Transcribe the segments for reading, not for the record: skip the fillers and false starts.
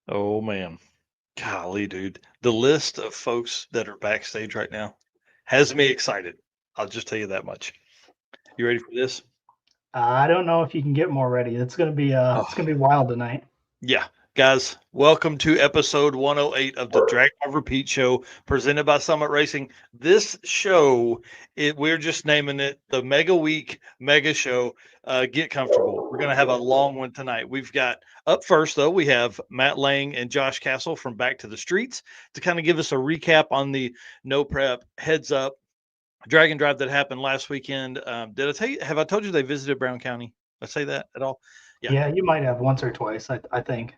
Oh man, golly, dude. The list of folks that are backstage right now has me excited. I'll just tell you that much. You ready for this? I don't know if you can get more ready. It's Oh, gonna be wild tonight. yeah. Guys, welcome to episode 108 of the Drag Drive Repeat Show presented by Summit Racing. This show, we're just naming it the Mega Week Mega Show. Get comfortable. We're going to have a long one tonight. We've got up first, though, we have Matt Lang and Josh Castle from Back to the Streets to kind of give us a recap on the No Prep Heads Up Dragon Drive that happened last weekend. Did I tell you? Have I told you they visited Brown County? Did I say that at all? Yeah. Yeah, you might have once or twice, I think.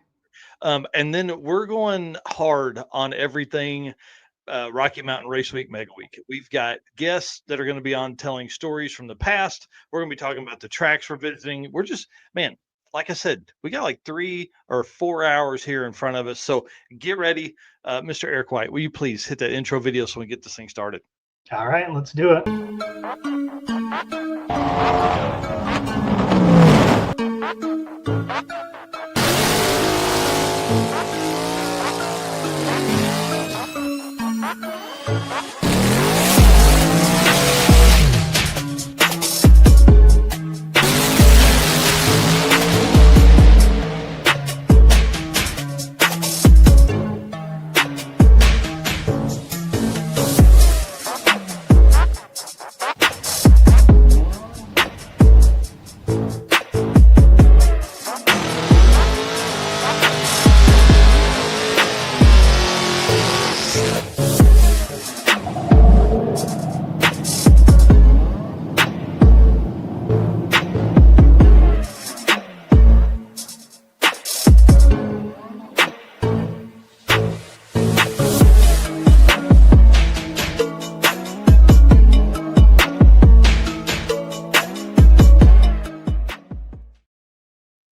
And then we're going hard on everything Rocky Mountain Race Week Mega Week. We've got guests that are going to be on telling stories from the past. We're going to be talking about the tracks we're visiting. We're just, man, like I said, we got like 3 or 4 hours here in front of us. So get ready. Mr. Eric White, will you please hit that intro video so we get this thing started? All right, let's do it.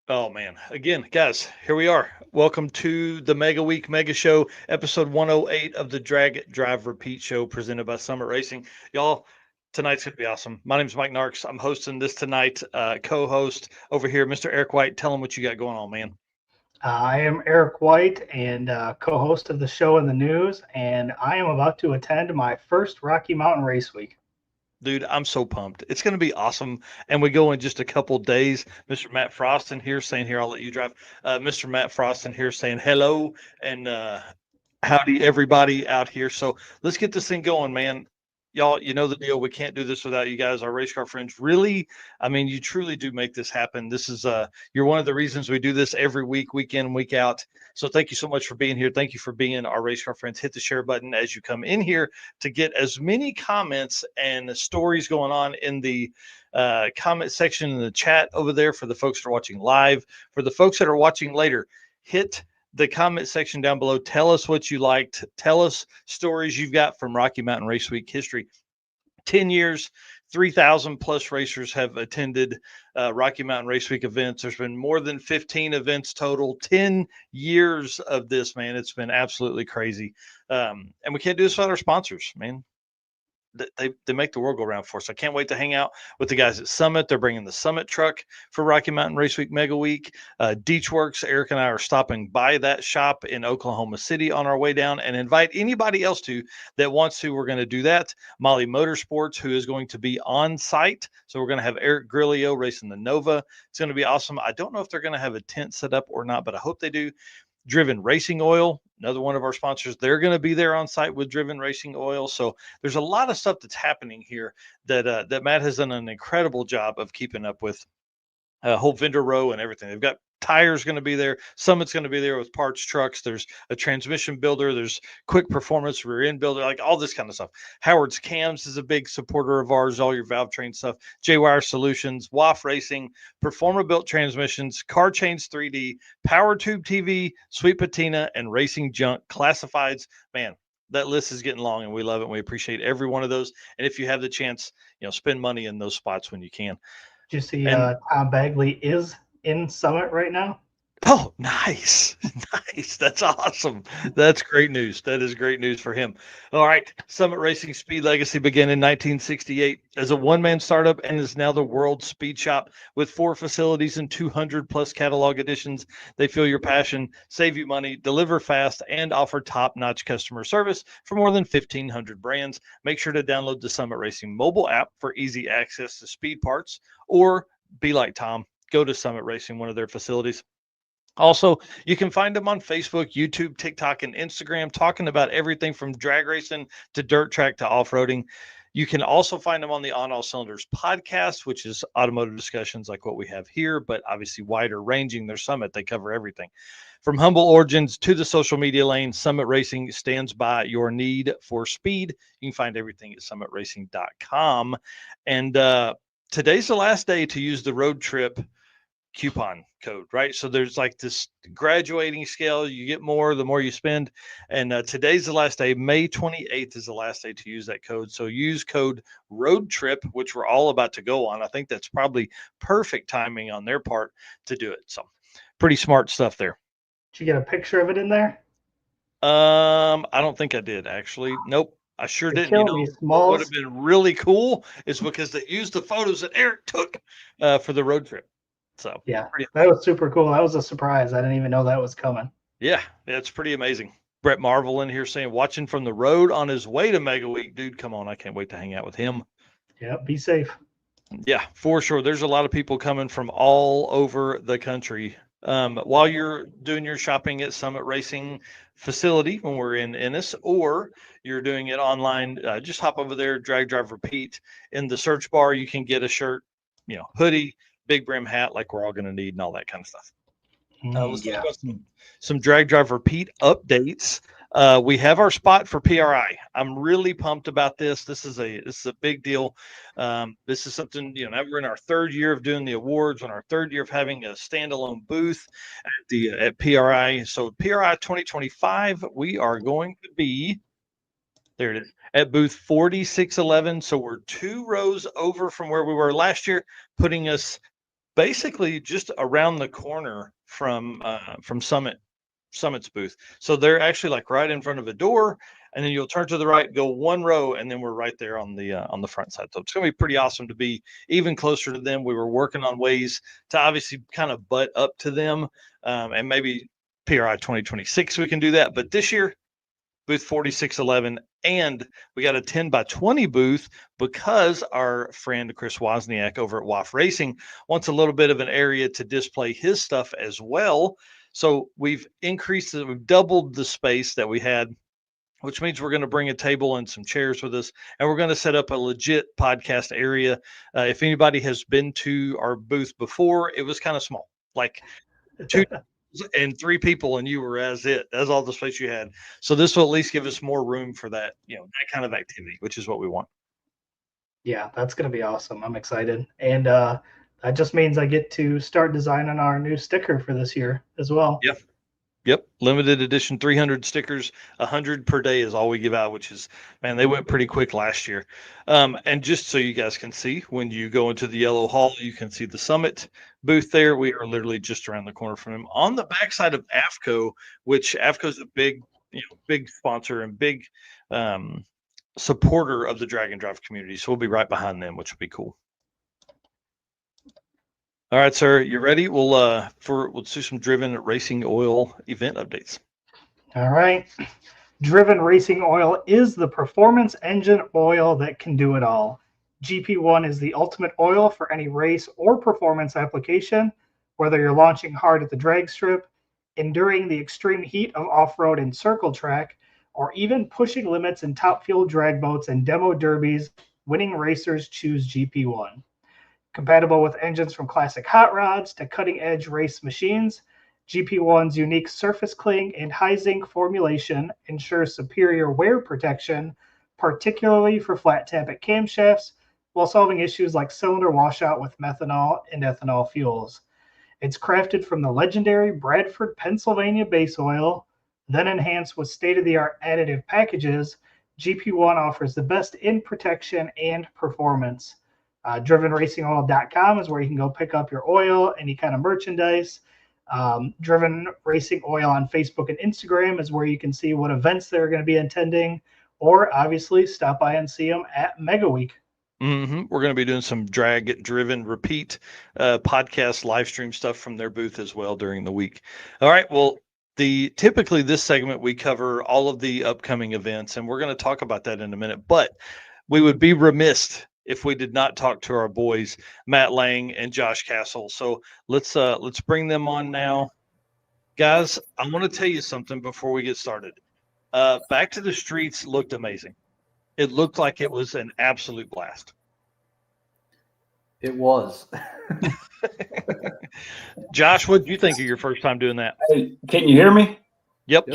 Oh man. Again, guys, here we are. Welcome to the Mega Week Mega Show, episode 108 of the Drag Drive Repeat Show presented by Summit Racing. Y'all, tonight's gonna be awesome. My name's Mike Narx. I'm hosting this tonight. Co-host over here, Mr. Eric White. Tell him what you got going on, man. I am Eric White and co-host of the show in the news, and I am about to attend my first Rocky Mountain Race Week. Dude, I'm so pumped. It's going to be awesome. And we go in just a couple days. Mr. Matt Frost in here saying, here, I'll let you drive. Mr. Matt Frost in here saying hello and howdy, everybody out here. So let's get this thing going, man. Y'all, you know the deal. We can't do this without you guys, our race car friends. Really, I mean, you truly do make this happen. This is you're one of the reasons we do this every week, week in, week out. So thank you so much for being here. Thank you for being our race car friends. Hit the share button as you come in here to get as many comments and stories going on in the comment section in the chat over there for the folks that are watching live. For the folks that are watching later, hit the comment section down below. Tell us what you liked. Tell us stories you've got from Rocky Mountain Race Week history. 10 years, 3,000 plus racers have attended Rocky Mountain Race Week events. There's been more than 15 events total, 10 years of this, man. It's been absolutely crazy. And we can't do this without our sponsors, man. They make the world go round for us. I can't wait to hang out with the guys at Summit. They're bringing the Summit truck for Rocky Mountain Race Week Mega Week. Deechworks, Eric and I are stopping by that shop in Oklahoma City on our way down and invite anybody else to that wants to. We're going to do that. Molly Motorsports, who is going to be on site. So we're going to have Eric Grillo racing the Nova. It's going to be awesome. I don't know if they're going to have a tent set up or not, but I hope they do. Driven Racing Oil, another one of our sponsors. They're going to be there on site with Driven Racing Oil. So there's a lot of stuff that's happening here that Matt has done an incredible job of keeping up with. A whole vendor row and everything. They've got tires going to be there. Summit's going to be there with parts trucks. There's a transmission builder. There's quick performance rear end builder, like all this kind of stuff. Howard's Cams is a big supporter of ours. All your valve train stuff. J-Wire Solutions, WAF Racing, Performa Built Transmissions, Car Chains 3D, Power Tube TV, Sweet Patina, and Racing Junk Classifieds. Man, that list is getting long and we love it. And we appreciate every one of those. And if you have the chance, spend money in those spots when you can. Did you see And Tom Bagley is in Summit right now? Oh, nice. Nice. That's awesome. That's great news. That is great news for him. All right. Summit Racing Speed Legacy began in 1968 as a one-man startup and is now the world's speed shop with 4 facilities and 200 plus catalog editions. They feel your passion, save you money, deliver fast, and offer top-notch customer service for more than 1,500 brands. Make sure to download the Summit Racing mobile app for easy access to speed parts, or be like Tom, go to Summit Racing, one of their facilities. Also, you can find them on Facebook, YouTube, TikTok, and Instagram, talking about everything from drag racing to dirt track to off-roading. You can also find them on the On All Cylinders podcast, which is automotive discussions like what we have here, but obviously wider ranging. Their Summit, they cover everything. From humble origins to the social media lane, Summit Racing stands by your need for speed. You can find everything at summitracing.com. And today's the last day to use the road trip coupon code, right? So there's like this graduating scale. You get more the more you spend. And today's the last day. May 28th is the last day to use that code. So use code road trip, which we're all about to go on. I think that's probably perfect timing on their part to do it. So pretty smart stuff there. Did you get a picture of it in there? I don't think I did actually. Nope. I sure You're didn't. You killing know, me, what would have Smalls. been really cool is because they used the photos that Eric took for the road trip. So Yeah, pretty that was super cool. That was a surprise. I didn't even know that was coming. Yeah, it's pretty amazing. Brett Marvel in here saying, watching from the road on his way to Mega Week. Dude, come on. I can't wait to hang out with him. Yeah, be safe. Yeah, for sure. There's a lot of people coming from all over the country. While you're doing your shopping at Summit Racing facility when we're in Ennis, or you're doing it online, just hop over there, drag, drive, repeat. In the search bar, you can get a shirt, hoodie, big brim hat, like we're all going to need, and all that kind of stuff. Let's talk Yeah. about some drag, drive, repeat updates. We have our spot for PRI. I'm really pumped about this. This is a big deal. This is something, now we're in our 3rd year of doing the awards, on our 3rd year of having a standalone booth at PRI. So PRI 2025, we are going to be, there it is, at booth 4611. So we're 2 rows over from where we were last year, putting us basically just around the corner from Summit's booth. So they're actually like right in front of a door, and then you'll turn to the right, go 1 row, and then we're right there on the front side. So it's going to be pretty awesome to be even closer to them. We were working on ways to obviously kind of butt up to them, and maybe PRI 2026 we can do that. But this year, booth 4611, and we got a 10 by 20 booth because our friend Chris Wozniak over at WAF Racing wants a little bit of an area to display his stuff as well. So we've doubled the space that we had, which means we're going to bring a table and some chairs with us, and we're going to set up a legit podcast area. If anybody has been to our booth before, it was kind of small, like 2 and 3 people, and you were as all the space you had. So this will at least give us more room for that, that kind of activity, which is what we want. Yeah, that's going to be awesome. I'm excited. And that just means I get to start designing our new sticker for this year as well. Yep. Limited edition 300 stickers, 100 per day is all we give out, which is, man, they went pretty quick last year. And just so you guys can see, when you go into the yellow hall, you can see the Summit booth there. We are literally just around the corner from them. On the backside of AFCO, which AFCO is a big sponsor and big supporter of the drag and drive community. So we'll be right behind them, which will be cool. All right, sir, you ready? We'll do some driven racing oil event updates. All right. Driven racing oil is the performance engine oil that can do it all. GP1 is the ultimate oil for any race or performance application, whether you're launching hard at the drag strip, enduring the extreme heat of off-road and circle track, or even pushing limits in top fuel drag boats and demo derbies. Winning racers choose GP1. Compatible with engines from classic hot rods to cutting-edge race machines, GP1's unique surface cling and high zinc formulation ensures superior wear protection, particularly for flat tappet camshafts, while solving issues like cylinder washout with methanol and ethanol fuels. It's crafted from the legendary Bradford, Pennsylvania base oil, then enhanced with state-of-the-art additive packages. GP1 offers the best in protection and performance. DrivenRacingOil.com is where you can go pick up your oil, any kind of merchandise. Driven Racing Oil on Facebook and Instagram is where you can see what events they're going to be attending, or obviously stop by and see them at Mega Week. We're going to be doing some drag driven repeat podcast live stream stuff from their booth as well during the week. All right. Well, typically this segment we cover all of the upcoming events, and we're going to talk about that in a minute. But we would be remiss if we did not talk to our boys Matt Lang and Josh Castle. So let's bring them on now, guys. I want to tell you something before we get started. Back to the Streets looked amazing. It looked like it was an absolute blast. It was. Josh, what did you think of your first time doing that? Hey, can you hear me? Yep.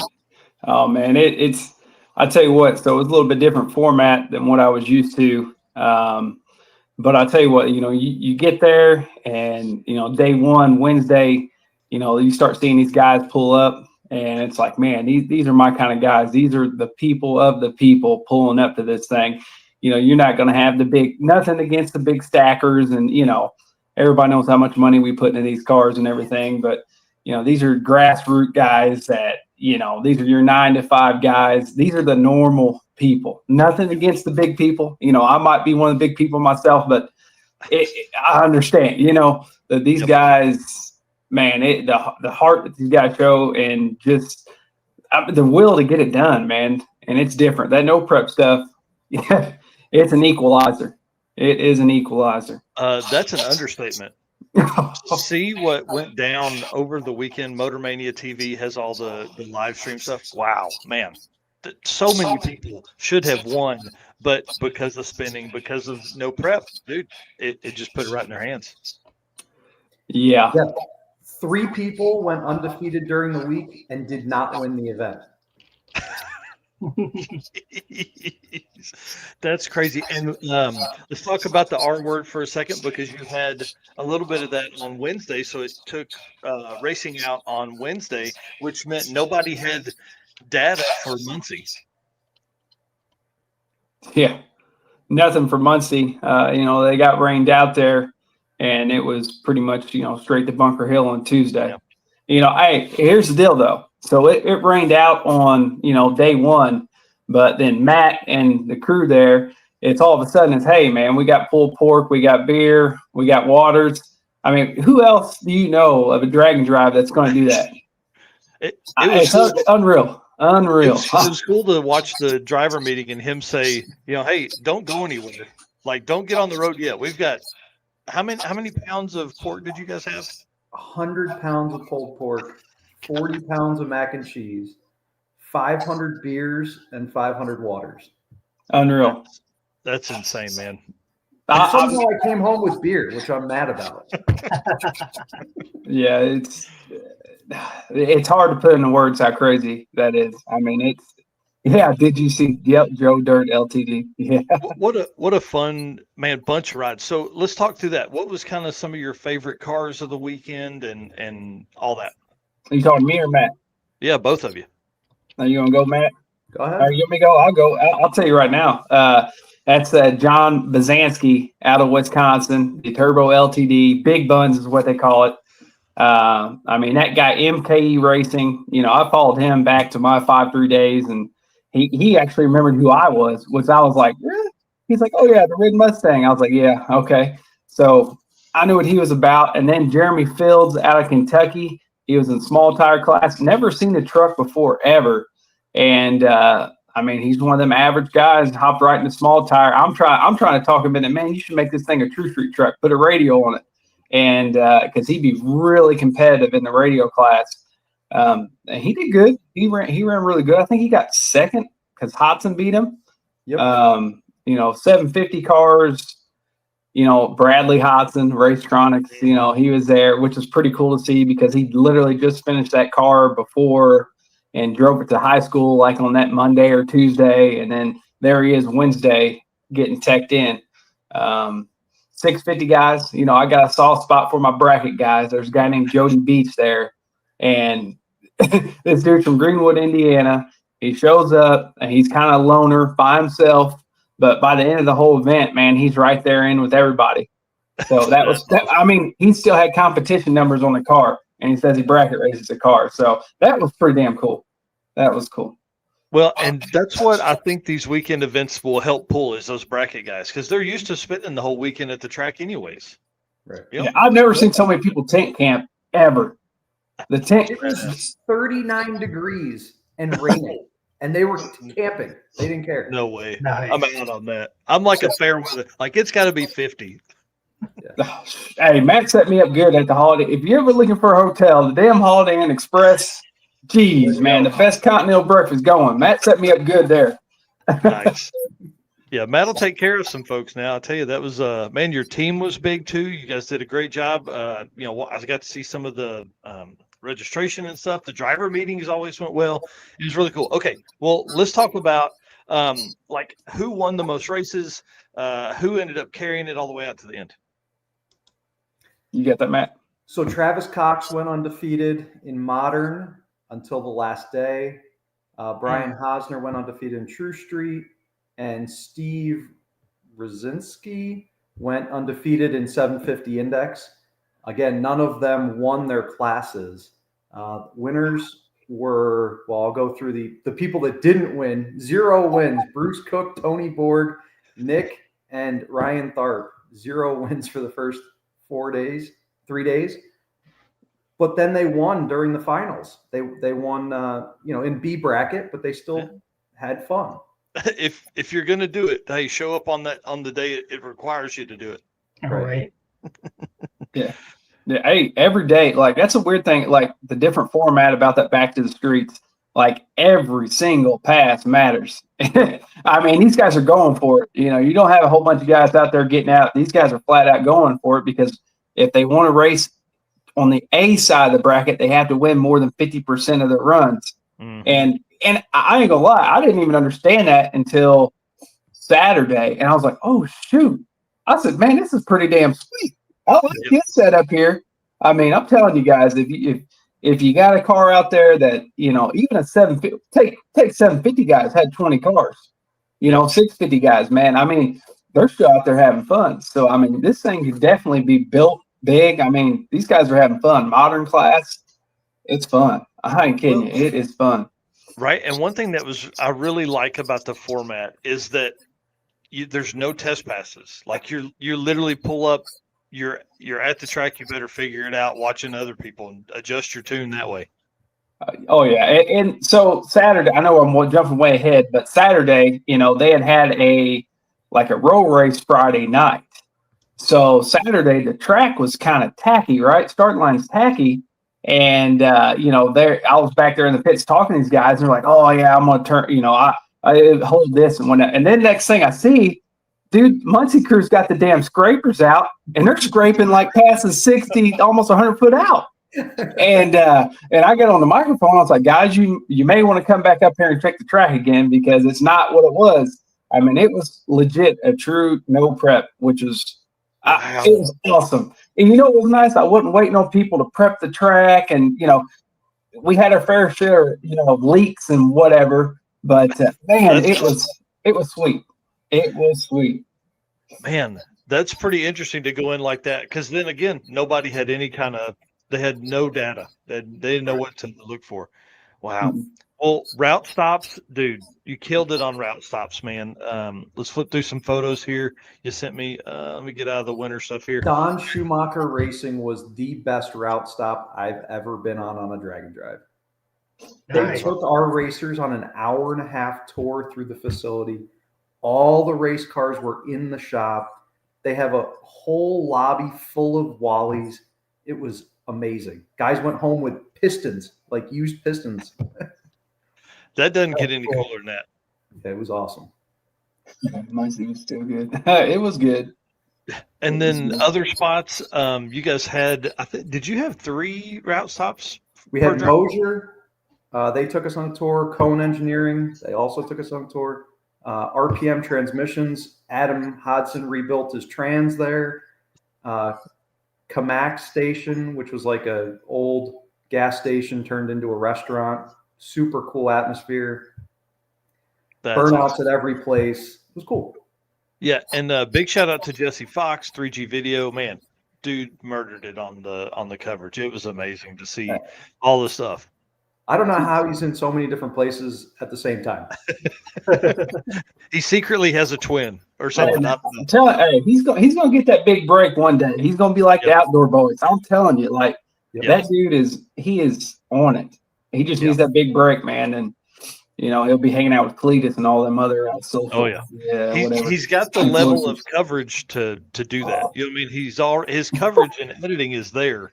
Oh man, it's. I tell you what. So it was a little bit different format than what I was used to. But I tell you what, you get there, and day one, Wednesday, you start seeing these guys pull up. And it's like, man, these are my kind of guys. These are the people of the people pulling up to this thing. You're not going to have nothing against the big stackers. And, everybody knows how much money we put into these cars and everything. But, these are grassroots guys that, these are your 9-to-5 guys. These are the normal people. Nothing against the big people. I might be one of the big people myself, but I understand, that these guys – man, the heart that these guys show, and just the will to get it done, man. And it's different. That no prep stuff, yeah, it's an equalizer. It is an equalizer. That's an understatement. See what went down over the weekend. Motor Mania TV has all the live stream stuff. Wow, man. So many people should have won, but because of spinning, because of no prep, dude, it just put it right in their hands. Yeah. 3 people went undefeated during the week and did not win the event. That's crazy. And let's talk about the R word for a second, because you had a little bit of that on Wednesday. So it took racing out on Wednesday, which meant nobody had data for Muncie. Yeah, nothing for Muncie. They got rained out there. And it was pretty much, straight to Bunker Hill on Tuesday. Yeah. Hey, here's the deal, though. So it rained out on, day one. But then Matt and the crew there, it's all of a sudden, hey, man, we got pulled pork, we got beer, we got waters. I mean, who else do you know of a drag and drive that's going to do that? It's unreal. Unreal. It was cool to watch the driver meeting and him say, hey, don't go anywhere. Like, don't get on the road yet. We've got – How many pounds of pork did you guys have? 100 pounds of pulled pork, 40 pounds of mac and cheese, 500 beers, and 500 waters. Unreal. That's insane, man. Somehow I came home with beer, which I'm mad about. Yeah, it's hard to put into words how crazy that is. I mean, yeah, did you see? Yep, Joe Dirt LTD. Yeah. What a fun, man, bunch ride. So let's talk through that. What was kind of some of your favorite cars of the weekend and all that? Are you talking me or Matt? Yeah, both of you. Are you gonna go, Matt? Go ahead. All right, you want me to go? I'll go. I'll tell you right now. That's John Bazansky out of Wisconsin, the Turbo LTD. Big Buns is what they call it. I mean, that guy, MKE Racing, I followed him back to my 5-3 days, and he actually remembered who I was, which I was like, really? He's like, oh, yeah, the Red Mustang. I was like, yeah, okay. So I knew what he was about. And then Jeremy Fields out of Kentucky, he was in small tire class. Never seen the truck before, ever. And, I mean, he's one of them average guys, hopped right in the small tire. I'm trying to talk him into, man, you should make this thing a true street truck, put a radio on it. And because he'd be really competitive in the radio class. And he did good. He ran really good. I think he got second because Hodson beat him. Yep. 750 cars, Bradley Hodson, Racetronics, he was there, which was pretty cool to see because he literally just finished that car before and drove it to high school like on that Monday or Tuesday. And then there he is Wednesday getting teched in. 650 guys, I got a soft spot for my bracket guys. There's a guy named Jody Beach there. And this dude from Greenwood, Indiana, he shows up and he's kind of a loner by himself. But by the end of the whole event, man, he's right there in with everybody. So that was, I mean, he still had competition numbers on the car. and he says he bracket races a car. So that was pretty damn cool. That was cool. Well, and that's what I think these weekend events will help pull is those bracket guys because they're used to spending the whole weekend at the track anyways. Right. Yep. Yeah, I've never seen so many people tent camp ever. The tent. It was 39 degrees and raining, and they were camping. They didn't care. No way. Nice. I'm out on that. I'm like a fair weather. Like it's got to be 50. Hey, Matt set me up good at the Holiday. If you're ever looking for a hotel, the damn Holiday Inn Express, geez, man, the best continental breakfast going. Matt set me up good there. Nice. Yeah, Matt will take care of some folks now. I'll tell you, that was man, your team was big too. You guys did a great job. I got to see some of the registration and stuff. The driver meetings always went well. It was really cool. Okay, well, let's talk about like who won the most races, who ended up carrying it all the way out to the end. You got that, Matt? So Travis Cox went undefeated in modern until the last day. Brian Hosner went undefeated in True Street, and Steve Rosinski went undefeated in 750 index. Again, none of them won their classes. Winners were, well, I'll go through the people that didn't win. 0 wins. Bruce Cook, Tony Borg, Nick, and Ryan Tharp. 0 wins for the first 3 days. But then they won during the finals. They won, in B bracket, but they still had fun. If you're going to do it, hey, show up on the day it requires you to do it. All right. Yeah. Yeah. Hey, every day, like that's a weird thing. Like the different format about that back to the streets, like every single pass matters. I mean, these guys are going for it. You know, you don't have a whole bunch of guys out there getting out. These guys are flat out going for it because if they want to race on the A side of the bracket, they have to win more than 50% of their runs. Mm-hmm. And I ain't gonna lie, I didn't even understand that until Saturday. And I was like, oh shoot. I said, man, this is pretty damn sweet. I like this setup here. I mean, I'm telling you guys, if you got a car out there that, even a 750, take 750 guys had 20 cars, 650 guys, man. I mean, they're still out there having fun. So, I mean, this thing could definitely be built big. I mean, these guys are having fun. Modern class, it's fun. I ain't kidding you. It is fun. Right. And one thing I really like about the format is that there's no test passes. Like you literally pull up, you're at the track, you better figure it out watching other people and adjust your tune that way. Oh yeah. And so Saturday, I know I'm jumping way ahead, but Saturday, they had a row race Friday night. So Saturday, the track was kind of tacky, right? Start line's tacky. And, I was back there in the pits talking to these guys and they're like, oh yeah, I'm going to turn, I hold this and whatnot. And then next thing I see, dude, Muncie Crew's got the damn scrapers out and they're scraping like passes 60, almost 100 foot out. And I get on the microphone. I was like, guys, you may want to come back up here and check the track again because it's not what it was. I mean, it was legit a true no prep, which is, it was awesome. And what was nice? I wasn't waiting on people to prep the track. And, we had our fair share, of leaks and whatever. But, man, it was sweet. It was sweet. Man, that's pretty interesting to go in like that. Because then again, nobody had they had no data. They didn't know what to look for. Wow. Mm-hmm. Well, route stops, dude, you killed it on route stops, man. Let's flip through some photos here. You sent me, let me get out of the winter stuff here. Don Schumacher Racing was the best route stop I've ever been on a drag and drive. They took our racers on an 1.5-hour tour through the facility. All the race cars were in the shop. They have a whole lobby full of Wallies. It was amazing. Guys went home with pistons, like used pistons. That doesn't get any cooler than that. Yeah, it was awesome. Yeah, my seat was still good. It was good. And then other spots, you guys had, did you have 3 route stops? We had Mosier. They took us on a tour. Cone Engineering. They also took us on a tour. RPM Transmissions. Adam Hodson rebuilt his trans there. Kamak Station, which was like an old gas station turned into a restaurant. Super cool atmosphere. Burnouts awesome. At every place. It was cool. Yeah, and big shout out to Jesse Fox, 3G Video. Man, dude murdered it on the coverage. It was amazing to see all the stuff. I don't know how he's in so many different places at the same time. He secretly has a twin or something. I'm telling, hey, he's gonna get that big break one day. He's gonna be like the outdoor boys. I'm telling you, like that dude is on it. He just needs that big break, man, and he'll be hanging out with Cletus and all them other social. He's got the level of coverage to do that. You know what I mean? His coverage and editing is there.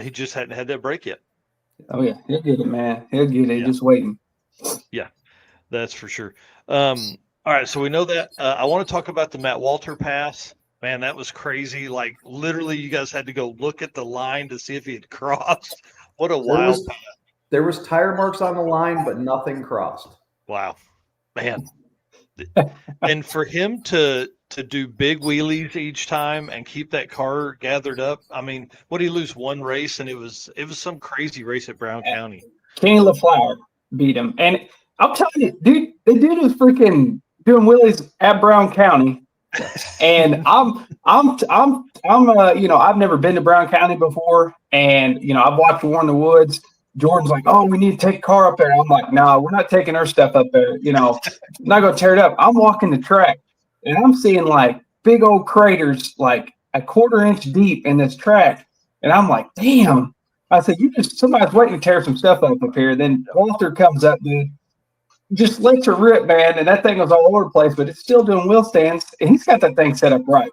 He just hadn't had that break yet. Oh yeah, he'll get it, man. He'll get it. Just waiting. Yeah, that's for sure. All right, so we know that. I want to talk about the Matt Walter pass. Man, that was crazy. Like literally, you guys had to go look at the line to see if he had crossed. What a wild pass. There was tire marks on the line, but nothing crossed. Wow, man. And for him to do big wheelies each time and keep that car gathered up. I mean, what did he lose one race? And it was some crazy race at Brown County. Kenny LaFleur beat him. And I'm telling you, dude, the dude was freaking doing wheelies at Brown County. And I've never been to Brown County before. And, I've watched War in the Woods. Jordan's like, oh, we need to take a car up there. I'm like, no, we're not taking our stuff up there. I'm not going to tear it up. I'm walking the track and I'm seeing like big old craters, like a 1/4 inch deep in this track. And I'm like, damn. I said, somebody's waiting to tear some stuff up here. Then Walter comes up, dude, just lets her rip, man. And that thing was all over the place, but it's still doing wheel stands. And he's got that thing set up right.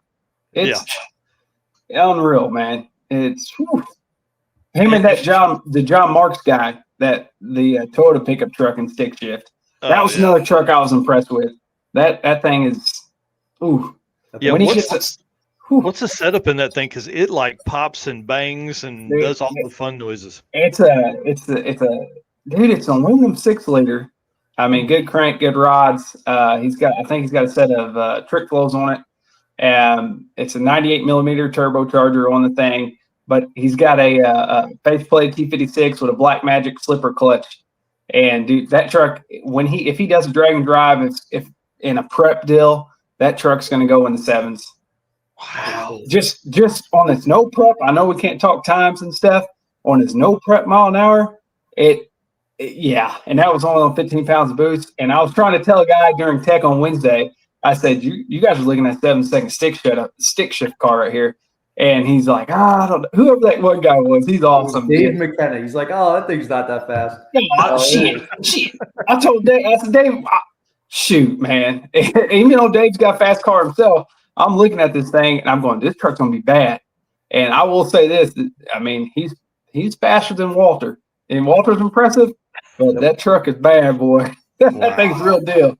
It's unreal, man. It's whew. Him and the John Marks guy, the Toyota pickup truck and stick shift. That was another truck I was impressed with. That thing is, ooh. Yeah, what's the setup in that thing? Because it like pops and bangs and does all the fun noises. It's a dude. It's an aluminum 6-liter. I mean, good crank, good rods. I think he's got a set of trick flows on it. It's a 98 millimeter turbocharger on the thing. But he's got a faceplate T56 with a Black Magic slipper clutch, and dude, that truck if he does a drag and drive, if in a prep deal, that truck's going to go in the 7s. Wow! Just on its no prep, I know we can't talk times and stuff. On his no prep mile an hour, and that was only on 15 pounds of boost. And I was trying to tell a guy during tech on Wednesday, I said, you guys are looking at 7-second stick shift car right here. And he's like, I don't know. Whoever that one guy was, he's awesome. Dave McKenna. He's like, oh, that thing's not that fast. Shit. I told Dave, Dave, shoot, man. Even though Dave's got a fast car himself, I'm looking at this thing and I'm going, this truck's going to be bad. And I will say this. I mean, he's faster than Walter. And Walter's impressive, but that truck is bad, boy. That thing's the real deal.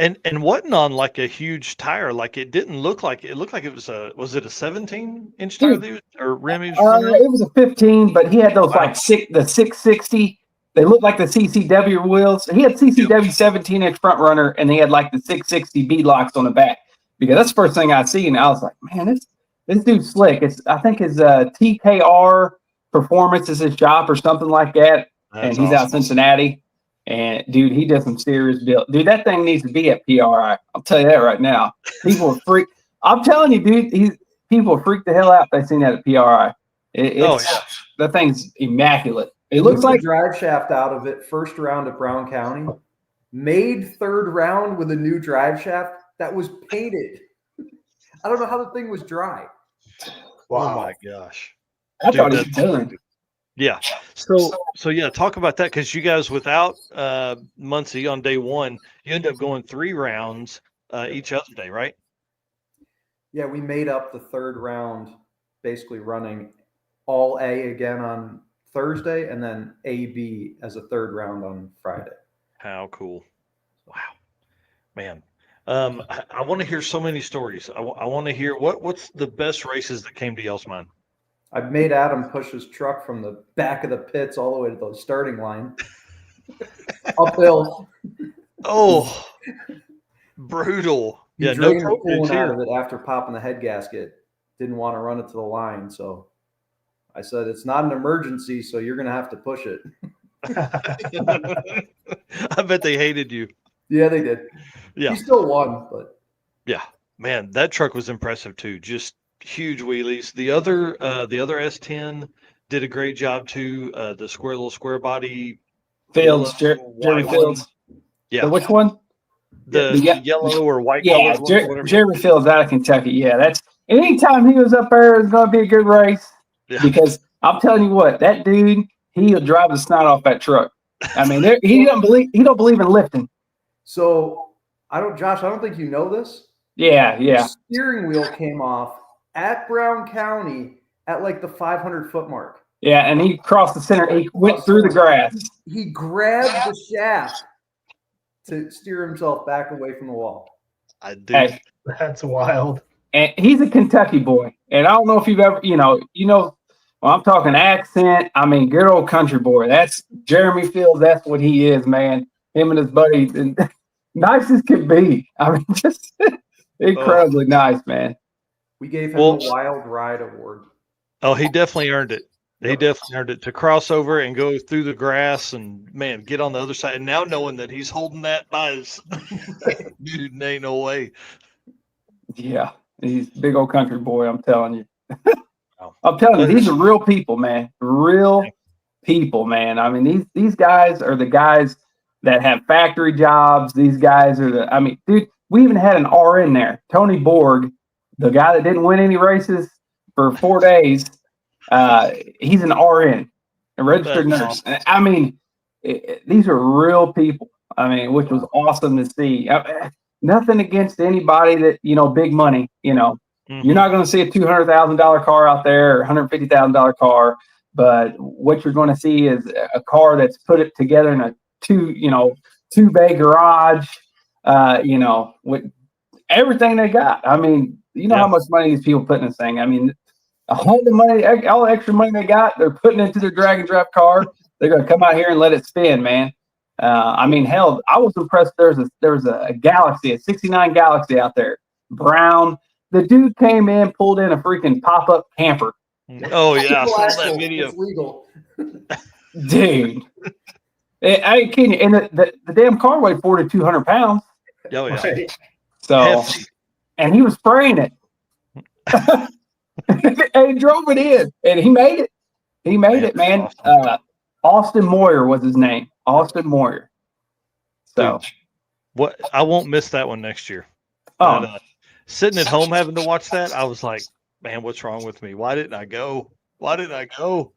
And wasn't on like a huge tire. Like it didn't look like it looked like it was it a 17-inch tire or rim? It was a 15, but he had those the 660. They looked like the CCW wheels. He had CCW 17-inch front runner, and they had like the 660 bead locks on the back. Because that's the first thing I see, and I was like, man, this dude's slick. I think his TKR Performance is his shop or something like that, and he's out of Cincinnati. And dude, he does some serious build. Dude, that thing needs to be at PRI. I'll tell you that right now. People are freak. I'm telling you, dude, people freak the hell out if they seen that at PRI. That thing's immaculate. It looks like drive shaft out of it. First round at Brown County, made 3rd round with a new drive shaft that was painted. I don't know how the thing was dry. Wow. Oh my gosh! I thought he was done. Yeah. So yeah, talk about that, because you guys without Muncie on day 1, you end up going 3 rounds each other day, right? Yeah, we made up the 3rd round, basically running all A again on Thursday and then AB as a 3rd round on Friday. How cool. Wow, man. I want to hear so many stories. I want to hear what's the best races that came to y'all's mind. I made Adam push his truck from the back of the pits all the way to the starting line. Uphill. Oh, brutal. He drained the coolant out of it after popping the head gasket. Didn't want to run it to the line, so I said, it's not an emergency, so you're going to have to push it. I bet they hated you. Yeah, they did. Yeah. He still won, but. Yeah, man, that truck was impressive too. Just huge wheelies. The other S10 did a great job too. The little square body Fields, yellow, Jeremy white Fields. one. Yeah, Which one? the Yeah. yellow or white Yeah, colored one, whatever. Jeremy Fields out of Kentucky. Yeah, that's anytime he was up there, it's going to be a good race. Yeah. Because I'm telling you what, that dude, he'll drive the snot off that truck. I mean, he don't believe in lifting. So Josh, I don't think you know this. Yeah. The steering wheel came off at Brown County at like the 500-foot mark. Yeah, and he crossed the center. He went through the grass. He grabbed the shaft to steer himself back away from the wall. I do. Hey, That's wild. and he's a Kentucky boy. And I don't know if you've ever, well, I'm talking accent. I mean, good old country boy. That's Jeremy Fields. That's what he is, man. Him and his buddies. And nice as can be. I mean, just incredibly nice, man. We gave him the Wild Ride Award. Oh, he definitely earned it. He definitely earned it to cross over and go through the grass and, man, get on the other side. And now knowing that he's holding that by his dude, ain't no way. Yeah, he's a big old country boy, I'm telling you. I'm telling you, these are real people, man. Real people, man. I mean, these guys are the guys that have factory jobs. These guys are dude, we even had an RN there. Tony Borg, the guy that didn't win any races for 4 days. He's an RN, a registered nurse. I mean, these are real people. I mean, which was awesome to see. Nothing against anybody that, big money, You're not going to see a $200,000 car out there or $150,000 car, but what you're going to see is a car that's put it together in a two-bay garage, with everything they got. I mean, how much money these people put in this thing. I mean, all the extra money they got, they're putting into their drag and drop car. They're going to come out here and let it spin, man. I mean, hell, I was impressed. There was a Galaxy, a 69 Galaxy out there, brown. The dude came in, pulled in a freaking pop-up camper. Oh, yeah. I saw that video. It's legal. Dude. I ain't kidding you. And the damn car weighed 4,200 pounds. Oh, yeah. Right. So, Hefty. and he was spraying it. And he drove it in. And he made it. He made it, man. Awesome. Austin Moyer was his name. Austin Moyer. So. Dude, I won't miss that one next year. Oh. But, sitting at home having to watch that, I was like, man, what's wrong with me? Why didn't I go? I'm telling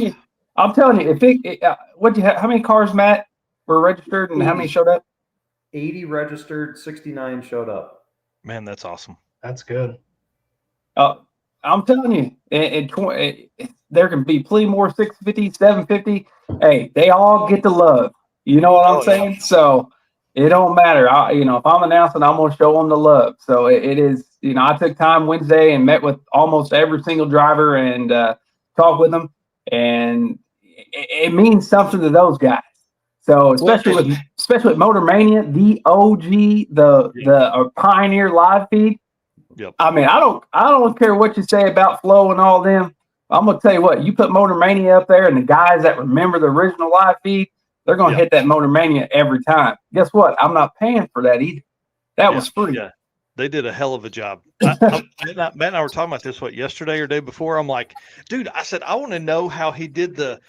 you, how many cars, Matt, were registered and how many showed up? 80 registered, 69 showed up. Man, that's awesome. That's good. I'm telling you, there can be plenty more 650, 750. Hey, they all get the love. You know what I'm saying? Yeah. So it don't matter. If I'm announcing, I'm going to show them the love. So it is, I took time Wednesday and met with almost every single driver and talked with them. And it means something to those guys. So especially with Motor Mania, the OG, the Pioneer live feed. Yep. I mean, I don't care what you say about Flo and all them. I'm gonna tell you what, you put Motor Mania up there, and the guys that remember the original live feed, they're gonna hit that Motor Mania every time. Guess what? I'm not paying for that either. That was free. Yeah. They did a hell of a job. Matt and I were talking about this, yesterday or day before? I'm like, dude, I said, I want to know how he did did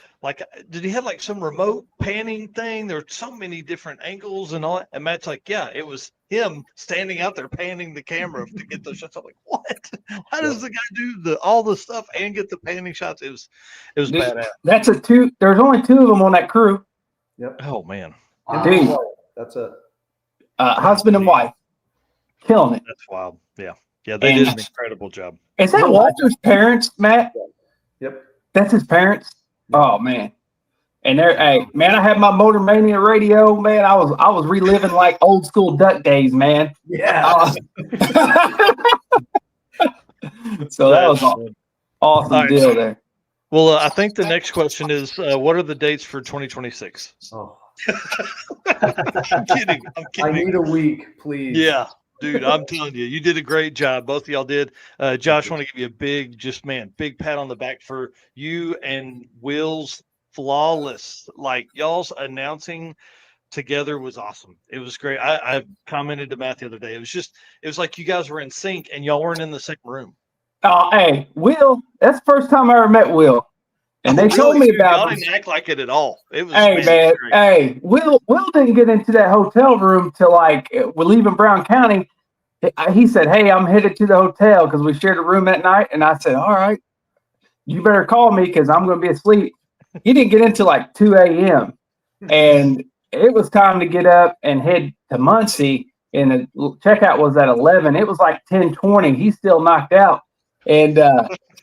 he have like some remote panning thing? There were so many different angles and all that. And Matt's like, yeah, it was him standing out there panning the camera to get those shots. I'm like, what? How does the guy do all the stuff and get the panning shots? It was badass. That's there's only two of them on that crew. Yep. Oh, man. Dude. That's it. Husband and wife. Killing it. That's wild. Yeah. Yeah, they did an incredible job. Is that Walter's parents, Matt? Yep. That's his parents? Oh, man. And I had my Motor Mania radio, man. I was reliving like old school duck days, man. Yeah. So that was an awesome deal there. Well, I think the next question is, what are the dates for 2026? Oh. I'm kidding. I need a week, please. Yeah. Dude, I'm telling you, you did a great job. Both of y'all did. Josh, I want to give you a big pat on the back for you and Will's Flawless. Like, y'all's announcing together was awesome. It was great. I commented to Matt the other day. It was like you guys were in sync and y'all weren't in the same room. Oh, hey, Will, that's the first time I ever met Will. And they told me about y'all this. didn't act like it at all. It was Man, hey, Will didn't get into that hotel room till like we're leaving Brown County. He said, "Hey, I'm headed to the hotel because we shared a room that night." And I said, "All right, you better call me because I'm going to be asleep." He didn't get into like 2 a.m. and it was time to get up and head to Muncie. And the checkout was at 11. It was like 10:20. He's still knocked out. And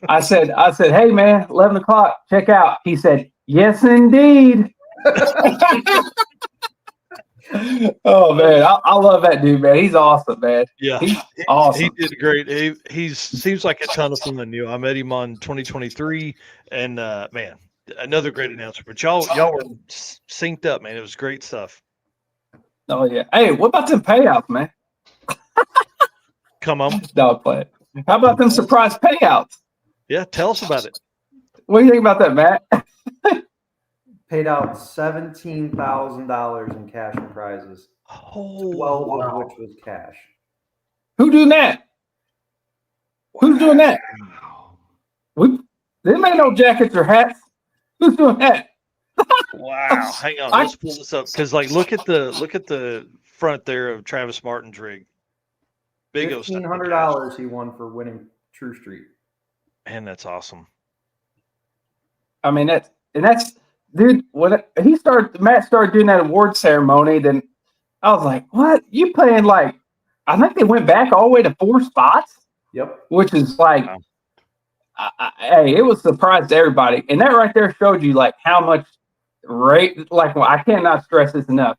I said, "Hey man, 11 o'clock, check out." He said, "Yes, indeed." Oh man, I love that dude, man. He's awesome, man. Yeah, he's awesome. He did great. He seems like a ton of fun than you. I met him on 2023, and man, another great announcer. But y'all were synced up, man. It was great stuff. Oh yeah. Hey, what about them payouts, man? Come on, dog play. How about them surprise payouts? Yeah, tell us about it. What do you think about that, Matt? Paid out $17,000 in cash and prizes. 12 of which was cash. Who doing that? Who's doing that? They ain't no jackets or hats. Who's doing that? Wow. Hang on. Let's pull this up because, like, look at the front there of Travis Martin's rig. Big $1,500 he won for winning True Street. Man, that's awesome. I mean, that's dude. When Matt started doing that award ceremony, then I was like, "What? You playing like?" I think they went back all the way to 4 spots. Yep. Which is like, wow. Hey, it was a surprise to everybody, and that right there showed you like how much rate. Like, I cannot stress this enough.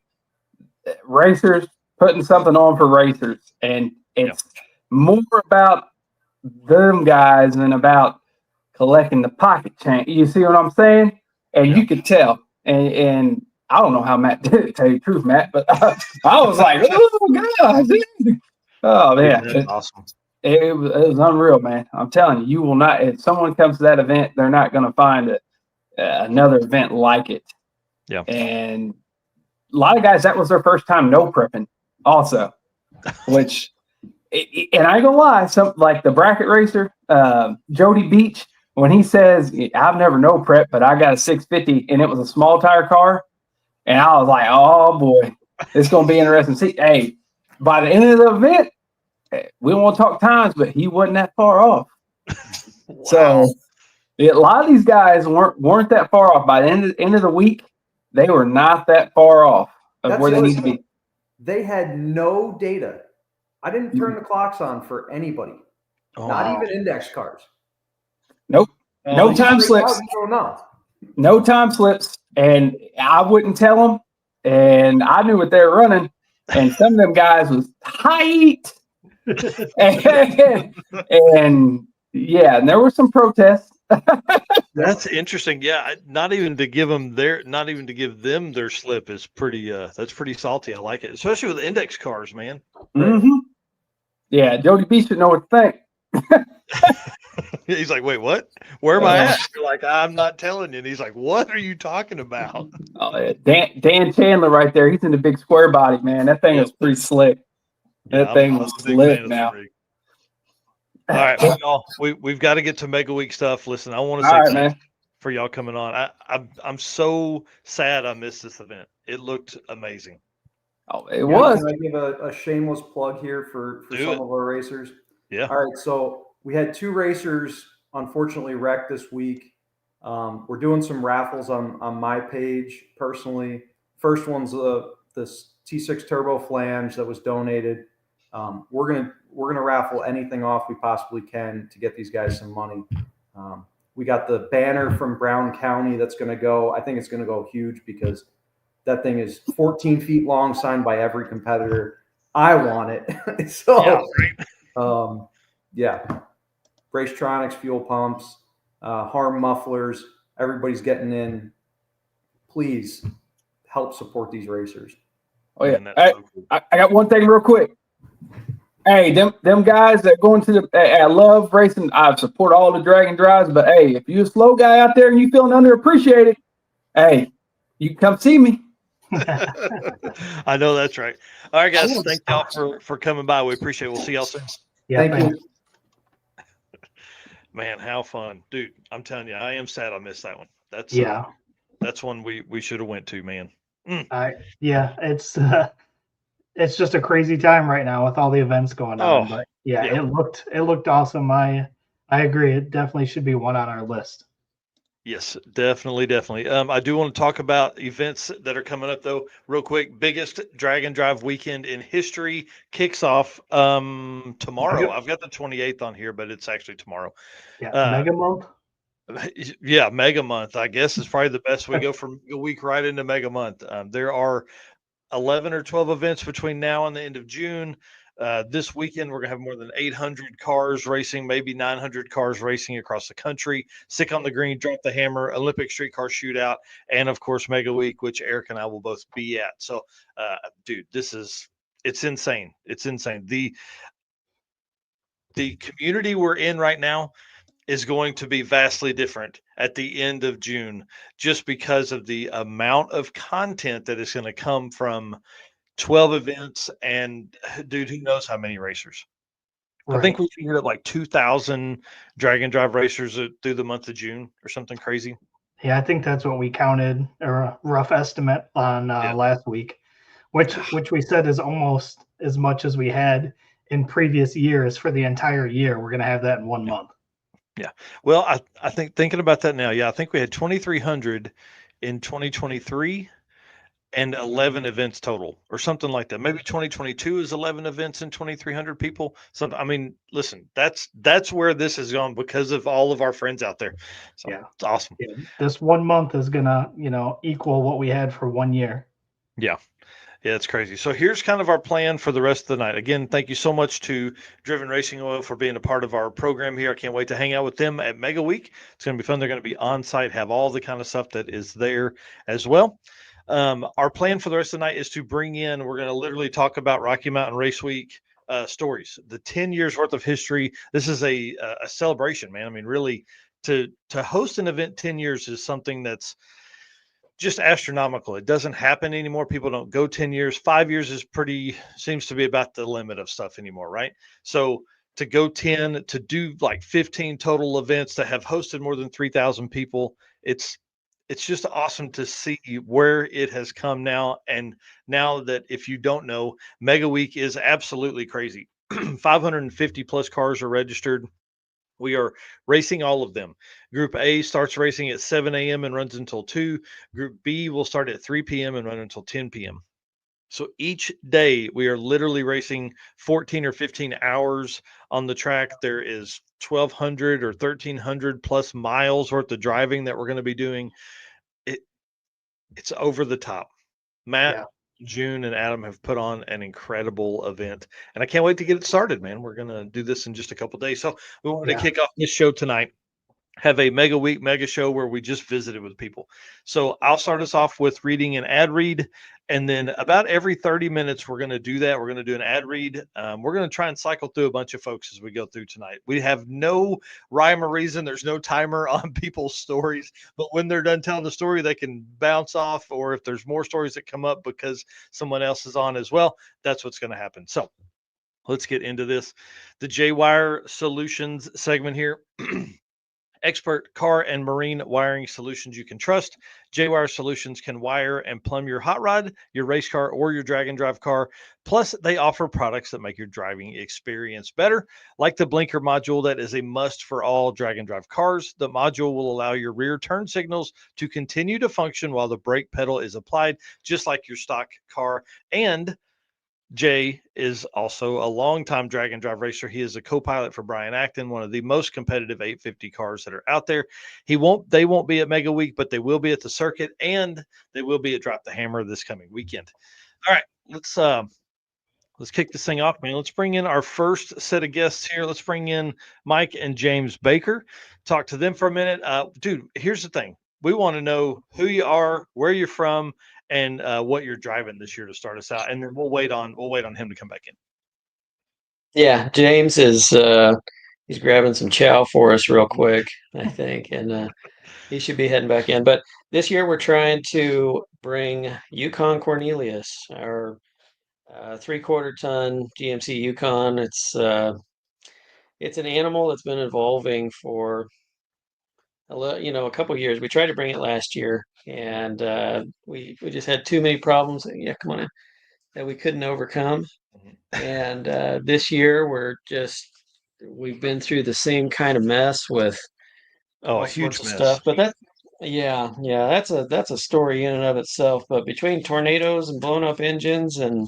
Racers putting something on for racers, and it's more about them guys than about collecting the pocket change. You see what I'm saying? And you could tell. And I don't know how Matt did it, tell you the truth, Matt, but I was like, oh, God. Dude. Oh, man. That's awesome. It was unreal, man. I'm telling you, you will not, if someone comes to that event, they're not going to find another event like it. Yeah. And a lot of guys, that was their first time no prepping also, which, and I ain't gonna lie, some like the bracket racer, Jody Beach, when he says, "I've never no prep, but I got a 650 and it was a small tire car," and I was like, "Oh boy, it's gonna be interesting." See, hey, by the end of the event, we don't want to talk times, but he wasn't that far off. Wow. So a lot of these guys weren't that far off. By the end of the week, they were not that far off of where they need to be. They had no data. I didn't turn the clocks on for anybody, not even index cards. Nope. No time slips. No time slips. And I wouldn't tell them. And I knew what they were running. And some of them guys was tight. and there were some protests. That's interesting. Yeah, not even to give them their slip is pretty. That's pretty salty. I like it, especially with the index cars, man. Mm-hmm. Yeah, Jody B should know what to think. He's like, "Wait, what? Where am I at?" You're like, "I'm not telling you." And he's like, "What are you talking about?" Dan Chandler right there. He's in the big square body, man. That thing was pretty slick. That thing was slick now. All right, y'all. We've got to get to Mega Week stuff. Listen, I want to say thanks for y'all coming on. I'm so sad I missed this event. It looked amazing. Oh, it was. Can I give a shameless plug here for some of our racers? Yeah. All right. So we had 2 racers unfortunately wrecked this week. We're doing some raffles on my page personally. First one's this T6 Turbo flange that was donated. We're gonna raffle anything off we possibly can to get these guys some money. We got the banner from Brown County that's going to go. I think it's going to go huge because that thing is 14 feet long, signed by every competitor. I want it. So, Racetronics, fuel pumps, harm mufflers. Everybody's getting in. Please help support these racers. Oh yeah, I got one thing real quick. Hey, them guys that go into I love racing. I support all the Dragon drives, but hey, if you're a slow guy out there and you feeling underappreciated, hey, you can come see me. I know that's right. All right, guys. Thank y'all for coming by. We appreciate it. We'll see y'all soon. Yeah, Thank thanks. you. Man, how fun, dude! I'm telling you, I am sad I missed that one. That's Yeah, that's one we should have went to, man. yeah, it's just a crazy time right now with all the events going on. Oh, But yeah, yeah. it looked awesome. I agree. It definitely should be one on our list. Yes, definitely, definitely. I do want to talk about events that are coming up though, real quick. Biggest drag and drive weekend in history kicks off tomorrow. I've got the 28th on here, but it's actually tomorrow. Yeah, Uh, Mega Month. yeah, Mega Month, I guess, is probably the best. We go from a week right into Mega Month. There are 11 or 12 events between now and the end of June. This weekend, we're going to have more than 800 cars racing, maybe 900 cars racing across the country. Sick on the Green, Drop the Hammer, Olympic Streetcar Shootout, and of course, Mega Week, which Eric and I will both be at. So, dude, it's insane. It's insane. The community we're in right now is going to be vastly different at the end of June just because of the amount of content that is going to come from 12 events and dude, who knows how many racers. I think we figured out like 2,000 drag and drive racers through the month of June or something crazy. Yeah, I think that's what we counted, or a rough estimate on last week, which we said is almost as much as we had in previous years for the entire year. We're going to have that in 1 month. Yeah. Well, I think thinking about that now, yeah, I think we had 2,300 in 2023 and 11 events total or something like that. Maybe 2022 is 11 events and 2,300 people. So, I mean, listen, that's where this has gone because of all of our friends out there. So Yeah. it's awesome. Yeah. This 1 month is going to, equal what we had for 1 year. Yeah. Yeah, it's crazy. So here's kind of our plan for the rest of the night. Again, thank you so much to Driven Racing Oil for being a part of our program here. I can't wait to hang out with them at Mega Week. It's going to be fun. They're going to be on site, have all the kind of stuff that is there as well. Our plan for the rest of the night is to bring in, we're going to literally talk about Rocky Mountain Race Week stories, the 10 years worth of history. This is a celebration, man. I mean, really, to host an event 10 years is something that's just astronomical. It doesn't happen anymore. People don't go 10 years. 5 years seems to be about the limit of stuff anymore, right? So to go 10, to do like 15 total events, to have hosted more than 3,000 people, it's just awesome to see where it has come now. And now that, if you don't know, Mega Week is absolutely crazy. 550 plus cars are registered. We are racing all of them. Group A starts racing at 7 a.m. and runs until 2. Group B will start at 3 p.m. and run until 10 p.m. So each day we are literally racing 14 or 15 hours on the track. There is 1,200 or 1,300 plus miles worth of driving that we're going to be doing. It's over the top. Matt, June, and Adam have put on an incredible event, and I can't wait to get it started, man. We're going to do this in just a couple days. So we wanted to kick off this show tonight, have a Mega Week mega show where we just visited with people. So I'll start us off with reading an ad read, and then about every 30 minutes we're going to do that. We're going to do an ad read. We're going to try and cycle through a bunch of folks as we go through tonight. We have no rhyme or reason. There's no timer on people's stories, but when they're done telling the story, they can bounce off, or if there's more stories that come up because someone else is on as well, that's what's going to happen. So let's get into this. The J-Wire Solutions segment here. Expert car and marine wiring solutions you can trust. J-Wire Solutions can wire and plumb your hot rod, your race car, or your drag and drive car. Plus, they offer products that make your driving experience better, like the blinker module that is a must for all drag and drive cars. The module will allow your rear turn signals to continue to function while the brake pedal is applied, just like your stock car. And Jay is also a longtime drag and drive racer. He is a co-pilot for Brian Acton, one of the most competitive 850 cars that are out there. They won't be at Mega Week, but they will be at the circuit, and they will be at Drop the Hammer this coming weekend. All right, let's kick this thing off, man. Let's bring in our first set of guests here. Let's bring in Mike and James Baker. Talk to them for a minute. Dude, here's the thing. We want to know who you are, where you're from, and what you're driving this year to start us out, and then we'll wait on him to come back in. Yeah, James is he's grabbing some chow for us real quick, I think, and he should be heading back in. But this year we're trying to bring Yukon Cornelius, our 3/4 ton GMC Yukon. It's an animal that's been evolving for a couple of years. We tried to bring it last year, and we just had too many problems. Yeah, come on in, that we couldn't overcome. And this year we've been through the same kind of mess with Oh, a all huge sorts of mess. stuff. But yeah, that's a story in and of itself. But between tornadoes and blown up engines and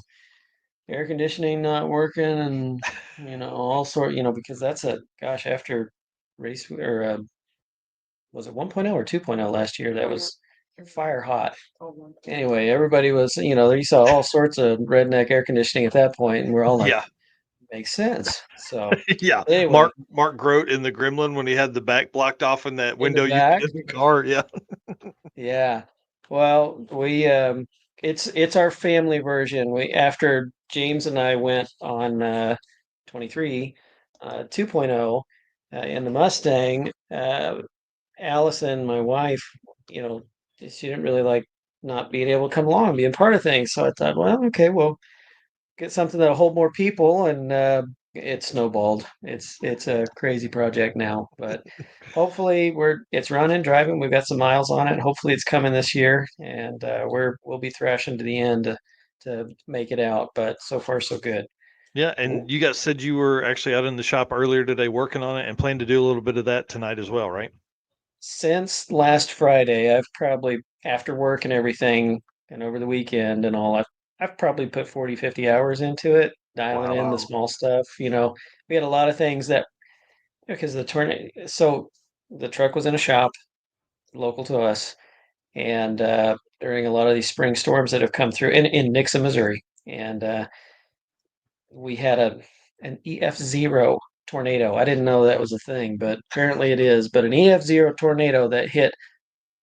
air conditioning not working and all sort, because after race or was it 1.0 or 2.0 last year? That was fire hot. Anyway, everybody was, you saw all sorts of redneck air conditioning at that point, and we're all like, Yeah, makes sense. So yeah. anyway, Mark Grote in the Gremlin when he had the back blocked off in that in the window unit back, in the car. Yeah. yeah. Well, it's our family version. We after James and I went on 23 2.0 in the Mustang, Allison, my wife, you know, she didn't really like not being able to come along, being part of things. So I thought, well, okay, we'll get something that'll hold more people, and it snowballed. It's a crazy project now, but hopefully it's running, driving. We've got some miles on it. Hopefully it's coming this year, and we'll be thrashing to the end to make it out. But so far so good. Yeah, and you guys said you were actually out in the shop earlier today working on it and plan to do a little bit of that tonight as well, right? Since last Friday, I've probably after work and everything, and over the weekend and all, I've probably put 40, 50 hours into it, dialing in the Wow. small stuff. We had a lot of things that because the tornado. So the truck was in a shop local to us, and during a lot of these spring storms that have come through in Nixa, Missouri, and we had an EF0 tornado. I didn't know that was a thing, but apparently it is. But an EF0 tornado that hit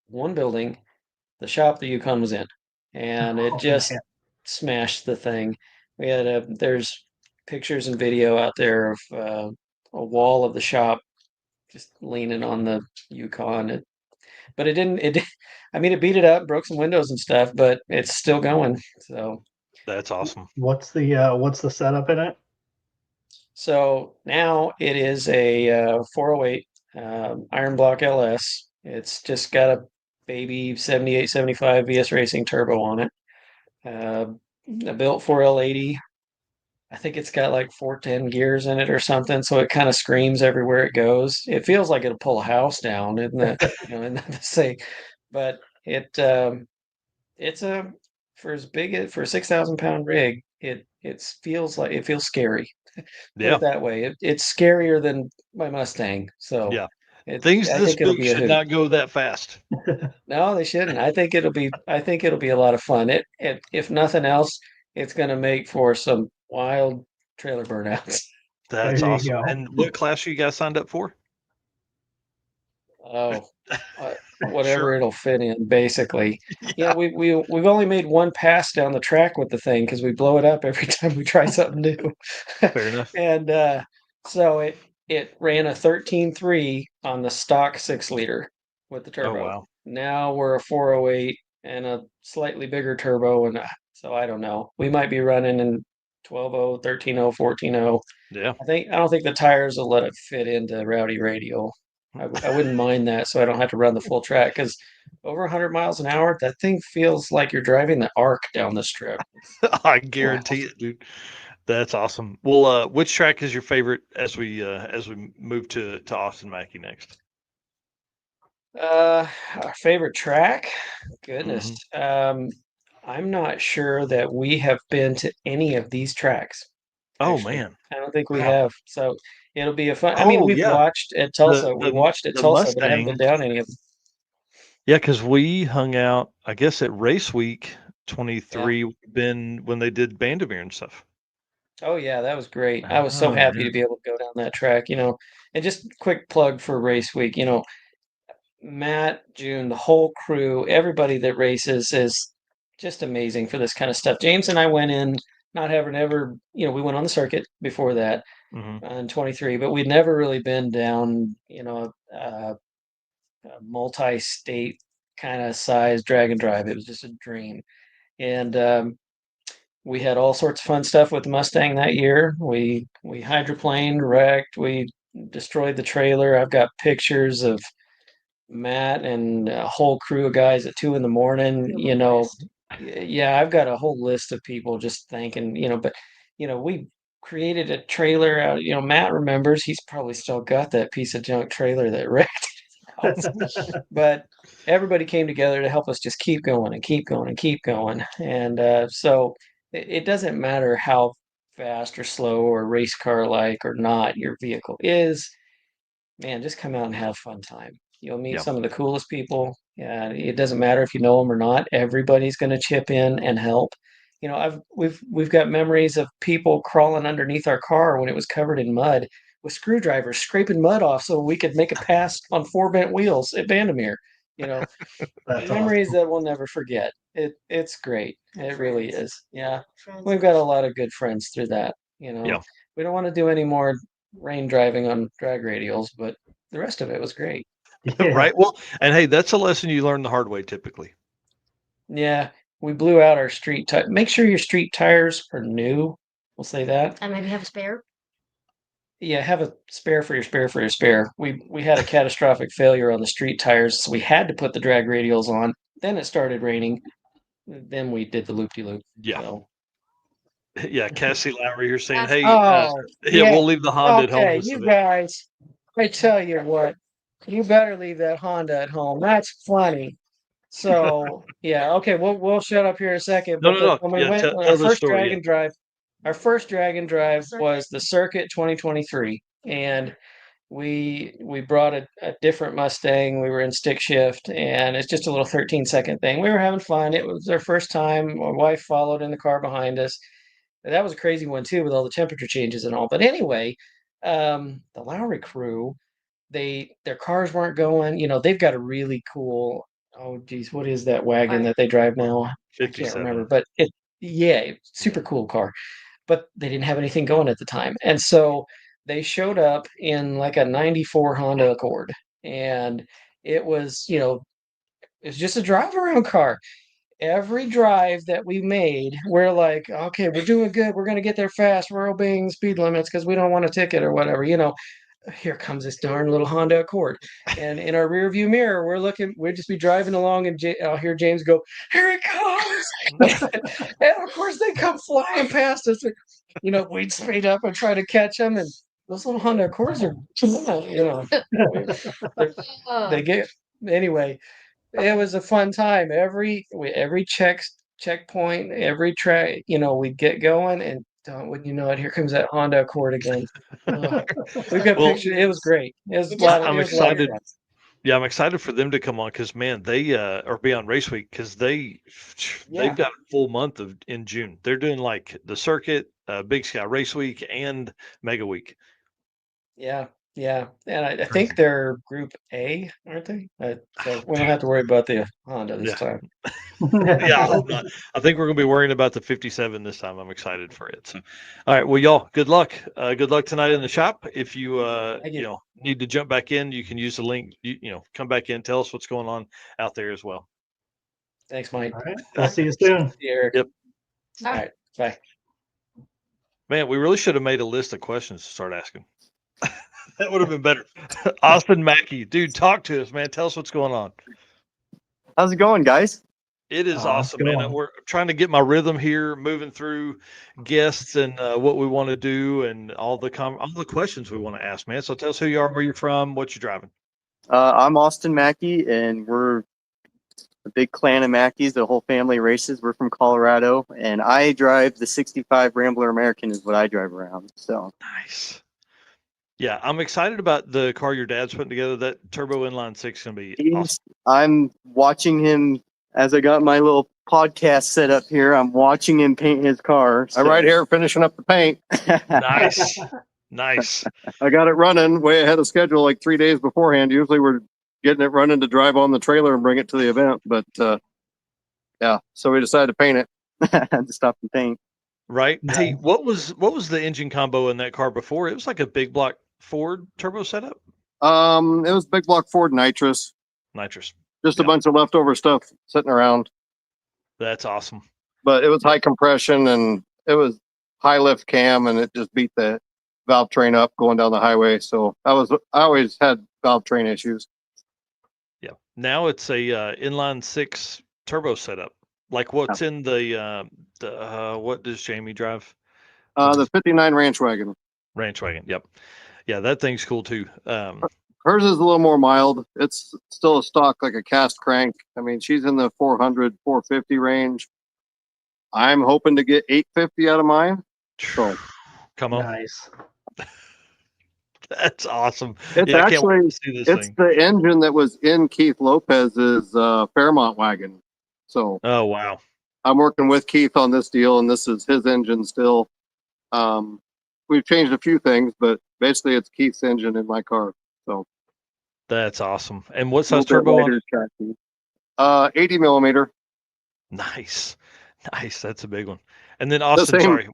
one building, the shop the Yukon was in, and it Oh, just man. smashed the thing. There's pictures and video out there of a wall of the shop just leaning on the Yukon. But it didn't. I mean, it beat it up, broke some windows and stuff, but it's still going. That's awesome. What's the setup in it? So now it is a 408 Iron Block LS. It's just got a baby 78, 75 VS Racing turbo on it. A built 4L80. I think it's got like 410 gears in it or something, so it kind of screams everywhere it goes. It feels like it'll pull a house down, isn't that? Isn't that the say? But it's a for a 6,000 pound rig. It feels scary. Put Yeah. it that way. It's scarier than my Mustang. So Yeah. Things I this think it'll big be a should hoot. not go that fast. No, they shouldn't. I think it'll be a lot of fun. It if nothing else, it's gonna make for some wild trailer burnouts. That's There you awesome. go. And what class you guys signed up for? Oh, Sure. whatever it'll fit in, basically. Yeah. We've only made one pass down the track with the thing because we blow it up every time we try something new. Fair enough. And so it ran a 13.3 on the stock 6 liter with the Oh turbo. wow. Now we're a 408 and a slightly bigger turbo, and so I don't know. We might be running in 12.0, 13.0, 14.0. Yeah. I don't think the tires will let it fit into Rowdy Radial. I wouldn't mind that, so I don't have to run the full track because over 100 miles an hour, that thing feels like you're driving the Ark down the strip. I Wow. guarantee it, dude. That's awesome. Well, which track is your favorite as we move to Austin Mackey next? Our favorite track? Goodness. Mhm. I'm not sure that we have been to any of these tracks, Oh actually. man. I don't think we Wow. have. So it'll be a fun. I mean, Oh we've yeah. watched at The Tulsa. We the watched at the Tulsa, but I haven't been Mustang. down any of them. Yeah, because we hung out, I guess, at Race Week Yeah. 23 when they did Bandamere and stuff. Oh yeah, that was great. I was so Oh happy man. to be able to go down that track, And just quick plug for race week, Matt, June, the whole crew, everybody that races is just amazing for this kind of stuff. James and I went in not having ever, we went on the circuit before that Mhm. in 23, but we'd never really been down, multi-state kind of size drag and drive. It was just a dream. And we had all sorts of fun stuff with the Mustang that year. We hydroplaned, wrecked, we destroyed the trailer. I've got pictures of Matt and a whole crew of guys at 2 a.m. Yeah, I've got a whole list of people just thanking, but we created a trailer out, Matt remembers, he's probably still got that piece of junk trailer that wrecked his house. But everybody came together to help us just keep going and keep going and keep going. And so it doesn't matter how fast or slow or race car like or not your vehicle is, man, just come out and have fun time. You'll meet some of the coolest people. Yeah, it doesn't matter if you know them or not. Everybody's going to chip in and help. We've got memories of people crawling underneath our car when it was covered in mud with screwdrivers, scraping mud off so we could make a pass on 4 bent wheels at Vandermeer. That's Memories awesome. that we'll never forget. It's great. It really is. Yeah, we've got a lot of good friends through that. Yeah. We don't want to do any more rain driving on drag radials, but the rest of it was great. Yeah. Right. Well, and hey, that's a lesson you learn the hard way typically. Yeah, we blew out our street tire. Make sure your street tires are new. We'll say that. And maybe have a spare. Yeah, have a spare for your spare for your spare. We had a catastrophic failure on the street tires, so we had to put the drag radials on. Then it started raining. Then we did the loop-de-loop. Yeah. So. Yeah, Cassie Lowry, you're saying, That's hey, yeah. we'll leave the Honda at home. Okay, this you event. guys, I tell you what, you better leave that Honda at home. That's funny. So yeah, okay, we'll shut up here a second. No. When we Yeah, went tell on our the first story, drag and drive, our first drag and drive was the Circuit 2023, and we brought a different Mustang. We were in stick shift, and it's just a little 13-second thing. We were having fun. It was our first time. My wife followed in the car behind us. That was a crazy one too, with all the temperature changes and all. But anyway, the Lowry crew, their cars weren't going. They've got a really cool. Oh geez, what is that wagon that they drive now? I can't 57. remember, but super cool car. But they didn't have anything going at the time, and so they showed up in like a '94 Honda Accord, and it was it's just a drive around car. Every drive that we made, we're like, okay, we're doing good. We're going to get there fast. We're obeying speed limits because we don't want a ticket or whatever. Here comes this darn little Honda Accord. And in our rear view mirror, we'd just be driving along, and I'll hear James go, "Here it comes." And of course, they come flying past us. We'd speed up and try to catch them. And those little Honda Accords are, they get, anyway. It was a fun time. Every checkpoint, every track, we'd get going, and wouldn't you know it, here comes that Honda Accord again. We've got pictures. It was great. It was I'm excited. Yeah, I'm excited for them to come on because man, they are beyond race week because they've got a full month in June. They're doing like the Circuit, Big Sky Race Week, and Mega Week. Yeah. And I think they're Group A, aren't they? So we don't have to worry about the Honda this time. Yeah, I hope not. I think we're going to be worrying about the 57 this time. I'm excited for it. So, all right, well, y'all, good luck. Good luck tonight in the shop. If you need to jump back in, you can use the link. Come back in. Tell us what's going on out there as well. Thanks, Mike. All right, I'll see you soon. See you, Eric. Yep. All right, bye. Man, we really should have made a list of questions to start asking. That would have been better. Austin Mackey, dude, talk to us, man. Tell us what's going on. How's it going, guys? It is awesome, man. We're trying to get my rhythm here, moving through guests and what we want to do, and all the questions we want to ask, man. So tell us who you are, where you're from, what you're driving. I'm Austin Mackey, and we're a big clan of Mackeys. The whole family races. We're from Colorado, and I drive the '65 Rambler American is what I drive around. So nice. Yeah, I'm excited about the car your dad's putting together. That turbo inline six is going to be awesome. I'm watching him as I got my little podcast set up here. I'm watching him paint his car. I'm right here finishing up the paint. Nice. I got it running way ahead of schedule, like 3 days beforehand. Usually we're getting it running to drive on the trailer and bring it to the event. But so we decided to paint it. To stop the paint. Right. Hey, what was the engine combo in that car before? It was like a big block Ford turbo setup. It was big block Ford nitrous. Nitrous. Just a Yeah. bunch of leftover stuff sitting around. That's awesome. But it was high compression and it was high lift cam, and it just beat the valve train up going down the highway. So I always had valve train issues. Yeah. Now it's a inline 6 turbo setup. Like what's in the what does Jamie drive? The 59 ranch wagon. Ranch wagon. Yep. Yeah, that thing's cool too. Hers is a little more mild. It's still a stock, like a cast crank. I mean, she's in the 400, 450 range. I'm hoping to get 850 out of mine. So Come on. Nice. That's awesome. it's Yeah, I can't wait actually, to see this it's thing. the engine that was in Keith Lopez's Fairmont wagon. So Oh wow. I'm working with Keith on this deal, and this is his engine still. We've changed a few things, but basically it's Keith's engine in my car. So That's awesome. And what a little size bit turbo on lighter it? chassis. 80 millimeter. Nice. Nice. That's a big one. And then Austin, same. sorry.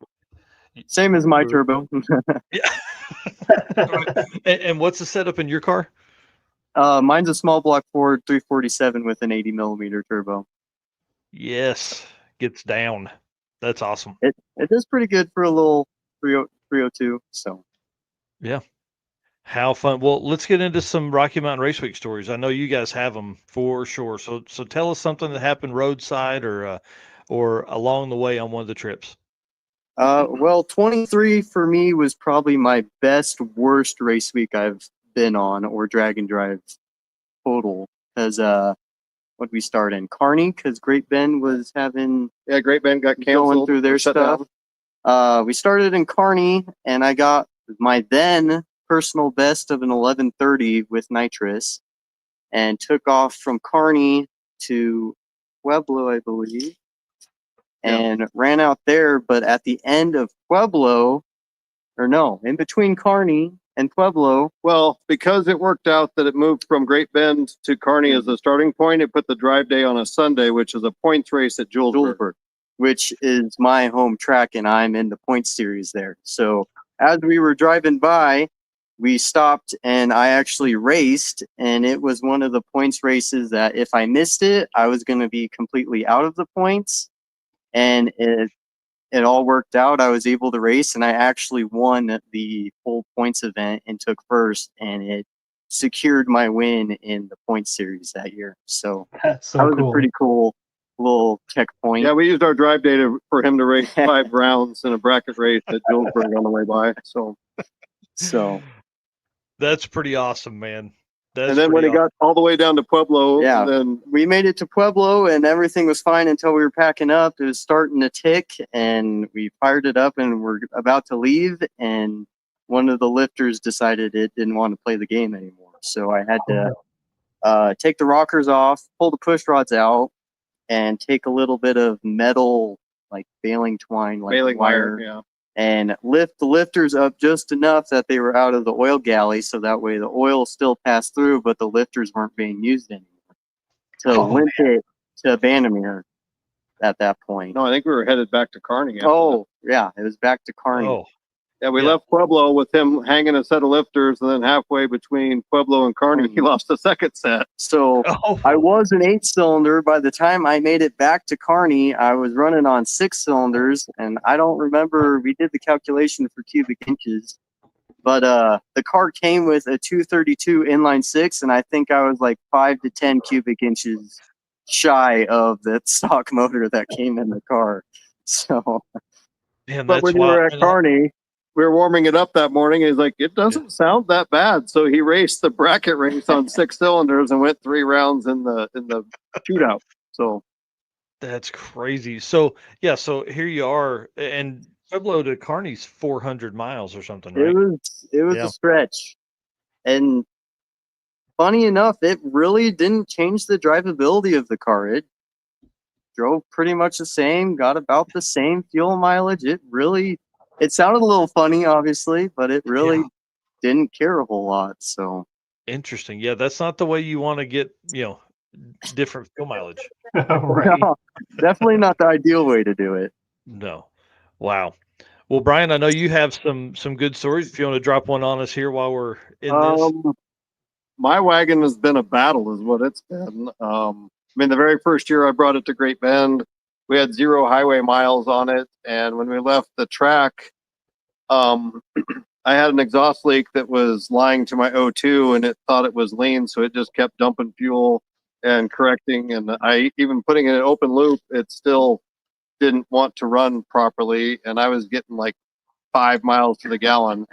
Same as my turbo. Yeah. and what's the setup in your car? Mine's a small block Ford 347 with an 80 millimeter turbo. Yes. Gets down. That's awesome. It does pretty good for a little 302. So How fun. Well, let's get into some Rocky Mountain Race Week stories. I know you guys have them for sure. So tell us something that happened roadside or along the way on one of the trips. well, 23 for me was probably my worst race week I've been on, or drag and drive total. Because what did we start in? Kearney, because Great Bend was having Great Bend got going canceled through their shut stuff. down. We started in Kearney, and I got my then personal best of an 11:30 with nitrous, and took off from Kearney to Pueblo, I believe, and ran out there. But at the end of Pueblo, or no, in between Kearney and Pueblo, Well, because it worked out that it moved from Great Bend to Kearney as a starting point, it put the drive day on a Sunday, which is a points race at Julesburg. which is my home track, and I'm in the points series there. So as we were driving by, we stopped, and I actually raced, and it was one of the points races that if I missed it, I was going to be completely out of the points. And it all worked out. I was able to race, and I actually won the full points event and took first, and it secured my win in the points series that year. So That's so that was cool. a pretty cool little checkpoint. Yeah, we used our drive day for him to race 5 rounds in a bracket race at Julesburg on the way by. So That's pretty awesome, man. That's and then when pretty it got all the way down to Pueblo, Yeah. then we made it to Pueblo, and everything was fine until we were packing up. It was starting to tick, and we fired it up, and we're about to leave, and one of the lifters decided it didn't want to play the game anymore. So I had to take the rockers off, pull the push rods out, and take a little bit of metal, like baling twine, like baling wire, yeah. and lift the lifters up just enough that they were out of the oil galley, so that way the oil still passed through, but the lifters weren't being used anymore. So limped it to Vandermeer at that point. No, I think we were headed back to Kearney. after Oh, yeah, it was back to Kearney. Oh, Yeah, we Yeah. left Pueblo with him hanging a set of lifters, and then halfway between Pueblo and Kearney, he lost a second set. So oh, I was an 8-cylinder. By the time I made it back to Kearney, I was running on 6 cylinders, and I don't remember, we did the calculation for cubic inches, but the car came with a 232 inline 6, and I think I was like 5 to 10 cubic inches shy of the stock motor that came in the car. So, man, But that's when you wild. were at Kearney, we were warming it up that morning. He's like, it doesn't sound that bad. So he raced the bracket race on 6 cylinders and went 3 rounds in the shootout. So That's crazy. So yeah, so here you are, and Pueblo to Kearney's 400 miles or something, right? it was Yeah. a stretch. And funny enough, it really didn't change the drivability of the car. It drove pretty much the same, got about the same fuel mileage. It sounded a little funny, obviously, but it really didn't care a whole lot. So Interesting. Yeah, that's not the way you want to get, different fuel mileage. Right. no, definitely not the ideal way to do it. No. Wow. Well, Brian, I know you have some good stories. If you want to drop one on us here while we're in this. my wagon has been a battle, is what it's been. I mean, the very first year I brought it to Great Bend, we had 0 highway miles on it, and when we left the track, I had an exhaust leak that was lying to my O2, and it thought it was lean, so it just kept dumping fuel and correcting. And I even putting it in open loop, it still didn't want to run properly, and I was getting like 5 miles to the gallon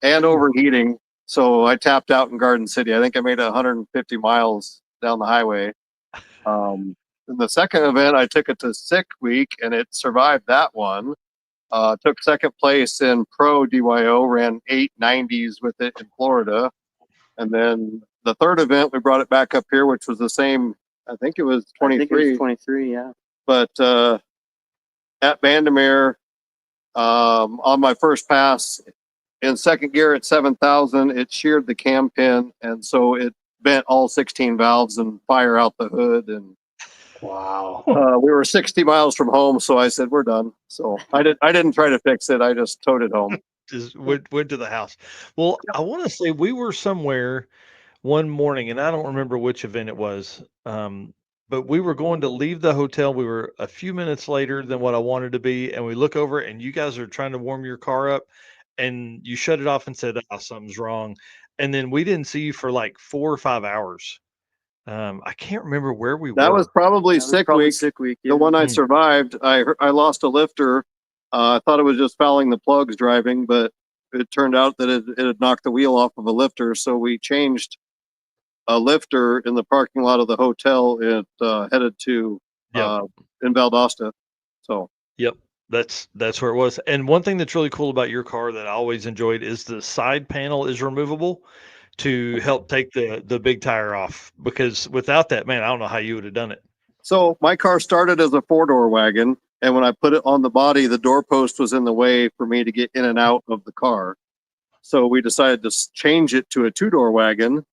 and overheating. So I tapped out in Garden City. I think I made 150 miles down the highway. In the second event, I took it to Sick Week, and it survived that one. Took second place in Pro DYO, ran 890s with it in Florida. And then the third event, we brought it back up here, which was the same. I think it was 23. I think it was 23, yeah. But at Bandamere, on my first pass, in second gear at 7,000, it sheared the cam pin, and so it bent all 16 valves and fire out the hood. And Wow. we were 60 miles from home, so I said we're done. So I didn't try to fix it. I just towed it home. Just went to the house. Well, I want to say we were somewhere one morning, and I don't remember which event it was. But we were going to leave the hotel. We were a few minutes later than what I wanted to be, and we look over, and you guys are trying to warm your car up, and you shut it off and said, "Oh, something's wrong." And then we didn't see you for like 4 or 5 hours. I can't remember where we That were. was probably Sick Week. Sick Week, yeah. The one I survived. I lost a lifter. I thought it was just fouling the plugs driving, but it turned out that it had knocked the wheel off of a lifter. So we changed a lifter in the parking lot of the hotel. It headed to in Valdosta. So Yep, that's where it was. And one thing that's really cool about your car that I always enjoyed is the side panel is removable to help take the big tire off, because without that, man, I don't know how you would have done it. So my car started as a 4-door wagon, and when I put it on the body, the door post was in the way for me to get in and out of the car. So we decided to change it to a 2-door wagon.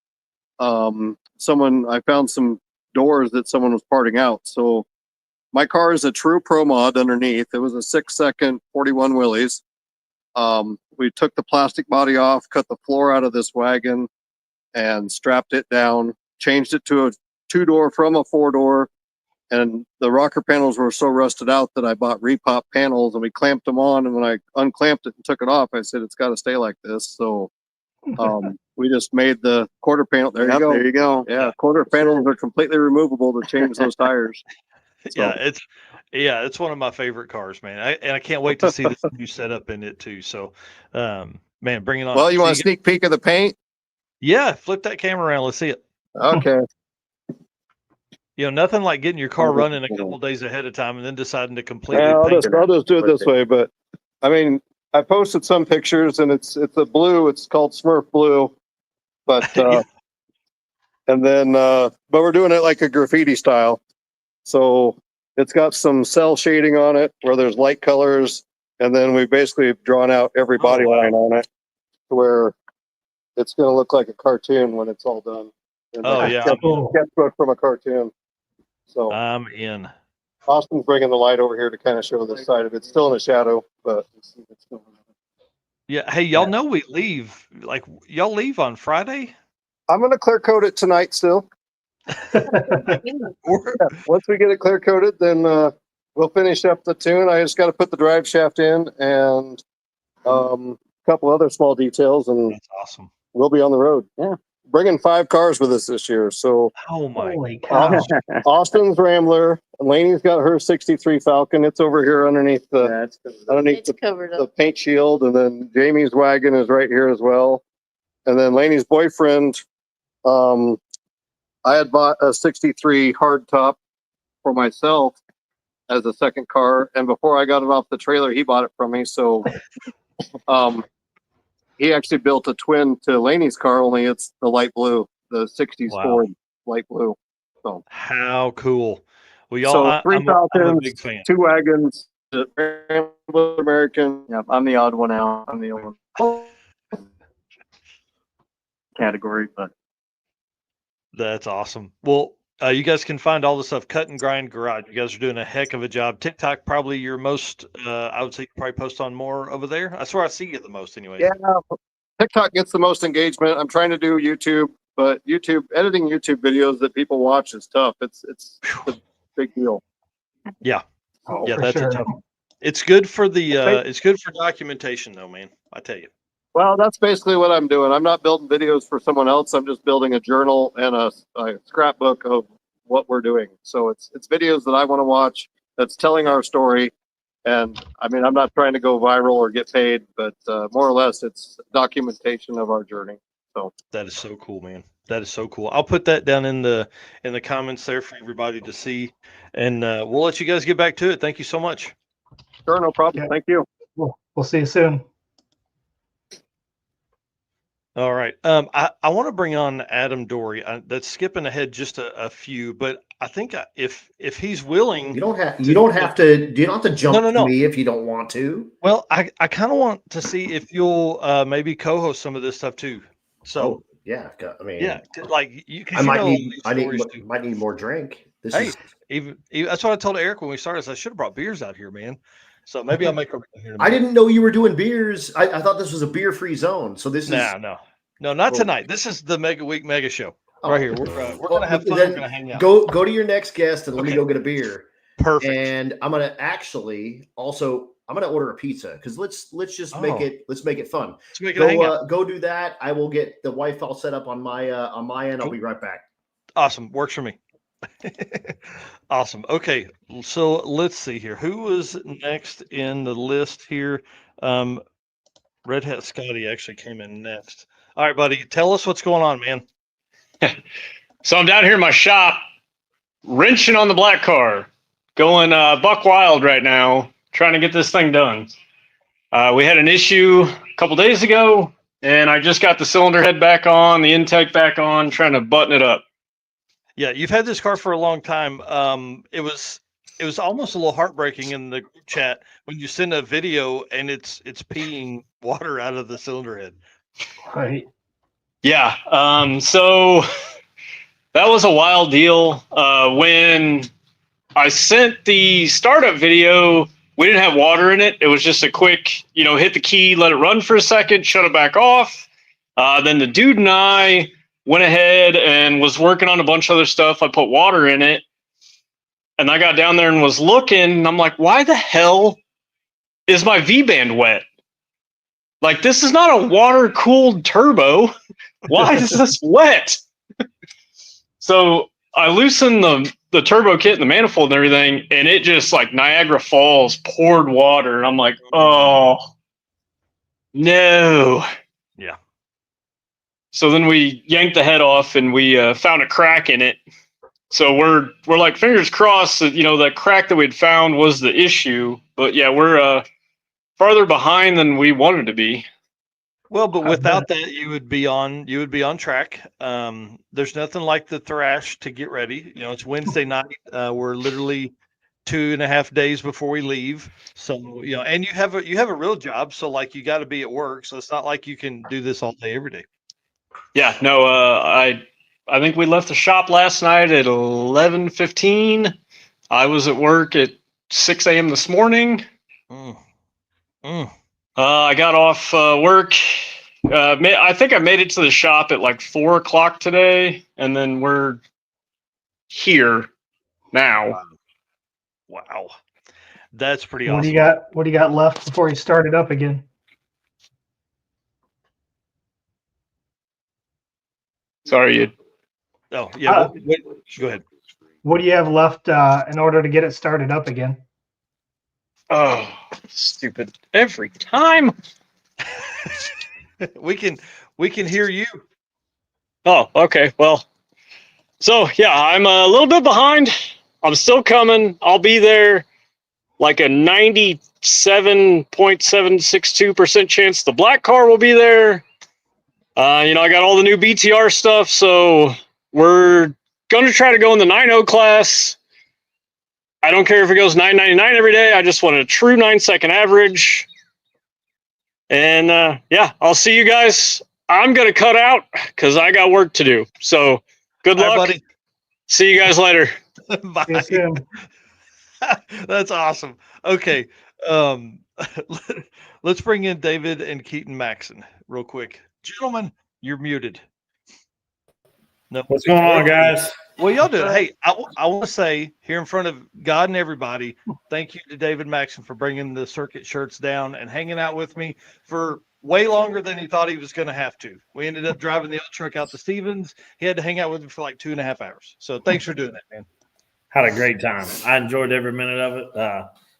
I found some doors that someone was parting out. So my car is a true Pro Mod underneath. It was a 6-second 41 Willys. We took the plastic body off, cut the floor out of this wagon, and strapped it down, changed it to a 2-door from a 4-door. And the rocker panels were so rusted out that I bought repop panels, and we clamped them on. And when I unclamped it and took it off, I said, it's got to stay like this. So we just made the quarter panel. There you go. There you go. Yeah, quarter panels are completely removable to change those tires. So, it's one of my favorite cars, man. I can't wait to see this new setup in it too. So, man, bring it on. well, you want a sneak peek of the paint? Yeah, flip that camera around. Let's see it. Okay. Nothing like getting your car running a couple days ahead of time and then deciding to completely I'll paint just do it this way. But I mean, I posted some pictures, and it's a blue. It's called Smurf Blue. But and then but we're doing it like a graffiti style. So it's got some cell shading on it where there's light colors, and then we basically drawn out every body line on it to where it's going to look like a cartoon when it's all done. And sketchbook from a cartoon. So I'm in. Austin's bringing the light over here to kind of show this side of it. It's still in the shadow, but it's still. Yeah. Hey, y'all know we leave. Like, y'all leave on Friday? I'm going to clear coat it tonight still. Once we get it clear coated, then we'll finish up the tune. I just got to put the drive shaft in and a couple other small details, and that's awesome. We'll be on the road. Yeah. Bringing 5 cars with us this year. So Holy cow. Austin's Rambler, Laney's got her 63 Falcon. It's over here underneath the the paint shield, and then Jamie's wagon is right here as well. And then Laney's boyfriend, I had bought a 63 hardtop for myself as a second car, and before I got it off the trailer, he bought it from me. So he actually built a twin to Laney's car, only it's the light blue, the 60s Ford light blue. So how cool. Well, y'all, so 3 Falcons, I'm a big fan. 2 wagons, American. Yeah, I'm the odd one out. I'm the only one category, but that's awesome. Well, you guys can find all the stuff, Cut and Grind Garage. You guys are doing a heck of a job. TikTok, probably your most, I would say you probably post on more over there. I swear I see you the most anyway. Yeah, TikTok gets the most engagement. I'm trying to do YouTube. but editing YouTube videos that people watch is tough. It's a big deal. Yeah. Oh, Yeah, for that's sure. a tough one. It's good for it's good for documentation though, man. I tell you. Well, that's basically what I'm doing. I'm not building videos for someone else. I'm just building a journal and a scrapbook of what we're doing. So it's videos that I want to watch that's telling our story. And I mean, I'm not trying to go viral or get paid, but more or less it's documentation of our journey. So that is so cool, man. That is so cool. I'll put that down in the comments there for everybody to see, and we'll let you guys get back to it. Thank you so much. sure, no problem. Yeah. Thank you. We'll see you soon. All right. I want to bring on Adam Dory. That's skipping ahead just a few, but I think if he's willing, you don't have to jump No. to me if you don't want to. Well, I kind of want to see if you'll maybe co-host some of this stuff too. So yeah, I mean, yeah, like I might need more drink. Even that's what I told Eric when we started. I should have brought beers out here, man. So maybe I'll make a. I didn't know you were doing beers. I thought this was a beer-free zone. So this is no, not tonight. This is the Mega Week Mega Show right here. We're gonna have fun. We're gonna hang out. Go to your next guest and let me go get a beer. Perfect. And I'm gonna actually also order a pizza because let's just make it fun. Let's make it go do that. I will get the wife all set up on my end. I'll be right back. Awesome, works for me. Awesome. Okay, so let's see here. Who was next in the list here? Red Hat Scotty actually came in next. All right, buddy, tell us what's going on, man. So I'm down here in my shop, wrenching on the black car, going buck wild right now, trying to get this thing done. We had an issue a couple days ago, and I just got the cylinder head back on, the intake back on, trying to button it up. Yeah, you've had this car for a long time. It was almost a little heartbreaking in the group chat when you send a video and it's peeing water out of the cylinder head. Right. Yeah. So that was a wild deal. When I sent the startup video, we didn't have water in it. It was just a quick, hit the key, let it run for a second, shut it back off. Then the dude and I went ahead and was working on a bunch of other stuff. I put water in it, and I got down there and was looking, and I'm like, why the hell is my V-band wet? Like, this is not a water-cooled turbo. Why is this wet? So I loosened the turbo kit and the manifold and everything, and it just, like Niagara Falls, poured water, and I'm like, oh, no. Yeah. So then we yanked the head off and we found a crack in it. So we're like fingers crossed that that crack that we'd found was the issue. But yeah, we're farther behind than we wanted to be. Well, but without that, you would be on track. There's nothing like the thrash to get ready. It's Wednesday night. We're literally 2.5 days before we leave. So and you have a real job. So like you got to be at work. So it's not like you can do this all day every day. Yeah, no, I think we left the shop last night at 11:15. I was at work at 6 a.m. this morning. I got off work. I think I made it to the shop at like 4 o'clock today, and then we're here now. Wow. That's pretty awesome. What do you got left before you start it up again? Sorry. Oh, yeah. Go ahead. What do you have left in order to get it started up again? Oh, stupid. Every time. we can hear you. Oh, okay. Well, so yeah, I'm a little bit behind. I'm still coming. I'll be there like a 97.762% chance the black car will be there. I got all the new BTR stuff, so we're going to try to go in the 9.0 class. I don't care if it goes 9.99 every day. I just want a true 9-second average. And yeah, I'll see you guys. I'm going to cut out because I got work to do. So good luck. Right, buddy. See you guys later. Bye. Yes, Tim. That's awesome. Okay. Let's bring in David and Keaton Maxon real quick. Gentlemen, you're muted. No. What's going on, guys? Well, y'all do it. Hey, I want to say here in front of God and everybody, thank you to David Maxon for bringing the circuit shirts down and hanging out with me for way longer than he thought he was going to have to. We ended up driving the old truck out to Stevens. He had to hang out with me for like 2.5 hours. So thanks for doing that, man. Had a great time. I enjoyed every minute of it.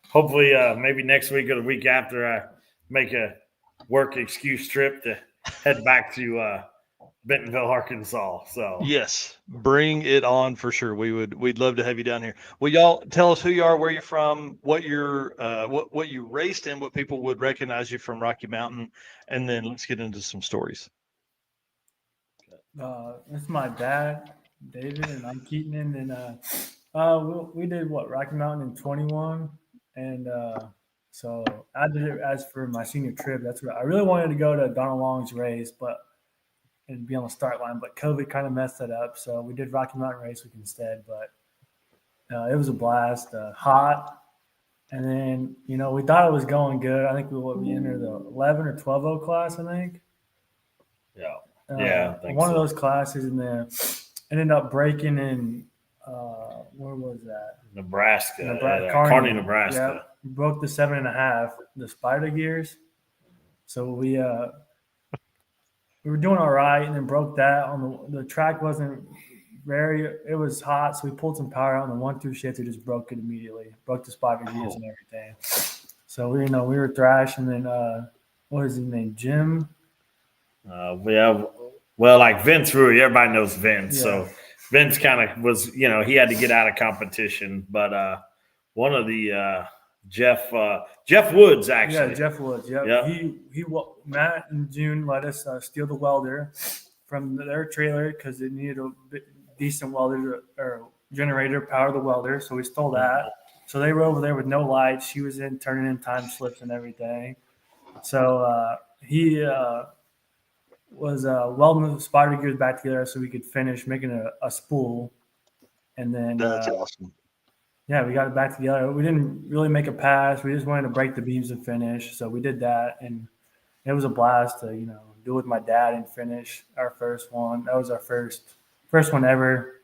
Hopefully, maybe next week or the week after, I make a work excuse trip to head back to Bentonville, Arkansas. So yes, bring it on for sure. We'd love to have you down here. Well, y'all tell us who you are, where you're from, what you're what you raced in, what people would recognize you from Rocky Mountain, and then let's get into some stories. It's my dad, David, and I'm Keaton, and we did Rocky Mountain in 21, and so I did it as for my senior trip. That's where I really wanted to go to Donald Long's race, and be on the start line, but COVID kind of messed it up. So we did Rocky Mountain Race Week instead, but it was a blast, hot. And then, we thought it was going good. I think we entered the 11 or 12 class, I think. Yeah. I think one of those classes, and then ended up breaking in, where was that? Nebraska. Kearney, Nebraska. Yeah, we broke the 7.5, the spider gears. So we were doing all right, and then broke that on the track. It was hot, so we pulled some power out on the 1-2 shift. We just broke it immediately, broke the spider gears and everything. So we were thrashing. And then what is his name, Jim? Like Vince Rui, everybody knows Vince. Yeah. So Vince kind of was, he had to get out of competition. But one of the Jeff Woods, actually. Yeah, Jeff Woods. Yep. Yeah. Matt and June let us steal the welder from their trailer because it needed a decent welder or generator to power the welder. So we stole that. So they were over there with no lights. She was turning in time slips and everything. So he was welding the spider gears back together so we could finish making a spool. And then that's awesome. Yeah, we got it back together. We didn't really make a pass. We just wanted to break the beams and finish. So we did that, and it was a blast to, do it with my dad and finish our first one. That was our first one ever.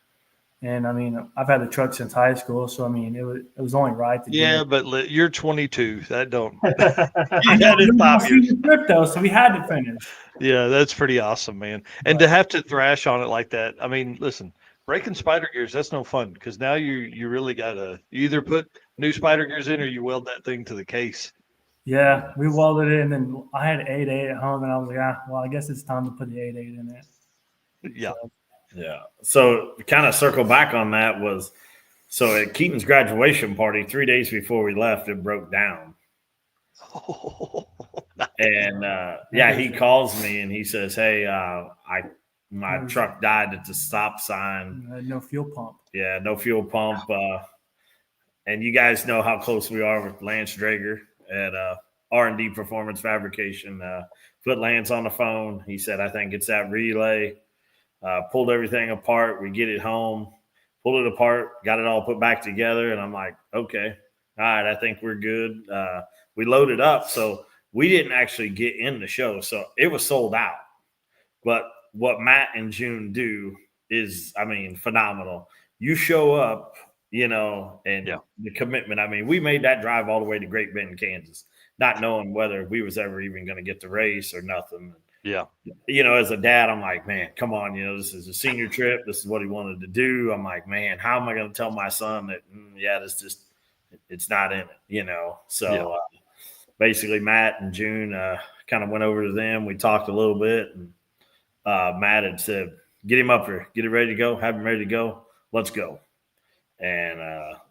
And I mean, I've had the truck since high school, so I mean, it was only right to do it. But you're 22. That don't. You had it 5 years. Trip though, so we had to finish. Yeah, that's pretty awesome, man. And to have to thrash on it like that, I mean, listen. Breaking spider gears, that's no fun because now you really gotta either put new spider gears in or you weld that thing to the case. Yeah, we welded it, and then I had 8.8 at home, and I was like, I guess it's time to put the 8.8 in it. Yeah. Yeah. So kind of circle back on that was at Keaton's graduation party 3 days before we left, it broke down. And he calls me and he says, "Hey, my truck died at the stop sign. No fuel pump. Yeah, no fuel pump. And you guys know how close we are with Lance Drager at R&D Performance Fabrication. Put Lance on the phone. He said, I think it's that relay. Pulled everything apart. We get it home, pulled it apart, got it all put back together. And I'm like, okay, all right, I think we're good. We loaded up. So we didn't actually get in the show. So it was sold out. But what Matt and June do is, I mean, phenomenal. You show up, and the commitment. I mean, we made that drive all the way to Great Bend, Kansas, not knowing whether we was ever even going to get the race or nothing. Yeah. As a dad, I'm like, man, come on, this is a senior trip. This is what he wanted to do. I'm like, man, how am I going to tell my son that, it's not in it, So basically Matt and June kind of went over to them. We talked a little bit, and Matt had said, get him up here, get it ready to go, have him ready to go. Let's go. And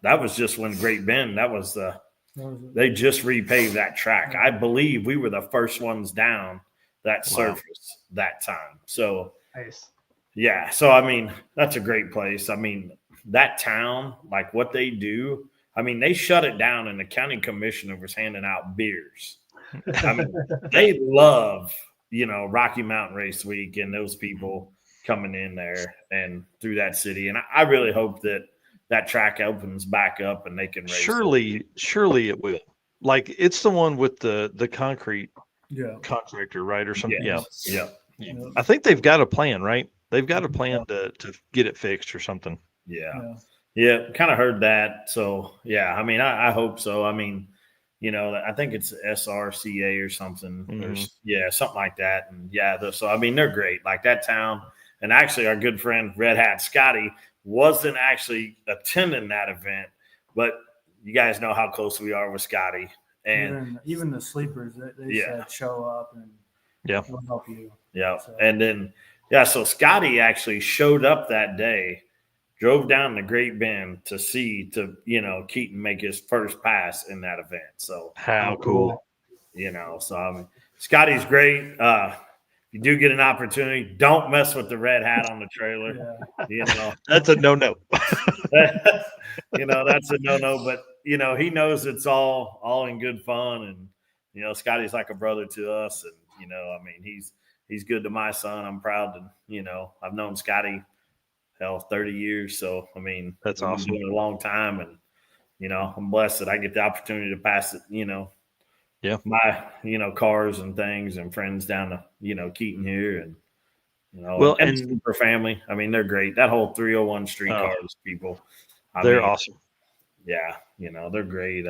that was just when Great Bend, they just repaved that track. I believe we were the first ones down that surface that time. So, nice. Yeah. So, I mean, that's a great place. I mean, that town, like what they do, I mean, they shut it down and the county commissioner was handing out beers. I mean, they love, Rocky Mountain Race Week and those people coming in there and through that city. And I really hope that track opens back up and they can race. Surely it will. Like it's the one with the concrete Yeah. contractor, right? Or something. Yes. Yeah. Yeah. I think they've got a plan, right? They've got a plan to get it fixed or something. Yeah. Kind of heard that. So yeah, I mean, I hope so. I mean, you know, I think it's SRCA or something. Mm-hmm. Something like that. And so I mean, they're great. Like that town. And actually, our good friend Red Hat Scotty wasn't actually attending that event, but you guys know how close we are with Scotty. And even the sleepers, they said show up and we'll help you. Yeah. So. And then, so Scotty actually showed up that day, drove down to Great Bend to Keaton make his first pass in that event. So how cool. So I mean, Scotty's great. You do get an opportunity, don't mess with the red hat on the trailer. That's a no-no. That's a no-no, but he knows it's all in good fun. And Scotty's like a brother to us, and I mean, he's good to my son. I'm proud to, I've known Scotty 30 years. So I mean, that's we've awesome. been doing it a long time, and I'm blessed that I get the opportunity to pass it, my cars and things and friends down to Keaton here, and and the Super family. I mean, they're great. That whole 301 streetcars people, they're awesome. Yeah, they're great.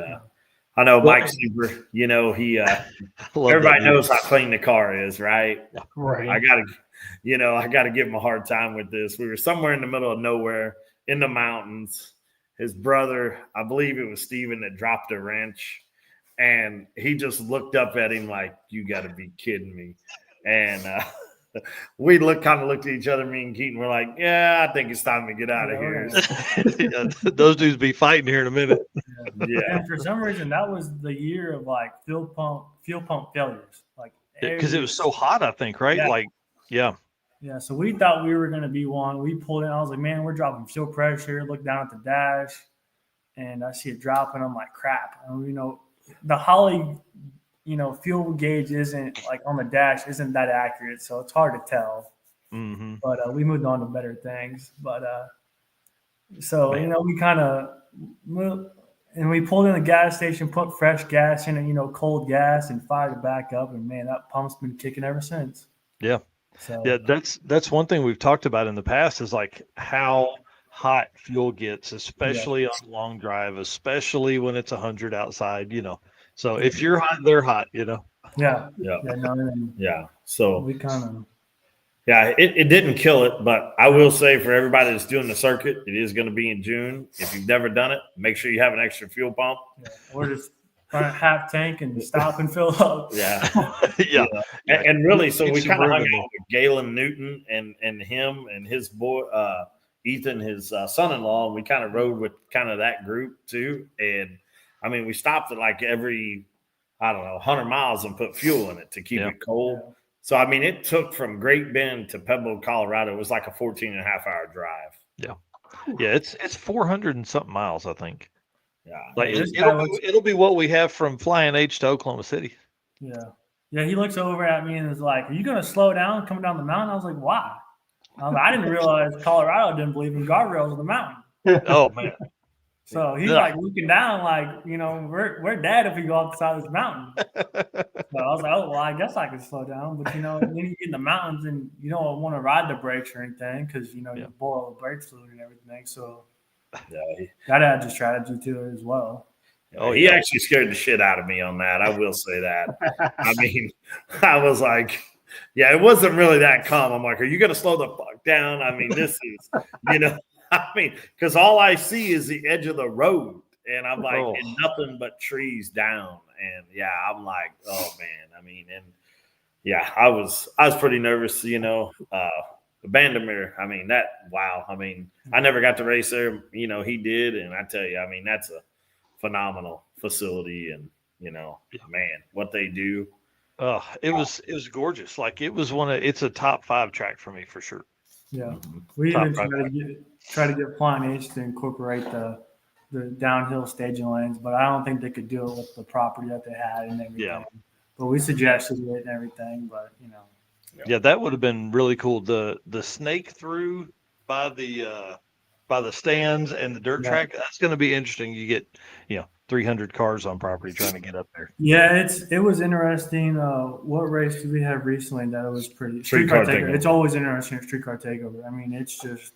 I know Mike Super. He everybody knows how clean the car is, right? Right. I gotta give him a hard time with this. We were somewhere in the middle of nowhere in the mountains. His brother, I believe it was Steven, that dropped a wrench. And he just looked up at him like, you got to be kidding me. And we looked at each other, me and Keaton. We're like, yeah, I think it's time to get out of here. Those dudes be fighting here in a minute. And for some reason, that was the year of like fuel pump failures. Like because it was so hot, I think, right? Yeah. So we thought we were going to be one. We pulled in. I was like, man, we're dropping fuel pressure. Look down at the dash, and I see it dropping. I'm like, crap. And the Hurley, fuel gauge isn't like on the dash isn't that accurate, so it's hard to tell. Mm-hmm. But we moved on to better things. But we kind of moved, and we pulled in the gas station, put fresh gas in it, cold gas, and fired it back up. And man, that pump's been kicking ever since. Yeah. So that's one thing we've talked about in the past is like how hot fuel gets, especially on long drive, especially when it's 100 outside, So if you're hot, they're hot, Yeah. So we kind of. Yeah, it didn't kill it, but I will say for everybody that's doing the circuit, it is going to be in June. If you've never done it, make sure you have an extra fuel pump. Yeah. Or just run a half tank and stop and fill up. Yeah. And really, so we kind of hung out with Galen Newton and him and his boy, Ethan, his son-in-law, and we kind of rode with kind of that group too. And I mean, we stopped at like every, 100 miles and put fuel in it to keep it cold. Yeah. So, I mean, it took from Great Bend to Pueblo, Colorado. It was like a 14.5-hour drive. Yeah. Yeah. It's 400 and something miles, I think. Yeah. Like it'll be what we have from Flying H to Oklahoma City. Yeah. Yeah. He looks over at me and is like, are you going to slow down coming down the mountain? I was like, why? I didn't realize Colorado didn't believe in guardrails on the mountain. Oh, man. So he's like looking down, like, we're dead if we go up the side of this mountain. So I was like, oh, well, I guess I can slow down. But, then you get in the mountains and you don't want to ride the brakes or anything because, you boil the brake fluid and everything. So that adds a strategy to it as well. Oh, he actually scared the shit out of me on that. I will say that. I mean, I was like, yeah, it wasn't really that calm. I'm like, are you going to slow the fuck down? I mean, this is, I mean, because all I see is the edge of the road, and I'm like, and nothing but trees down, and I'm like, oh man, I mean, and I was pretty nervous, the Bandamere. I mean, I mean, I never got to race there, he did, and I tell you, I mean, that's a phenomenal facility, and man, what they do. It was gorgeous. Like it's a top 5 track for me for sure. Yeah, we even try to get Flying H to incorporate the downhill staging lanes, but I don't think they could do it with the property that they had and everything. Yeah. But we suggested it and everything, but Yeah, that would have been really cool. The snake through by the by the stands and the dirt Yeah. track. That's going to be interesting. You get 300 cars on property trying to get up there. Yeah, it was interesting. What race did we have recently that it was pretty Streetcar takeover? takeover. It's always interesting at streetcar takeover. I mean, it's just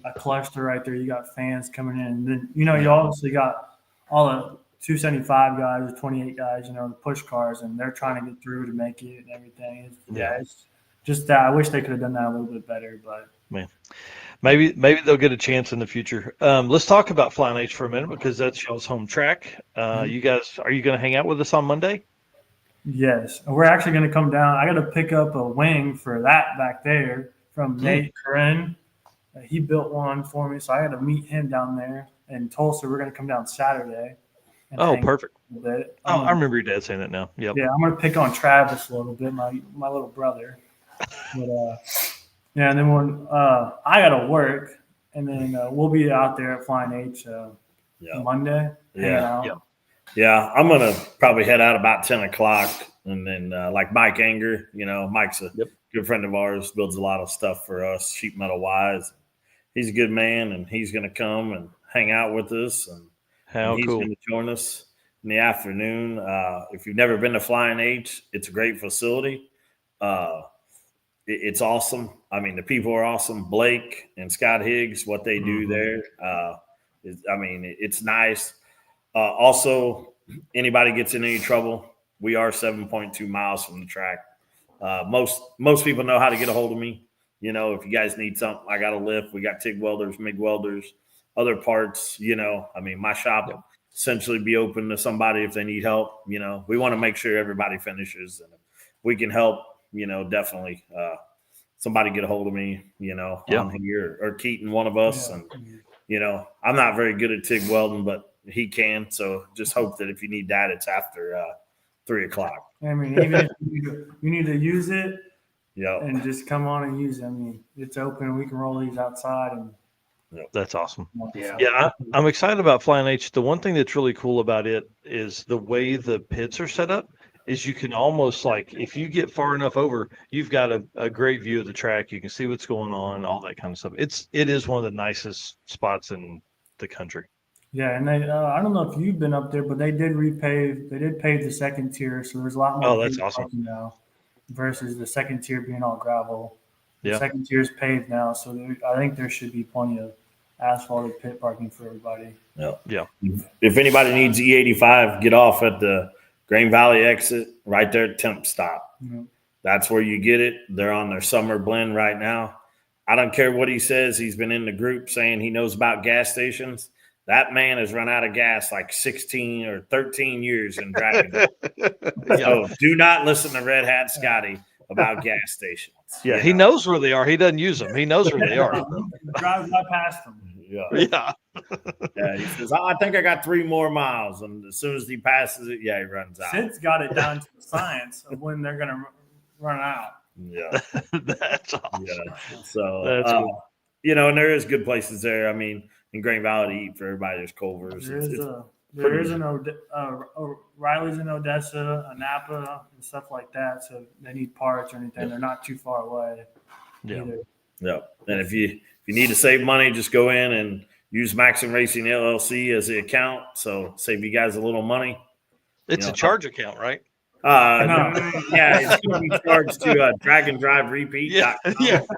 a cluster right there. You got fans coming in, and then you obviously got all the 275 guys, the 28 guys, the push cars, and they're trying to get through to make it and everything. It's just that I wish they could have done that a little bit better, but maybe they'll get a chance in the future. Let's talk about Flying H for a minute because that's y'all's home track. You guys, are you going to hang out with us on Monday? yes, we're actually going to come down. I got to pick up a wing for that back there from Nate Corinne. He built one for me, so I got to meet him down there in Tulsa. We're going to come down Saturday. Oh, perfect. A bit. I remember your dad saying that now. Yep. Yeah, I'm going to pick on Travis a little bit, my little brother. But and then when I got to work, and then we'll be out there at Flying H Monday. Yeah, I'm gonna probably head out about 10 o'clock, and then like Mike Anger, Mike's a good friend of ours, builds a lot of stuff for us, sheet metal wise. He's a good man, and he's gonna come and hang out with us, and he's gonna join us in the afternoon. If you've never been to Flying H, it's a great facility. It's awesome. I mean, the people are awesome. Blake and Scott Higgs, what they do there, it's nice. Also, anybody gets in any trouble, we are 7.2 miles from the track. Most people know how to get a hold of me. If you guys need something, I got a lift. We got TIG welders, MIG welders, other parts. My shop essentially be open to somebody if they need help. We want to make sure everybody finishes, and if we can help, definitely somebody get a hold of me. On here or Keaton, one of us, and I'm not very good at TIG welding, but he can. So just hope that if you need that, it's after 3 o'clock. I mean, even if you need to use it, and just come on and use it. I mean, it's open. We can roll these outside, and that's awesome. Yeah, I'm excited about Flying H. The one thing that's really cool about it is the way the pits are set up. Is you can almost if you get far enough over, you've got a great view of the track. You can see what's going on, all that kind of stuff. It is one of the nicest spots in the country. Yeah, and they I don't know if you've been up there, but they did repave. They did pave the second tier, so there's a lot more. Oh, that's awesome. Now versus the second tier being all gravel. The Yeah. second tier is paved now, so I think there should be plenty of asphalted pit parking for everybody. Yeah. If anybody needs E85, get off at the Green Valley exit right there at Temp Stop. That's where you get it. They're on their summer blend right now. I don't care what he says. He's been in the group saying he knows about gas stations. That man has run out of gas like 16 or 13 years in driving. So do not listen to Red Hat Scotty about gas stations. Yeah, he knows where they are. He doesn't use them. He knows where they are. Drives right past them. Yeah. He says, I think I got 3 more miles. And as soon as he passes it, he runs out. Sid's got it down to the science of when they're going to run out. Yeah. That's awesome. Yeah. So, That's cool. And there is good places there. I mean, in Green Valley to eat for everybody. There's Culver's. There is Riley's in Odessa, a Napa, and stuff like that. So they need parts or anything. They're not too far away. Either. Yeah. And if you need to save money, just go in and use Maxim Racing LLC as the account. So save you guys a little money. It's a charge account, right? No. Yeah, it's going to be charged to Drag and Drive Repeat. Yeah. It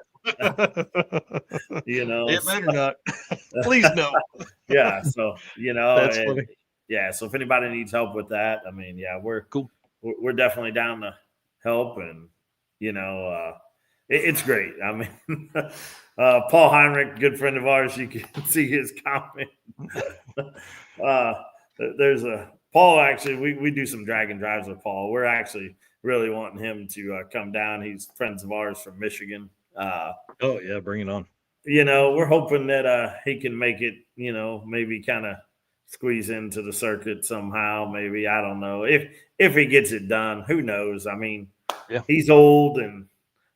better not. Please no. Yeah. So that's funny. Yeah. So if anybody needs help with that, I mean, we're cool. We're definitely down to help, and it's great. I mean, Paul Heinrich, good friend of ours. You can see his comment. There's a Paul. Actually, we do some drag and drives with Paul. We're actually really wanting him to come down. He's friends of ours from Michigan. Bring it on. We're hoping that he can make it, maybe kind of squeeze into the circuit somehow. Maybe, I don't know. If he gets it done, who knows? I mean, he's old, and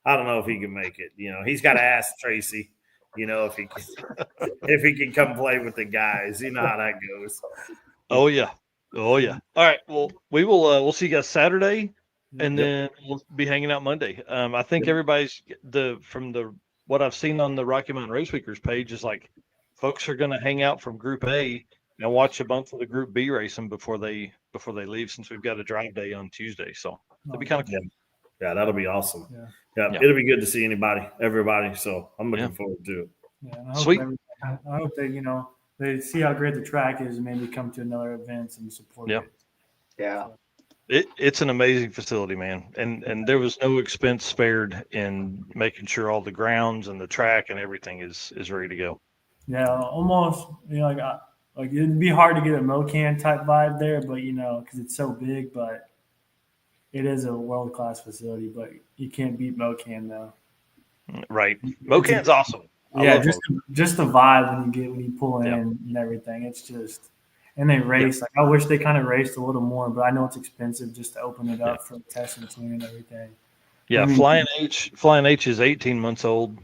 I don't know if he can make it. He's got to ask Tracy, if he can come play with the guys. You know how that goes. Oh yeah. All right. Well, we will we'll see you guys Saturday. And then we'll be hanging out Monday. I think everybody's from what I've seen on the Rocky Mountain Race Weekers page is like folks are going to hang out from Group A and watch a bunch of the Group B racing before they leave, since we've got a drive day on Tuesday. So it'll be kind of cool. Yeah, that'll be awesome. Yeah. It'll be good to see everybody. So I'm looking forward to it. Yeah, and Sweet. I hope that they see how great the track is and maybe come to another events and support it. Yeah. It's an amazing facility, man. And there was no expense spared in making sure all the grounds and the track and everything is ready to go. Yeah, almost, like it'd be hard to get a Mocan type vibe there, but because it's so big, but it is a world-class facility, but you can't beat Mocan though. Right. Mocan's awesome. Yeah, just the vibe when you pull in and everything. It's just, and they race. Like I wish they kind of raced a little more, but I know it's expensive just to open it up for test and tune and everything. Yeah, Flying H is 18 months old.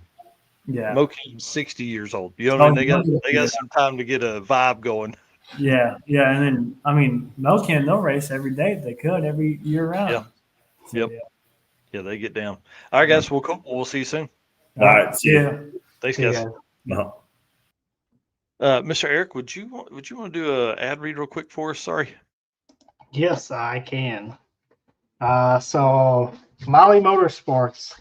Yeah, Mocan's 60 years old. You know what I mean? They got some time to get a vibe going. Yeah, and then Mocan, they'll race every day if they could, every year round. Yeah. So, yeah, they get down. All right, guys. Well, cool. We'll see you soon. All right. See you. Thanks, guys. Mr. Eric, would you want to do an ad read real quick for us? Sorry. Yes, I can. So Molly Motorsports,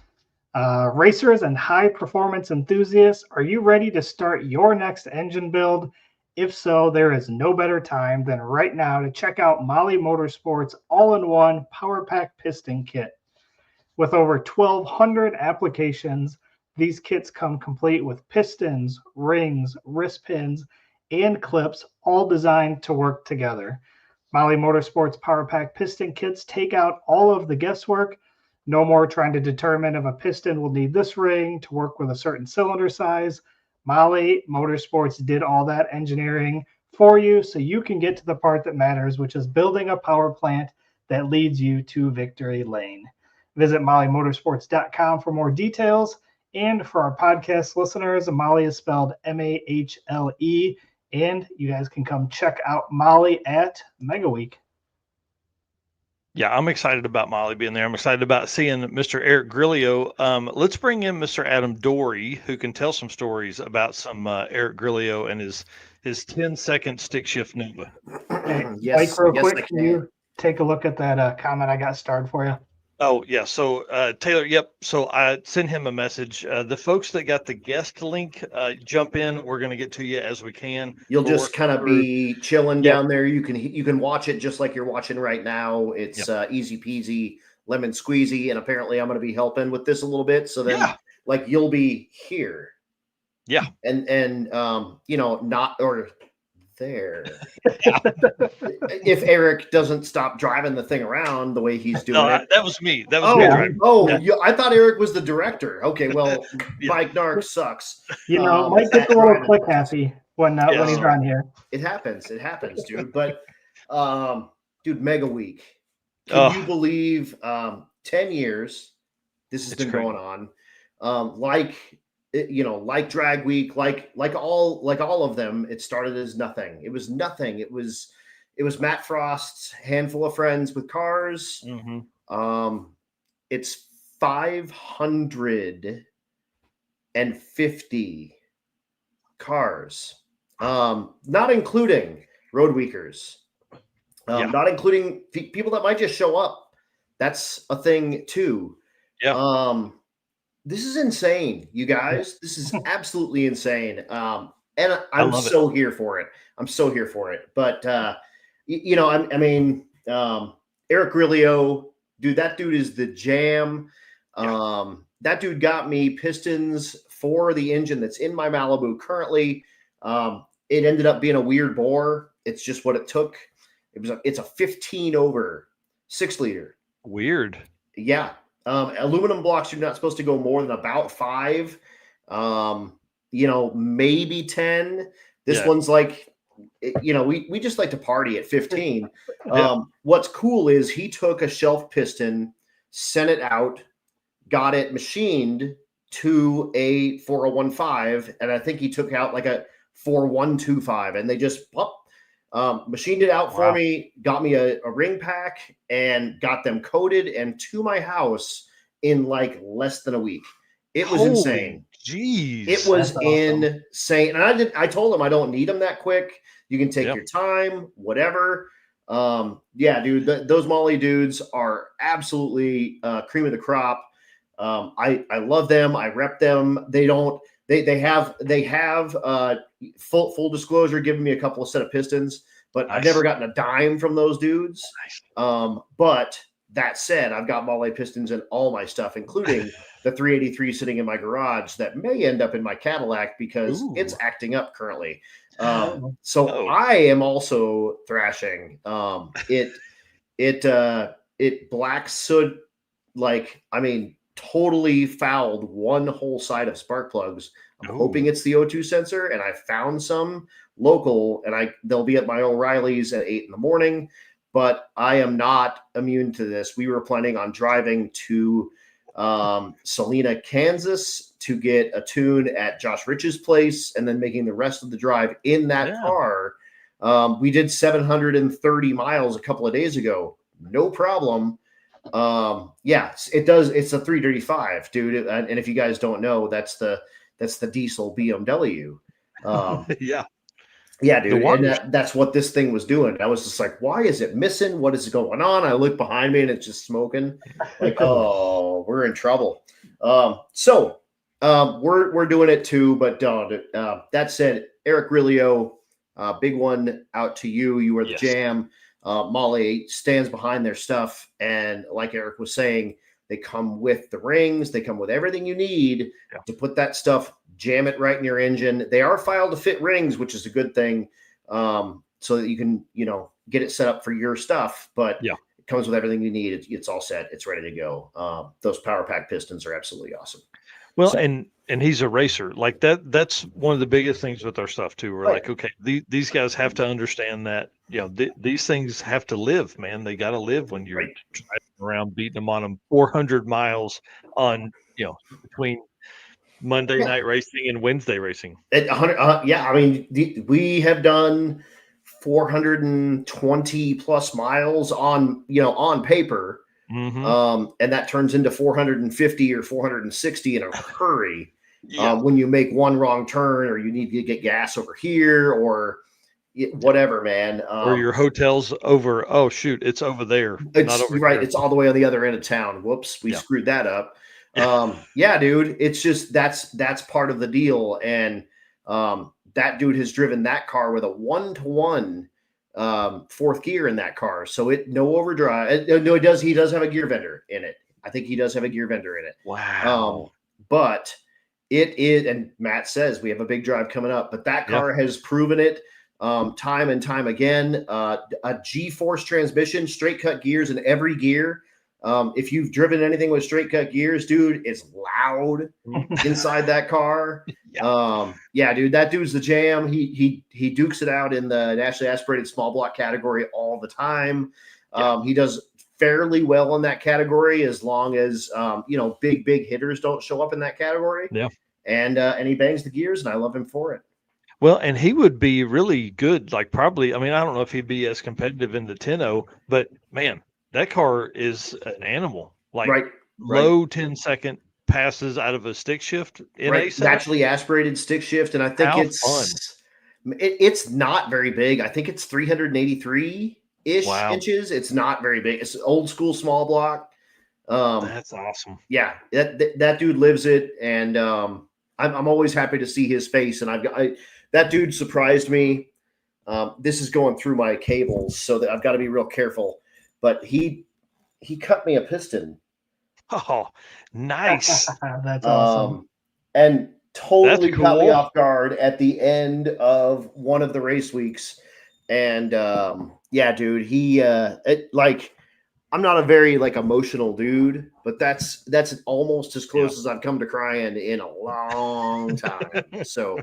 racers and high performance enthusiasts, are you ready to start your next engine build? If so, there is no better time than right now to check out Molly Motorsports all-in-one Power Pack Piston Kit. With over 1,200 applications, these kits come complete with pistons, rings, wrist pins, and clips, all designed to work together. Molly Motorsports Power Pack Piston Kits take out all of the guesswork. No more trying to determine if a piston will need this ring to work with a certain cylinder size. Molly Motorsports did all that engineering for you so you can get to the part that matters, which is building a power plant that leads you to victory lane. Visit mollymotorsports.com for more details. And for our podcast listeners, Molly is spelled Mahle. And you guys can come check out Molly at Mega Week. Yeah, I'm excited about Molly being there. I'm excited about seeing Mr. Eric Grillo. Let's bring in Mr. Adam Dory, who can tell some stories about some Eric Grillo and his 10-second stick shift Nova. Mike, real quick, can you take a look at that comment I got starred for you? Oh, yeah. So, Taylor, yep. So I sent him a message. The folks that got the guest link, jump in. We're going to get to you as we can. You'll just kind of be chilling down there. You can watch it just like you're watching right now. It's easy peasy, lemon squeezy. And apparently I'm going to be helping with this a little bit. So then you'll be here. Yeah. And not or there. If Eric doesn't stop driving the thing around the way he's doing it. That was me. That was me driving. I thought Eric was the director. Okay, well, Mike Narx sucks. Mike gets a little click happy when he's around here. It happens, dude. But dude, Mega Week. Can you believe 10 years this has been going on? Like Drag Week, like all of them, it started as nothing. It was nothing. It was Matt Frost's handful of friends with cars. Mm-hmm. It's 550 cars, not including road weekers, not including people that might just show up. That's a thing too. Yeah. This is insane, you guys. This is absolutely insane. And I'm so here for it. I'm so here for it. But, Eric Grillo, dude, that dude is the jam. That dude got me pistons for the engine that's in my Malibu currently. It ended up being a weird bore. It's just what it took. It's a 15 over 6 liter. Weird. Yeah. Aluminum blocks are not supposed to go more than about 5, maybe 10. This one's like, we just like to party at 15. What's cool is he took a shelf piston, sent it out, got it machined to a 4015, and I think he took out like a 4125, and they just machined it out for me, got me a ring pack, and got them coated and to my house in like less than a week. It was insane. Jeez. It was That's awesome. insane. And I told him I don't need them that quick. You can take Yep. your time, whatever. Yeah, dude, those Molly dudes are absolutely cream of the crop. I love them. I rep them. They have full disclosure, giving me a couple of set of pistons, but I've Nice. never gotten a dime from those dudes. Nice. But that said, I've got Molly pistons in all my stuff, including the 383 sitting in my garage that may end up in my Cadillac because it's Ooh. acting up currently. Oh. So I am also thrashing. It black soot, like, I mean, totally fouled one whole side of spark plugs. I'm hoping it's the O2 sensor, and I found some local, and they'll be at my O'Reilly's at 8 in the morning. But I am not immune to this. We were planning on driving to Salina, Kansas to get a tune at Josh Rich's place and then making the rest of the drive in that car. We did 730 miles a couple of days ago. No problem. Yeah, it does. It's a 335, dude. And if you guys don't know, that's the diesel BMW. Yeah. Yeah, dude. And that's what this thing was doing. I was just like, why is it missing? What is going on? I look behind me and it's just smoking. Like, oh, we're in trouble. So we're doing it too. But that said, Eric Rilio, big one out to you. You are the jam. Molly stands behind their stuff. And like Eric was saying, they come with the rings. They come with everything you need to put that stuff, jam it right in your engine. They are filed to fit rings, which is a good thing, so that you can, get it set up for your stuff. But it comes with everything you need. It's all set. It's ready to go. Those power pack pistons are absolutely awesome. Well, and he's a racer like that. That's one of the biggest things with our stuff too. We're like, okay, these guys have to understand that, these things have to live, man. They got to live when you're driving around beating them on them 400 miles on, between Monday night racing and Wednesday racing. At 100, yeah. I mean, we have done 420 plus miles on, on paper. Mm-hmm. And that turns into 450 or 460 in a hurry. When you make one wrong turn, or you need to get gas over here, or whatever, man. Or your hotel's over. Oh shoot, it's over there. It's not over right. here. It's all the way on the other end of town. Whoops, we screwed that up. Yeah, dude. It's just that's part of the deal. And that dude has driven that car with a 1-to-1 fourth gear in that car. So no overdrive. No, it does. He does have a gear vendor in it. I think he does have a gear vendor in it. Wow. But it is, and Matt says we have a big drive coming up, but that car has proven it time and time again. A G-force transmission, straight cut gears in every gear. If you've driven anything with straight cut gears, dude, it's loud inside that car. Yeah, dude, that dude's the jam. He dukes it out in the naturally aspirated small block category all the time. He does fairly well in that category as long as big hitters don't show up in that category. Yeah. And he bangs the gears, and I love him for it. Well, and he would be really good. Like probably, I mean, I don't know if he'd be as competitive in the 10-0, but man, that car is an animal. Like low 10-second passes out of a stick shift in a naturally aspirated stick shift, and I think it's not very big. I think it's 383 inches. It's not very big. It's old school small block. That's awesome. Yeah, that dude lives it, and I'm always happy to see his face. And that dude surprised me. This is going through my cables, so that I've got to be real careful. But he cut me a piston. Oh, nice. That's awesome. And totally caught me off guard at the end of one of the race weeks. And yeah, dude, I'm not a very emotional dude, but that's almost as close as I've come to crying in a long time. So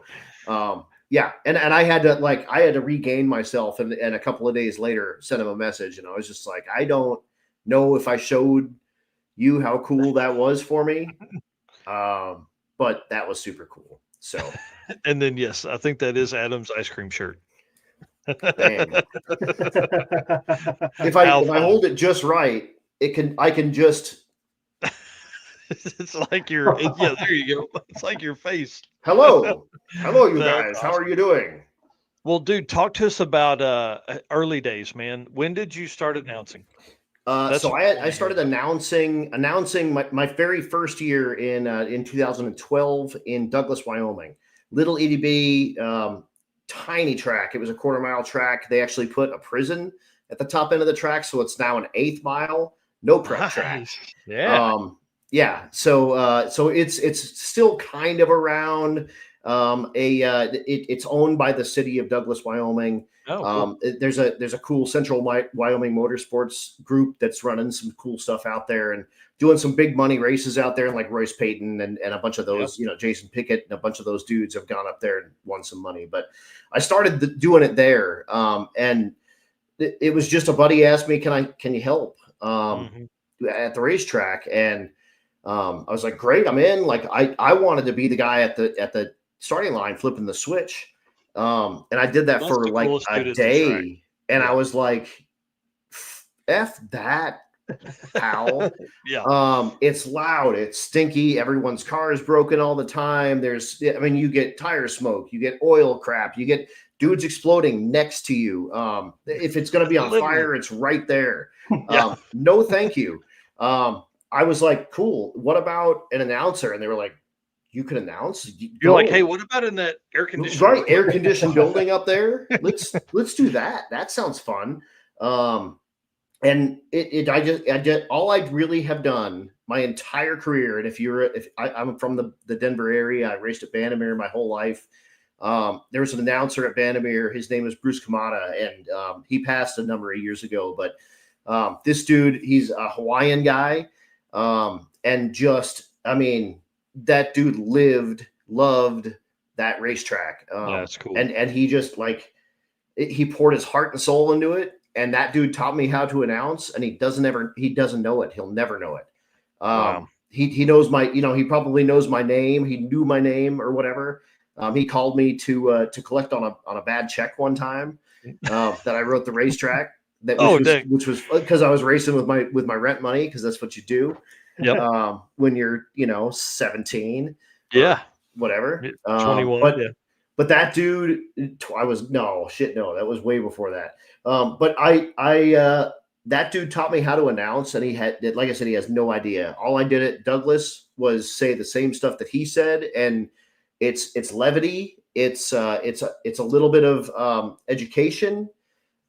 yeah, and I had to regain myself, and a couple of days later sent him a message, and I was just like, I don't know if I showed you how cool that was for me, but that was super cool. So, and then yes, I think that is Adam's ice cream shirt. If I hold it just right, I can just It's like your yeah. There you go. It's like your face. Hello, hello, you That's guys. How awesome. are you doing? Well, dude, talk to us about early days, man. When did you start announcing? That's So what I I wanna hear started about. announcing my very first year in 2012 in Douglas, Wyoming. Little EDB, tiny track. It was a 1/4 mile track. They actually put a prison at the top end of the track, so it's now an 1/8 mile, no prep track. Nice. Yeah. Yeah. So it's still kind of around. It's owned by the city of Douglas, Wyoming. Oh, cool. There's a cool Central Wyoming Motorsports group that's running some cool stuff out there and doing some big money races out there, like Royce Payton and a bunch of those, Jason Pickett and a bunch of those dudes have gone up there and won some money. But I started doing it there, and it was just a buddy asked me, can you help at the racetrack? And I was like, great, I'm in. Like I wanted to be the guy at the starting line flipping the switch. And I did that for like a day. And I was like, F that, pal. It's loud, it's stinky, everyone's car is broken all the time. You get tire smoke, you get oil crap, you get dudes exploding next to you. If it's going to be on fire, it's right there. No, thank you. I was like, cool. What about an announcer? And they were like, you can announce. You're like, hey, what about in that air conditioned? Right, air conditioned building up there. Let's do that. That sounds fun. And I did all I really have done my entire career. And if I'm from the Denver area, I raced at Bandimere my whole life. There was an announcer at Bandimere. His name was Bruce Kamada, and he passed a number of years ago. But this dude, he's a Hawaiian guy, and that dude loved that racetrack. That's cool. And he just he poured his heart and soul into it. And that dude taught me how to announce, and he doesn't know it. He'll never know it. Wow. He knows he probably knows my name. He knew my name or whatever. He called me to collect on a bad check one time that I wrote the racetrack. Which was because I was racing with my rent money, because that's what you do. Yep. When you're 17. Yeah. Whatever. 21. But that dude, that was way before that. But that dude taught me how to announce, and he had, like I said, he has no idea. All I did at Douglas was say the same stuff that he said, and it's levity. It's a little bit of education,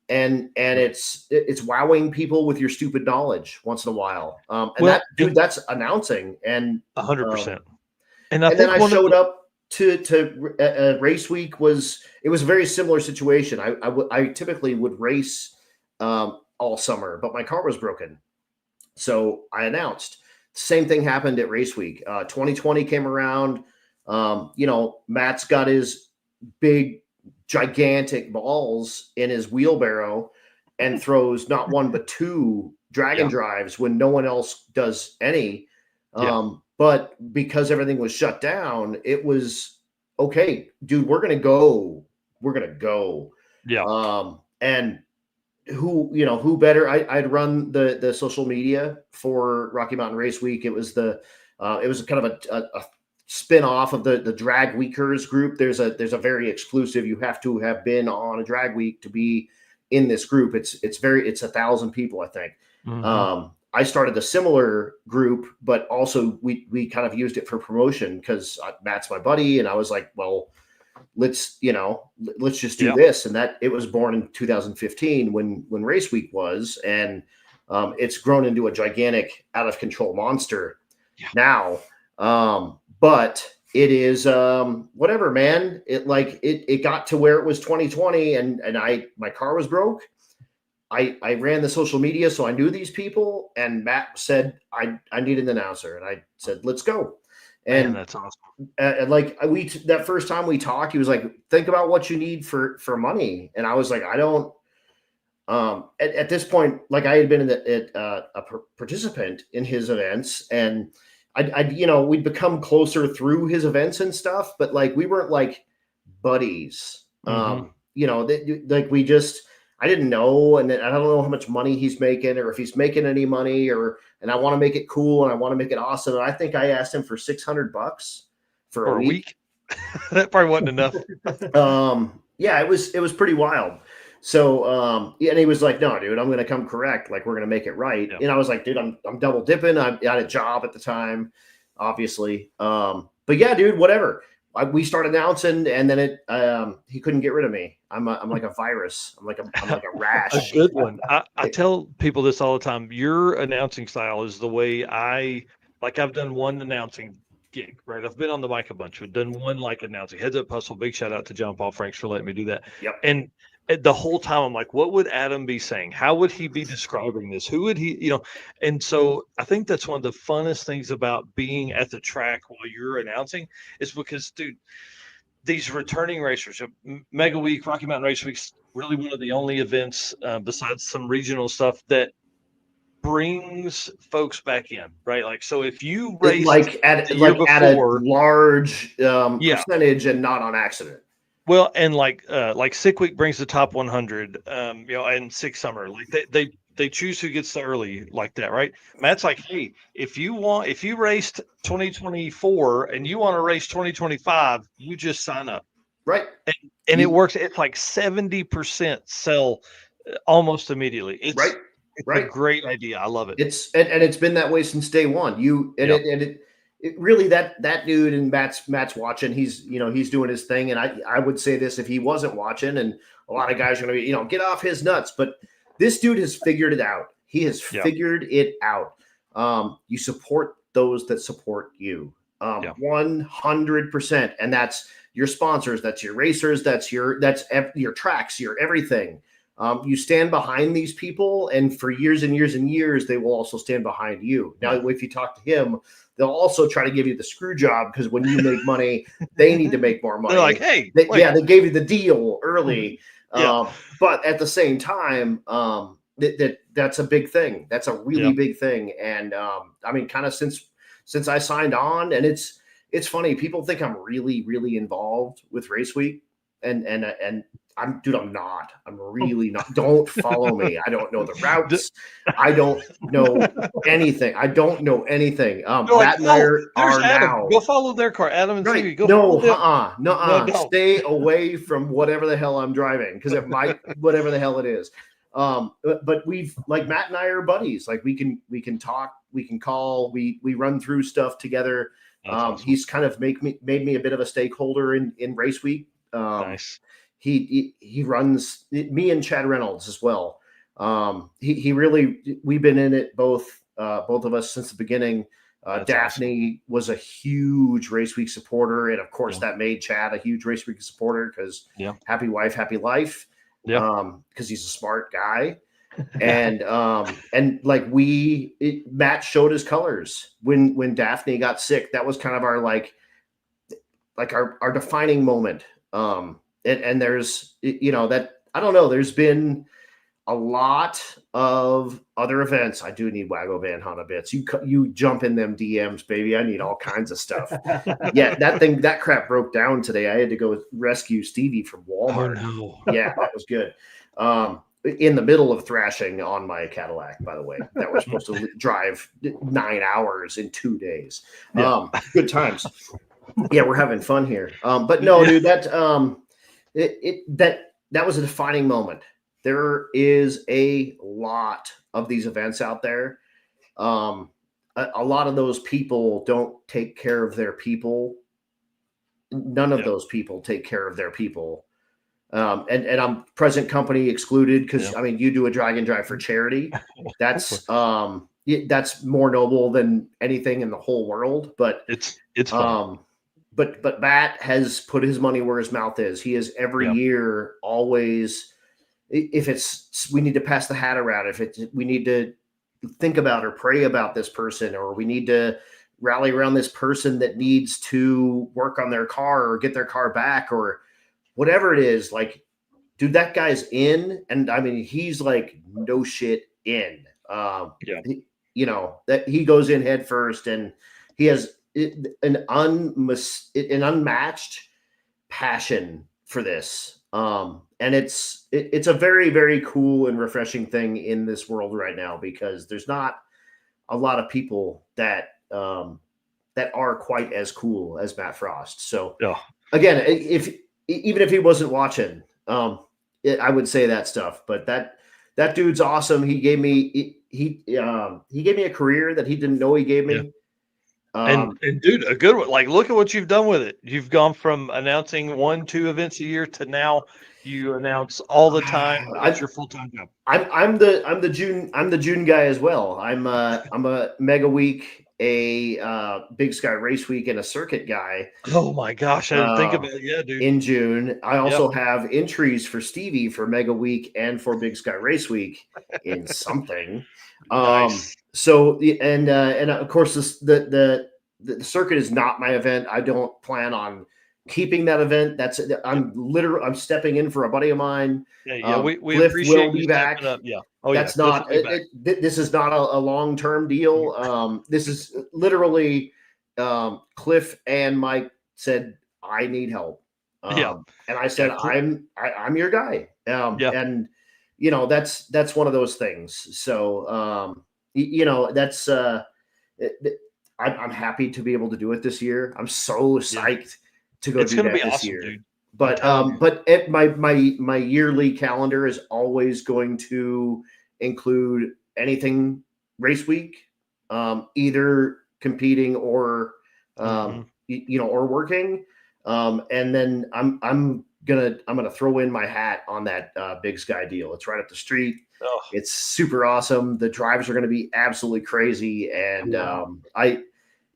and it's wowing people with your stupid knowledge once in a while. That's announcing, and 100%. And then I showed up to race week. It was a very similar situation. I typically would race all summer, but my car was broken, so I announced. Same thing happened at race week. 2020 came around. Matt's got his big gigantic balls in his wheelbarrow and throws not one but two dragon drives when no one else does any. But because everything was shut down, it was okay, dude, we're gonna go. And who better? I'd run the social media for Rocky Mountain Race Week. It was kind of a spin-off of the Drag Weekers group. There's a very exclusive, you have to have been on a drag week to be in this group. It's 1,000 people, I think. I started a similar group, but also we kind of used it for promotion because Matt's my buddy, and I was like, well, let's just do this. And that it was born in 2015 when race week was, and it's grown into a gigantic, out of control monster now. But it is whatever, man. It got to where it was 2020, and my car was broke. I ran the social media, so I knew these people, and Matt said I need an announcer, and I said, let's go. And man, that's awesome. That first time we talked, he was like, think about what you need for money. And I was like, I don't, at this point, like I had been a participant in his events, and we'd become closer through his events and stuff, but like, we weren't like buddies. We just, I didn't know, and I don't know how much money he's making, or if he's making any money, and I want to make it cool and I want to make it awesome. And I think I asked him for $600 for a week. That probably wasn't enough. Yeah, it was pretty wild. So, and he was like, "No, dude, I'm going to come correct. Like, we're going to make it right." Yeah. And I was like, "Dude, I'm double dipping. I had a job at the time, obviously. But yeah, dude, whatever." We started announcing, and then he couldn't get rid of me. I'm like a virus. I'm like a rash. A good one. I tell people this all the time. Your announcing style is the way I've done one announcing gig, right? I've been on the mic a bunch. We've done one like announcing. Heads Up Hustle. Big shout out to John Paul Franks for letting me do that. Yep. And the whole time I'm like, what would Adam be saying? How would he be describing this? Who would he, And so I think that's one of the funnest things about being at the track while you're announcing is because, dude, these returning racers, Mega Week, Rocky Mountain Race Week's really one of the only events besides some regional stuff that brings folks back in, right? Like, so if you race at a large percentage and not on accident. Well, and like Sick Week brings the top 100, and Six Summer, like they choose who gets the early like that, right? Matt's like, hey, if you raced 2024 and you want to race 2025, you just sign up, right? And it works. It's like 70% sell almost immediately. It's right. It's a great idea. I love it. It's been that way since day one. It really that dude, and Matt's watching. He's doing his thing, and I would say this if he wasn't watching, and a lot of guys are going to be get off his nuts, but this dude has figured it out. He has figured it out. You support those that support you, 100%, and that's your sponsors, that's your racers, that's your tracks, your everything. You stand behind these people, and for years and years and years, they will also stand behind you. Now, if you talk to him, they'll also try to give you the screw job because when you make money, they need to make more money. They're like, hey, they gave you the deal early. But at the same time, that's a big thing. That's a really big thing. And I mean, kind of since I signed on, and it's funny. People think I'm really, really involved with Race Week, and I'm not. I'm really not. Don't follow me. I don't know the routes. I don't know anything. Matt and I are now. Go follow their car, Adam and Stevie. Go No, stay away from whatever the hell I'm driving because it might whatever the hell it is. But we've like Matt and I are buddies. Like we can talk, we can call, we run through stuff together. Awesome. He's kind of made me a bit of a stakeholder in Race Week. Nice. He runs me and Chad Reynolds as well. He really, we've been in it both of us since the beginning. Daphne was a huge Race Week supporter, and of course that made Chad a huge Race Week supporter because happy wife, happy life. Because he's a smart guy. And like Matt showed his colors when Daphne got sick. That was kind of our our defining moment. And there's, that, I don't know, there's been a lot of other events. I do need Waggle Van Honda bits. You jump in them DMs, baby. I need all kinds of stuff. That crap broke down today. I had to go rescue Stevie from Walmart. Oh, no. Yeah, that was good. In the middle of thrashing on my Cadillac, by the way, that was supposed to drive 9 hours in 2 days. Good times. Yeah, we're having fun here. But no, dude, that was a defining moment. There is a lot of these events out there. A lot of those people don't take care of their people. None of those people take care of their people. And I'm present company excluded because I mean, you do a drag and drive for charity. That's more noble than anything in the whole world. But it's fun. But Matt has put his money where his mouth is. He is every year always. If it's we need to pass the hat around, if it's we need to think about or pray about this person, or we need to rally around this person that needs to work on their car or get their car back or whatever it is, like, dude, that guy's in. And I mean, he's like no shit in. That he goes in head first, and he has an unmatched passion for this. And it's a very, very cool and refreshing thing in this world right now, because there's not a lot of people that that are quite as cool as Matt Frost. So again, even if he wasn't watching, I would say that stuff. But that dude's awesome. He gave me a career that he didn't know he gave me. And dude, a good one. Like, look at what you've done with it. You've gone from announcing 1-2 events a year to now you announce all the time. It's your full-time job. I'm the June guy as well. I'm a Mega Week, a Big Sky Race Week, and a circuit guy. Oh my gosh, I didn't think about it. Yeah, dude. In June, I also have entries for Stevie for Mega Week and for Big Sky Race Week in something. Nice. So and of course the circuit is not my event. I don't plan on keeping that event. I'm stepping in for a buddy of mine. Yeah, we Cliff appreciate will be you back. stepping up. Yeah. That's not this is not a long-term deal. This is literally Cliff and Mike said, I need help. And I said, I'm your guy. And you know, that's one of those things. So that's I'm happy to be able to do it this year. I'm so psyched to go do that this awesome, year. Dude. But my yearly calendar is always going to include anything race week, either competing or or working. And then I'm gonna throw in my hat on that Big Sky deal. It's right up the street. Oh. It's super awesome. The drives are going to be absolutely crazy, and I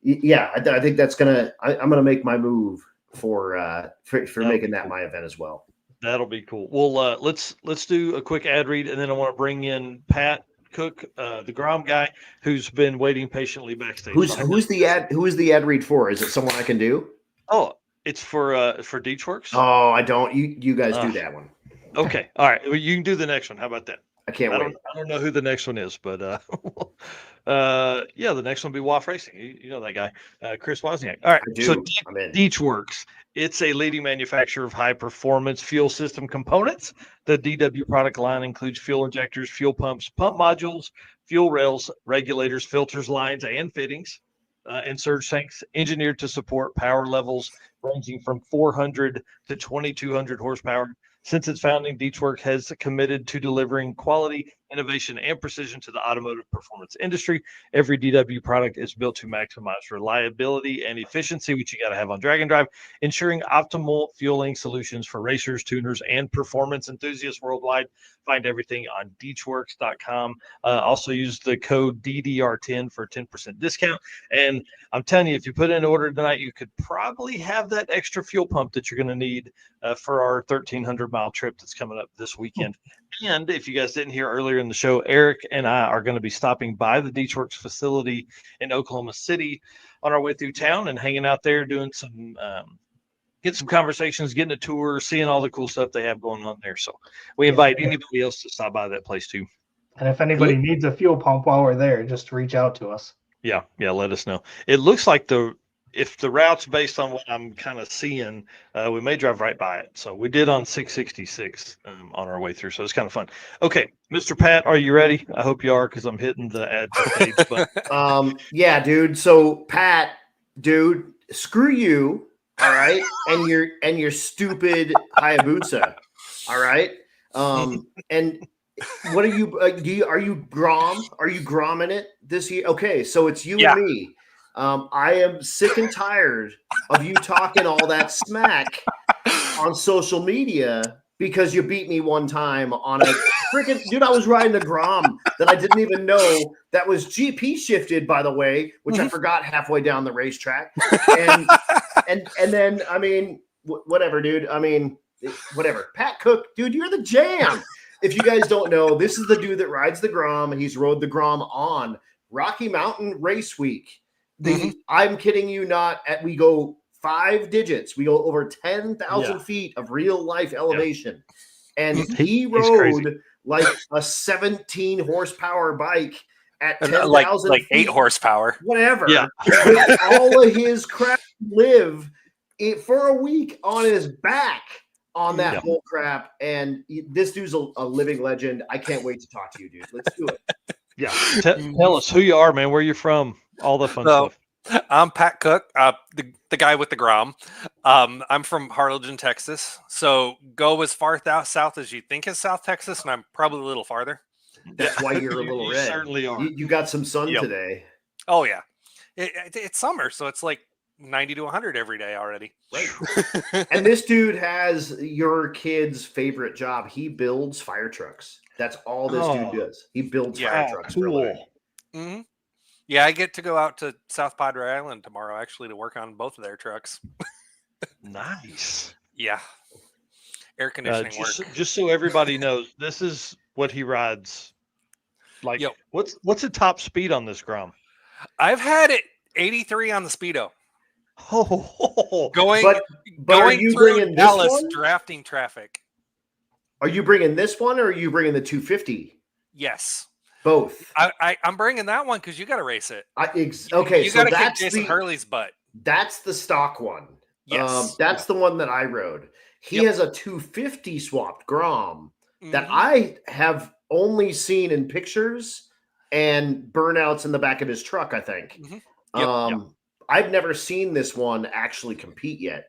think that's I'm gonna make my move for making that my event as well. That'll be cool. Well, let's do a quick ad read, and then I want to bring in Pat Cook, the Grom guy, who's been waiting patiently backstage. Who is the ad read for? Is it someone I can do? Oh, it's for Deechworks. Oh, I don't. You guys do that one. Okay. All right. Well, you can do the next one. How about that? I can't wait. I don't know who the next one is, but the next one will be WAF Racing. You know that guy, Chris Wozniak. All right. So Deechworks, it's a leading manufacturer of high performance fuel system components. The DW product line includes fuel injectors, fuel pumps, pump modules, fuel rails, regulators, filters, lines, and fittings. And surge tanks engineered to support power levels ranging from 400 to 2,200 horsepower. Since its founding, Deechworks has committed to delivering quality, innovation, and precision to the automotive performance industry. Every DW product is built to maximize reliability and efficiency, which you got to have on Drag and Drive, ensuring optimal fueling solutions for racers, tuners, and performance enthusiasts worldwide. Find everything on Deechworks.com. Also use the code DDR10 for a 10% discount. And I'm telling you, if you put in an order tonight, you could probably have that extra fuel pump that you're going to need for our 1,300-mile trip that's coming up this weekend. And if you guys didn't hear earlier in the show, Eric and I are going to be stopping by the Deechworks facility in Oklahoma City on our way through town and hanging out there, doing some getting some conversations, getting a tour, seeing all the cool stuff they have going on there. So we invite anybody else to stop by that place too. And if anybody needs a fuel pump while we're there, just reach out to us. Yeah, let us know. It looks like if the route's based on what I'm kind of seeing, we may drive right by it. So we did on 666 on our way through. So it's kind of fun. Okay, Mr. Pat, are you ready? I hope you are, because I'm hitting the ad page. But yeah, dude. So Pat, dude, screw you. All right, and your stupid Hayabusa. All right, and what are you? Are you Grom? Are you Grom in it this year? Okay, so it's you and me. I am sick and tired of you talking all that smack on social media because you beat me one time on a freaking dude. I was riding a Grom that I didn't even know that was GP shifted, by the way, which I forgot halfway down the racetrack. And then, I mean, whatever, dude. I mean, whatever. Pat Cook, dude, you're the jam. If you guys don't know, this is the dude that rides the Grom, and he's rode the Grom on Rocky Mountain Race Week. I'm kidding you not. We go 5 digits. We go over 10,000 feet of real life elevation. And he rode like a 17 horsepower bike at 10,000 like feet, 8 horsepower. Whatever. Yeah. With all of his crap live for a week on his back on that whole crap. And this dude's a living legend. I can't wait to talk to you, dude. Let's do it. Yeah. Tell us who you are, man, where you're from, all the fun stuff. I'm Pat Cook, the guy with the Grom. I'm from Harlingen, Texas. So go as far south as you think is South Texas, and I'm probably a little farther. That's why you're a little You red. certainly are. You got some sun today. Oh, yeah. It's summer, so it's like 90 to 100 every day already. Right. And this dude has your kid's favorite job. He builds fire trucks. That's all this dude does. He builds fire trucks. Cool. Mm-hmm. Yeah, I get to go out to South Padre Island tomorrow, actually, to work on both of their trucks. Nice. Yeah. Air conditioning work. Just so everybody knows, this is what he rides. Like, what's the top speed on this Grom? I've had it 83 on the Speedo. Oh, going are you through bringing Dallas, this one? drafting traffic. Are you bringing this one, or are you bringing the 250? Yes. Both. I'm bringing that one because you got to race it. Okay, you so got to kick that's Jason Hurley's butt. That's the stock one. Yes. That's the one that I rode. He has a 250 swapped Grom that I have only seen in pictures and burnouts in the back of his truck, I think. I've never seen this one actually compete yet.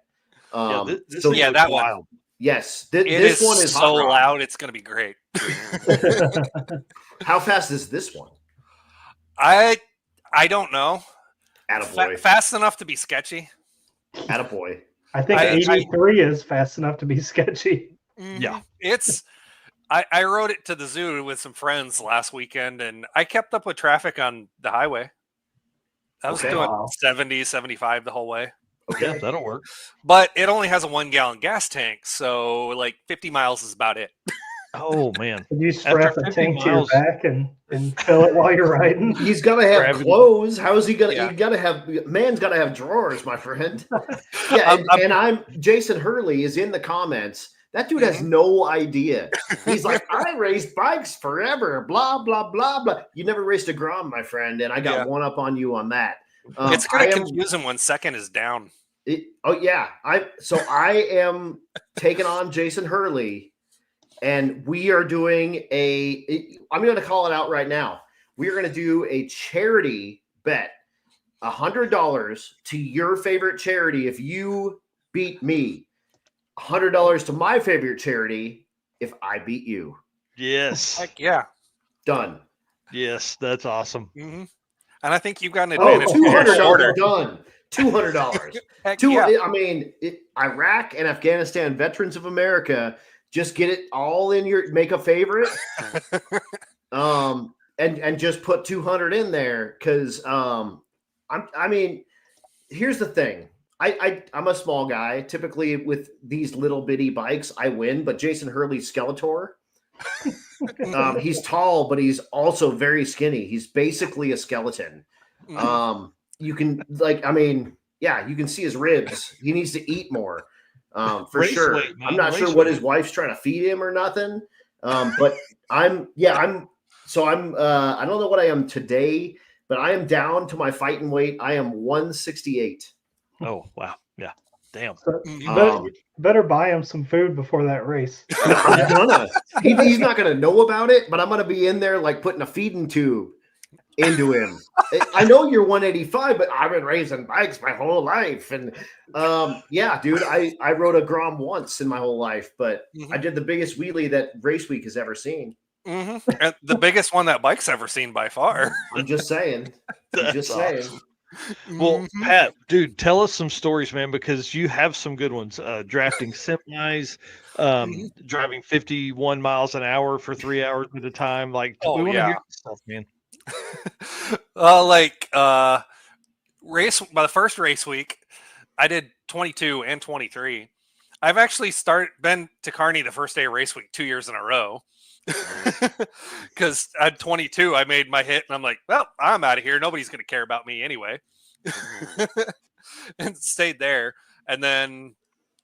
That one. Yes, this one is so loud. It's going to be great. How fast is this one? I don't know. Attaboy. Fast enough to be sketchy. Attaboy. I think 83 is fast enough to be sketchy. Yeah. I rode it to the zoo with some friends last weekend, and I kept up with traffic on the highway. I was doing 70, 75 the whole way. Okay. Yeah, that'll work. But it only has a 1 gallon gas tank, so like 50 miles is about it. Oh man! Can you strap a tank to your back and fill it while you're riding? He's got to have clothes. How is he gonna? You got to have. Man's got to have drawers, my friend. Yeah, and I'm Jason Hurley is in the comments. That dude has no idea. He's like, I raced bikes forever. Blah blah blah blah. You never raced a Grom, my friend, and I got one up on you on that. It's gonna confuse him when second is down. I am taking on Jason Hurley. And we are doing I'm going to call it out right now. We are going to do a charity bet, $100 to your favorite charity if you beat me, $100 to my favorite charity if I beat you. Yes. Heck yeah. Done. Yes, that's awesome. Mm-hmm. And I think you've got an advantage. $200 done. $200. Yeah. I mean, Iraq and Afghanistan Veterans of America. Just get it all in make a favorite, and just put 200 in there because I mean, here's the thing. I'm a small guy. Typically, with these little bitty bikes, I win. But Jason Hurley's Skeletor, he's tall, but he's also very skinny. He's basically a skeleton. You can you can see his ribs. He needs to eat more. For sure. Weight, I'm not sure what his wife's trying to feed him or nothing. But I don't know what I am today, but I am down to my fighting weight. I am 168. Oh, wow. Yeah. Damn. So, better buy him some food before that race. I'm gonna. He's not gonna know about it, but I'm gonna be in there like putting a feeding tube into him. I know you're 185, but I've been racing bikes my whole life. And dude, I rode a Grom once in my whole life, but I did the biggest wheelie that Race Week has ever seen. And the biggest one that bike's ever seen by far. I'm just saying. Well, Pat, dude, tell us some stories, man, because you have some good ones. Drafting semis, driving 51 miles an hour for 3 hours at a time. Like, we want to hear this stuff, man. By the first race week, I did 22 and 23. I've actually been to Kearney the first day of race week 2 years in a row. Because at 22, I made my hit, and I'm like, well, I'm out of here. Nobody's going to care about me anyway. And stayed there. And then,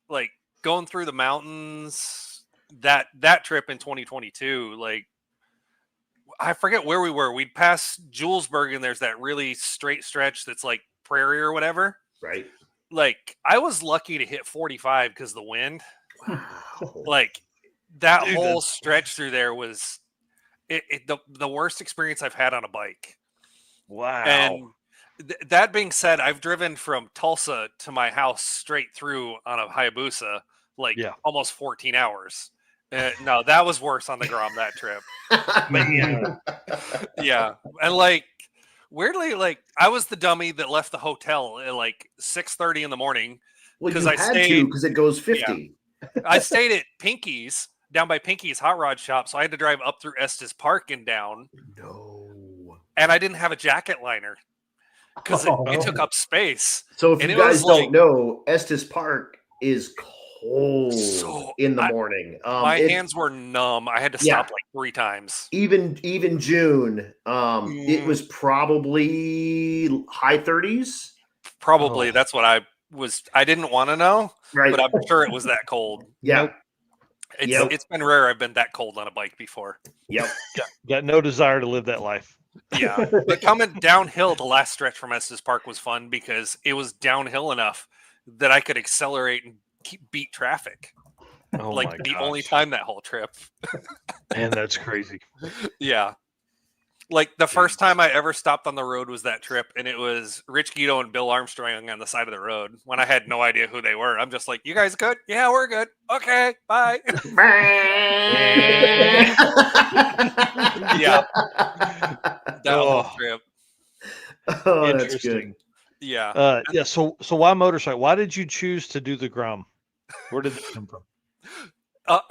like, going through the mountains, that trip in 2022, like, I forget where we were. We'd pass Julesburg, and there's that really straight stretch that's like prairie or whatever. Right. Like, I was lucky to hit 45 because of the wind. Like that Dude, whole that's- stretch through there was the worst experience I've had on a bike. Wow. And that being said, I've driven from Tulsa to my house straight through on a Hayabusa, like almost 14 hours. No, that was worse on the Grom that trip. Man. Yeah. And like, weirdly, like I was the dummy that left the hotel at like 6:30 in the morning. Well, you I had stayed, to because it goes 50. Yeah. I stayed at Pinky's, down by Pinky's Hot Rod Shop, so I had to drive up through Estes Park and down. No. And I didn't have a jacket liner because it took up space. So if and you it guys was don't know, Estes Park is cold in the morning. My hands were numb. I had to stop like 3 times. Even June, it was probably high 30s. Probably that's what I was. I didn't want to know, right? But I'm sure it was that cold. Yeah. It's been rare I've been that cold on a bike before. Yep. Got no desire to live that life. Yeah. But coming downhill, the last stretch from Estes Park was fun because it was downhill enough that I could accelerate and beat traffic. Oh like my the gosh. only time that whole trip. Man, that's crazy. Yeah. Like the first time I ever stopped on the road was that trip, and it was Rich Guido and Bill Armstrong on the side of the road when I had no idea who they were. I'm just like, you guys good? Yeah, we're good. Okay, bye. Yeah. That whole trip. Oh, that's good. Yeah. Yeah. So why motorcycle? Why did you choose to do the Grom? Where did it come from?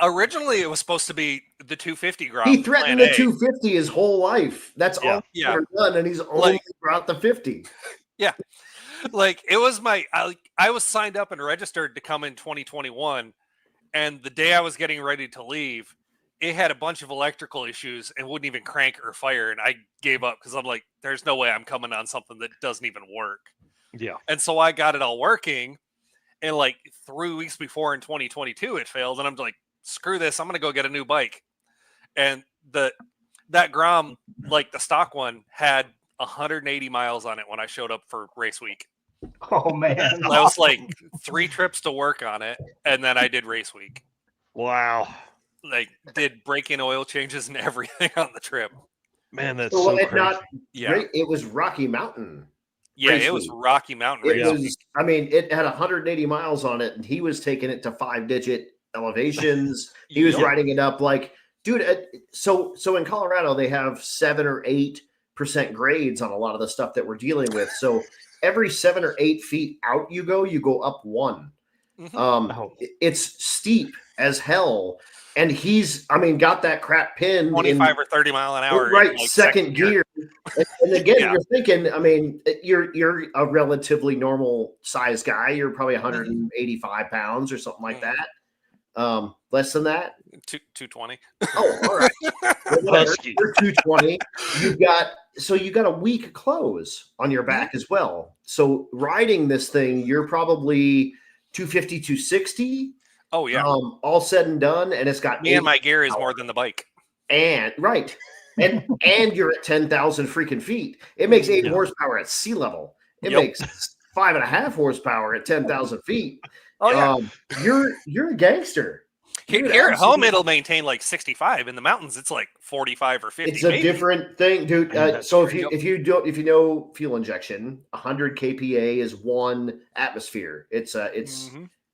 Originally, it was supposed to be the 250 Grom. He threatened the 250 his whole life. That's all he's ever done, and he's only brought the 50. Yeah. Like it was I was signed up and registered to come in 2021, and the day I was getting ready to leave, it had a bunch of electrical issues and wouldn't even crank or fire, and I gave up because I'm like, there's no way I'm coming on something that doesn't even work. Yeah. And so I got it all working, and like 3 weeks before in 2022 it failed, and I'm like, screw this, I'm gonna go get a new bike. And that Grom, like the stock one, had 180 miles on it when I showed up for race week. Oh man. That was like 3 trips to work on it, and then I did race week. Wow. Like did break-in oil changes and everything on the trip. Man, that's so crazy. It was Rocky Mountain. Yeah, it was Rocky Mountain. It was. I mean, it had 180 miles on it, and he was taking it to 5-digit elevations. He was riding it up like, dude. So in Colorado, they have 7 or 8% grades on a lot of the stuff that we're dealing with. So every 7 or 8 feet out you go up 1. It's steep as hell. And he's, got that crap pin 25 or 30 mile an hour, right? Like second gear. And again, you're thinking, you're a relatively normal size guy. You're probably 185 pounds or something like that. Less than that, 220. Oh, all right. You're 220. You got a weak clothes on your back as well. So riding this thing, you're probably 250, 260. Oh yeah. All said and done, and it's got and my gear is more than the bike. And and you're at 10,000 freaking feet. It makes 8 horsepower at sea level. It makes 5.5 horsepower at 10,000 feet. Oh yeah. You're a gangster. Here at home, it'll maintain like 65. In the mountains, it's like 45 or 50. It's a different thing, dude. So if you know fuel injection, 100 kPa is 1 atmosphere. It's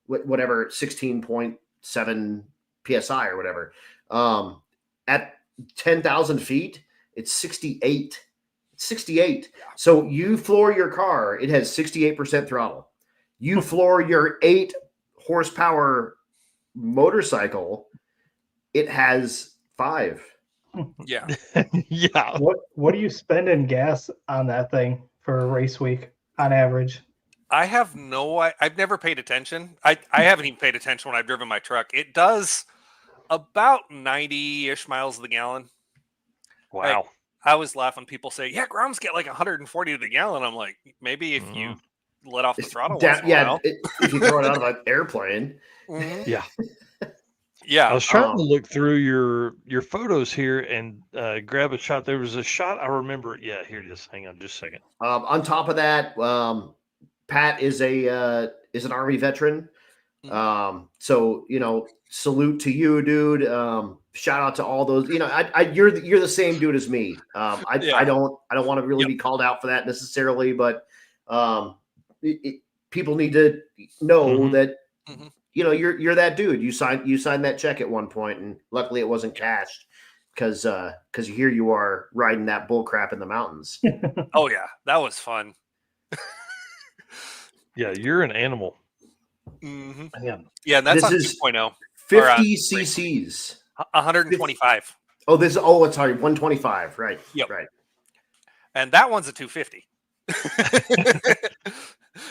whatever 16.7 psi or whatever. At 10,000 feet, it's 68. It's 68. So you floor your car, it has 68% throttle. You floor your 8 horsepower motorcycle, it has 5. Yeah. Yeah. What do you spend in gas on that thing for a race week on average? I have I've never paid attention. I haven't even paid attention when I've driven my truck. It does about 90-ish miles to the gallon. Wow. I always laugh when people say, yeah, Groms get like 140 to the gallon. I'm like, maybe if you let off the throttle once in a while. If you throw it out of an airplane. Yeah. Yeah. I was trying to look through your photos here and grab a shot. There was a shot I remember. Yeah, here it is. Hang on just a second. On top of that, Pat is an Army veteran. So salute to you, dude. Shout out to all those. You're the same dude as me. I don't want to really be called out for that necessarily, but people need to know that you're that dude. You signed that check at one point, and luckily it wasn't cashed because here you are riding that bull crap in the mountains. Oh yeah, that was fun. Yeah, you're an animal. Mm-hmm. Yeah, and that's this on is 2.0. 50 cc's. 125. It's sorry, 125. Right. Yep. Right. And that one's a 250.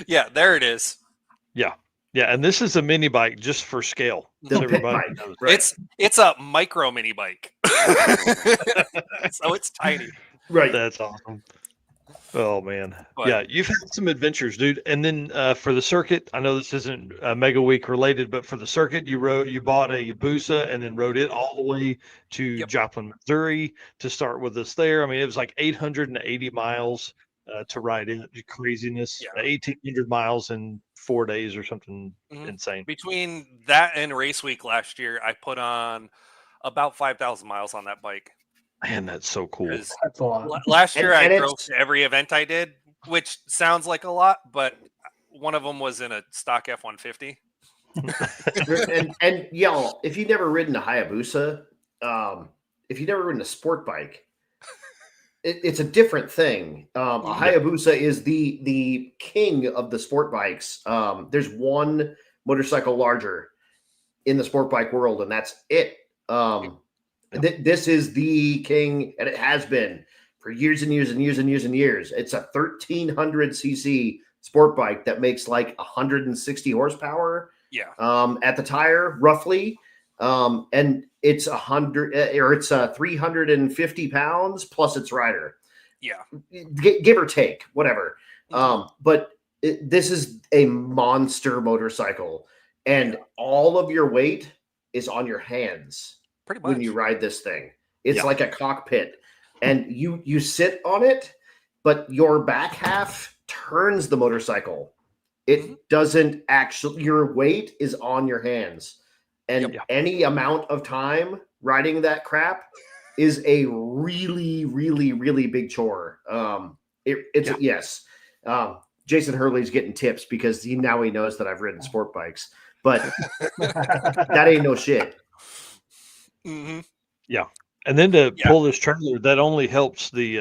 Yeah, there it is. Yeah. Yeah, and this is a mini bike just for scale. The pit bike. Knows. Right. It's a micro mini bike. So it's tiny. Right. That's awesome. Oh man. But, yeah, you've had some adventures, dude. And then for the circuit, I know this isn't Mega Week related, but for the circuit, you bought a Yabusa and then rode it all the way to Joplin, Missouri to start with us there. I mean, it was like 880 miles to ride it. Craziness. 1,800 miles in 4 days or something insane. Between that and race week last year, I put on about 5,000 miles on that bike. Man, that's so cool. That's a lot. Last year, I drove to every event I did, which sounds like a lot, but one of them was in a stock F-150. and y'all, if you've never ridden a Hayabusa, if you've never ridden a sport bike, it's a different thing. A Hayabusa is the king of the sport bikes. There's one motorcycle larger in the sport bike world, and that's it. This is the king, and it has been for years and years and years and years and years. It's a 1,300 cc sport bike that makes like 160 horsepower. Yeah. At the tire, roughly, and it's 350 pounds plus its rider. Yeah. Give or take, whatever. But this is a monster motorcycle, and all of your weight is on your hands. Pretty much. When you ride this thing, it's like a cockpit, and you sit on it, but your back half turns the motorcycle. It doesn't actually. Your weight is on your hands, and any amount of time riding that crap is a really, really, really big chore. Yes. Jason Hurley's getting tips because now he knows that I've ridden sport bikes, but that ain't no shit. Mm-hmm. Yeah, and then to pull this trailer, that only helps the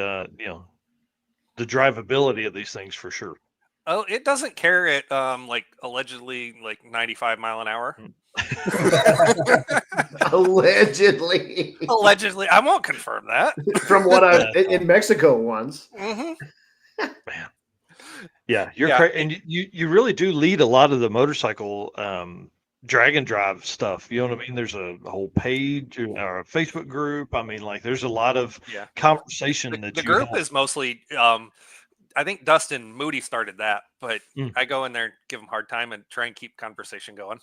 the drivability of these things for sure. Oh, it doesn't care at like allegedly like 95 mile an hour. Allegedly, I won't confirm that. From what I in Mexico once. Mm-hmm. Man, yeah, you're crazy, and you really do lead a lot of the motorcycle drag and drive stuff. You know what I mean? There's a whole page or a Facebook group. I mean, like there's a lot of conversation that the group is mostly. I think Dustin Moody started that, but I go in there and give him a hard time and try and keep conversation going.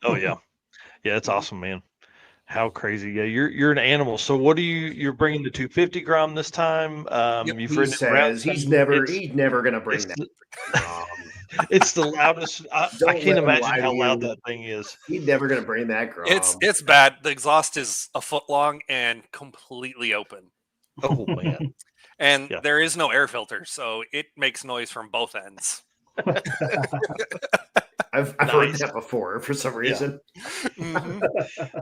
Oh yeah, yeah, it's awesome, man. How crazy! Yeah, you're an animal. So what you're bringing the 250 Grom this time? You've he ridden says he's never going to bring that. It's the loudest. I can't imagine how loud that thing is. He's never going to bring that Grom. It's bad. The exhaust is a foot long and completely open. Oh man. And there is no air filter, so it makes noise from both ends. I've heard that before for some reason.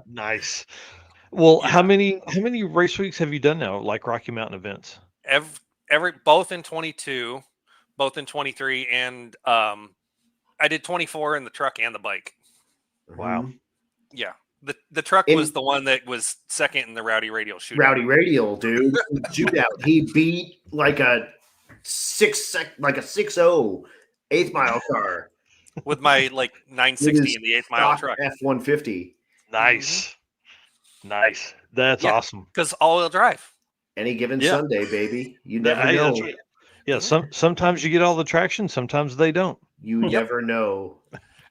Nice. Well, how many race weeks have you done now, like Rocky Mountain events? Both in 22, both in 23, and I did 24 in the truck and the bike. Wow. Yeah. The truck was the one that was second in the Rowdy Radial shootout. Rowdy Radial, dude. Shootout. He beat like a 6.0 eighth mile car. With my like 960 in the 8th mile truck. F-150. Nice. Nice. That's awesome. Because all-wheel drive. Any given Sunday, baby. You never know. That's right. Yeah, sometimes you get all the traction, sometimes they don't. You never know.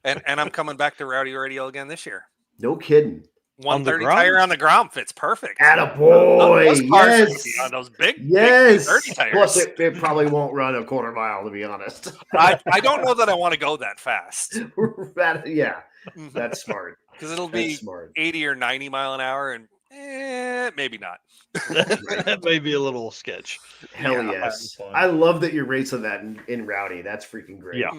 And I'm coming back to Rowdy Radial again this year. No kidding. 130 Grom? tire on the Grom fits perfect. Attaboy, Those cars should yes. be on those big, Yes. big 30 tires. Plus, it probably won't run a quarter mile, to be honest. I don't know that I want to go that fast. Yeah, that's smart. Because it'll be 80 or 90 mile an hour, and maybe not. That may be a little sketch. Hell yes. I love that you're racing that in Rowdy. That's freaking great. Yeah.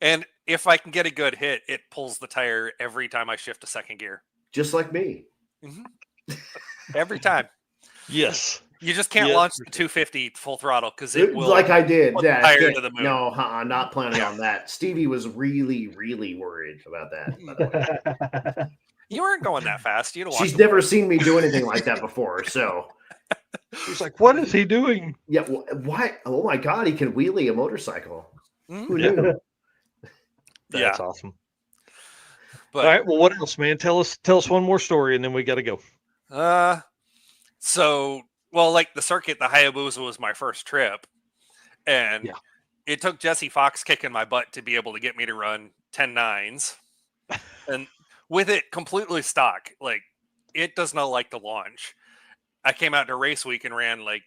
And if I can get a good hit, it pulls the tire every time I shift to second gear. Just like me. Every time. Yes. You just can't launch the 250 full throttle because it will. Like I did. Put the tire to the moon. No, not planning on that. Stevie was really, really worried about that. By the way. You weren't going that fast. You don't. She's never seen me do anything like that before, so she's like, "What is he doing?" Yeah, why? Oh my God, he can wheelie a motorcycle. Who knew? That's awesome. But, all right, well, what else, man? Tell us one more story, and then we got to go. Like the circuit, the Hayabusa was my first trip, and it took Jesse Fox kicking my butt to be able to get me to run 10.9s, and with it completely stock, like it does not like to launch. I came out to race week and ran like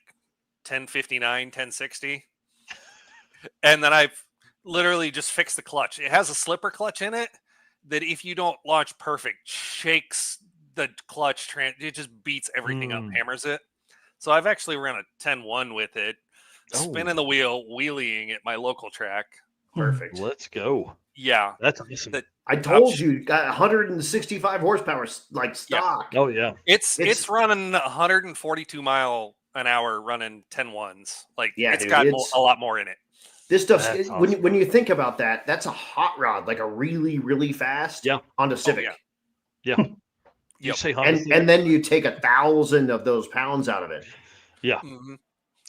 10:59, 10:60, and then I've literally just fixed the clutch. It has a slipper clutch in it that if you don't launch perfect, shakes the clutch. It just beats everything up, hammers it. So I've actually ran a 10.1 with it, spinning the wheel, wheeling at my local track. Perfect. Let's go. Yeah, that's awesome. I told you, got 165 horsepower, like stock. Oh yeah, it's running 142 mile an hour, running 10.1s. Like it's got a lot more in it. This stuff's when you think about that, that's a hot rod, like a really, really fast Honda Civic. You say Honda and then you take 1,000 of those pounds out of it. Yeah.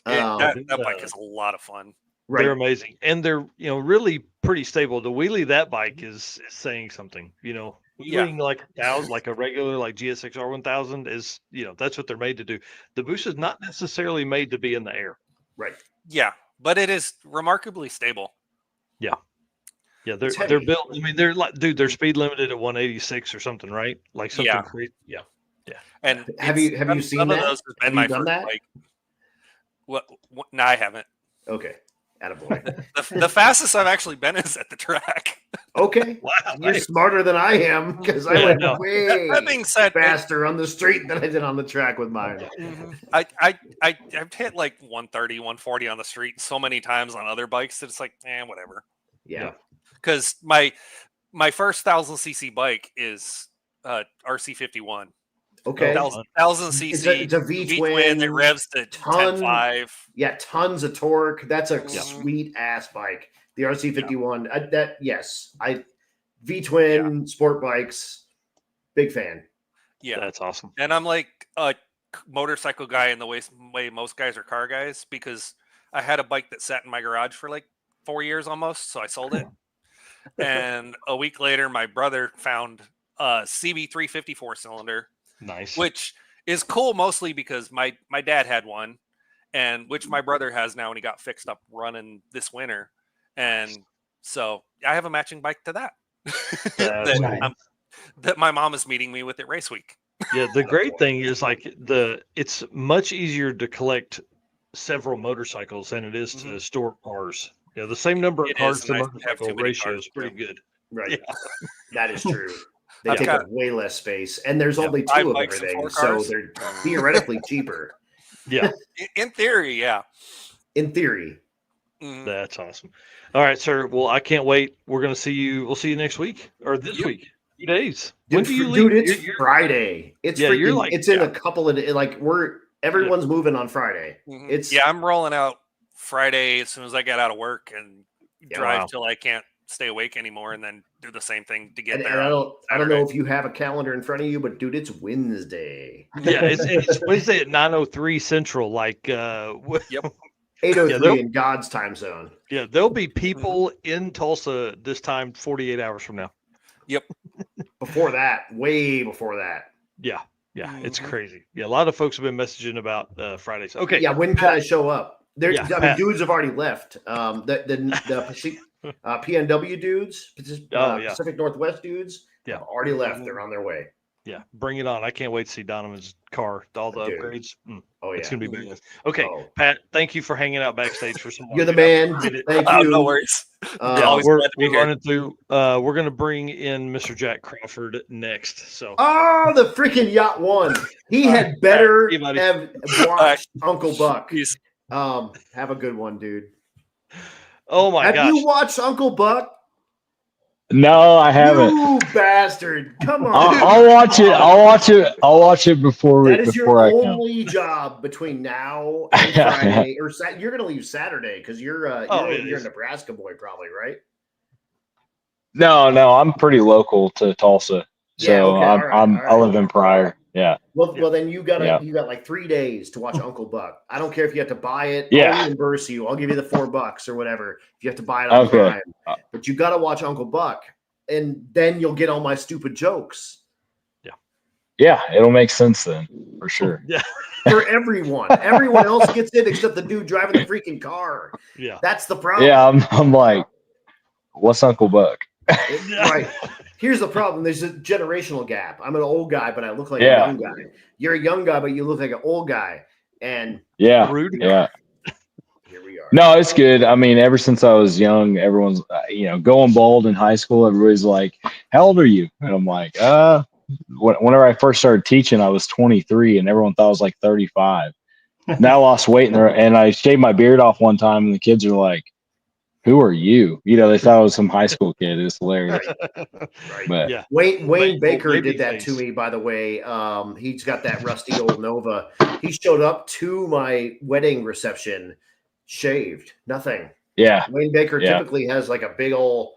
That bike is a lot of fun. Right. They're amazing, and they're really pretty stable. The wheelie that bike is saying something. Wheeling like 1,000, like a regular like GSX-R 1000 is that's what they're made to do. The Boost is not necessarily made to be in the air. Right. Yeah, but it is remarkably stable. Yeah. Yeah, they're built. I mean, they're like, dude, they're speed limited at 186 or something, right? Like something crazy. Yeah. And have you seen some that? Of those has been have my you done first that? bike. What? No, I haven't. Okay. Attaboy. The fastest I've actually been is at the track. Okay. Wow. You're smarter than I am because I went way That being said, faster on the street than I did on the track with mine. I've hit like 130, 140 on the street so many times on other bikes that it's like, whatever. Yeah. Because my first 1,000cc bike is RC51. Okay. 1,000cc. It's a V-twin that revs to 10.5. Yeah, tons of torque. That's a sweet ass bike. The RC51. Yes. V-twin sport bikes. Big fan. Yeah, that's awesome. And I'm like a motorcycle guy in the way most guys are car guys, because I had a bike that sat in my garage for like 4 years almost, so I sold it. And a week later, my brother found a CB350 4-cylinder. Nice. Which is cool mostly because my dad had one, and which my brother has now, and he got fixed up running this winter. And so I have a matching bike to that. That my mom is meeting me with at race week. Yeah, the great thing is it's much easier to collect several motorcycles than it is to store cars. Yeah, the same number of cars to motorcycle ratio is pretty good. Right. Yeah. That is true. They take up way less space, and there's only 2 of everything, so they're theoretically cheaper. Yeah. In theory, yeah. In theory. That's awesome. All right, sir. Well, I can't wait. We'll see you next week or this week. 2 days. Dude, when do you leave? Dude, it's Friday. It's freaking, it's in a couple of everyone's moving on Friday. I'm rolling out Friday as soon as I get out of work and drive till I can't stay awake anymore, and then do the same thing to get there. And I don't know if you have a calendar in front of you, but dude, it's Wednesday. Yeah, it's Wednesday at 9:03 Central. Like, 8:03 in God's time zone. Yeah, there'll be people in Tulsa this time 48 hours from now. Yep. Way before that. Yeah, it's crazy. Yeah, a lot of folks have been messaging about Fridays. Okay. Yeah, when can I show up? Dudes have already left. The PNW dudes, Pacific Northwest dudes, have already left. They're on their way. Yeah, bring it on. I can't wait to see Donovan's car, all the Dude. upgrades. Oh yeah, It's going to be badass. Okay, Oh. Pat, thank you for hanging out backstage for so long. You're the dude. I man. appreciate it. Thank Oh, you. no worries. Always we're glad to be here. running through. We're going to bring in Mr. Jack Crawford next. So, Oh, the freaking Yacht One. He had better have watched Uncle Buck. Peace. Have a good one, dude. oh my Have gosh. you watched Uncle Buck? No, I haven't. You bastard! Come on. I'll watch it. I'll watch it before That is your I come. only job between now and Friday, or you're going to leave Saturday because you're a Nebraska boy, probably, right? No, I'm pretty local to Tulsa, so Yeah, okay, all right. I live in Pryor. Yeah. Well, then you got like 3 days to watch Uncle Buck. I don't care if you have to buy it. Yeah. I'll reimburse you. I'll give you the $4 or whatever if you have to buy it on Prime. But you got to watch Uncle Buck, and then you'll get all my stupid jokes. Yeah, it'll make sense then for sure. Yeah. For everyone. Everyone else gets it except the dude driving the freaking car. Yeah. That's the problem. Yeah, I'm like, what's Uncle Buck? Right. Here's the problem. There's a generational gap. I'm an old guy, but I look like a young guy. You're a young guy, but you look like an old guy. And yeah. Here we are. No, it's good. I mean, ever since I was young, everyone's going bald in high school. Everybody's like, "How old are you?" And I'm like, Whenever I first started teaching, I was 23, and everyone thought I was like 35. Now I lost weight, and I shaved my beard off one time, and the kids are like, "Who are you?" They thought I was some high school kid. It's hilarious. Right. But yeah. Wayne Baker did that to me, by the way. He's got that rusty old Nova. He showed up to my wedding reception shaved. Nothing. Yeah. Wayne Baker typically has like a big old,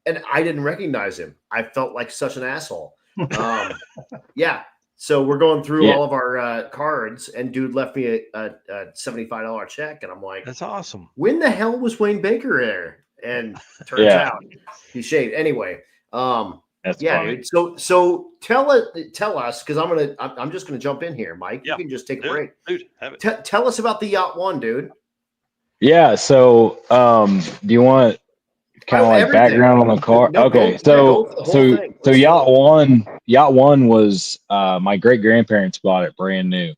and I didn't recognize him. I felt like such an asshole. Yeah. So we're going through all of our cards, and dude left me a $75 check, and I'm like, that's awesome. When the hell was Wayne Baker there? And turns out he shaved anyway. That's funny. Dude. So tell us, because I'm just gonna jump in here, Mike. You can just take a break. Dude, have it. Tell us about the Yacht One, dude. Yeah. So, do you want kind of like everything. background on the car? No, okay. go for the whole thing. So Yacht One was my great grandparents bought it brand new.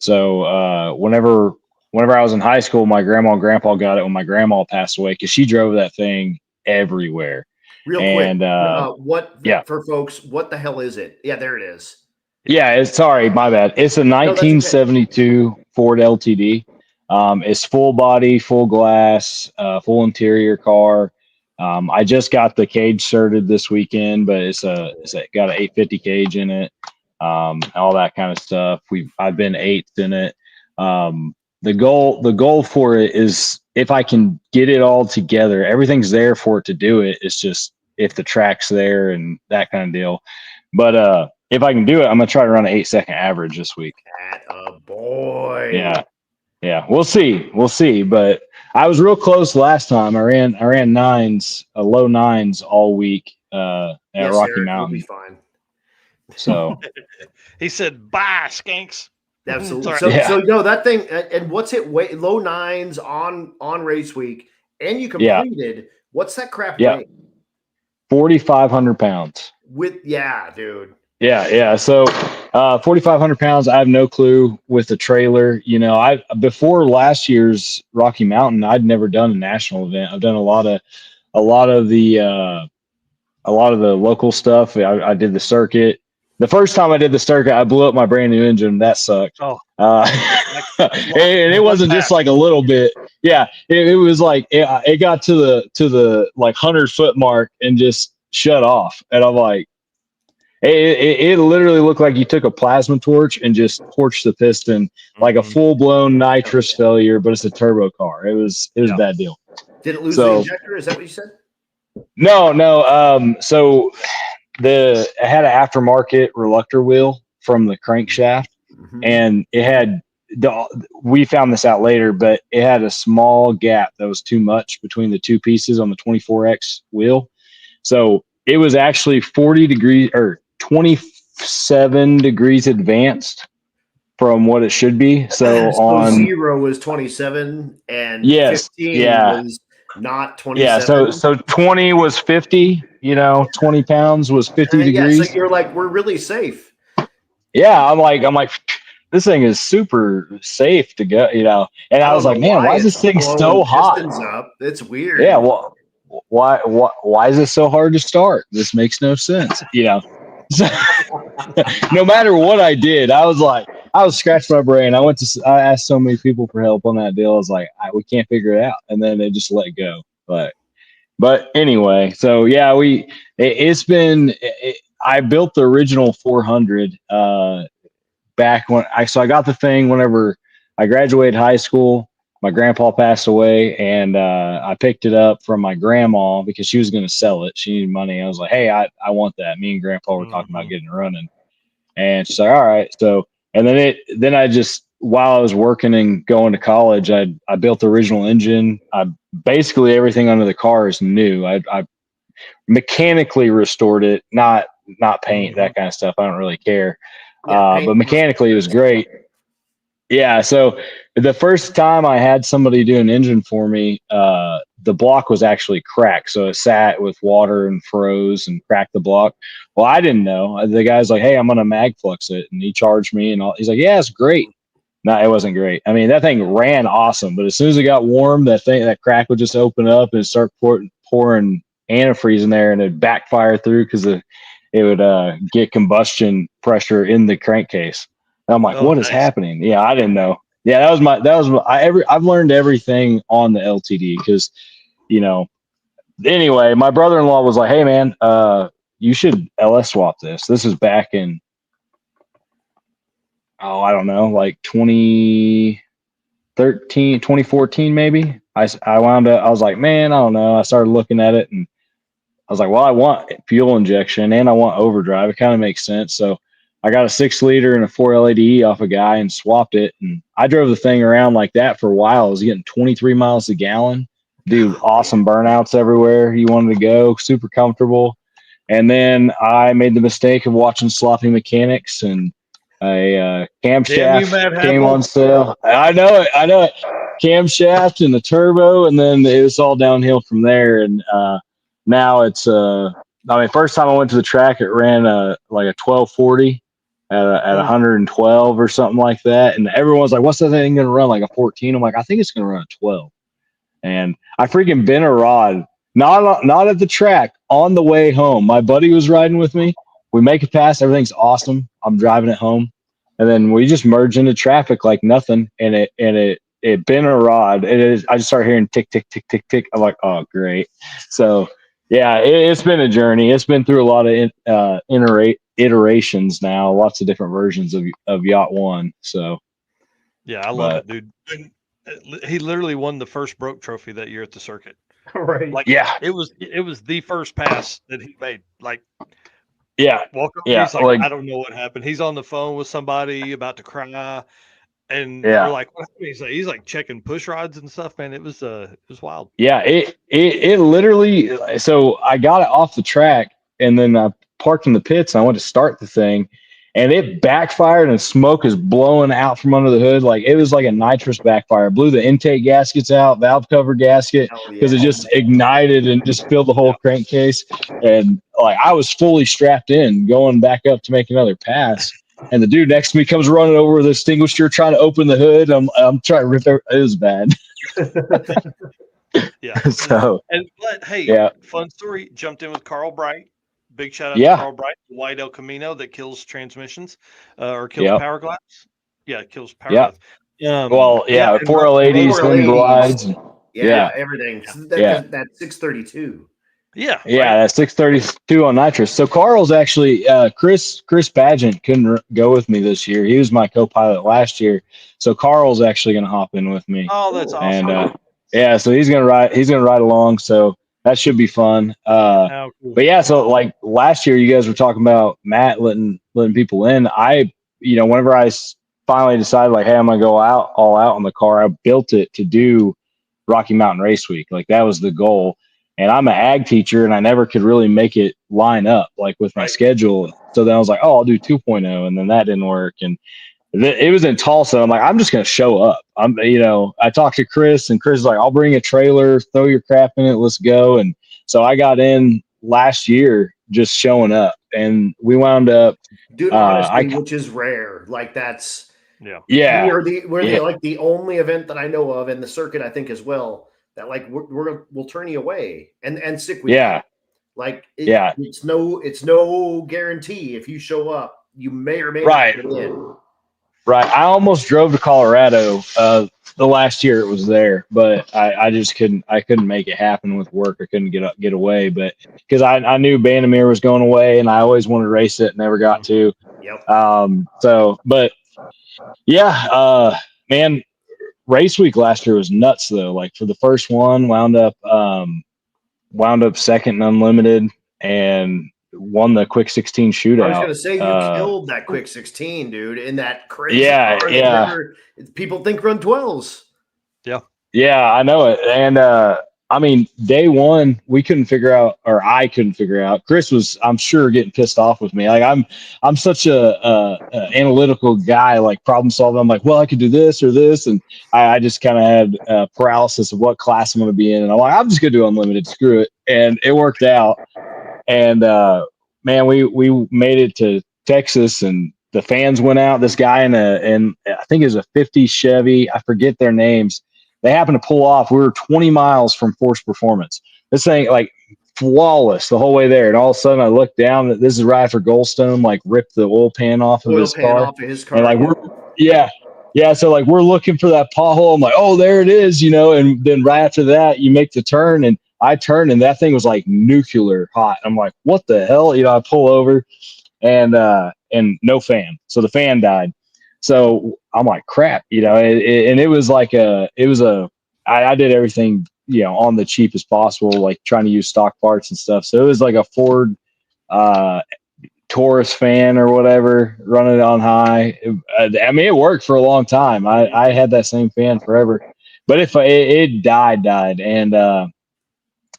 So whenever I was in high school, my grandma and grandpa got it when my grandma passed away because she drove that thing everywhere. Real quick, for folks, what the hell is it? Yeah, there it is. Yeah, sorry, my bad. It's a 1972 Ford LTD. It's full body, full glass, full interior car. I just got the cage certed this weekend, but it's got an 850 cage in it, all that kind of stuff. I've been eighth in it. The goal for it is if I can get it all together, everything's there for it to do it. It's just if the track's there and that kind of deal. But if I can do it, I'm gonna try to run an 8-second average this week. Boy. Yeah. We'll see. But I was real close last time. I ran nines, low nines all week at Rocky Mountain. We'll be fine. So he said, "Bye, skanks." Absolutely. So no, that thing. And what's it? Low nines on race week, and you completed. What's that crap weigh? 4,500 pounds. Dude. Yeah. So 4,500 pounds. I have no clue with the trailer. Before last year's Rocky Mountain, I'd never done a national event. I've done a lot of the local stuff. I did the circuit. The first time I did the circuit, I blew up my brand new engine. That sucked. Oh. And it wasn't just like a little bit. Yeah, it was like it got to the like 100-foot mark and just shut off. And I'm like, it literally looked like you took a plasma torch and just torched the piston like a full-blown nitrous failure, but it's a turbo car. It was a bad deal. Did it lose the injector? Is that what you said? No. So it had an aftermarket reluctor wheel from the crankshaft, and it had we found this out later, but it had a small gap that was too much between the two pieces on the 24X wheel. So it was actually 40 degrees or 27 degrees advanced from what it should be. So on 0 was 27 and 15 was not 27. Yeah, so 20 was 50, 20 pounds was 50 degrees. Yeah, so you're like, we're really safe. Yeah, I'm like, this thing is super safe to go, And I was like, man, why is this thing so hot? Up. It's weird. Yeah, well, why is it so hard to start? This makes no sense, So, no matter what I did, I was scratching my brain. I asked so many people for help on that deal. I was like, we can't figure it out, and then they just let go. But anyway, so yeah, I built the original 400 back when I got the thing whenever I graduated high school. My grandpa passed away, and I picked it up from my grandma because she was going to sell it. She needed money. I was like, hey, I want that. Me and grandpa were talking about getting it running, and she's like, all right. So, and then I just, while I was working and going to college, I built the original engine. Basically everything under the car is new. I mechanically restored it, not paint, that kind of stuff. I don't really care. But mechanically it was great. Yeah. So the first time I had somebody do an engine for me, the block was actually cracked. So it sat with water and froze and cracked the block. Well, I didn't know. The guy's like, hey, I'm going to mag flux it. And he charged me and all. He's like, yeah, it's great. No, it wasn't great. I mean, that thing ran awesome, but as soon as it got warm, that crack would just open up and start pouring antifreeze in there, and it'd backfire through because it would get combustion pressure in the crankcase. And I'm like, what is happening? Yeah, I didn't know. Yeah, I've learned everything on the LTD because, anyway, my brother-in-law was like, hey man, you should LS swap this. This is back in, I don't know, like 2013, 2014, maybe. I wound up, I was like, man, I don't know. I started looking at it and I was like, well, I want fuel injection and I want overdrive. It kind of makes sense. So I got a 6-liter and a 4 LADE off a guy and swapped it. And I drove the thing around like that for a while. I was getting 23 miles a gallon. Dude, awesome burnouts everywhere you wanted to go, super comfortable. And then I made the mistake of watching Sloppy Mechanics, and a camshaft came on sale. I know it. Camshaft and the turbo, and then it was all downhill from there. And now it's first time I went to the track, it ran like a 1240 at 112 or something like that. And everyone's like, what's that thing going to run, like a 14? I'm like, I think it's going to run a 12. And I freaking bent a rod, not at the track, on the way home. My buddy was riding with me. We make it past. Everything's awesome. I'm driving it home. And then we just merge into traffic like nothing. And it bent a rod. I just started hearing tick, tick, tick, tick, tick. I'm like, oh, great. So yeah, it's been a journey. It's been through a lot of iterations now, lots of different versions of Yacht 1. So yeah, I love it, dude. He literally won the first broke trophy that year at the circuit. Right. Like, yeah, it was the first pass that he made. Like, yeah, welcome. Yeah, he's like, I don't know what happened. He's on the phone with somebody about to cry, and we're like, what happened? He's like checking push rods and stuff. Man, it was wild. Yeah, it literally. So I got it off the track, and then I parked in the pits, and I went to start the thing, and it backfired, and smoke is blowing out from under the hood. Like, it was like a nitrous backfire. Blew the intake gaskets out, valve cover gasket, because it just ignited and just filled the whole crankcase. And like, I was fully strapped in, going back up to make another pass. And the dude next to me comes running over with the extinguisher, trying to open the hood. I'm trying to rip it. It was bad. Yeah. So, but hey, fun story. Jumped in with Carl Bright. Big shout out to Carl Bright, the white El Camino that kills transmissions or kills power glass. Yeah, it kills power glass. 4 ladies, then glides. Yeah, everything. That 632. Yeah, that's 632 on nitrous. So Carl's actually Chris Pageant couldn't go with me this year. He was my co-pilot last year. So Carl's actually going to hop in with me. Oh, that's awesome. And so he's going to ride along. So that should be fun. Cool. But yeah, so like last year, you guys were talking about Matt letting people in. Whenever I finally decided, like, hey, I'm gonna go all out on the car, I built it to do Rocky Mountain Race Week. Like, that was the goal. And I'm an ag teacher, and I never could really make it line up like with my schedule. So then I was like, oh, I'll do 2.0, and then that didn't work. And it was in Tulsa. I'm like, I'm just gonna show up. I talked to Chris, and Chris is like, I'll bring a trailer, throw your crap in it, let's go. And so I got in last year just showing up, and we wound up. Dude, honestly, which is rare. Like that's yeah. We're like the only event that I know of in the circuit, I think as well, that like we'll turn you away and sick with you. Like it's no guarantee if you show up, you may or may not get in. Right. I almost drove to Colorado the last year it was there, but I just couldn't make it happen with work. I couldn't get away, but because I knew Bandamere was going away and I always wanted to race it, never got to. But yeah, man, race week last year was nuts though. Like for the first one, wound up second in unlimited and won the quick 16 shootout. I was gonna say you killed that quick 16, dude, in that crazy car. People think run 12s. Yeah, I know it. And I mean, day one we couldn't figure out, or I couldn't figure out. Chris was, I'm sure, getting pissed off with me. Like I'm such a analytical guy, like problem solving. I'm like, well, I could do this or this, and I just kind of had paralysis of what class I'm going to be in. And I'm like, I'm just going to do unlimited. Screw it. And it worked out. And man, we made it to Texas, and the fans went out. This guy in I think it was a 50 Chevy. I forget their names. They happened to pull off. We were 20 miles from Force Performance. This thing like flawless the whole way there. And all of a sudden I looked down. This is right after Goldstone like ripped the oil pan off of his car. And like so like we're looking for that pothole. I'm like, oh, there it is, and then right after that you make the turn, and I turned and that thing was like nuclear hot. I'm like, what the hell? I pull over and no fan. So the fan died. So I'm like, crap, and it was like I did everything, on the cheapest possible, like trying to use stock parts and stuff. So it was like a Ford Taurus fan or whatever, running it on high. I mean, it worked for a long time. I had that same fan forever, but if it died. And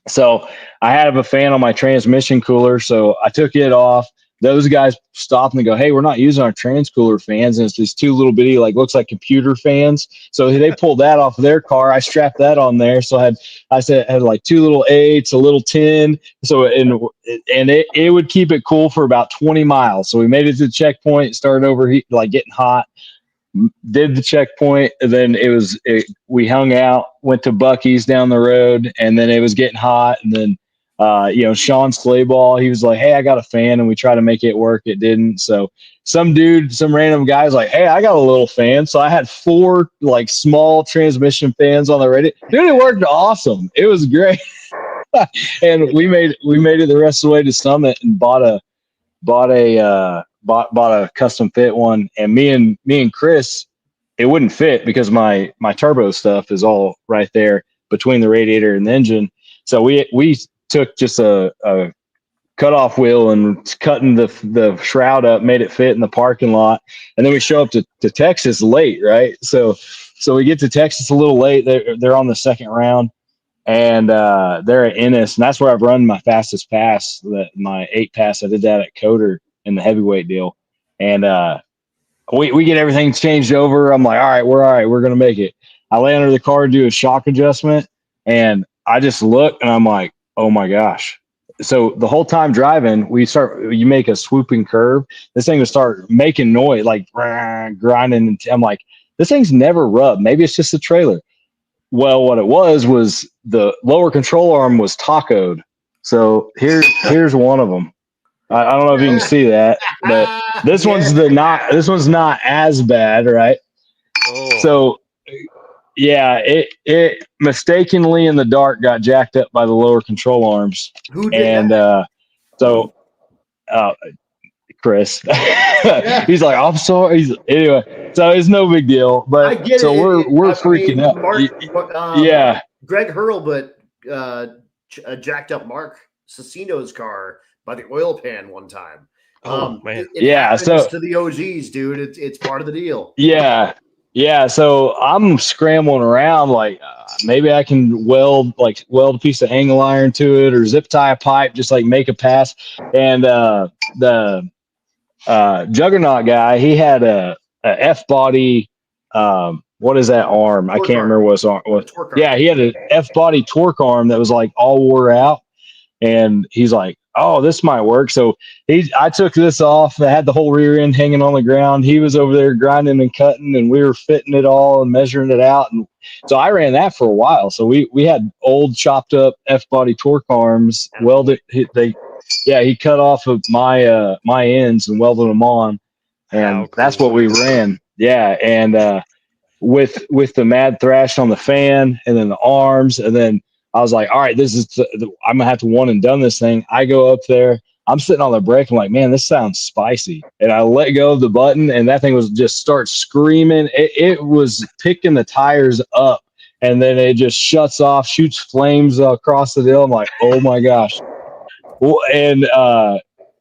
so I have a fan on my transmission cooler. So I took it off. Those guys stopped and they go, hey, we're not using our trans cooler fans. And it's these two little bitty, like looks like computer fans. So they pulled that off of their car. I strapped that on there. So I had like two little 8s, a little 10. So, and it would keep it cool for about 20 miles. So we made it to the checkpoint, started overheat, like getting hot, did the checkpoint. And then we hung out, went to Buc-ee's down the road, and then it was getting hot. And then, Sean Slayball, he was like, hey, I got a fan, and we tried to make it work. It didn't. So some random guy's like, hey, I got a little fan. So I had 4 like small transmission fans on the radio. Dude, it worked awesome. It was great. And we made it the rest of the way to Summit and bought a custom fit one. And me and Chris, it wouldn't fit because my turbo stuff is all right there between the radiator and the engine. So we took just a cutoff wheel and cutting the shroud up, made it fit in the parking lot. And then we show up to Texas late, right? So we get to Texas a little late. They're on the second round, and they're at Ennis, and that's where I've run my fastest pass, my 8 pass. I did that at Coder in the heavyweight deal. And we get everything changed over. I'm like, all right, we're going to make it. I lay under the car, do a shock adjustment, and I just look, and I'm like, oh my gosh. So the whole time driving, you make a swooping curve. This thing would start making noise, like grinding. I'm like, this thing's never rubbed. Maybe it's just a trailer. Well, what it was the lower control arm was tacoed. So here's one of them. I don't know if you can see that, but this one's not as bad, right? Oh. So yeah, it mistakenly in the dark got jacked up by the lower control arms. Who did that? Chris. He's like, I'm sorry. Anyway, so it's no big deal. But I get so it. we're freaking out. Mark, Greg Hurley, jacked up Mark Cicino's car by the oil pan one time. Man. It happens to the OGs, dude. It's part of the deal. Yeah, so I'm scrambling around like maybe I can weld a piece of angle iron to it or zip tie a pipe, just like make a pass. And the Juggernaut guy, he had F body. What is that arm? I can't remember what's on. Yeah, he had an F body torque arm that was like all wore out, and he's like, "Oh, this might work." So I took this off. I had the whole rear end hanging on the ground. He was over there grinding and cutting, and we were fitting it all and measuring it out. And so I ran that for a while. So we had old chopped up F body torque arms welded. He cut off of my ends and welded them on, and that's what we ran. Yeah, and with the Mad Thrash on the fan, and then the arms, and then I was like, all right, this is I'm gonna have to one and done this thing. I go up there, I'm sitting on the brake, I'm like, man, this sounds spicy, and I let go of the button, and that thing was just start screaming. It was picking the tires up, and then it just shuts off, shoots flames across the hill. I'm like, oh my gosh. Well, and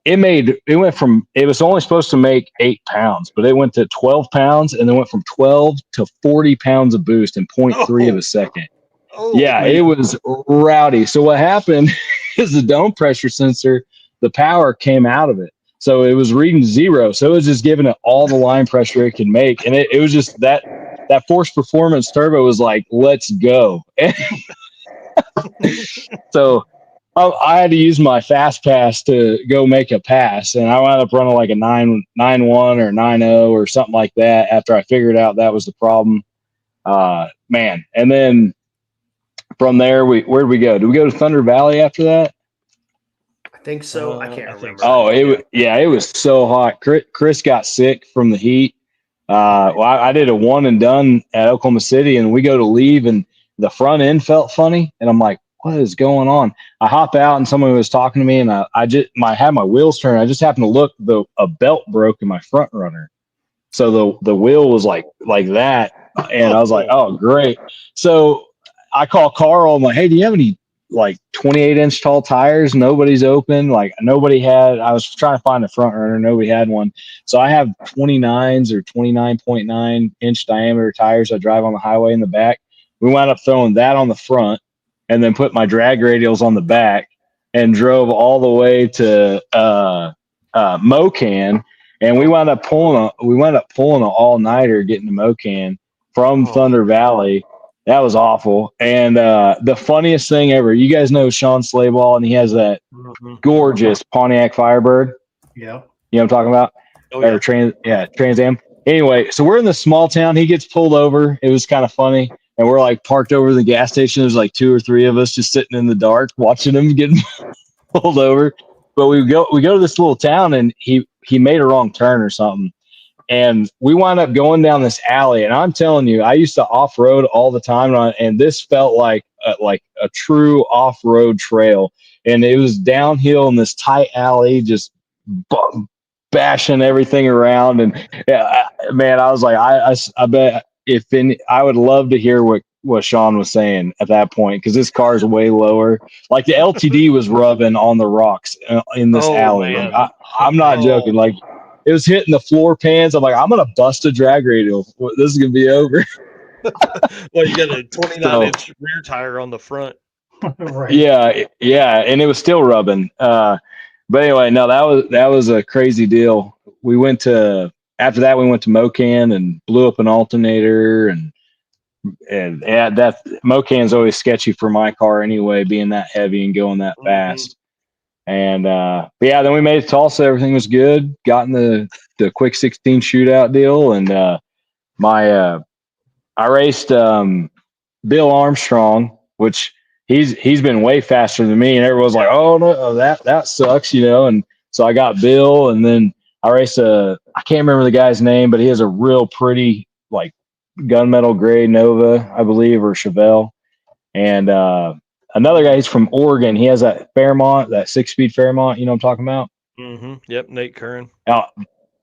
it was only supposed to make 8 pounds, but it went to 12 pounds, and then went from 12 to 40 pounds of boost in 0.3 of a second. Yeah, man. It was rowdy. So what happened is the dome pressure sensor, the power came out of it. So it was reading 0. So it was just giving it all the line pressure it could make. And it was just that Force Performance turbo was like, let's go. So I had to use my fast pass to go make a pass, and I wound up running like a 9.1 or 9.0 or something like that after I figured out that was the problem. Man, and then from there, where'd we go? Did we go to Thunder Valley after that? I think so. I can't remember. Oh, it was so hot. Chris got sick from the heat. Well, I did a one and done at Oklahoma City, and we go to leave, and the front end felt funny, and I'm like, what is going on? I hop out, and someone was talking to me, and I had my wheels turned. I just happened to look, a belt broke in my front runner, so the wheel was like that, and I was like, oh great. So I call Carl. I'm like, hey, do you have any like 28-inch tall tires? Nobody's open. Like nobody had. I was trying to find a front runner. Nobody had one. So I have 29s or 29.9 inch diameter tires I drive on the highway in the back. We wound up throwing that on the front, and then put my drag radials on the back, and drove all the way to Mocan. And we wound up pulling an all-nighter getting to Mocan from Thunder Valley. That was awful. And the funniest thing ever, you guys know Sean Slayball, and he has that gorgeous Pontiac Firebird. Yeah. You know what I'm talking about? Oh, yeah. Trans Am. Anyway, so we're in the small town. He gets pulled over. It was kind of funny. And we're like parked over the gas station. There's like 2 or 3 of us just sitting in the dark watching him get pulled over. But we go to this little town, and he made a wrong turn or something. And we wound up going down this alley. And I'm telling you, I used to off-road all the time, and this felt like a true off-road trail. And it was downhill in this tight alley, just bashing everything around. And yeah, man, I was like, I bet I would love to hear what Sean was saying at that point, because this car is way lower. Like the LTD was rubbing on the rocks in this alley. Like, I'm not joking. Like it was hitting the floor pans. I'm like, I'm gonna bust a drag radial. This is gonna be over. Well, you got a 29-inch rear tire on the front. Right. Yeah, and it was still rubbing. But anyway, no, that was a crazy deal. After that, we went to Mocan and blew up an alternator, and that Mocan's always sketchy for my car anyway, being that heavy and going that fast. And but yeah, then we made it to Tulsa. Everything was good. Got in the quick 16 shootout deal, and I raced Bill Armstrong, which he's been way faster than me, and everyone's like, oh no, that sucks, you know. And so I got Bill, and then I raced I can't remember the guy's name, but he has a real pretty like gunmetal gray Nova, I believe, or Chevelle. And another guy, he's from Oregon. He has that Fairmont, that 6-speed Fairmont. You know what I'm talking about? Yep, Nate Curran.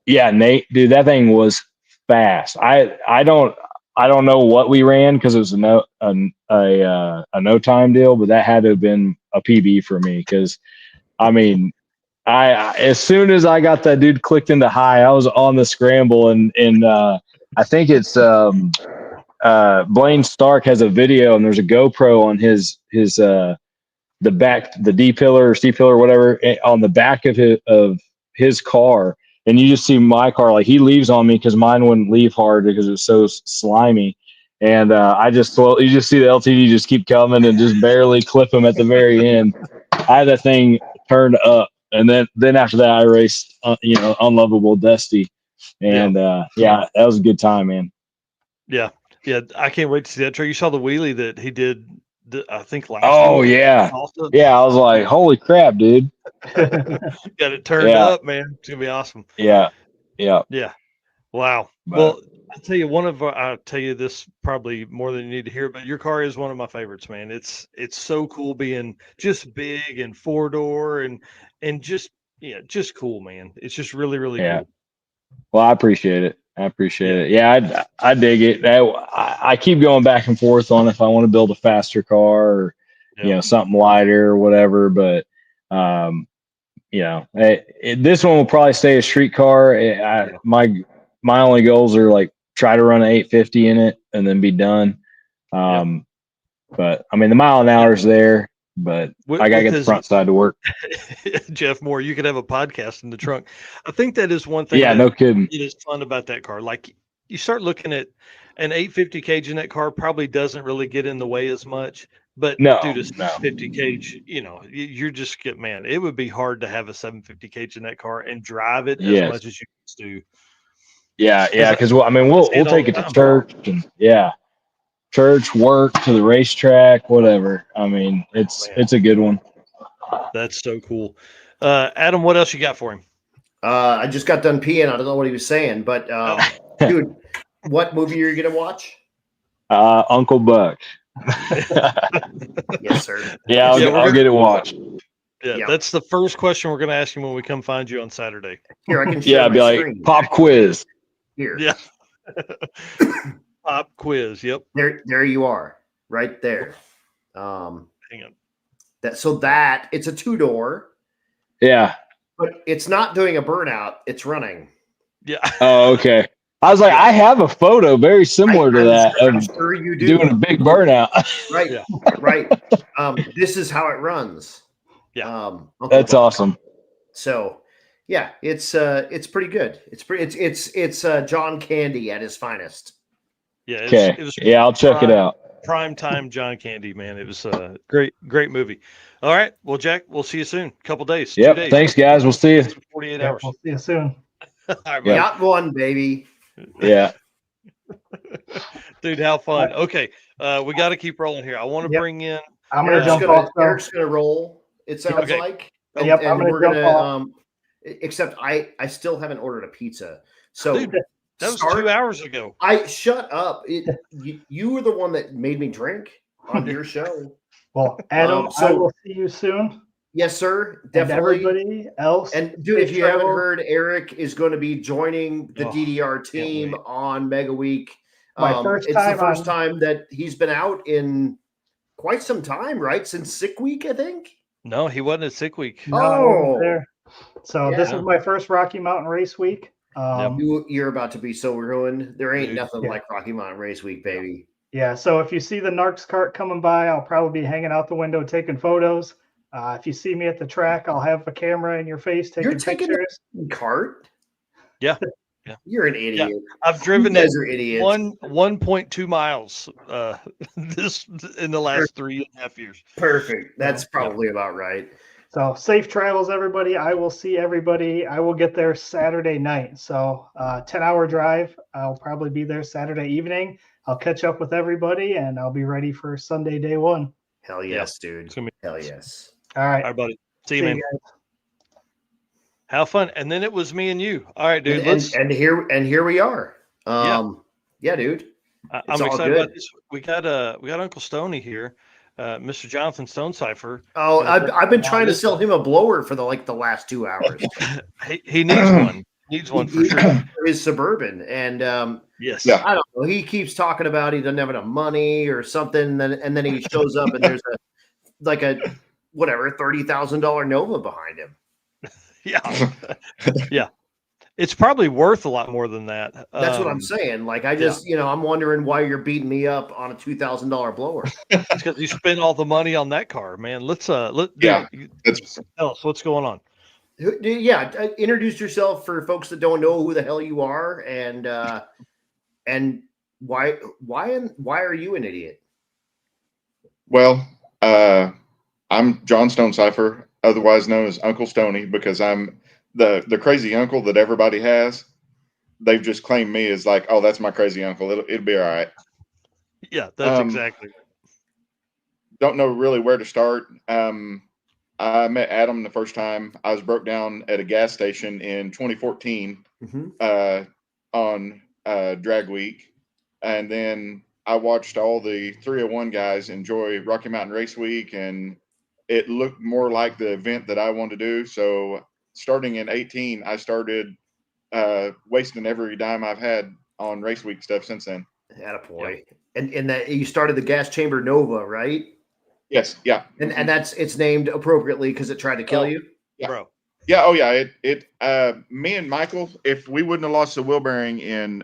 Yeah, Nate, dude, that thing was fast. I don't know what we ran because it was a no time deal, but that had to have been a PB for me, because I mean, I as soon as I got that dude clicked into high, I was on the scramble, and I think it's Blaine Stark has a video, and there's a GoPro on his the D pillar or C pillar or whatever on the back of his car, and you just see my car, like he leaves on me because mine wouldn't leave hard because it was so slimy. And you just see the LTD just keep coming and just barely clip him at the very end. I had that thing turned up, and then after that I raced, Unlovable Dusty, and that was a good time, man. Yeah, I can't wait to see that track. You saw the wheelie that he did, I think last Oh week. yeah, Also. yeah. I was like, holy crap, dude! Got it turned up, man. It's gonna be awesome. Yeah. Wow. But, Well, I'll tell you this probably more than you need to hear, but your car is one of my favorites, man. It's so cool being just big and 4-door and just cool, man. It's just really, really cool. Well, I appreciate it. Yeah, I dig it. I keep going back and forth on if I want to build a faster car or something lighter or whatever. But this one will probably stay a street car. My only goals are like try to run an 850 in it and then be done. But I mean the mile an hour is there. But I gotta get the front side to work. Jeff Moore, you could have a podcast in the trunk. I think that is one thing. Yeah, no kidding. It is fun about that car. Like you start looking at an 850 cage in that car, probably doesn't really get in the way as much. But dude, a 750 cage, you're just man. It would be hard to have a 750 cage in that car and drive it as much as you do. Yeah, because we'll take it to church and church, work, to the racetrack, whatever. I mean, it's a good one. That's so cool. Adam, what else you got for him? I just got done peeing. I don't know what he was saying, but dude, what movie are you gonna watch? Uncle Buck. Yes, sir. Yeah, I'll get it watched. Yeah, that's the first question we're gonna ask you when we come find you on Saturday. Here, I can share be like screen. pop quiz. Here. Yeah. Pop quiz. Yep. There you are, right there. Hang on. It's a 2-door. Yeah. But it's not doing a burnout. It's running. Yeah. Oh, okay. I was like, I have a photo very similar to that I'm of sure you do. doing a big burnout. Right. Yeah. Right. This is how it runs. Yeah. That's awesome. So, yeah, it's pretty good. It's John Candy at his finest. Yeah. Okay. I'll check it out. Prime time John Candy, man. It was a great movie. All right. Well, Jack, we'll see you soon. Couple days. Yep. 2 days. Thanks, guys. We'll see you. 48 hours. We'll see you soon. All right, Got one, baby. Yeah. Dude, how fun. Okay. We got to keep rolling here. I want to bring in. I'm going to jump off. Eric's going to roll, it sounds like. And, I'm and going we're to jump off. Except I still haven't ordered a pizza. So dude, that was 2 hours ago. Shut up. You were the one that made me drink on your show. Well, Adam, I will see you soon. Yes, sir. And Definitely. everybody else. And dude, if you haven't heard, Eric is going to be joining the DDR team on Mega Week. It's the first time that he's been out in quite some time, right? Since Sick Week, I think. No, he wasn't at Sick Week. No, there. So this is my first Rocky Mountain Race Week. You're about to be so ruined. There ain't nothing like Rocky Mountain Race Week, baby. Yeah. So if you see the Narx cart coming by, I'll probably be hanging out the window taking photos. If you see me at the track, I'll have a camera in your face taking pictures. Cart? Yeah. You're an idiot. Yeah. I've driven you guys are idiots. 1.2 miles this in the last 3.5 years. Perfect. That's probably about right. So safe travels, everybody. I will see everybody. I will get there Saturday night. So 10-hour drive. I'll probably be there Saturday evening. I'll catch up with everybody, and I'll be ready for Sunday day one. Hell yes, dude. Hell yes. All right. All right, buddy. See you, man. Have fun. And then it was me and you. All right, dude. And here we are. Yeah, dude. I'm excited about this. We got Uncle Stoney here, Mr. Jonathan Stonecipher. Oh, I've been trying to sell him a blower for the last 2 hours. he needs one. Needs one for sure. For his Suburban, and yes, I don't know. He keeps talking about he doesn't have enough money or something, and then he shows up and there's a $30,000 Nova behind him. Yeah, yeah. It's probably worth a lot more than that. That's what I'm saying. I'm wondering why you're beating me up on a $2,000 blower. It's because you spent all the money on that car, man. Tell us what's going on. Introduce yourself for folks that don't know who the hell you are, and why are you an idiot? Well, I'm John Stonecipher, otherwise known as Uncle Stoney, because I'm the crazy uncle that everybody has. They've just claimed me as like, oh, that's my crazy uncle. It'll be all right. Yeah, that's exactly. Don't know really where to start. I met Adam the first time. I was broke down at a gas station in 2014 on Drag Week, and then I watched all the 301 guys enjoy Rocky Mountain Race Week, and it looked more like the event that I wanted to do. So starting in 18, I started wasting every dime I've had on Race Week stuff since then. Attaboy. Yep. And that you started the Gas Chamber Nova, right? Yes. Yeah. And it's named appropriately because it tried to kill you? Yeah. Bro. Yeah. Oh yeah. Me and Michael, if we wouldn't have lost the wheel bearing in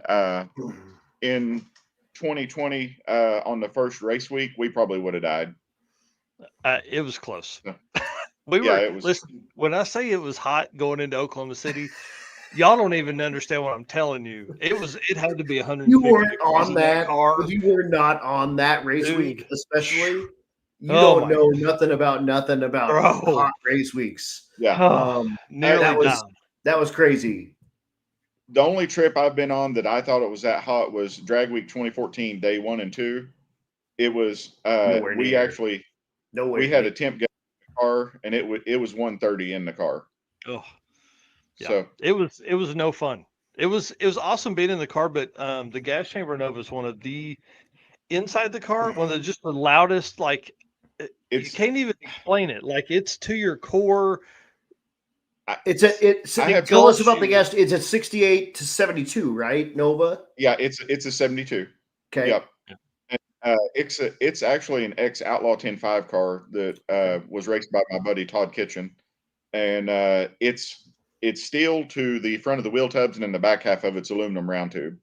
2020 on the first race week, we probably would have died. It was close. It was. Listen, when I say it was hot going into Oklahoma City, y'all don't even understand what I'm telling you. It had to be 150. You weren't on that car. You were not on that race week, especially. You don't know nothing about hot race weeks. Yeah. That was crazy. The only trip I've been on that I thought it was that hot was Drag Week 2014, day 1 and 2. It was we had a temp gas in the car, and it was 130 in the car. Oh. Yeah. So it was no fun. It was awesome being in the car, but the gas chamber Nova is one of the inside the car, one of the loudest, like you can't even explain it. Like it's to your core. Tell us about the gas. It's a 68 to 72, right? Nova. Yeah, it's a 72. Okay. Yep. And, it's actually an ex Outlaw 10.5 car that was raced by my buddy Todd Kitchen, and it's steel to the front of the wheel tubs, and in the back half of it's aluminum round tube.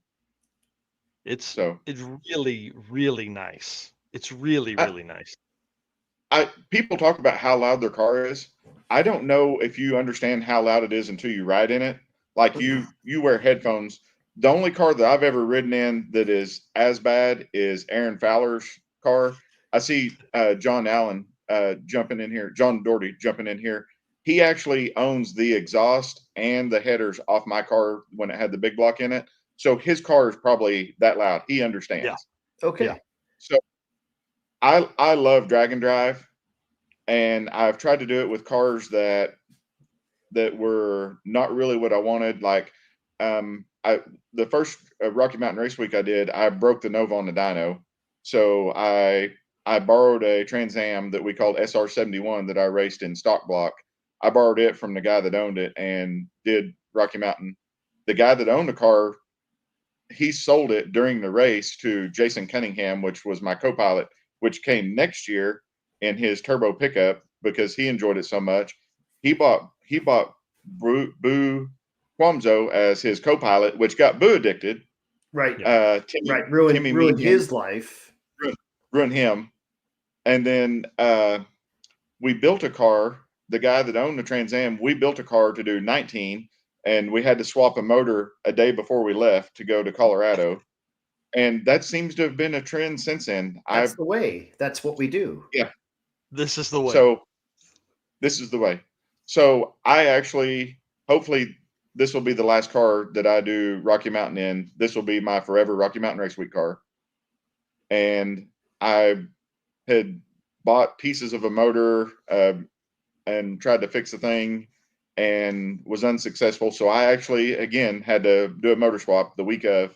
It's really, really nice. It's really nice. People talk about how loud their car is. I don't know if you understand how loud it is until you ride in it. Like you wear headphones. The only car that I've ever ridden in that is as bad is Aaron Fowler's car. I see John Allen jumping in here, John Dory jumping in here. He actually owns the exhaust and the headers off my car when it had the big block in it. So his car is probably that loud. He understands. Yeah. Okay. Yeah. So I love drag and drive, and I've tried to do it with cars that were not really what I wanted. Like the first Rocky Mountain Race Week I did, I broke the Nova on the dyno. So I borrowed a Trans Am that we called SR71 that I raced in stock block. I borrowed it from the guy that owned it and did Rocky Mountain. The guy that owned the car, he sold it during the race to Jason Cunningham, which was my co-pilot, which came next year in his turbo pickup because he enjoyed it so much. He bought Boo Quamzo as his co-pilot, which got Boo addicted. Right. Ruined his life. Ruined him. And then we built a car. The guy that owned the Trans Am, we built a car to do 19, and we had to swap a motor a day before we left to go to Colorado. And that seems to have been a trend since then. That's the way. That's what we do. Yeah. This is the way. So this is the way. So I actually, hopefully this will be the last car that I do Rocky Mountain in. This will be my forever Rocky Mountain Race Week car. And I had bought pieces of a motor and tried to fix the thing and was unsuccessful. So I actually, again, had to do a motor swap the week of.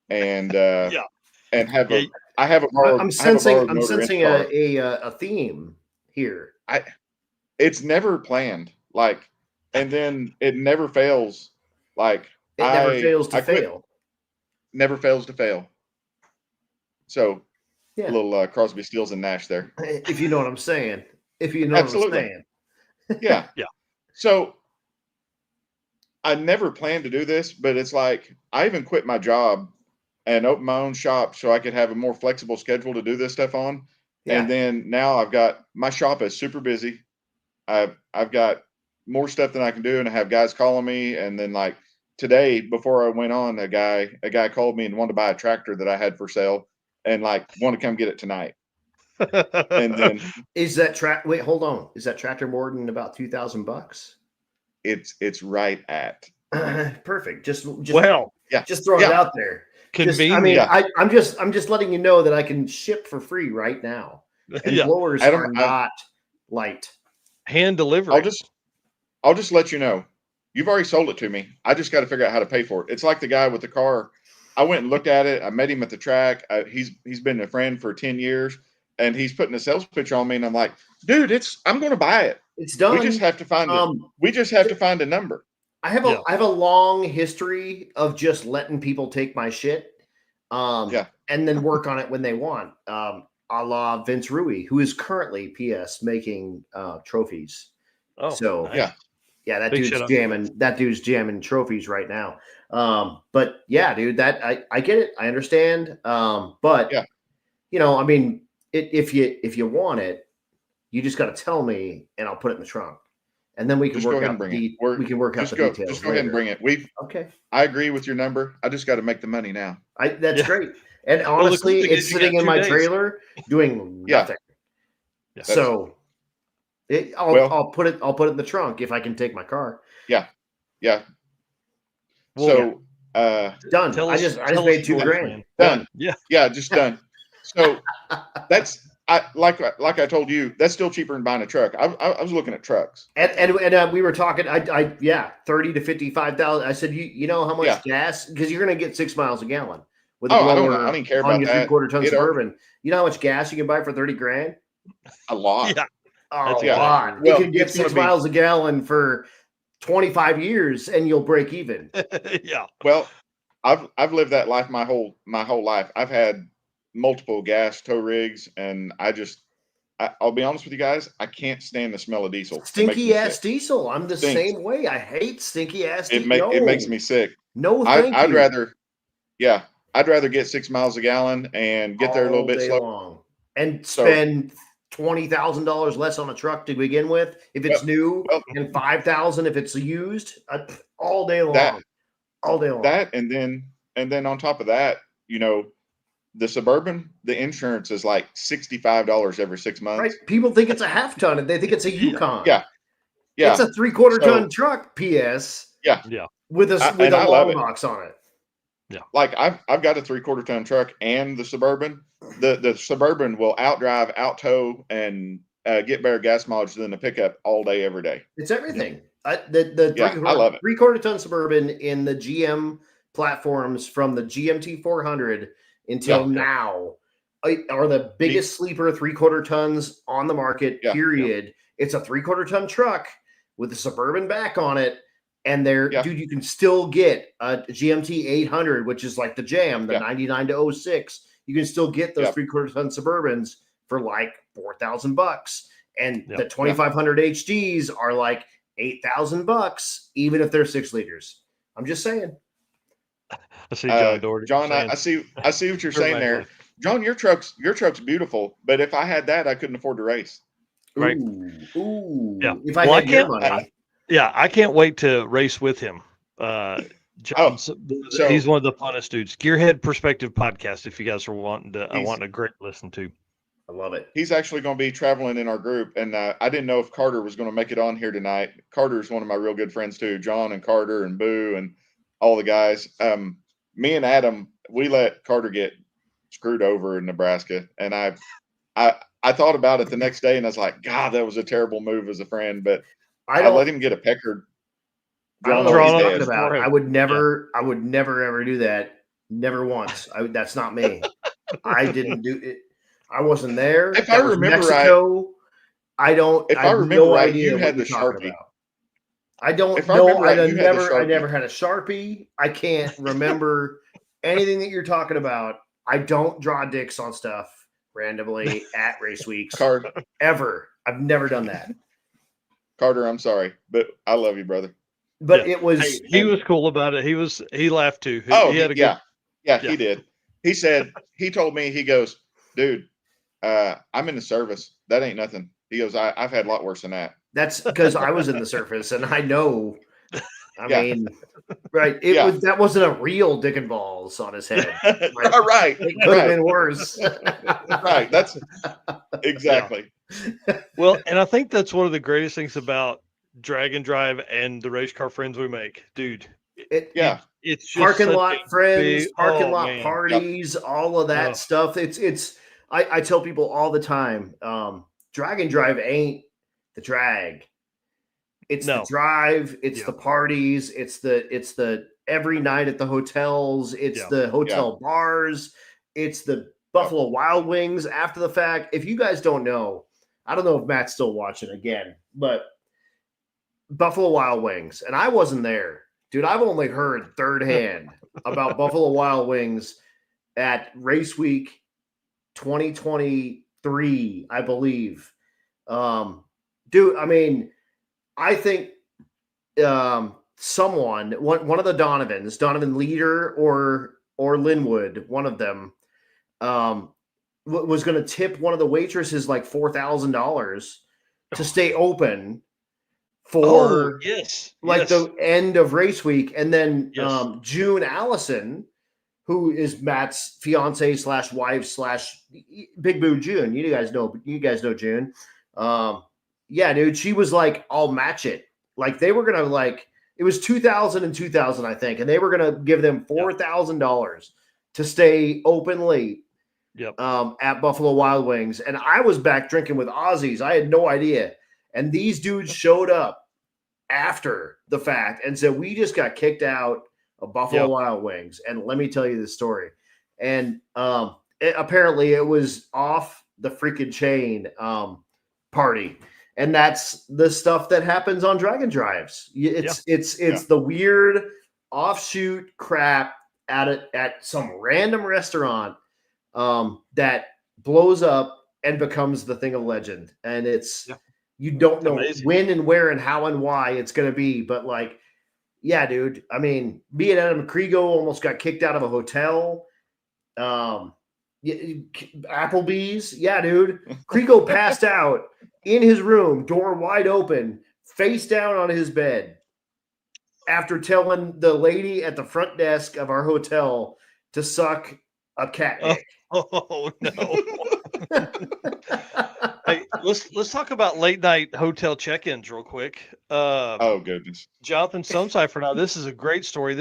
And and I have a borrowed. I'm sensing a theme here. It's never planned, like, and then it never fails. Like it never fails to fail. Never fails to fail. So yeah, a little Crosby, Stills, and Nash there. If you know what I'm saying. If you know Absolutely. what I'm saying. Yeah. Yeah. So I never planned to do this, but it's like I even quit my job and opened my own shop so I could have a more flexible schedule to do this stuff on. Yeah. And then now I've got my shop is super busy. I've got more stuff than I can do, and I have guys calling me. And then like today, before I went on, a guy called me and wanted to buy a tractor that I had for sale, and like want to come get it tonight. And then is that wait, hold on. Is that tractor more than about $2,000? It's right at perfect. Just well, yeah, just throwing it out there. I'm just letting you know that I can ship for free right now. And blowers are not light. Hand delivery. I'll just let you know. You've already sold it to me. I just got to figure out how to pay for it. It's like the guy with the car. I went and looked at it. I met him at the track. He's been a friend for 10 years, and he's putting a sales pitch on me, and I'm like, dude, I'm going to buy it. It's done. We just have to find we just have to find a number. I have a long history of just letting people take my shit, and then work on it when they want. A la Vince Rui, who is currently PS making trophies. Oh, so nice. yeah, that Big dude's jamming. That dude's jamming trophies right now. But yeah, dude, that I get it. I understand. But you know, I mean, if you want it, you just got to tell me, and I'll put it in the trunk. And then we can work out we can work out the details. Just go ahead and bring it. Okay. I agree with your number. I just got to make the money now. That's great. And honestly, it's sitting in my trailer doing nothing. Yeah. So I'll put it in the trunk if I can take my car. Yeah. Well, done. I just made $2,000. Done. Yeah, just done. So that's like I told you, that's still cheaper than buying a truck. I was looking at trucks, and we were talking. I 30 to 55,000. I said, you know how much gas, because you're going to get 6 miles a gallon with a blower. I don't even care on about your that. 3/4 ton Suburban. You know how much gas you can buy for $30,000? A lot. Yeah. A lot. You can get 6 miles a gallon for 25 years, and you'll break even. Yeah. Well, I've lived that life my whole life. I've had multiple gas tow rigs, and I'll be honest with you guys, I can't stand the smell of diesel. Stinky ass diesel. I'm the same way. I hate stinky ass diesel. It makes me sick. No, thank I'd you. I'd rather get 6 miles a gallon and get there a little bit slower and spend $20,000 less on a truck to begin with if it's new, and $5,000 if it's used. All day long. All day long. That and then on top of that, you know, the Suburban, the insurance is like $65 every 6 months. Right. People think it's a half ton, and they think it's a Yukon. Yeah. It's a 3/4 ton truck. PS. Yeah. With a long box on it. Yeah. Like I've got a 3/4 ton truck and the Suburban. The Suburban will outdrive, out-tow, and get better gas mileage than the pickup all day, every day. It's everything. I love it. 3/4 ton Suburban in the GM platforms from the GMT 400 until now are the biggest sleeper 3/4 tons on the market, period. It's a 3/4 ton truck with a Suburban back on it. And dude, you can still get a GMT 800, which is like the Jam, the 99 to 06. You can still get those 3/4 ton Suburbans for like $4,000. And the 2500 HDs are like $8,000, even if they're 6 liters. I'm just saying. I see John Dory. John, I see what you're saying there. John, your truck's beautiful, but if I had that, I couldn't afford to race. Right. Ooh. Yeah. If I had your money. I can't wait to race with him. John, he's one of the funnest dudes. Gearhead Perspective podcast. If you guys are wanting a great listen to. I love it. He's actually going to be traveling in our group, and I didn't know if Carter was going to make it on here tonight. Carter's one of my real good friends too. John and Carter and Boo and all the guys. Me and Adam, we let Carter get screwed over in Nebraska, and I thought about it the next day, and I was like, God, that was a terrible move as a friend. But I let him get a pecker. I don't know what he's talking about. I would never ever do that. Never once. That's not me. I didn't do it. I wasn't there. If I remember Mexico, right, I have no idea you what had you're the talking Sharpie. about. I don't If I know. remember right, you had the I Sharpie. never had a Sharpie. I can't remember anything that you're talking about. I don't draw dicks on stuff randomly at race weeks. Ever. I've never done that. Carter, I'm sorry, but I love you, brother. But it was he was cool about it. He laughed too. He had a good, he did. He told me, he goes, dude, I'm in the service. That ain't nothing. He goes, I've had a lot worse than that. That's because I was in the surface, and I know. I Yeah. mean, right? That wasn't a real dick and balls on his head. Right. It could have been worse. Right. That's exactly. Well, and I think that's one of the greatest things about Drag and Drive and the race car friends we make, dude. It's just parking such lot a friends, big- parking oh, lot man. parties, all of that Ugh. stuff. I tell people all the time, Drag and Drive ain't the drag. It's the drive, it's the parties, it's the every night at the hotels, it's the hotel bars, it's the Buffalo Wild Wings after the fact. If you guys don't know, I don't know if Matt's still watching again, but Buffalo Wild Wings, and I wasn't there. Dude, I've only heard third hand about Buffalo Wild Wings at Race Week 2023, I believe. Dude, I mean, I think one of the Donovans, Donovan Leader or Linwood, one of them, was going to tip one of the waitresses like $4,000 to stay open for the end of race week. And then June Allison, who is Matt's fiance / wife / Big Boo June. You guys know June. Yeah, dude, she was like, I'll match it. Like they were gonna it was 2,000 and 2,000, I think, and they were gonna give them $4,000 to stay open late. At Buffalo Wild Wings, and I was back drinking with Aussies. I had no idea, and these dudes showed up after the fact and said, "We just got kicked out of Buffalo Wild Wings," and let me tell you the story. And apparently, it was off the freaking chain party. And that's the stuff that happens on Drag and Drives. It's the weird offshoot crap at some random restaurant that blows up and becomes the thing of legend. And you don't know when and where and how and why it's going to be. But yeah, dude. I mean, me and Adam Krigo almost got kicked out of a hotel. Applebee's. Yeah, dude. Krigo passed out in his room, door wide open, face down on his bed, after telling the lady at the front desk of our hotel to suck a cat dick. Oh no. Hey, let's talk about late night hotel check-ins real quick. Oh goodness. Jonathan Stonecipher. Now this is a great story.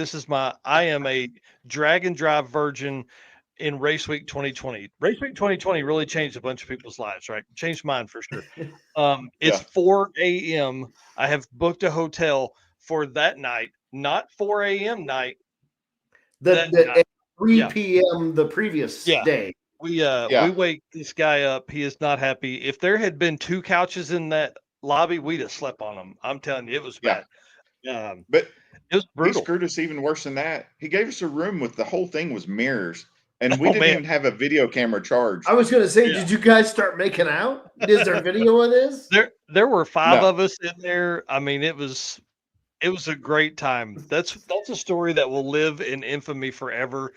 I am a Drag and Drive virgin in Race Week 2020. Race Week 2020 really changed a bunch of people's lives, right? Changed mine for sure. It's 4 a.m. I have booked a hotel for that night, not 4 a.m. night. At 3 p.m. the previous day. We wake this guy up. He is not happy. If there had been 2 couches in that lobby, we'd have slept on them. I'm telling you, it was bad. But it was brutal. He screwed us even worse than that. He gave us a room with the whole thing was mirrors. And we didn't even have a video camera charge. I was going to say, did you guys start making out? Is there video of this? There were 5 of us in there. I mean, it was a great time. That's a story that will live in infamy forever.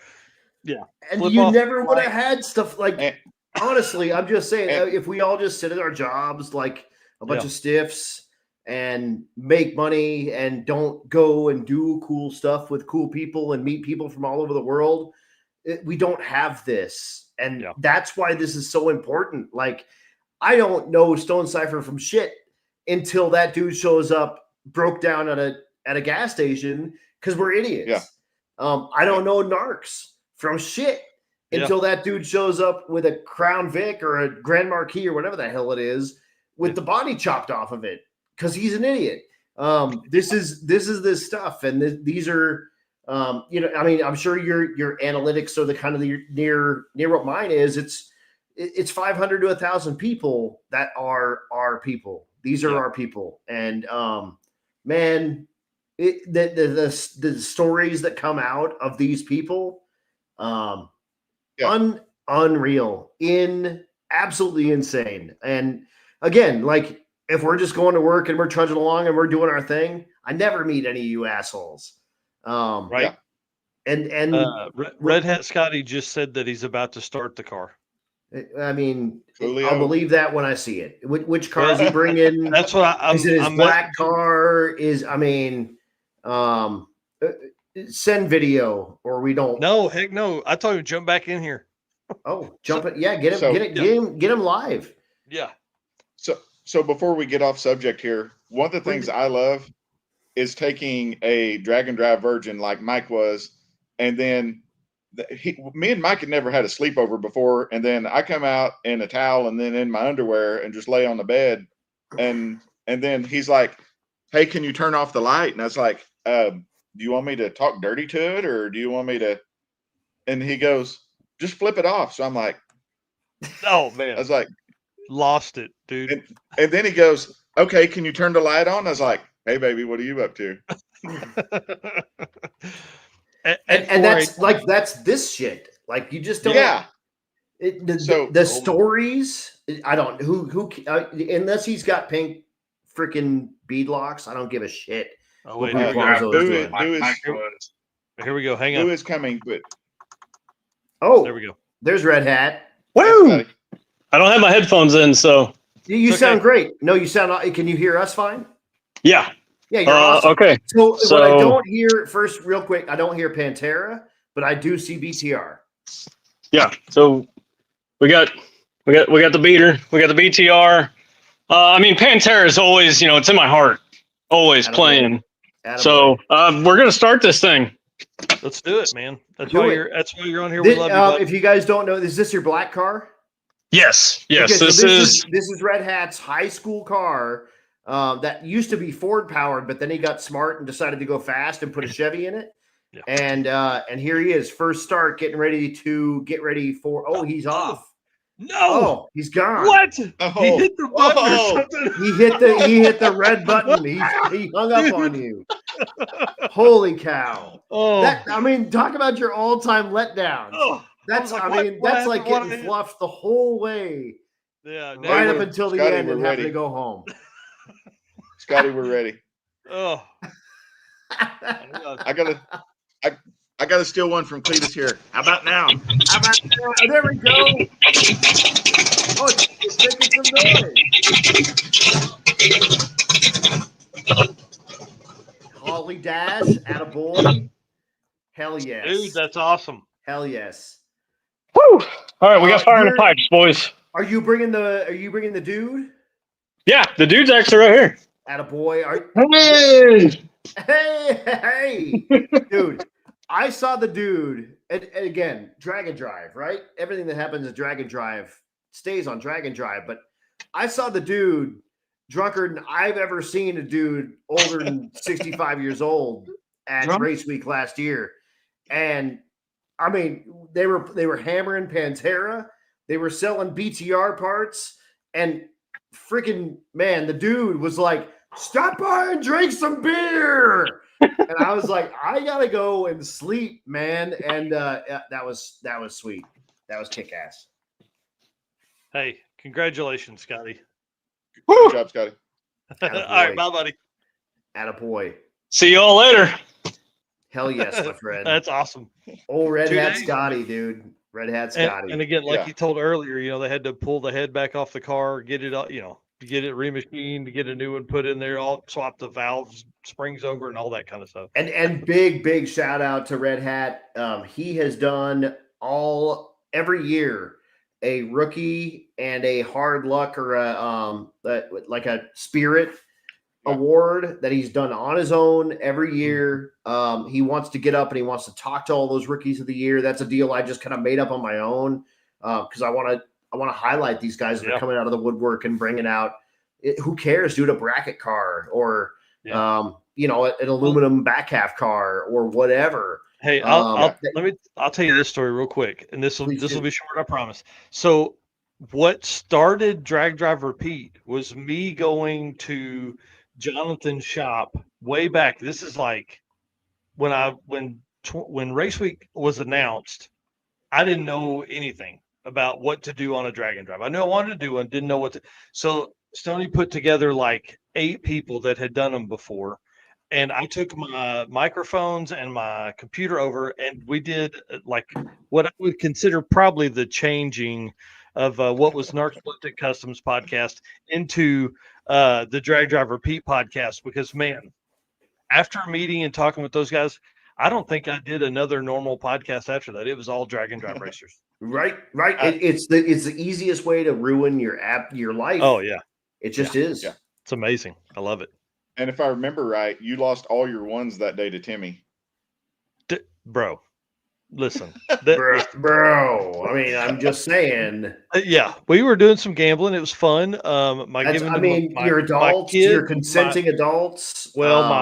Yeah. And you never would have had stuff like, honestly, I'm just saying, if we all just sit at our jobs like a bunch of stiffs and make money and don't go and do cool stuff with cool people and meet people from all over the world, we don't have this. And that's why this is so important. Like, I don't know Stonecipher from shit until that dude shows up, broke down at a gas station, because we're idiots. I don't know Narx from shit until that dude shows up with a Crown Vic or a Grand Marquis or whatever the hell it is with the body chopped off of it, because he's an idiot. This is this stuff, and these are I mean, I'm sure your analytics are the kind of near what mine is. It's 500 to 1,000 people that are our people. These are our people, and man, the stories that come out of these people, unreal, absolutely insane. And again, like, if we're just going to work and we're trudging along and we're doing our thing, I never meet any of you assholes. And Red Hat Scotty just said that he's about to start the car. I mean, Julio. I'll believe that when I see it. Which car is he bringing? That's what is it his black car? Send video or we don't. No, heck no. I told him jump back in here. Oh, jump it. Yeah, get him live. Yeah. So before we get off subject here, one of the things I love is taking a drag and drive Virgin like Mike was, and then me and Mike had never had a sleepover before, and then I come out in a towel and then in my underwear and just lay on the bed, and then he's like, "Hey, can you turn off the light?" And I was like, "Do you want me to talk dirty to it, or do you want me to?" And he goes, "Just flip it off." So I'm like, "Oh man!" I was like, "Lost it, dude." And then he goes, "Okay, can you turn the light on?" I was like, "Hey, baby, what are you up to?" and that's this shit. Like you just don't. Yeah. The stories. I don't who unless he's got pink freaking beadlocks. I don't give a shit. Oh wait, here we go. Hang on. Who is coming? But there we go. There's Red Hat. Woo! I don't have my headphones in, so you sound great. No, you sound. Can you hear us fine? Yeah. Yeah, you're awesome. Okay. So what I don't hear first, real quick, I don't hear Pantera, but I do see BTR. Yeah. So we got the beater, we got the BTR. I mean, Pantera is always, it's in my heart, always playing. So we're gonna start this thing. Let's do it, man. That's why you're on here. We love you. Buddy. If you guys don't know, is this your black car? Yes. Okay, so this is Red Hat's high school car. That used to be Ford powered, but then he got smart and decided to go fast and put a Chevy in it. Yeah. And here he is, first start, get ready for. Oh, he's off. No, oh, he's gone. What? Oh. He hit the button or something. He hit the red button. He hung up on you. Holy cow! Oh, talk about your all-time letdown. Oh, that's like getting fluffed the whole way. Yeah, right up until the end and having to go home. Scotty, we're ready. Oh, I gotta steal one from Cletus here. How about now? There we go. Oh, it's making some noise. Holly Dash, attaboy. Hell yes. Dude, that's awesome. Hell yes. Woo! All right, we got fire in the pipes, boys. Are you bringing the dude? Yeah, the dude's actually right here. Attaboy. Hey! Dude, I saw the dude, and again, drag and drive, right? Everything that happens at drag and drive stays on drag and drive, but I saw the dude drunker than I've ever seen a dude older than 65 years old at Race Week last year. And I mean, they were hammering Pantera, they were selling BTR parts, and freaking man, the dude was like, "Stop by and drink some beer." And I was like, I gotta go and sleep, man. And that was sweet. That was kick ass. Hey, congratulations, Scotty. Good job, Scotty. All right, bye, buddy. Attaboy. See y'all later. Hell yes, my friend. That's awesome. Oh, Red Hat Scotty, dude. Red Hat Scotty. And again, like you told earlier, they had to pull the head back off the car, get it, get it remachined, to get a new one put in there, all swap the valves, springs over, and all that kind of stuff. And big shout out to Red Hat. He has done every year a rookie and a hard luck or like a spirit award that he's done on his own every year. He wants to get up and he wants to talk to all those rookies of the year. That's a deal I just kind of made up on my own because I want to highlight these guys that are coming out of the woodwork and bringing out. Who cares? Do it a bracket car or an aluminum back half car or whatever. Hey, I'll tell you this story real quick, and this will be short, I promise. So, what started Drag Drive Repeat was me going to Jonathan's shop way back. This is like when Race Week was announced. I didn't know anything about what to do on a drag and drive. I knew I wanted to do one, didn't know what to. So Stoney put together like 8 people that had done them before. And I took my microphones and my computer over, and we did like what I would consider probably the changing of what was Narcoleptic Customs podcast into the Drag Drive Repeat podcast, because man, after meeting and talking with those guys, I don't think I did another normal podcast after that. It was all drag and drive racers. Right. It's the easiest way to ruin your life. Oh yeah, it just is. Yeah. It's amazing. I love it. And if I remember right, you lost all your ones that day to Timmy. Bro, listen. Bro. I mean, I'm just saying. Yeah, we were doing some gambling. It was fun. You're adults. You're consenting adults. Well,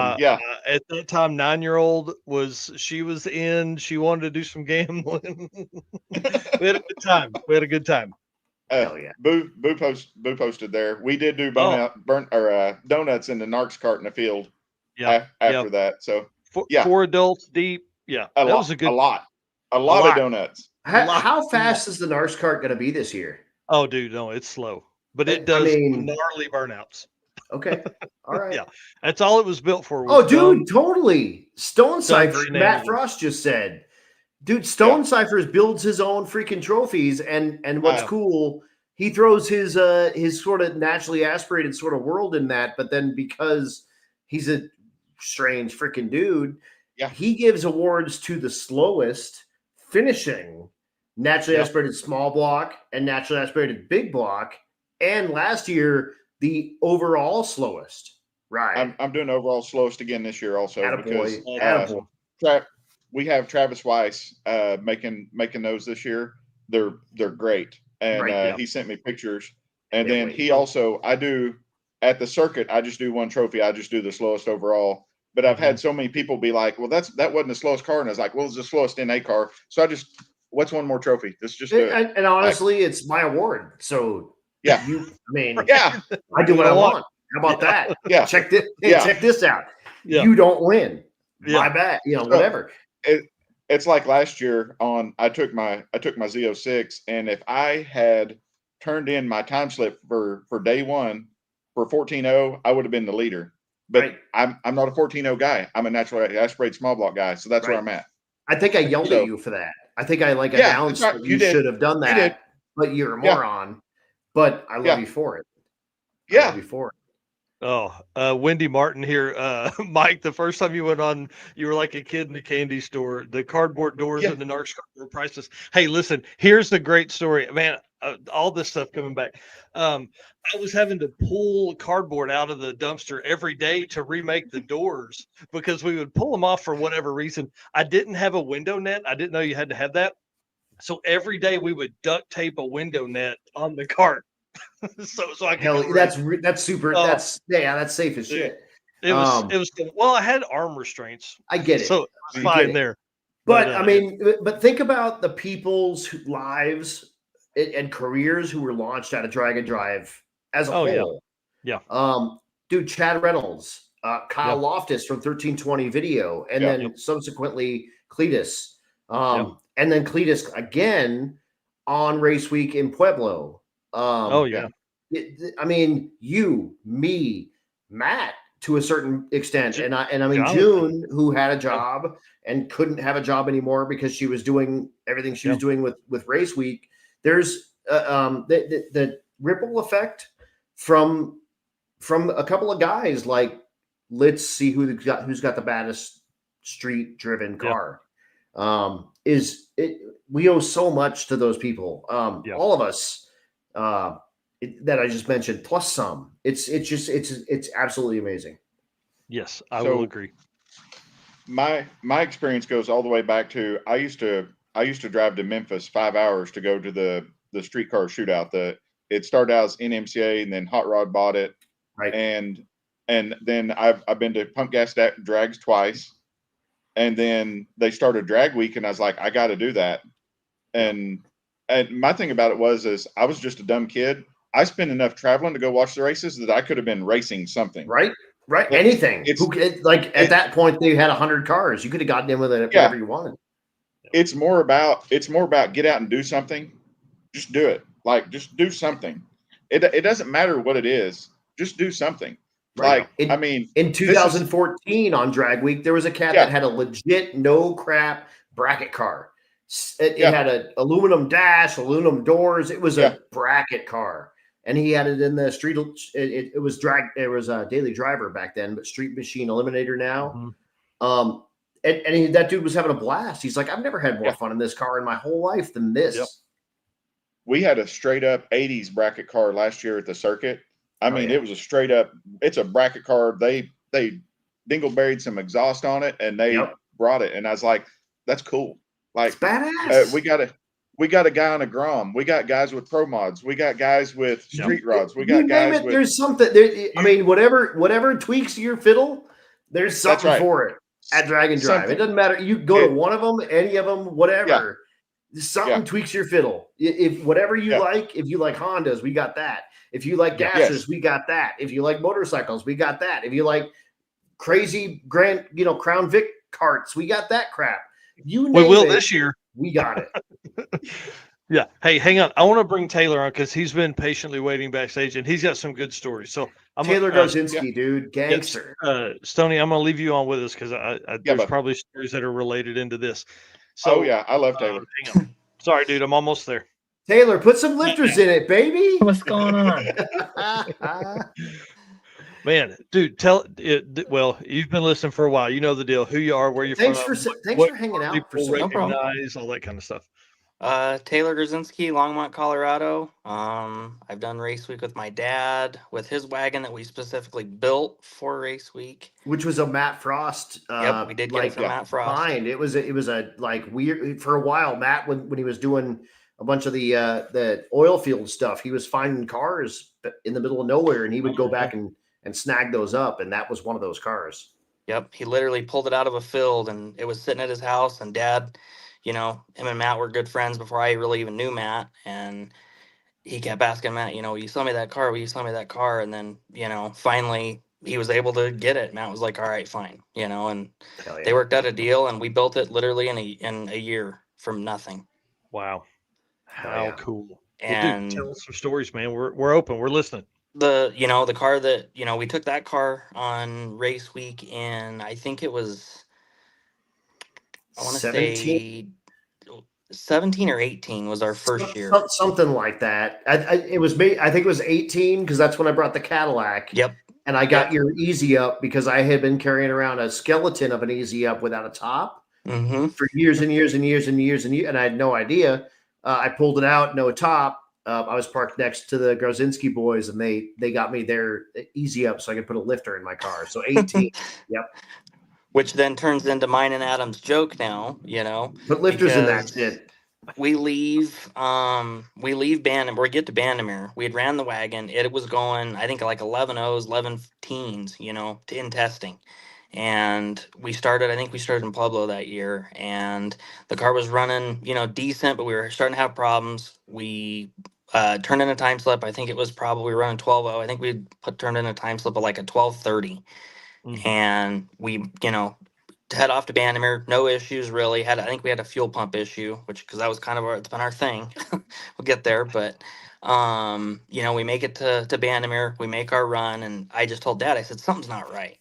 at that time, 9-year-old she was in. She wanted to do some gambling. We had a good time. Hell yeah. Boo posted there. We did do donuts in the Narx cart in the field. Yeah. After that, so four adults deep. Yeah, that was a lot of donuts. How fast is the Narx cart going to be this year? Oh, dude, no, it's slow, but it does gnarly burnouts. Okay, all right. Yeah, that's all it was built for. Totally. Stonecipher. Matt Frost just said, dude, Stonecipher builds his own freaking trophies, and what's cool, he throws his sort of naturally aspirated sort of world in that, but then because he's a strange freaking dude. Yeah, he gives awards to the slowest finishing naturally aspirated small block and naturally aspirated big block, and last year the overall slowest. Right, I'm doing overall slowest again this year also. Attaboy. Because we have Travis Weiss making those this year. They're great, and he sent me pictures. And then I do at the circuit. I just do one trophy. I just do the slowest overall. But I've had so many people be like, well, that wasn't the slowest car. And I was like, well, it's the slowest NA car. So what's one more trophy? Let's just do it. And honestly, it's my award. So I do what I want. How about that? Yeah. Check this out. Yeah. You don't win. My bad. Whatever. It's like last year I took my Z06, and if I had turned in my time slip for day one for 14.0, I would have been the leader. But I'm not a 14.0 guy. I'm a naturally aspirated small block guy. So that's where I'm at. I think I yelled at you for that. I think I announced that you should have done that, but you're a moron. But I love you for it. Yeah. I love you for it. Oh, Wendy Martin here. Mike, the first time you went on, you were like a kid in a candy store. The cardboard doors and the Narx cardboard priceless. Hey, listen, here's the great story. Man, all this stuff coming back. I was having to pull cardboard out of the dumpster every day to remake the doors because we would pull them off for whatever reason. I didn't have a window net. I didn't know you had to have that. So every day we would duct tape a window net on the cart. so I could that's super. That's safe as shit. It was well, I had arm restraints. I get it. So it's fine there. But but think about the people's lives and careers who were launched out of Drag and Drive as a whole. Yeah. Dude, Chad Reynolds, Kyle Loftus from 1320 Video, and then subsequently Cletus. And then Cletus again on Race Week in Pueblo. I mean, you, me, Matt, to a certain extent, and I mean June, who had a job and couldn't have a job anymore because she was doing everything she was doing with Race Week. There's the ripple effect from a couple of guys like, let's see who's got the baddest street driven car. We owe so much to those people. All of us that I just mentioned, plus some. It's absolutely amazing. Yes, I will agree. My experience goes all the way back to I used to drive to Memphis 5 hours to go to the streetcar shootout. It started out as NMCA, and then Hot Rod bought it. Right. And then I've been to Pump Gas Drags twice. And then they started Drag Week, and I was like, I got to do that. And my thing about it is I was just a dumb kid. I spent enough traveling to go watch the races that I could have been racing something. Right. Anything. At that point, they had 100 cars. You could have gotten in with it whatever you wanted. It's more about get out and do something. Just do it. Like, just do something. It doesn't matter what it is. Just do something. Right. In 2014 on Drag Week, there was a cat that had a legit no crap bracket car. It had an aluminum dash, aluminum doors. It was a bracket car, and he had it in the street. It was It was a daily driver back then, but Street Machine Eliminator now. And that dude was having a blast. He's like, I've never had more fun in this car in my whole life than this. We had a straight up 80s bracket car last year at the circuit. I mean, it was a straight up, it's a bracket car. They dingleberried some exhaust on it and they brought it. And I was like, that's cool. Like, it's badass. We got a guy on a Grom. We got guys with pro mods. We got guys with street rods. We got guys with. There's something there. I mean, whatever tweaks your fiddle, there's something for it at Drag and Drive. It doesn't matter. You go to one of them, any of them, whatever. Something tweaks your fiddle. If whatever you like, if you like Hondas, we got that. If you like gassers, we got that. If you like motorcycles, we got that. If you like crazy Crown Vic carts, we got that crap. You name we will it, this year. We got it. Yeah. Hey, hang on. I want to bring Taylor on because he's been patiently waiting backstage and he's got some good stories. So Taylor Gozinski, dude, gangster. Stoney, I'm gonna leave you on with us because there's probably stories that are related into this. So I love Taylor. Hang on. Sorry, dude, I'm almost there. Taylor, put some lifters in it, baby. What's going on? Man, dude, well, you've been listening for a while. You know the deal. Who you are, where you're thanks from. Thanks for hanging out. People recognize, all that kind of stuff. Taylor Grzinski, Longmont, Colorado. I've done race week with my dad with his wagon that we specifically built for race week, which was a Matt Frost. Yep, we did get it from Matt Frost. It was a like weird for a while. Matt, when he was doing a bunch of the oil field stuff, he was finding cars in the middle of nowhere, and he would go back and snag those up, and that was one of those cars. Yep, he literally pulled it out of a field, and it was sitting at his house, and Dad, him and Matt were good friends before I really even knew Matt, and he kept asking Matt, will you sell me that car? Will you sell me that car? And then, finally he was able to get it. Matt was like, all right, fine, and they worked out a deal, and we built it literally in a year from nothing. Wow. How cool. And dude, tell us some stories, man. We're open. We're listening. The car that, we took that car on race week in, I think it was, I want to say 17 or 18 was our first year. Something like that. It was me. I think it was 18 because that's when I brought the Cadillac. Yep. And I got your Easy Up because I had been carrying around a skeleton of an Easy Up without a top for years and years and years and years and years. And I had no idea. I pulled it out, no top. I was parked next to the Grzinski boys, and they got me their Easy Up so I could put a lifter in my car. So 18, yep. Which then turns into mine and Adam's joke now, Put lifters in that shit. We leave Bandon. We get to Bandimere. We had ran the wagon. It was going, I think, like 11 O's, 11 teens, in testing. And we started in Pueblo that year, and the car was running, decent, but we were starting to have problems. We turned in a time slip. I think it was probably running 12.0. I think we turned in a time slip of like a 12:30. And we, head off to Bandimere. No issues really. I think we had a fuel pump issue, because that was kind of it's been our thing. We'll get there, but we make it to Bandimere. We make our run, and I just told Dad, I said, something's not right.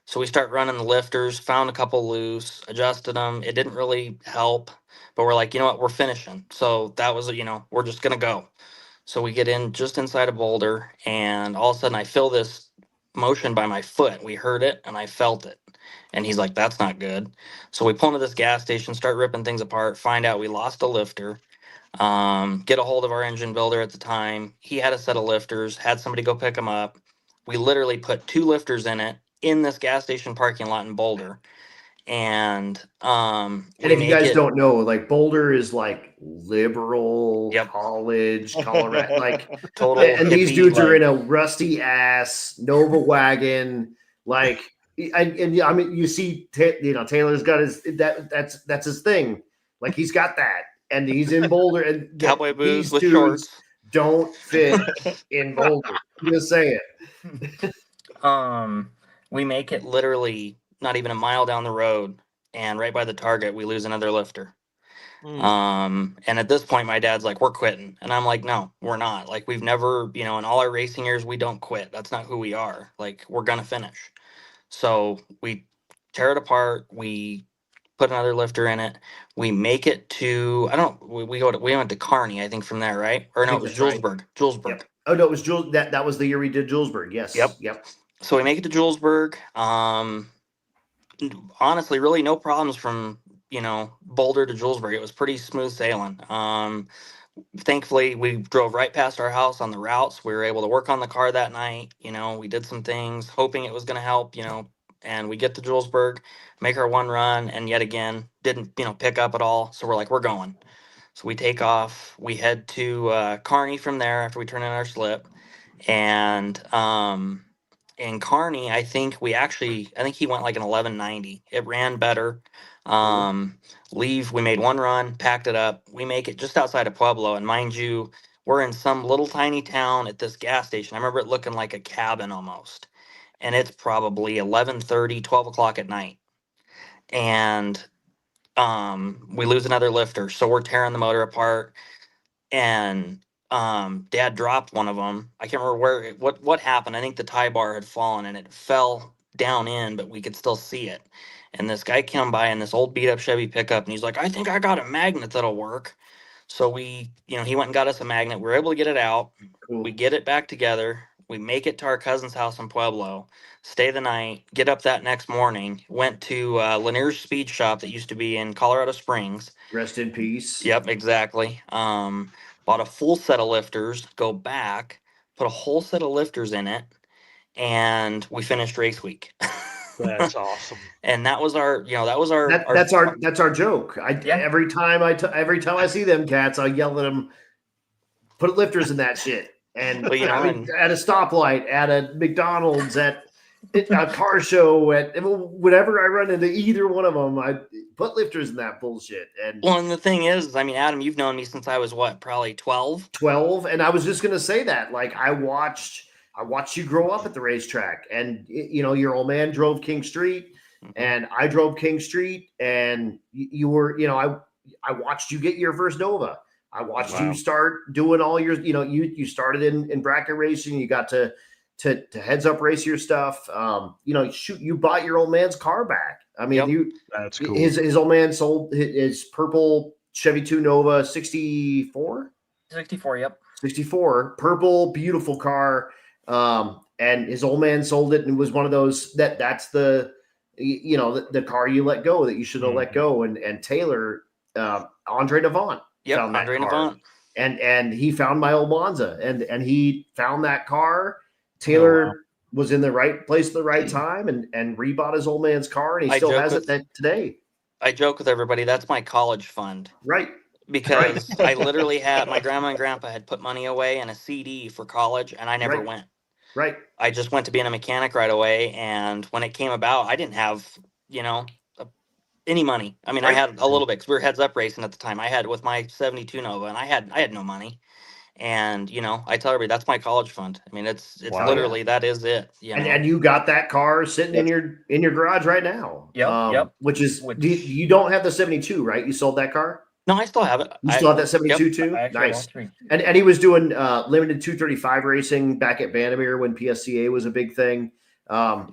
So we start running the lifters, found a couple loose, adjusted them. It didn't really help, but we're like, you know what, we're finishing. So that was, we're just going to go. So we get in just inside a boulder, and all of a sudden I feel this motion by my foot. We heard it, and I felt it. And he's like, that's not good. So we pull into this gas station, start ripping things apart, find out we lost a lifter, get a hold of our engine builder at the time. He had a set of lifters, had somebody go pick them up. We literally put 2 lifters in it, in this gas station parking lot in Boulder. And if you guys don't know, like Boulder is like liberal college, Colorado, like total. And these dudes are in a rusty ass Nova wagon, like, and I mean, you see, Taylor's got that's his thing, like he's got that, and he's in Boulder, and cowboy boots with shorts don't fit in Boulder. I'm just saying. We make it literally not even a mile down the road, and right by the target, we lose another lifter. And at this point, my dad's like, we're quitting. And I'm like, no, we're not. Like, we've never, in all our racing years, we don't quit. That's not who we are. Like, we're going to finish. So we tear it apart. We put another lifter in it. We make it to, I don't, we went to Kearney, I think, from there, right? Or no, it was Julesburg. Julesburg. Yep. Oh no, it was Jules. That was the year we did Julesburg. Yes. Yep. So we make it to Julesburg. Honestly, really no problems from, Boulder to Julesburg. It was pretty smooth sailing. Thankfully, we drove right past our house on the routes. We were able to work on the car that night. We did some things, hoping it was going to help, and we get to Julesburg, make our one run, and yet again, didn't, pick up at all. So we're like, we're going. So we take off. We head to Kearney from there after we turn in our slip. And in Kearney, I think he went like an 1190. It ran better. We made one run, packed it up. We make it just outside of Pueblo. And mind you, we're in some little tiny town at this gas station. I remember it looking like a cabin almost. And it's probably 11:30, 12 o'clock at night. And we lose another lifter. So we're tearing the motor apart. And Dad dropped one of them. I can't remember what happened. I think the tie bar had fallen and it fell down in, but we could still see it. And this guy came by in this old beat up Chevy pickup, and he's like, I think I got a magnet that'll work. So he went and got us a magnet. We were able to get it out. Cool. We get it back together. We make it to our cousin's house in Pueblo, stay the night, get up that next morning, went to Lanier's Speed Shop that used to be in Colorado Springs. Rest in peace. Yep, exactly. Bought a full set of lifters, go back, put a whole set of lifters in it, and we finished race week. That's awesome. And that was our that's our joke. Every time I see them cats, I yell at them, put lifters in that shit. And at a stoplight, at a McDonald's, at a car show, at whenever I run into either one of them, I put lifters in that bullshit. And the thing is, Adam, you've known me since I was probably 12. 12, and I was just gonna say that. Like I watched you grow up at the racetrack, and your old man drove King Street, and I drove King Street, and you were, I watched you get your first Nova. I watched you start doing all your, you started in bracket racing. You got to heads up race your stuff. You bought your old man's car back. I mean, that's cool. His old man sold his purple Chevy 2 Nova 64. 64, yep. 64, purple, beautiful car. And his old man sold it, and it was one of those that's the car you let go that you should have let go. And Taylor, Andre Navant. Yep, Andre Navant. And he found my old Monza, and he found that car. Taylor was in the right place at the right time, and rebought his old man's car, and he still has it today. I joke with everybody, that's my college fund. Right. Because I literally had, my grandma and grandpa had put money away in a CD for college, and I never went. Right. I just went to being a mechanic right away, and when it came about, I didn't have, any money. I mean, I had a little bit because we were heads up racing at the time. I had with my 72 Nova, and I had no money. And I tell everybody that's my college fund. I mean, it's literally that is it. And you got that car sitting in your garage right now. Yep. Which you don't have the 72, right? You sold that car? No, I still have it. You still have that 72 too? Nice. And he was doing limited 235 racing back at Vandermeer when PSCA was a big thing.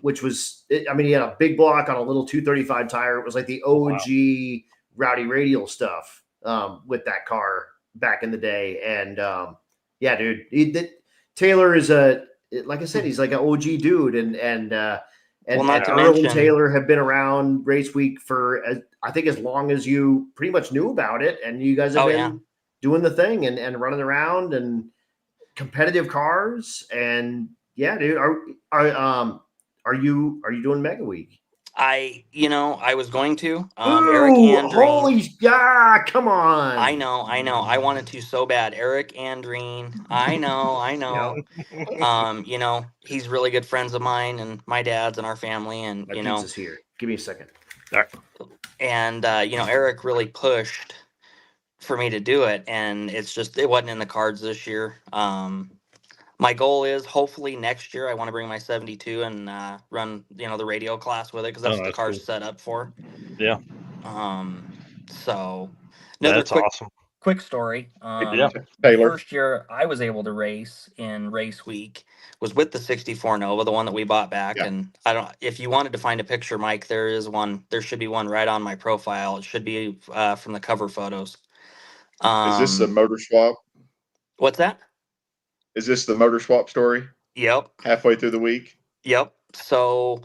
Which was, he had a big block on a little 235 tire. It was like the OG Rowdy Radial stuff with that car back in the day. And dude, Taylor is like I said, he's like an OG dude. And Earl and Taylor have been around Race Week for I think as long as you pretty much knew about it, and you guys have been doing the thing and running around and competitive cars. And yeah, dude, are you doing Mega Week? I was going to. Eric Andreen. Holy God, come on. I know. I wanted to so bad. Eric Andreen. I know. He's really good friends of mine and my dad's and our family. And, my pizza's here. Give me a second. All right. And, Eric really pushed for me to do it. And it wasn't in the cards this year. My goal is hopefully next year I want to bring my 72 and run, the radio class with it because that's what the car's set up for. Yeah. So that's awesome. quick story. Yeah. The Taylor. first year I was able to race in race week was with the 64 Nova, the one that we bought back. Yeah. And I don't, if you wanted to find a picture, Mike, there is one. There should be one right on my profile. It should be from the cover photos. Is this the Um, motor swap? what's that? Is this the motor swap story? Yep. Halfway through the week? Yep. So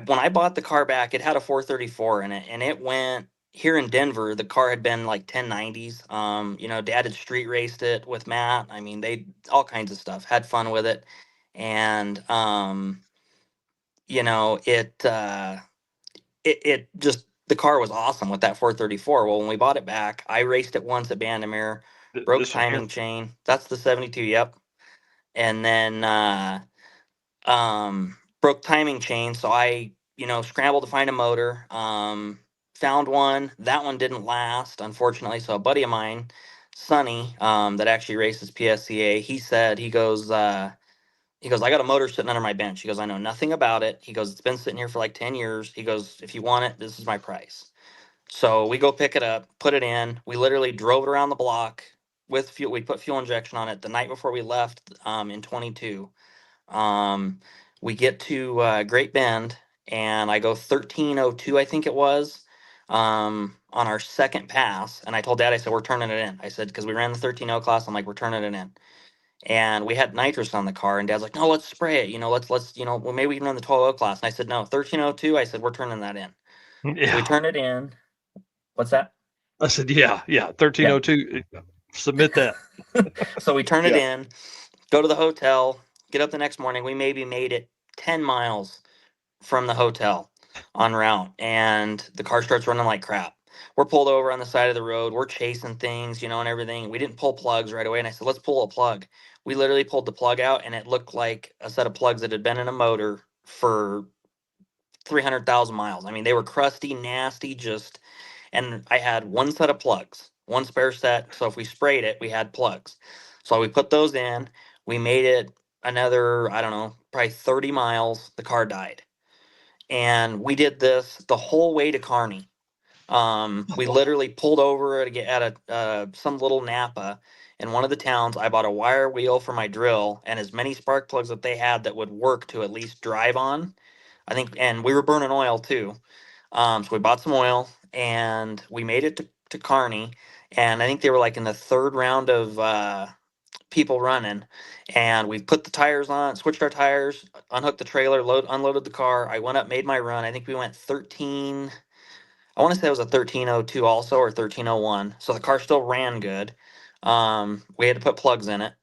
when I bought the car back, it had a 434 in it, and it went here in Denver. The car had been like 1090s. You know, Dad had street raced it with Matt. I mean, they all kinds of stuff. Had fun with it, and you know, it just the car was awesome with that 434. Well, when we bought it back, I raced it once at Bandamere, broke This one here. timing chain. That's the 72. Yep, and then broke timing chain, so I, you know, scrambled to find a motor. Found one. That one didn't last, unfortunately. So a buddy of mine, Sonny, that actually races PSCA, he said, he goes, I got a motor sitting under my bench. He goes, I know nothing about it. He goes, it's been sitting here for like 10 years. He goes, if you want it, this is my price. So we go pick it up, put it in. We literally drove it around the block with fuel. We put fuel injection on it the night before we left in 22. We get to Great Bend, and I go 13:02, I think it was, on our second pass. And I told Dad, I said, we're turning it in. I said, because we ran the 13:0 class, I'm like, we're turning it in. And we had nitrous on the car, and Dad's like, no, let's spray it. You know, let's, you know, well, maybe we can run the 12:0 class. And I said, no, 13:02. I said, we're turning that in. Yeah. So we turned it in. What's that? I said, yeah. 1302. Submit that. So we turn it in, go to the hotel, get up the next morning. We maybe made it 10 miles from the hotel en route, and the car starts running like crap. We're pulled over on the side of the road. We're chasing things, you know, and everything. We didn't pull plugs right away. And I said, let's pull a plug. We literally pulled the plug out, and it looked like a set of plugs that had been in a motor for 300,000 miles. I mean, they were crusty, nasty, just, and I had one set of plugs, one spare set. So if we sprayed it, we had plugs. So we put those in. We made it another, I don't know, probably 30 miles. The car died. And we did this the whole way to Kearney. We literally pulled over at some little Napa in one of the towns. I bought a wire wheel for my drill and as many spark plugs that they had that would work to at least drive on. I think, and we were burning oil too. So we bought some oil and we made it to Kearney. And I think they were like in the third round of people running, and we put the tires on, switched our tires, unhooked the trailer, unloaded the car. I went up, made my run. I think we went 13. I want to say it was a 13:02 also, or 13:01. So the car still ran good. We had to put plugs in it.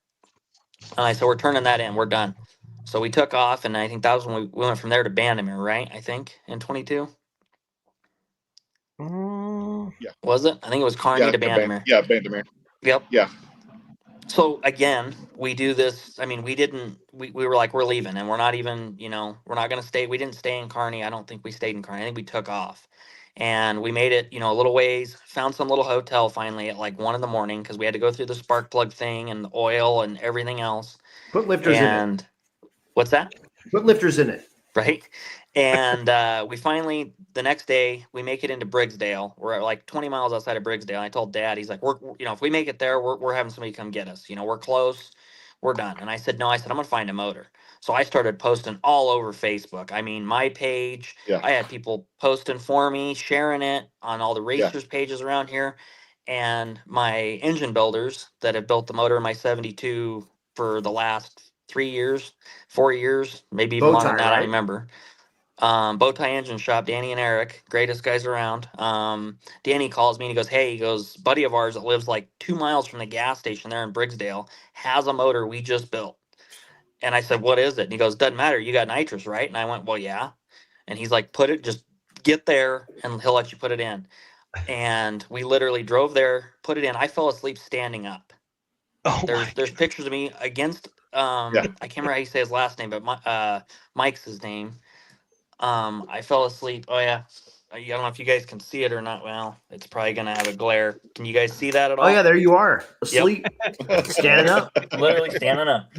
So we're turning that in. We're done. So we took off, and I think that was when we went from there to Bandamere, right? I think in 22. Yeah. Was it? I think it was Kearney to Bandamere. Bandamere. Yep. Yeah. So again, we do this. I mean, we were like, we're leaving, and we're not even, you know, we're not going to stay. We didn't stay in Kearney. I don't think we stayed in Kearney. I think we took off, and we made it, you know, a little ways, found some little hotel finally at like 1 a.m. because we had to go through the spark plug thing and the oil and everything else. Put lifters in it. What's that? Put lifters in it. Right. And we finally, the next day, we make it into Briggsdale. We're at like 20 miles outside of Briggsdale. I told Dad, he's like, you know, if we make it there, we're having somebody come get us. You know, we're close, we're done. And I said, no, I said, I'm going to find a motor. So I started posting all over Facebook. I mean, my page, I had people posting for me, sharing it on all the racers' pages around here. And my engine builders that have built the motor in my 72 for the last 3 years, 4 years, maybe even longer than that, I don't remember. Bowtie Engine Shop, Danny and Eric, greatest guys around. Danny calls me and he goes, hey, he goes, buddy of ours that lives like 2 miles from the gas station there in Briggsdale has a motor we just built. And I said, what is it? And he goes, doesn't matter, you got nitrous, right? And I went, well, yeah. And he's like, just get there and he'll let you put it in. And we literally drove there, put it in. I fell asleep standing up. There's pictures of me against I can't remember how you say his last name, but Mike's his name. I fell asleep. Oh yeah. I don't know if you guys can see it or not. Well, it's probably gonna have a glare. Can you guys see that at all? Oh yeah, there you are, asleep, standing up, literally standing up.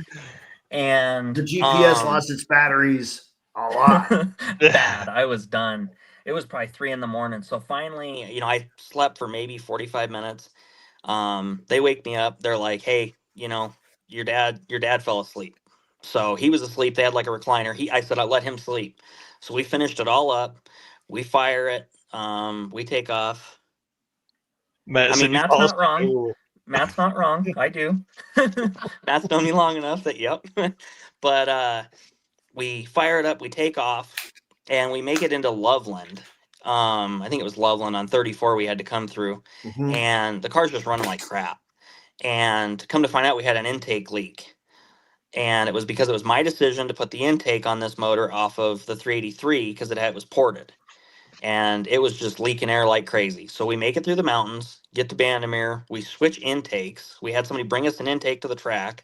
And the GPS lost its batteries a lot. Bad. I was done. It was probably 3 a.m. So finally, you know, I slept for maybe 45 minutes. They wake me up. They're like, "Hey, your dad fell asleep." So he was asleep. They had like a recliner. I said, "I'll let him sleep." So we finished it all up. We fire it. We take off. Matt I said, mean, "You Matt's paused not wrong. it." Matt's not wrong. I do. Matt's known me long enough that, yep. But we fire it up, we take off, and we make it into Loveland. I think it was Loveland on 34 we had to come through. And the car's just running like crap. And come to find out, we had an intake leak. And it was because it was my decision to put the intake on this motor off of the 383 because it was ported. And it was just leaking air like crazy. So we make it through the mountains, get to Bandamere, we switch intakes. We had somebody bring us an intake to the track.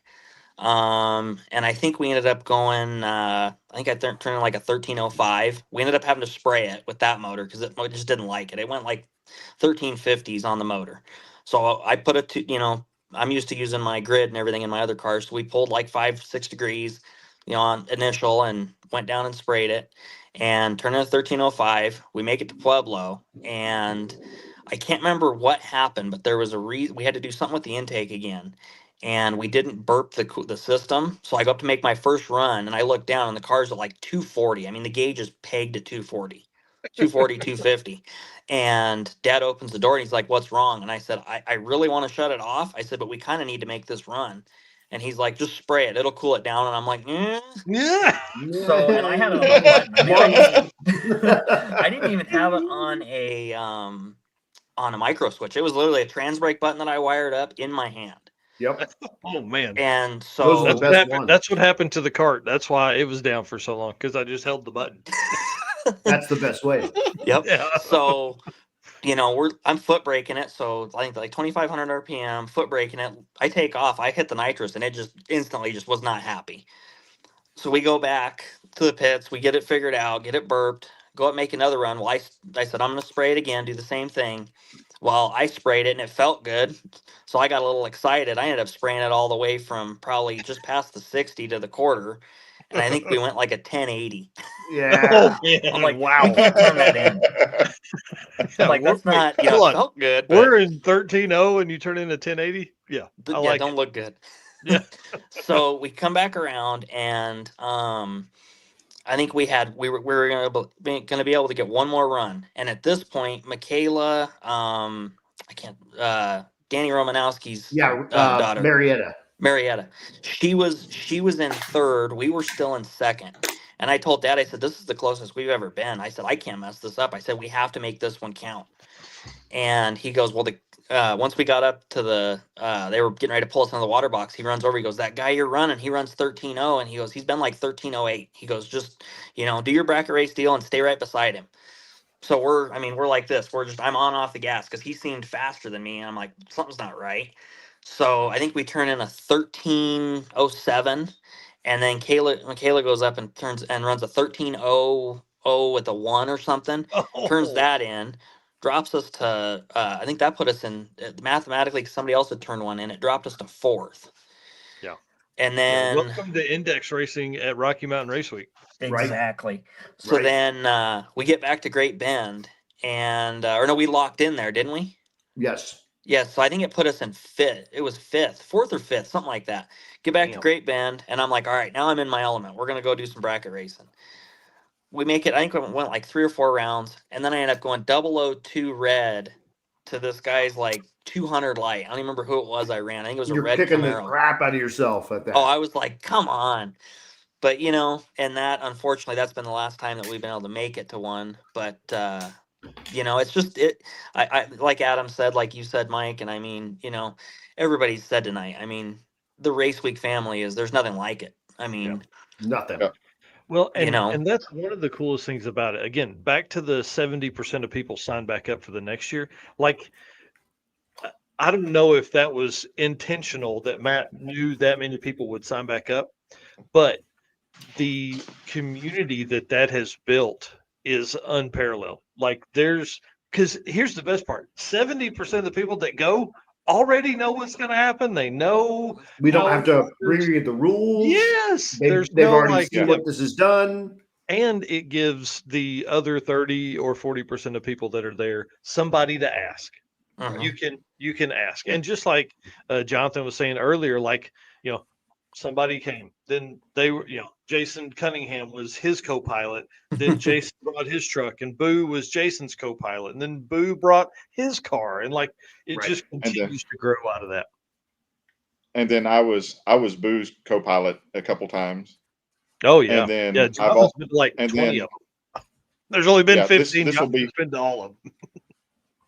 And I think we ended up going, I think I turned in like a 1305. We ended up having to spray it with that motor because it just didn't like it. It went like 1350s on the motor. So I put it to, I'm used to using my grid and everything in my other cars. So we pulled like 5-6 degrees, on initial and went down and sprayed it and turned in a 1305. We make it to Pueblo and I can't remember what happened, but there was a reason we had to do something with the intake again. And we didn't burp the system. So I go up to make my first run and I look down and the car's at like 240. I mean, the gauge is pegged at 240, 250. And Dad opens the door and he's like, "What's wrong?" And I said, I really want to shut it off. I said, "But we kind of need to make this run." And he's like, "Just spray it. It'll cool it down." And I'm like, Yeah. So, and I had it on a button. I didn't even have it on a micro switch. It was literally a trans brake button that I wired up in my hand. Yep. Oh man. And so that's what happened to the cart. That's why it was down for so long because I just held the button. That's the best way. Yep. Yeah. So, I'm foot braking it. So I think like 2,500 RPM, foot braking it. I take off. I hit the nitrous, and it just instantly just was not happy. So we go back to the pits. We get it figured out. Get it burped. Go up, make another run. Well, I said I'm going to spray it again. Do the same thing. Well, I sprayed it and it felt good. So I got a little excited. I ended up spraying it all the way from probably just past the 60 to the quarter. And I think we went like a 1080. Yeah. Oh, man. I'm like, wow. We can't turn that in. I'm like, that's not, it felt good. But we're in 13.0 and you turn in a 1080? Yeah. Don't look good. Yeah. So we come back around and I think we were going to be able to get one more run. And at this point, Michaela, Danny Romanowski's daughter, Marietta. She was in third. We were still in second. And I told Dad, I said, "This is the closest we've ever been." I said, "I can't mess this up." I said, "We have to make this one count." And he goes, "Well, once we got up to they were getting ready to pull us into the water box. He runs over. He goes, 'That guy you're running, he runs 13.0.' And he goes, 'He's been like 13.08. He goes, 'Just, do your bracket race deal and stay right beside him.'" So we're like this. I'm on off the gas because he seemed faster than me. And I'm like, something's not right. So I think we turn in a 13.07. And then Michaela goes up and runs a 13.00 with a 1 or something. Turns that in. Drops us to, I think that put us in, mathematically, somebody else had turned one in. It dropped us to 4th. Yeah. And then. Welcome to index racing at Rocky Mountain Race Week. Exactly. Right. So then we get back to Great Bend and, we locked in there, didn't we? Yes. Yes. So I think it put us in 5th. It was 5th, 4th or 5th, something like that. Get back to Great Bend. And I'm like, all right, now I'm in my element. We're going to go do some bracket racing. We make it, I think we went like 3 or 4 rounds, and then I ended up going 002 red to this guy's like 200 light. I don't even remember who it was I ran. I think it was a red kicking Camaro. the crap out of yourself at that. Oh, I was like, come on. But, and that, unfortunately, that's been the last time that we've been able to make it to one. But, it's just, I like Adam said, like you said, Mike, and I mean, everybody said tonight, I mean, the Race Week family there's nothing like it. I mean, nothing. Well, and that's one of the coolest things about it. Again, back to the 70% of people sign back up for the next year. Like, I don't know if that was intentional that Matt knew that many people would sign back up, but the community that has built is unparalleled. Like, because here's the best part: 70% of the people that go already know what's going to happen. They know we don't have to reread the rules. Yes, they've already seen what this is done, and it gives the other 30 or 40% of people that are there somebody to ask. You can ask. And just like Jonathan was saying earlier, like, somebody came, then they were, Jason Cunningham was his co-pilot. Then Jason brought his truck, and Boo was Jason's co-pilot. And then Boo brought his car, and like it just continues to grow out of that. And then I was Boo's co-pilot a couple times. Oh yeah, and then Jonathan's been like 20 of them. There's only been 15. This will be been to all of them.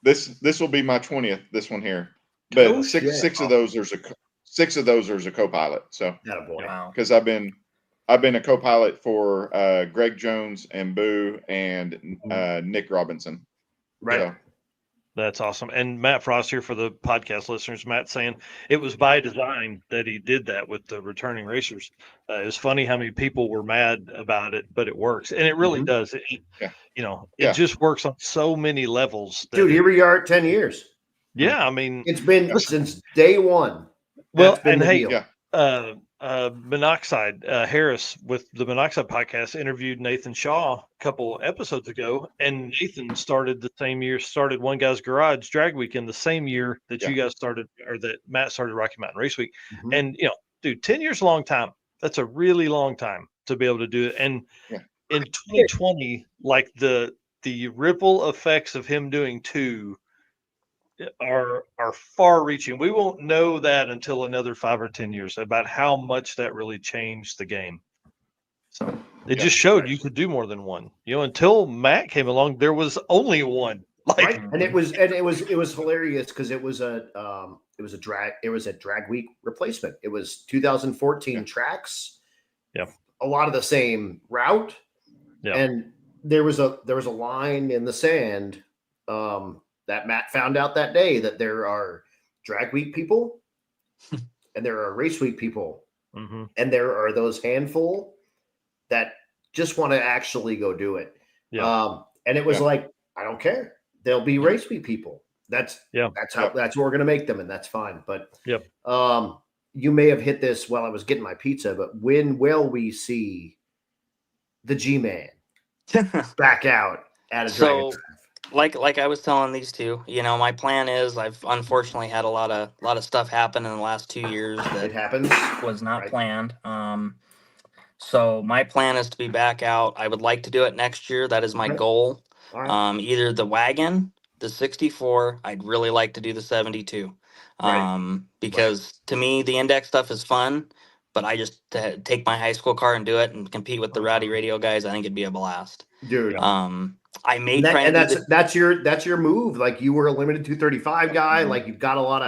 This will be my 20th. This one here, but six of those there's a co-pilot. So because I've been a co-pilot for Greg Jones and Boo and Nick Robinson. Right. So, that's awesome. And Matt Frost here for the podcast listeners. Matt saying it was by design that he did that with the returning racers. It was funny how many people were mad about it, but it works, and it really does. It just works on so many levels. Dude, here we are at 10 years. Yeah, I mean, it's been since day one. Well, and hey, Monoxide Harris with the Monoxide podcast interviewed Nathan Shaw a couple episodes ago, and Nathan started One Guy's Garage Drag Weekend the same year that you guys started, or that Matt started Rocky Mountain Race Week. And dude, 10 years is a long time. That's a really long time to be able to do it. And in 2020, like the ripple effects of him doing two are far reaching. We won't know that until another 5 or 10 years about how much that really changed the game. So it just showed you could do more than one. Until Matt came along, there was only one. And it was hilarious because it was a drag week replacement. It was 2014 tracks. Yeah. A lot of the same route. Yeah. And there was a line in the sand that Matt found out that day that there are drag week people and there are race week people. And there are those handful that just want to actually go do it. And it was like, I don't care. There'll be race week people. That's what we're going to make them. And that's fine. But you may have hit this while I was getting my pizza, but when will we see the G-Man back out at a Dragon Drive? Like I was telling these two, my plan is I've unfortunately had a lot of stuff happen in the last 2 years that was not planned. So my plan is to be back out. I would like to do it next year. That is my goal. Either the wagon, the 64. I'd really like to do the 72. Because to me the index stuff is fun, but I just take my high school car and do it and compete with the Rowdy Radio guys. I think it'd be a blast, dude. I may try, and that's your move. Like you were a limited 235 guy. Like you've got a lot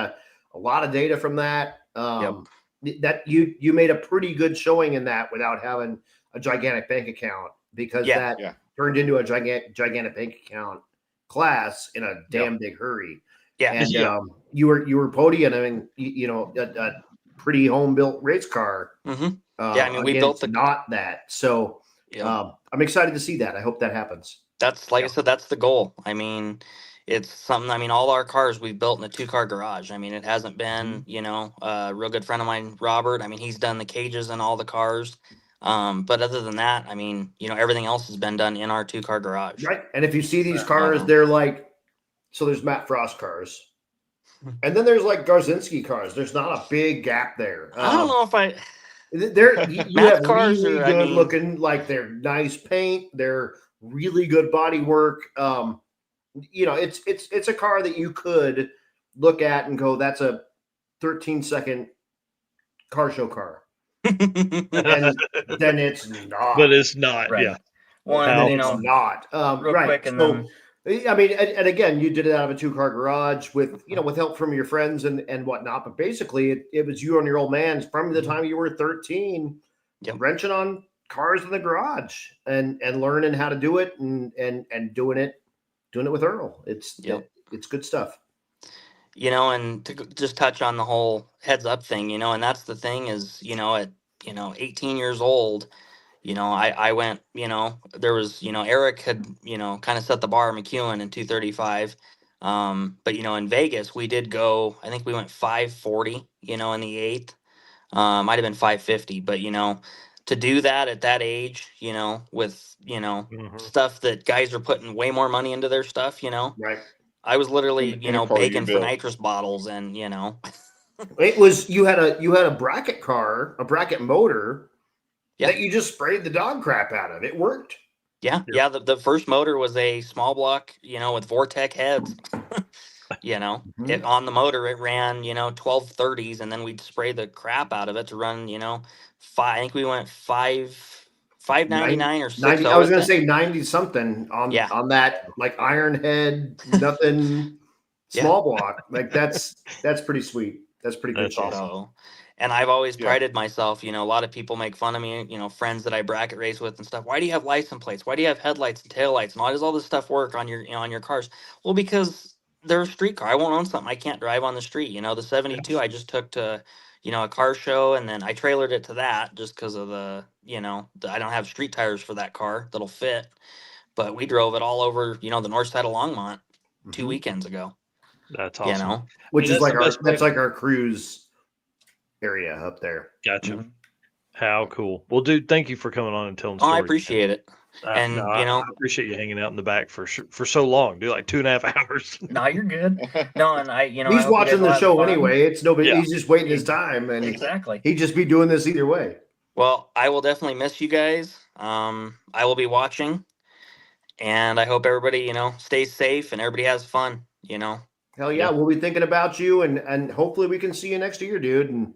of data from that. That you made a pretty good showing in that without having a gigantic bank account, because that turned into a gigantic bank account class in a damn big hurry. And you were podiuming, a pretty home built race car. I mean, we built not that. So I'm excited to see that. I hope that happens. That's I said, that's the goal. I mean, it's something. I mean, all our cars we've built in a 2-car garage. I mean, it hasn't been, a real good friend of mine, Robert. I mean, he's done the cages and all the cars. But other than that, I mean, everything else has been done in our 2-car garage. Right. And if you see these cars, they're like, so there's Matt Frost cars. And then there's like Garzinski cars. There's not a big gap there. I don't know if I. You have cars really good looking, like they're nice paint. They're really good body work. It's a car that you could look at and go, that's a 13-second car show car. And then it's not. But it's not. Right. Yeah. It's not. Real quick, and then. I mean, and again, you did it out of a 2-car garage with help from your friends and whatnot. But basically, it was you and your old man from the time you were 13, wrenching on cars in the garage and learning how to do it and doing it with Earl. It's good stuff. And to just touch on the whole heads up thing, and that's the thing is, at 18 years old. I went, there was, Eric had, kind of set the bar at McEwen in 235. But, in Vegas, we did go, I think we went 540, in the 8th. Might have been 550, but, to do that at that age, with, stuff that guys are putting way more money into their stuff, Right. I was literally, Any car you begging for built. nitrous bottles, and It was you had a bracket car, a bracket motor Yeah. that you just sprayed the dog crap out of. It worked. yeah. The first motor was a small block, with Vortec heads. It on the motor it ran 1230s, and then we'd spray the crap out of it to run I think we went 599 or 90. 60. I was gonna say 90 something on that, like iron head, nothing small block. Like that's pretty sweet. That's pretty good. That's awesome. So, and I've always prided myself, a lot of people make fun of me, friends that I bracket race with and stuff. Why do you have license plates? Why do you have headlights and taillights? And why does all this stuff work on your, on your cars? Well, because they're a street car. I won't own something I can't drive on the street. The 72 I just took to, a car show, and then I trailered it to that just because of the, I don't have street tires for that car that'll fit. But we drove it all over, the north side of Longmont 2 weekends ago. That's awesome. Which And is like that's that's like our cruise area up there. Gotcha. How cool. Well, dude, thank you for coming on and telling stories. I appreciate it. And I appreciate you hanging out in the back for so long, dude, like 2.5 hours. No, you're good. No, and I, He's watching the show anyway. It's no big. Yeah. He's just waiting his time, and Exactly. he'd just be doing this either way. Well, I will definitely miss you guys. I will be watching, and I hope everybody, stays safe and everybody has fun. Hell yeah, we'll be thinking about you, and hopefully we can see you next year, dude. And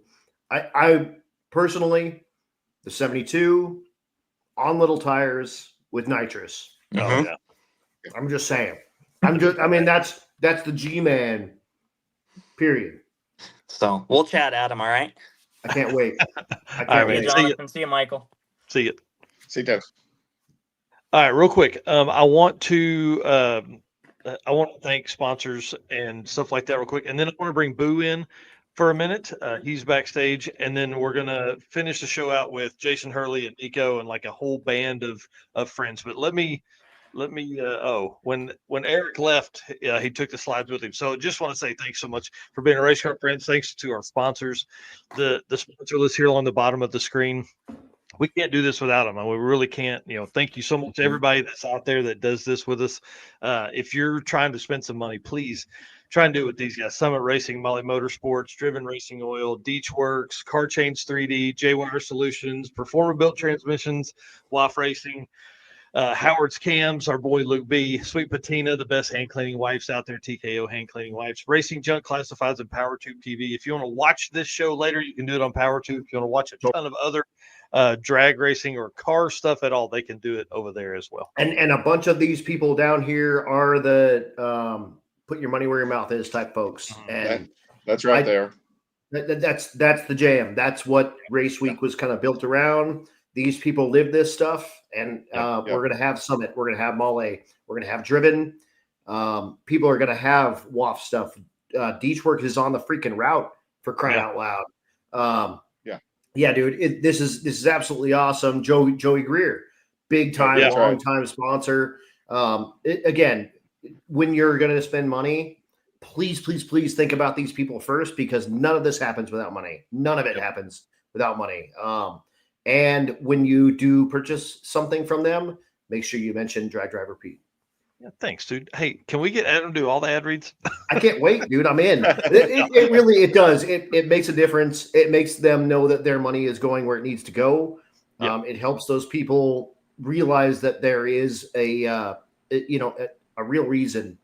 I personally, the 72 on little tires with nitrous. Oh yeah. I'm just saying. I mean, that's the G-man. Period. So we'll chat, Adam. All right. I can't wait. I All right, can't man. wait. See you. Jonathan, see you, Michael. See you. See you. All right, real quick. I want to thank sponsors and stuff like that real quick, and then I want to bring Boo in for a minute. He's backstage, and then we're gonna finish the show out with Jason Hurley and Nico and like a whole band of friends. But let me. When Eric left, he took the slides with him. So just want to say thanks so much for being a race car friends. Thanks to our sponsors, the sponsor list here on the bottom of the screen. We can't do this without them. We really can't. Thank you so much to everybody that's out there that does this with us. If you're trying to spend some money, please try and do it with these guys: Summit Racing, Molly Motorsports, Driven Racing Oil, Deech Works, Car Chains 3D, J-Wire Solutions, Performer Built Transmissions, WAF Racing, Howard's Cams, our boy Luke B, Sweet Patina, the best hand cleaning wipes out there, TKO hand cleaning wipes, Racing Junk Classifieds, and PowerTube TV. If you want to watch this show later, you can do it on PowerTube. If you want to watch a ton of other drag racing or car stuff at all, they can do it over there as well. And a bunch of these people down here are the put your money where your mouth is type folks. And that's right there. That's the jam. That's what Race Week was kind of built around. These people live this stuff, and we're going to have Summit. We're going to have Molly. We're going to have Driven. People are going to have WAF stuff. Deech Works is on the freaking route, for crying out loud. Yeah, dude, this is absolutely awesome. Joey Greer, big time, long time sponsor. Again, when you're going to spend money, please think about these people first, because none of this happens without money. None of it happens without money. And when you do purchase something from them, make sure you mention Drag Driver Pete. Yeah, thanks, dude. Hey, can we get Adam to do all the ad reads? I can't wait, dude. I'm in. It really does. It makes a difference. It makes them know that their money is going where it needs to go. It helps those people realize that there is a real reason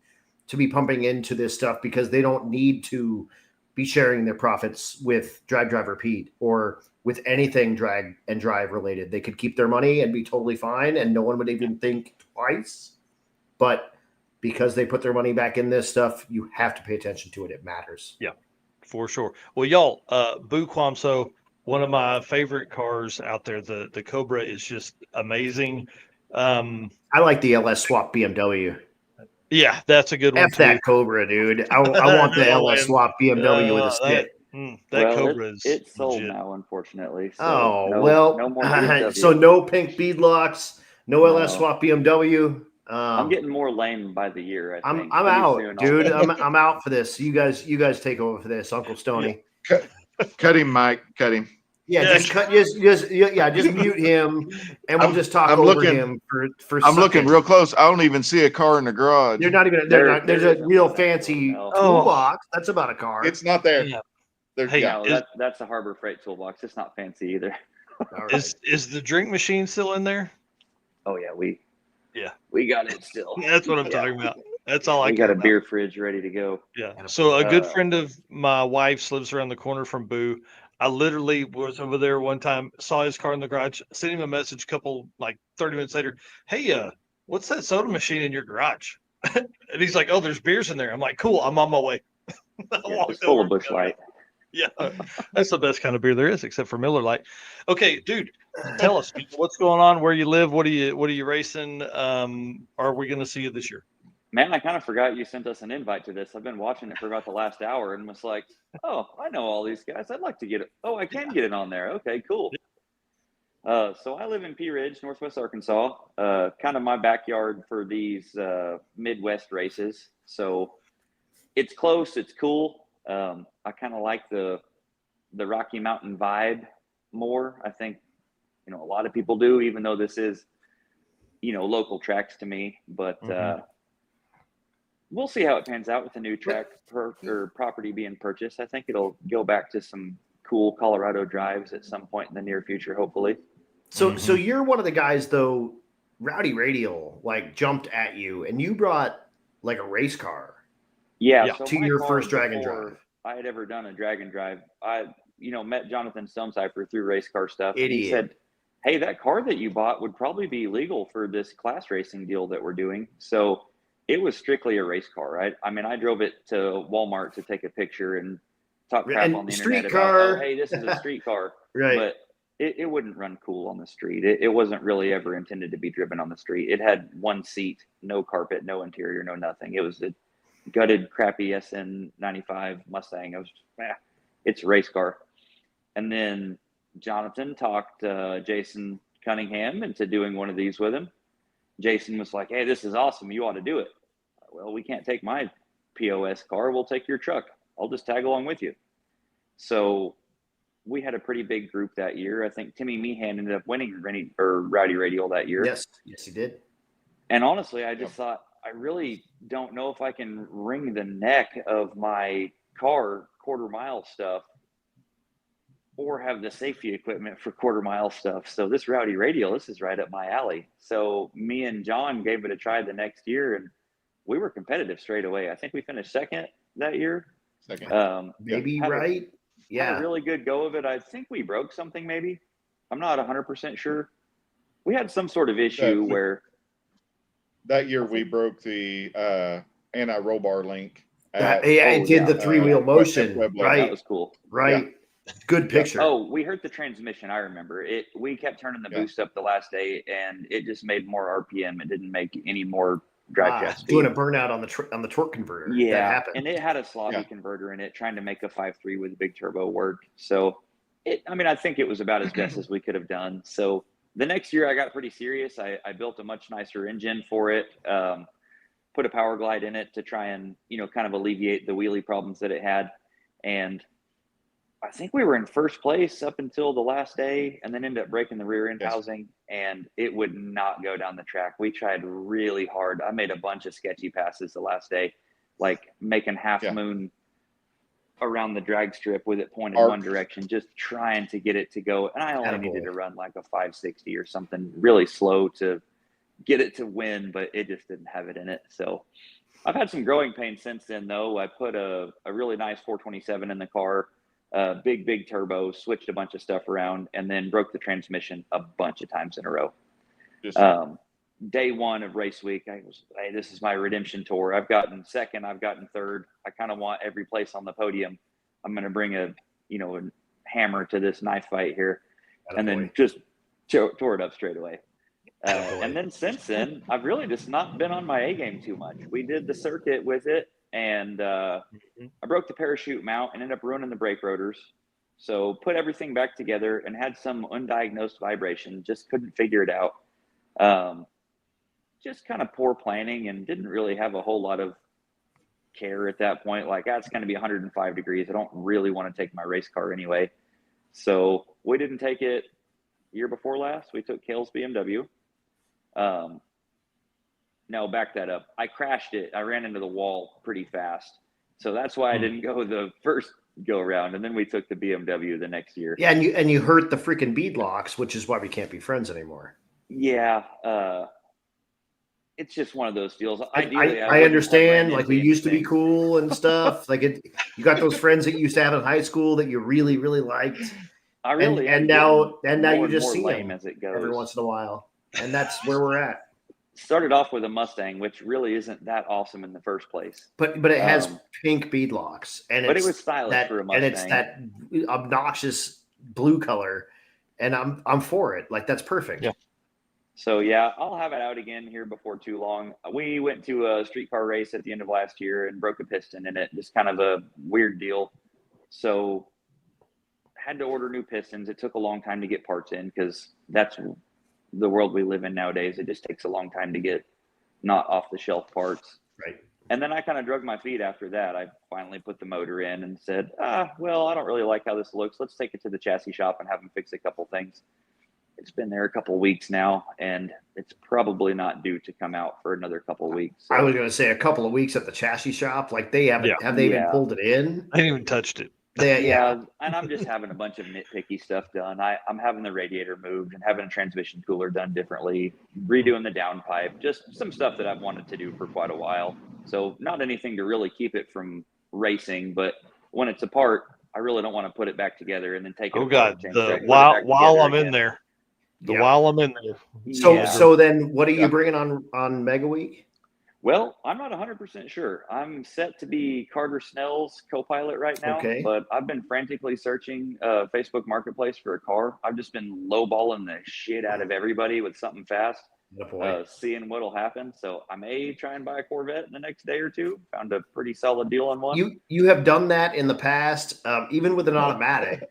to be pumping into this stuff, because they don't need to be sharing their profits with Drag Driver Pete or with anything drag and drive related. They could keep their money and be totally fine, and no one would even think twice. But because they put their money back in this stuff, you have to pay attention to it. It matters. Yeah, for sure. Well, y'all, Boo Quamso, one of my favorite cars out there. The Cobra is just amazing. I like the LS Swap BMW. Yeah, that's a good one. F that Cobra, dude. I want the LS Swap BMW with a stick. That Cobra is it's sold legit. now, unfortunately. So no more BMW. So no pink beadlocks, no LS Swap BMW. I'm getting more lame by the year. I think. I'm out, dude. I'm out for this. You guys take over for this, Uncle Stony. Cut him, Mike. Cut him. Just mute him, and we'll just talk over him for. I'm looking real close. I don't even see a car in the garage. You're not even. There's a real fancy toolbox. That's about a car. It's not there. Yeah. Hey, that's a Harbor Freight toolbox. It's not fancy either. Is the drink machine still in there? Oh yeah, we got it still. That's what I'm talking about. That's all I got a beer fridge ready to go. Yeah. So a good friend of my wife's lives around the corner from Boo. I literally was over there one time, saw his car in the garage, sent him a message 30 minutes later. Hey, what's that soda machine in your garage? And he's like, oh, there's beers in there. I'm like, cool, I'm on my way. It's full of Busch Light. Yeah, that's the best kind of beer there is, except for Miller Lite. Okay, dude, tell us what's going on, where you live, what are you racing? Are we going to see you this year? Man, I kind of forgot you sent us an invite to this. I've been watching it for about the last hour and was like, oh, I know all these guys. I'd like to get it. Oh, I can get it on there. Okay, cool. So I live in Pea Ridge, Northwest Arkansas, kind of my backyard for these Midwest races. So it's close. It's cool. I kind of like the Rocky Mountain vibe more. I think, a lot of people do, even though this is, local tracks to me, but, we'll see how it pans out with the new track or property being purchased. I think it'll go back to some cool Colorado drives at some point in the near future, hopefully. So you're one of the guys, though. Rowdy Radial jumped at you, and you brought a race car. Yeah. So to your first Dragon Drive. I had ever done a Dragon Drive. I met Jonathan Stonecipher through race car stuff. Idiot. And he said, hey, that car that you bought would probably be legal for this class racing deal that we're doing. So it was strictly a race car, right? I mean, I drove it to Walmart to take a picture and talk crap on the internet about, oh, hey, this is a street car. Right. But it wouldn't run cool on the street. It wasn't really ever intended to be driven on the street. It had one seat, no carpet, no interior, no nothing. It was a gutted, crappy SN95 Mustang. It's a race car. And then Jonathan talked Jason Cunningham into doing one of these with him. Jason was like, hey, this is awesome. You ought to do it. Well, we can't take my POS car. We'll take your truck. I'll just tag along with you. So we had a pretty big group that year. I think Timmy Meehan ended up winning Rowdy Radial that year. Yes, he did. And honestly, I just thought, I really don't know if I can wring the neck of my car quarter mile stuff or have the safety equipment for quarter mile stuff. So this Rowdy Radial, this is right up my alley. So me and John gave it a try the next year, and we were competitive straight away. I think we finished second that year. Maybe, right? Had a really good go of it. I think we broke something maybe. I'm not 100% sure. We had some sort of issue where that year we broke the anti-roll bar link. It did the three-wheel motion. Right. That was cool. Right. Yeah. Good picture. Oh, we hurt the transmission. I remember it. We kept turning the boost up the last day, and it just made more RPM. It didn't make any more drive shaft speed. Doing a burnout on the torque converter. Yeah, that happened. And it had a slobby converter in it, trying to make a 5.3 with a big turbo work. So, I think it was about as best as we could have done. So the next year, I got pretty serious. I built a much nicer engine for it. Put a power glide in it to try and kind of alleviate the wheelie problems that it had, and I think we were in first place up until the last day, and then ended up breaking the rear end housing, and it would not go down the track. We tried really hard. I made a bunch of sketchy passes the last day, making half moon around the drag strip with it pointed one direction, just trying to get it to go. And I only needed to run a 560 or something really slow to get it to win, but it just didn't have it in it. So I've had some growing pains since then, though. I put a really nice 427 in the car. Big turbo, switched a bunch of stuff around, and then broke the transmission a bunch of times in a row. Day one of race week, I was, hey, this is my redemption tour. I've gotten second, I've gotten third. I kind of want every place on the podium. I'm going to bring a hammer to this knife fight here, and then just tore it up straight away. And then since then, I've really just not been on my A game too much. We did the circuit with it. And I broke the parachute mount and ended up ruining the brake rotors. So put everything back together and had some undiagnosed vibration. Just couldn't figure it out. Just kind of poor planning, and didn't really have a whole lot of care at that point. It's going to be 105 degrees. I don't really want to take my race car anyway. So we didn't take it year before last. We took Kale's BMW. No, back that up. I crashed it. I ran into the wall pretty fast. So that's why I didn't go the first go around. And then we took the BMW the next year. Yeah, and you hurt the freaking bead locks, which is why we can't be friends anymore. Yeah. It's just one of those deals. Ideally, I understand. Like, we used to be cool and stuff. Like, you got those friends that you used to have in high school that you really, really liked. And now you just see them as it goes every once in a while, and that's where we're at. Started off with a Mustang, which really isn't that awesome in the first place. But it has pink bead locks, and it was stylish for a Mustang, and it's that obnoxious blue color, and I'm for it. Like, that's perfect. Yeah. So yeah, I'll have it out again here before too long. We went to a street car race at the end of last year and broke a piston in it. Just kind of a weird deal. So had to order new pistons. It took a long time to get parts in because that's the world we live in nowadays. It just takes a long time to get not off the shelf parts. Right. And then I kind of drug my feet after that. I finally put the motor in and said, well, I don't really like how this looks. Let's take it to the chassis shop and have them fix a couple things. It's been there a couple weeks now, and it's probably not due to come out for another couple weeks. So. I was going to say a couple of weeks at the chassis shop. Like, they haven't, have they even pulled it in? I haven't even touched it. And I'm just having a bunch of nitpicky stuff done. I'm having the radiator moved and having a transmission cooler done differently, redoing the downpipe, just some stuff that I've wanted to do for quite a while. So not anything to really keep it from racing, but when it's apart, I really don't want to put it back together and then take it. Oh God! While I'm in there. While I'm in there. So then what are you bringing on Mega Week? Well, I'm not 100% sure. I'm set to be Carter Snell's co-pilot right now, but I've been frantically searching Facebook Marketplace for a car. I've just been lowballing the shit out of everybody with something fast, seeing what'll happen. So I may try and buy a Corvette in the next day or two. Found a pretty solid deal on one. You have done that in the past, even with an automatic.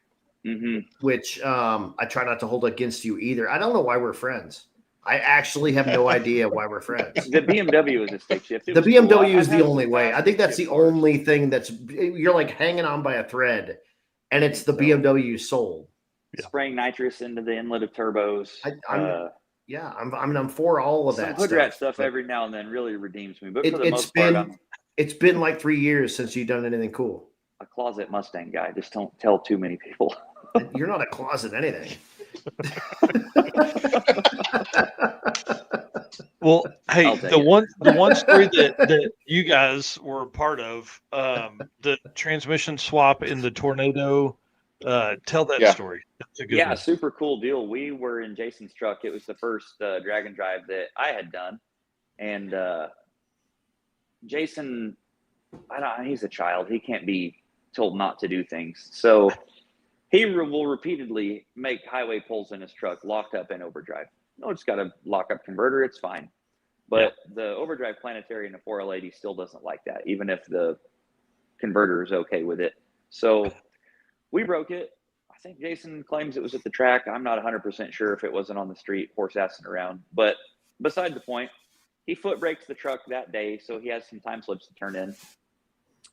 Which I try not to hold against you either. I don't know why we're friends. I actually have no idea why we're friends. The BMW is a stick shift. The BMW is the only way. I think that's the only thing you're like hanging on by a thread, and it's the BMW soul. Spraying nitrous into the inlet of turbos. I'm for all of that hood rat stuff every now and then really redeems me. But for the most part, it's been like 3 years since you've done anything cool. A closet Mustang guy. Just don't tell too many people. You're not a closet anything. Well, hey, the one story that you guys were a part of, the transmission swap in the Tornado. Tell that story. That's a good one. Super cool deal. We were in Jason's truck. It was the first drag and drive that I had done, and Jason, he's a child. He can't be told not to do things. So he will repeatedly make highway pulls in his truck locked up in overdrive. No, it's got a lockup converter. It's fine. But the overdrive planetary in a 4L80 still doesn't like that, even if the converter is okay with it. So we broke it. I think Jason claims it was at the track. I'm not 100% sure if it wasn't on the street, horse-assing around. But beside the point, he foot brakes the truck that day, so he has some time slips to turn in.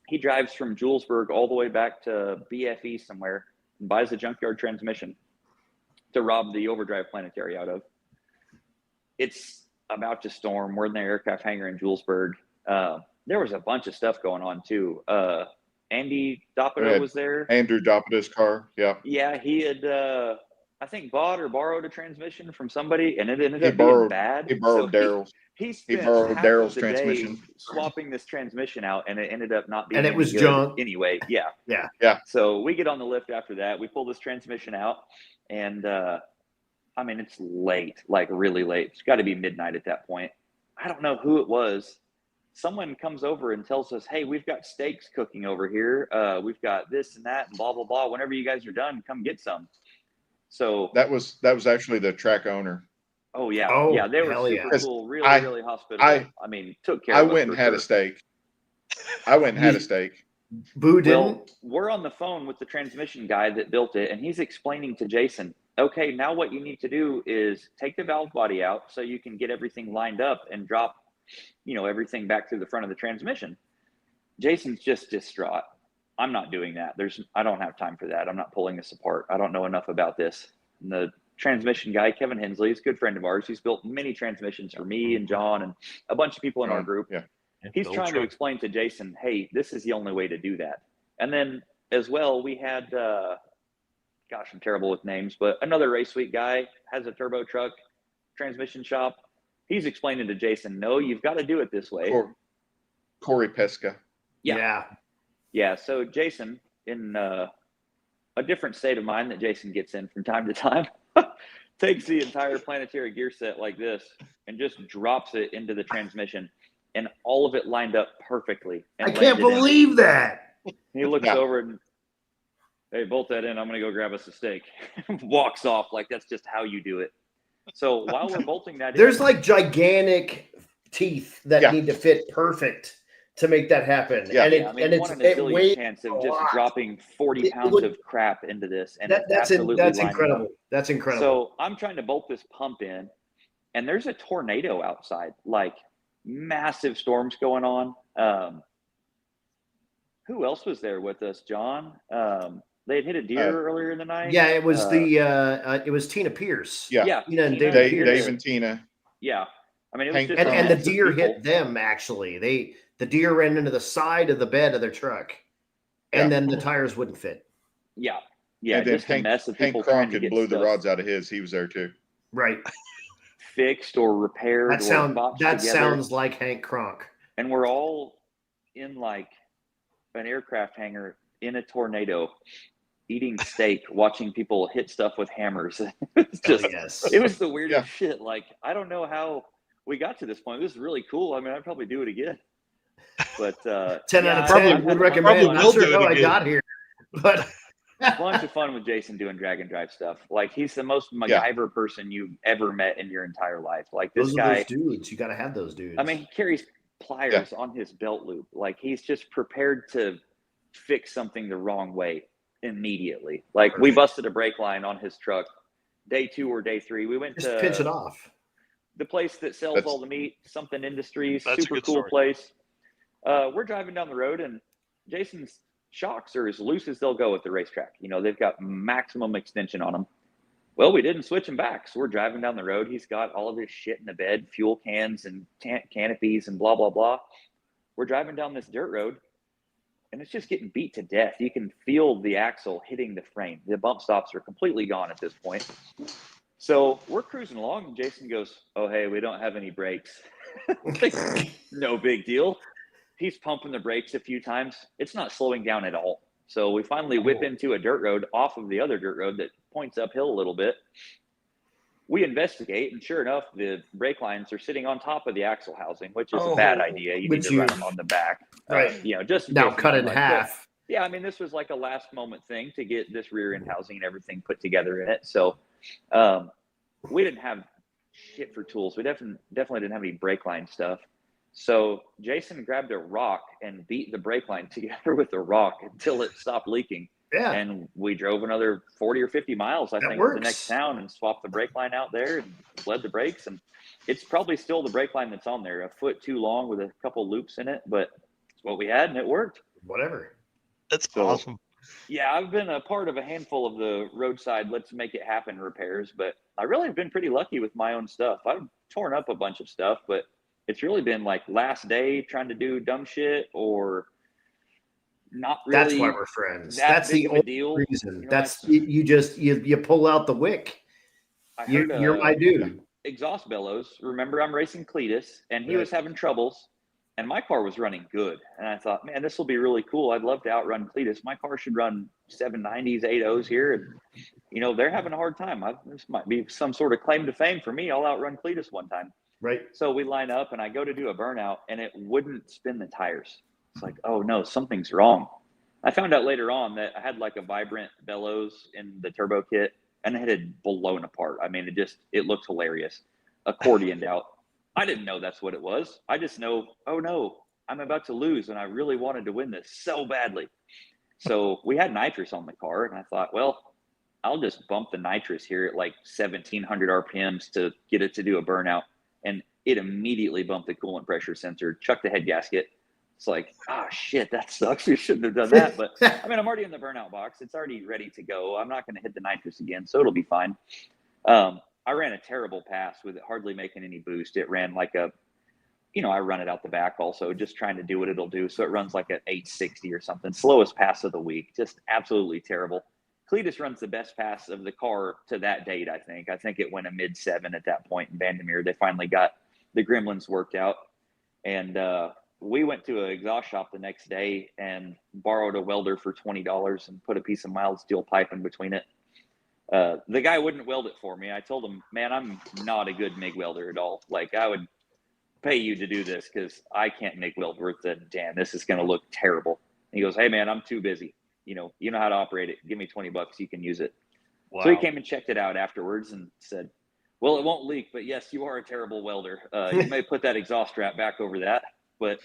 He drives from Julesburg all the way back to BFE somewhere and buys a junkyard transmission to rob the overdrive planetary out of. It's about to storm. We're in the aircraft hangar in Julesburg. There was a bunch of stuff going on too. Andy Doppito was there. Andrew Doppito's car. Yeah. Yeah, he had I think bought or borrowed a transmission from somebody, and it ended up being bad. He borrowed Daryl's. He borrowed Daryl's transmission, swapping this transmission out, and it ended up not being. And it was junk anyway. Yeah. So we get on the lift after that. We pull this transmission out, and I mean, it's late, like really late. It's got to be midnight at that point. I don't know who it was. Someone comes over and tells us, "Hey, we've got steaks cooking over here. We've got this and that, and blah blah blah. Whenever you guys are done, come get some." So that was actually the track owner. Oh yeah, they were super cool, really hospitable. I mean, took care. I went and had a steak. Boo didn't. Well, we're on the phone with the transmission guy that built it, and he's explaining to Jason, okay, now what you need to do is take the valve body out so you can get everything lined up and drop, everything back through the front of the transmission. Jason's just distraught. I'm not doing that. I don't have time for that. I'm not pulling this apart. I don't know enough about this. And the transmission guy, Kevin Hensley, is a good friend of ours. He's built many transmissions for me and John and a bunch of people in our group. Yeah. He's trying to explain to Jason, hey, this is the only way to do that. And then as well, we had, gosh, I'm terrible with names, but another race week guy has a turbo truck transmission shop. He's explaining to Jason, no, you've got to do it this way. Corey Pesca. Yeah. So Jason, in a different state of mind that Jason gets in from time to time, takes the entire planetary gear set like this and just drops it into the transmission, and all of it lined up perfectly. I can't believe that. He looks over and, hey, bolt that in. I'm going to go grab us a steak. Walks off like that's just how you do it. So while we're bolting that There's in, like gigantic teeth that need to fit perfect to make that happen. Yeah, And I mean, one in a billion weighs chance of a just lot. dropping 40 pounds of crap into this. And That's absolutely incredible. That's incredible. So I'm trying to bolt this pump in, and there's a tornado outside, like massive storms going on. Who else was there with us, John? They had hit a deer earlier in the night. Yeah, it was it was Tina Pierce. Yeah. Tina and Tina Dave, Pierce. Pierce. Dave and Tina. Yeah. I mean, it was just And the massive deer people. hit them, actually. The deer ran into the side of the bed of their truck, and then the tires wouldn't fit. Yeah. And then just a mess of Hank people trying Cronk to had get blew the stuff rods out of his. He was there too. Right. fixed or repaired or botched That together. sounds like Hank Cronk. And we're all in like an aircraft hangar in a tornado, eating steak, watching people hit stuff with hammers. It's just, It was the weirdest shit. Like, I don't know how we got to this point. This is really cool. I mean, I'd probably do it again. But 10 out of 10 would recommend. I'm not sure how I got here, but bunch of fun with Jason doing drag and drive stuff. Like, he's the most MacGyver person you've ever met in your entire life. Like, this those guy, are those dudes. You got to have those dudes. I mean, he carries pliers on his belt loop. Like, he's just prepared to fix something the wrong way immediately. Like, we busted a brake line on his truck day 2 or day 3. We went just to pinch it off. The place that sells all the meat, Something Industries, That's a super good cool story. place. We're driving down the road, and Jason's shocks are as loose as they'll go at the racetrack. You know, they've got maximum extension on them. Well, we didn't switch them back, so we're driving down the road. He's got all of his shit in the bed, fuel cans and canopies and blah, blah, blah. We're driving down this dirt road, and it's just getting beat to death. You can feel the axle hitting the frame. The bump stops are completely gone at this point. So we're cruising along, and Jason goes, "Oh, hey, we don't have any brakes." Like, no big deal. He's pumping the brakes a few times. It's not slowing down at all. So we finally whip into a dirt road off of the other dirt road that points uphill a little bit. We investigate, and sure enough, the brake lines are sitting on top of the axle housing, which is a bad idea. You need to run them on the back. Right. You know, just in Now case cut it something in like half. that. Yeah, I mean, this was like a last moment thing to get this rear end housing and everything put together in it. So we didn't have shit for tools. We definitely didn't have any brake line stuff. So Jason grabbed a rock and beat the brake line together with a rock until it stopped leaking. Yeah. And we drove another 40 or 50 miles, I think, to the next town and swapped the brake line out there and bled the brakes. And it's probably still the brake line that's on there, a foot too long with a couple loops in it, but it's what we had and it worked. Whatever. That's awesome. Yeah, I've been a part of a handful of the roadside let's make it happen repairs, but I really have been pretty lucky with my own stuff. I've torn up a bunch of stuff, but it's really been like last day trying to do dumb shit or not really. That's why we're friends. that That's big the of a only deal. reason. You know, That's you pull out the wick. I heard, You're my dude. Exhaust bellows. Remember, I'm racing Cletus, and he Right. was having troubles, and my car was running good. And I thought, man, this will be really cool. I'd love to outrun Cletus. My car should run 790s, 80s here, and you know they're having a hard time. This might be some sort of claim to fame for me. I'll outrun Cletus one time. Right. So we line up, and I go to do a burnout, and it wouldn't spin the tires. It's like, oh no, something's wrong. I found out later on that I had like a vibrant bellows in the turbo kit, and it had blown apart. I mean, it looked hilarious. Accordioned out. I didn't know that's what it was. I just know, oh no, I'm about to lose, and I really wanted to win this so badly. So we had nitrous on the car, and I thought, well, I'll just bump the nitrous here at like 1,700 RPMs to get it to do a burnout. And it immediately bumped the coolant pressure sensor, chucked the head gasket. It's like, oh shit, that sucks. We shouldn't have done that. But I mean, I'm already in the burnout box. It's already ready to go. I'm not going to hit the nitrous again, so it'll be fine. I ran a terrible pass with it hardly making any boost. It ran like a, I run it out the back also, just trying to do what it'll do. So it runs like an 860 or something. Slowest pass of the week. Just absolutely terrible. Cletus runs the best pass of the car to that date, I think. I think it went a mid-7 at that point in Vandermeer. They finally got the gremlins worked out. And we went to an exhaust shop the next day and borrowed a welder for $20 and put a piece of mild steel pipe in between it. The guy wouldn't weld it for me. I told him, man, I'm not a good MIG welder at all. Like, I would pay you to do this because I can't MIG weld worth a damn. This is going to look terrible. And he goes, hey, man, I'm too busy. You know how to operate it. Give me $20. You can use it. Wow. So he came and checked it out afterwards and said, well, it won't leak, but yes, you are a terrible welder. You may put that exhaust strap back over that. But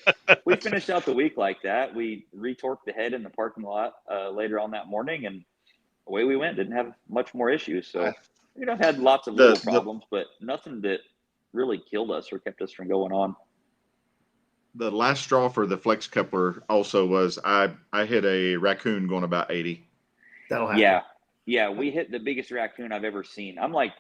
we finished out the week like that. We retorqued the head in the parking lot later on that morning, and away we went. Didn't have much more issues. So, had lots of little problems, but nothing that really killed us or kept us from going on. The last straw for the flex coupler also was I hit a raccoon going about 80. That'll happen. Yeah. We hit the biggest raccoon I've ever seen. I'm like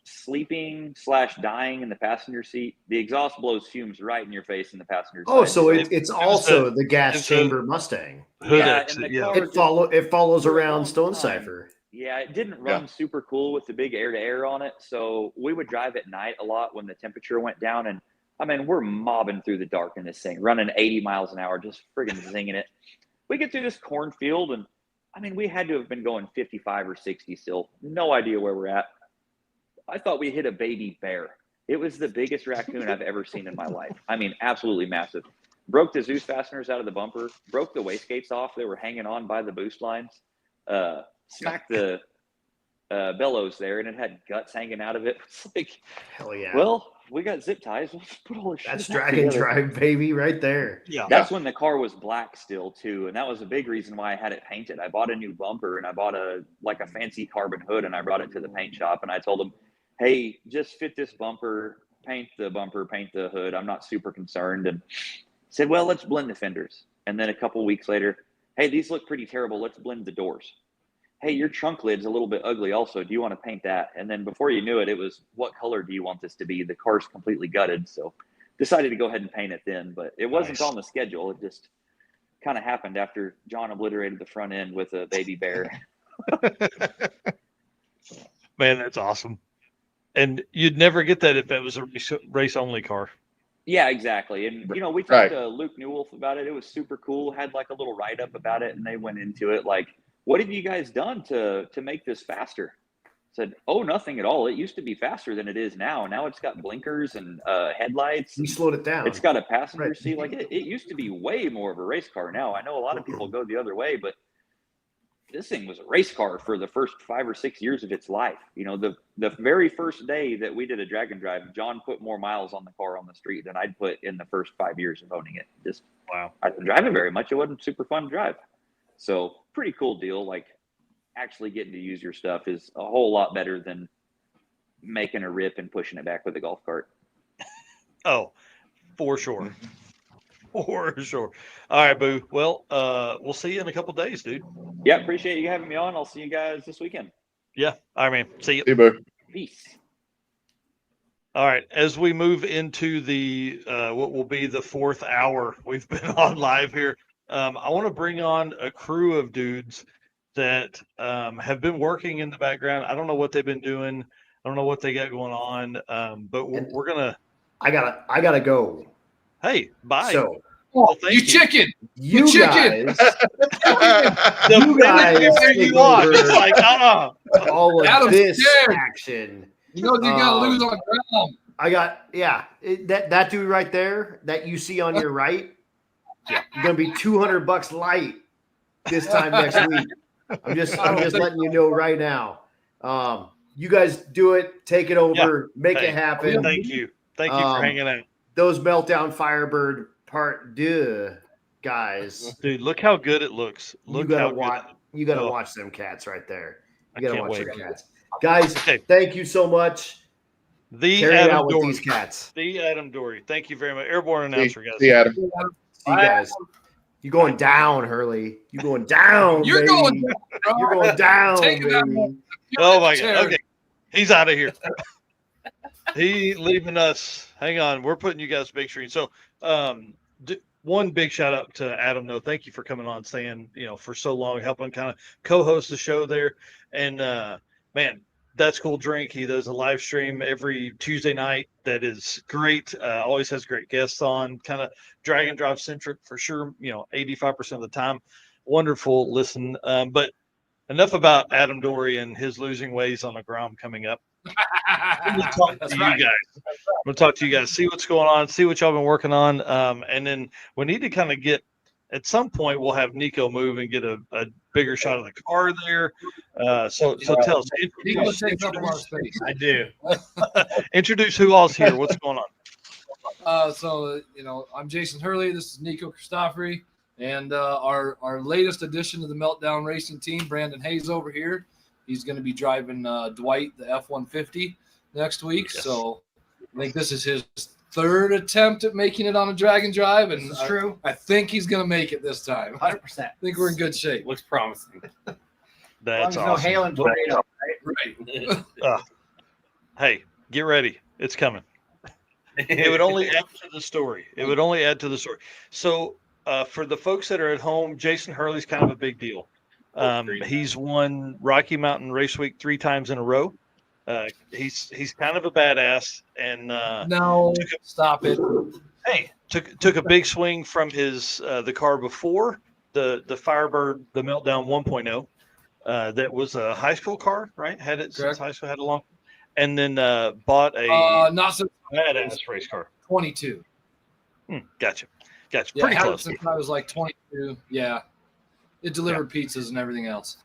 sleeping/dying in the passenger seat. The exhaust blows fumes right in your face in the passenger side. Oh, side. so it's also the gas chamber Mustang. Yeah, it follows around Stonecipher. Yeah, it didn't run super cool with the big air-to-air on it. So we would drive at night a lot when the temperature went down. And I mean, we're mobbing through the dark in this thing, running 80 miles an hour, just friggin' zinging it. We get through this cornfield, and I mean, we had to have been going 55 or 60 still. No idea where we're at. I thought we hit a baby bear. It was the biggest raccoon I've ever seen in my life. I mean, absolutely massive. Broke the Zeus fasteners out of the bumper, broke the wastegates off. They were hanging on by the boost lines. Smacked the bellows there, and it had guts hanging out of it. It's like, hell yeah. Well, we got zip ties. We'll just put all this shit That's drag and drive, baby, right there. Yeah. That's when the car was black still, too. And that was a big reason why I had it painted. I bought a new bumper, and I bought a fancy carbon hood, and I brought it to the paint shop, and I told them, hey, just fit this bumper, paint the hood. I'm not super concerned. And said, well, let's blend the fenders. And then a couple weeks later, hey, these look pretty terrible. Let's blend the doors. Hey, your trunk lid's a little bit ugly also. Do you want to paint that? And then before you knew it, it was, what color do you want this to be? The car's completely gutted. So decided to go ahead and paint it then. But it wasn't on the schedule. It just kind of happened after John obliterated the front end with a baby bear. Man, that's awesome. And you'd never get that if it was a race-only car. Yeah, exactly. And, we talked to Luke Newolf about it. It was super cool. Had like a little write-up about it, and they went into it like, what have you guys done to make this faster? Said, oh, nothing at all. It used to be faster than it is now. Now it's got blinkers and headlights. We slowed it down. It's got a passenger seat. Like it used to be way more of a race car now. I know a lot of people go the other way, but this thing was a race car for the first 5 or 6 years of its life. The very first day that we did a drag and drive, John put more miles on the car on the street than I'd put in the first 5 years of owning it. Just wow. I didn't drive it very much. It wasn't super fun to drive. So pretty cool deal. Like actually getting to use your stuff is a whole lot better than making a rip and pushing it back with a golf cart. Oh, for sure. For sure. All right, Boo. Well, we'll see you in a couple days, dude. Yeah, appreciate you having me on. I'll see you guys this weekend. Yeah. All right, man. See you. Hey, Boo. Peace. All right. As we move into the what will be the 4th hour we've been on live here, I want to bring on a crew of dudes that have been working in the background. I don't know what they've been doing. I don't know what they got going on. But we're gonna. I gotta go. Hey, bye. So, well, thank you. Chicken. You chicken. Guys. You guys. You want. It's like, all of Adam's this scared. action. You know you gotta lose on ground. I got that dude right there that you see on your right. Yeah, you're gonna be $200 light this time next week. I'm just letting you know right now. You guys do it, take it over, make it happen. Thank you for hanging out. Those Meltdown Firebird Part 2 guys, dude, look how good it looks. You gotta watch them cats right there. You gotta watch them cats, guys. Thank you so much. The Carry Adam out with Dory. these cats. The Adam Dory. Thank you very much. Airborne announcer, guys. See Adam. See you guys. You going down, Hurley? You going down? You're baby. going down, bro. You're going down, Taking that baby. one. Oh my God. Okay. He's out of here. He leaving us. Hang on. We're putting you guys big screen. So, one big shout out to Adam. No, thank you for coming on, staying, for so long, helping kind of co-host the show there. And man, that's cool. Drink. He does a live stream every Tuesday night. That is great. Always has great guests on. Kind of drag and drive centric for sure. 85% of the time. Wonderful listen. But enough about Adam Dory and his losing ways on a Grom coming up. I'm going to talk to you guys. I'm going to talk to you guys, see what's going on, see what y'all been working on. And then we need to kind of get, at some point, we'll have Nico move and get a bigger shot of the car there. So tell us. Nico takes up a lot of space. I do. Introduce who all's here. What's going on? I'm Jason Hurley. This is Nico Christoffery. And our latest addition to the Meltdown racing team, Brandon Hayes over here. He's going to be driving Dwight, the F-150, next week. Yes. So I think this is his third attempt at making it on a drag and drive. And this is true. I think he's going to make it this time. 100%. I think we're in good shape. Looks promising. That's awesome. No hail and tornado, right? Hey, get ready. It's coming. It would only add to the story. So for the folks that are at home, Jason Hurley's kind of a big deal. He's won Rocky Mountain Race Week 3 times in a row. He's kind of a badass, and stop it. Hey, took a big swing from his the car before the Firebird, the Meltdown 1.0. That was a high school car, right? Had it since high school, had it long, and then bought a not so badass race car. 22. Gotcha. Yeah, Pretty close. Since I was like 22. Yeah. It delivered pizzas and everything else.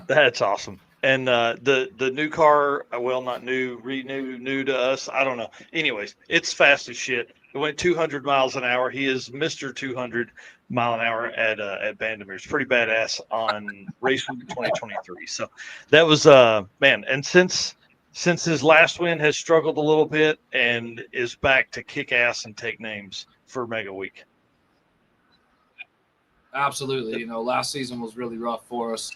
That's awesome. And the new car, well, not new, new to us. I don't know. Anyways, it's fast as shit. It went 200 miles an hour. He is Mr. 200 mile an hour at Bandimere. It's pretty badass on Race Week 2023. So that was man. And since his last win has struggled a little bit and is back to kick ass and take names for Mega Week. Absolutely. Last season was really rough for us.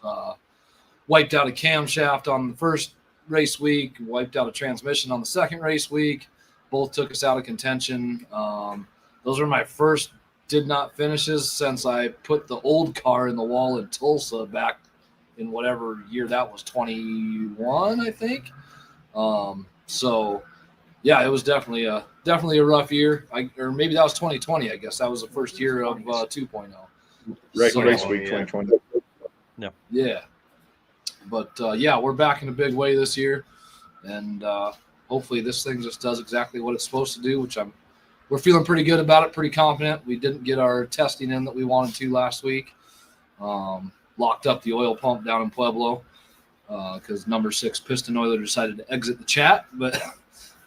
Wiped out a camshaft on the first race week, wiped out a transmission on the second race week. Both took us out of contention. Those were my first did not finishes since I put the old car in the wall in Tulsa back in whatever year that was, 21, I think. So yeah, it was definitely a rough year. Or maybe that was 2020, I guess. That was the first year of 2.0. Race Week 2020. Yeah. But we're back in a big way this year, and hopefully this thing just does exactly what it's supposed to do, which we're feeling pretty good about it, pretty confident. We didn't get our testing in that we wanted to last week. Locked up the oil pump down in Pueblo because number 6 piston oiler decided to exit the chat, but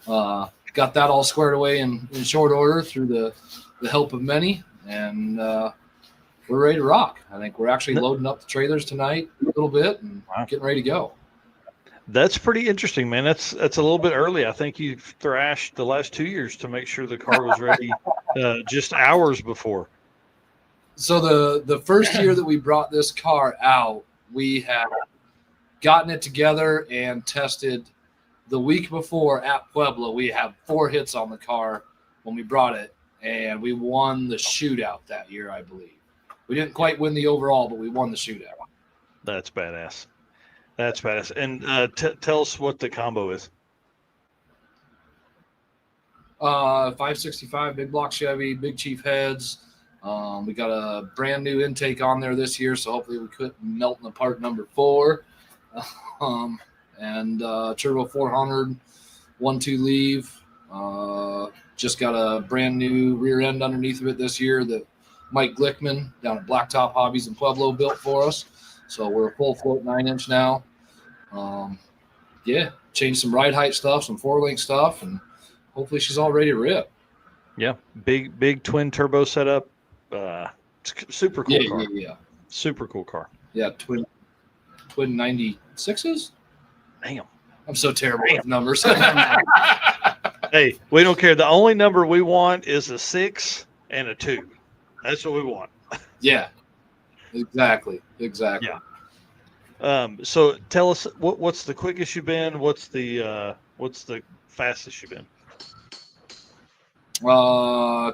got that all squared away in short order through the help of many, and we're ready to rock. I think we're actually loading up the trailers tonight a little bit and getting ready to go. That's pretty interesting, man. That's a little bit early. I think you thrashed the last 2 years to make sure the car was ready just hours before. So the first year that we brought this car out, we had gotten it together and tested the week before at Pueblo. We had 4 hits on the car when we brought it, and we won the shootout that year, I believe. We didn't quite win the overall, but we won the shootout. That's badass. And tell us what the combo is. 565 big block Chevy, big Chief heads. We got a brand new intake on there this year, so hopefully we couldn't melt in part number 4. And turbo 400, 1-2 leave. Just got a brand new rear end underneath of it this year that Mike Glickman down at Blacktop Hobbies in Pueblo built for us. So we're a full float 9-inch now. Changed some ride height stuff, some 4-link stuff, and hopefully she's all ready to rip. Yeah, big twin turbo setup. Super cool car. Yeah. Super cool car. Yeah, twin 96s? Damn. I'm so terrible with numbers. Hey, we don't care. The only number we want is a 6 and a 2. That's what we want. Yeah, exactly. Yeah. So tell us what's the quickest you've been? What's the fastest you've been?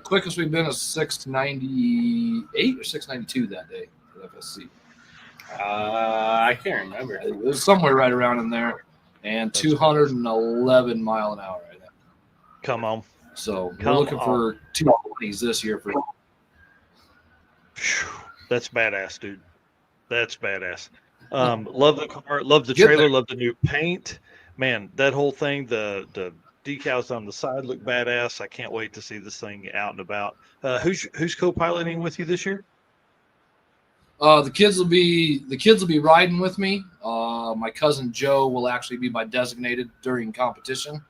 Quickest we've been is 698 or 692 that day at FSC. I can't remember. It was somewhere right around in there, and 211 mile an hour right now. Come on. So we're looking for 220s this year for. That's badass, dude. That's badass. Love the car, love the trailer, love the new paint. Man, that whole thing, the decals on the side look badass. I can't wait to see this thing out and about. Who's co-piloting with you this year? The kids will be riding with me. My cousin Joe will actually be my designated during competition.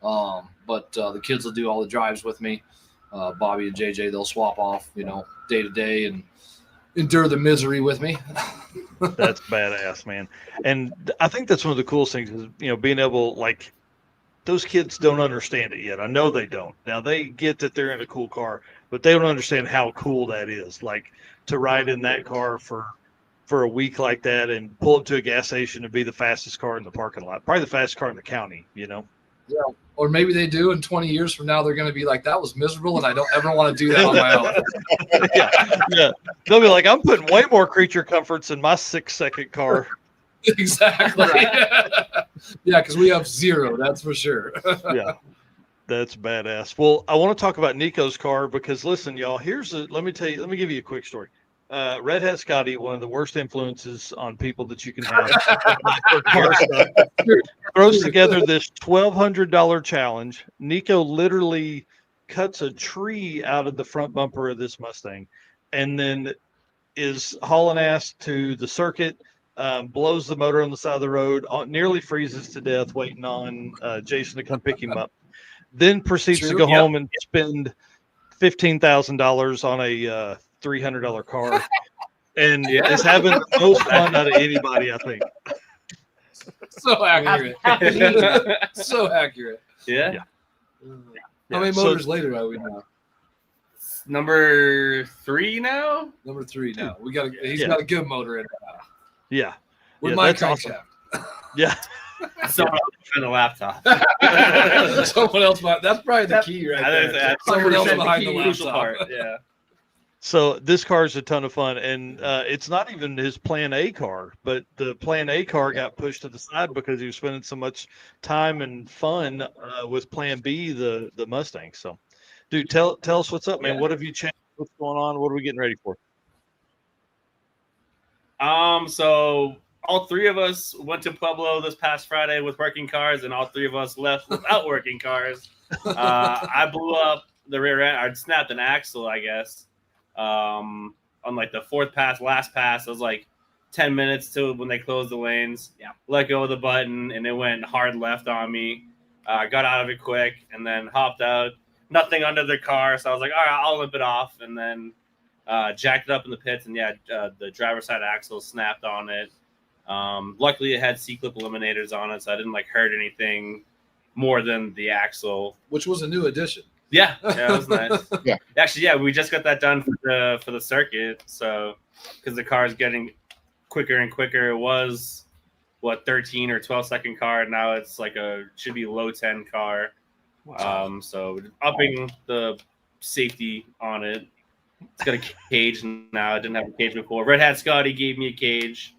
But the kids will do all the drives with me. Bobby and JJ, they'll swap off, day to day and endure the misery with me. That's badass, man. And I think that's one of the coolest things is, being able, like, those kids don't understand it yet. I know they don't. Now they get that they're in a cool car, but they don't understand how cool that is. Like, to ride in that car for a week like that and pull up to a gas station and be the fastest car in the parking lot, probably the fastest car in the county, Yeah. Or maybe they do, and 20 years from now, they're going to be like, that was miserable, and I don't ever want to do that on my own. Yeah. They'll be like, I'm putting way more creature comforts in my 6-second car. Exactly. Yeah, because we have 0, that's for sure. Yeah. That's badass. Well, I want to talk about Nico's car because, listen, y'all, let me give you a quick story. Red Hat Scotty, one of the worst influences on people that you can have. Throws together this $1,200 challenge. Nico literally cuts a tree out of the front bumper of this Mustang and then is hauling ass to the circuit, blows the motor on the side of the road, nearly freezes to death waiting on Jason to come pick him up. Then proceeds to go home and spend $15,000 on a $300 car, and is having the most fun out of anybody, I think. So accurate. So accurate. Yeah. How many motors later are we now? Number 3 now. Number 3 now. He's got a good motor in it now. Yeah. With my that's crankshaft. Awesome. Yeah. Someone else behind the laptop. Someone else behind. That's probably the key right there. Someone else behind the laptop. Part. Yeah. So this car is a ton of fun, and it's not even his Plan A car, but the Plan A car got pushed to the side because he was spending so much time and fun with Plan B, the Mustang. So, dude, tell us what's up, man. What have you changed? What's going on? What are we getting ready for? So all 3 of us went to Pueblo this past Friday with working cars, and all 3 of us left without working cars. I blew up the rear end. I snapped an axle, I guess. On like the 4th pass, last pass, it was like 10 minutes to when they closed the lanes. Yeah. Let go of the button, and it went hard left on me. Got out of it quick, and then hopped out. Nothing under the car, so I was like, all right, I'll limp it off, and then jacked it up in the pits, and the driver's side axle snapped on it. Luckily, it had C-clip eliminators on it, so I didn't hurt anything more than the axle, which was a new addition. Yeah, it was nice. Yeah, actually, we just got that done for the circuit. So, because the car is getting quicker and quicker, it was 13 or 12-second car. Now it's should be low 10 car. Wow. So upping the safety on it. It's got a cage now. It didn't have a cage before. Red Hat Scotty gave me a cage.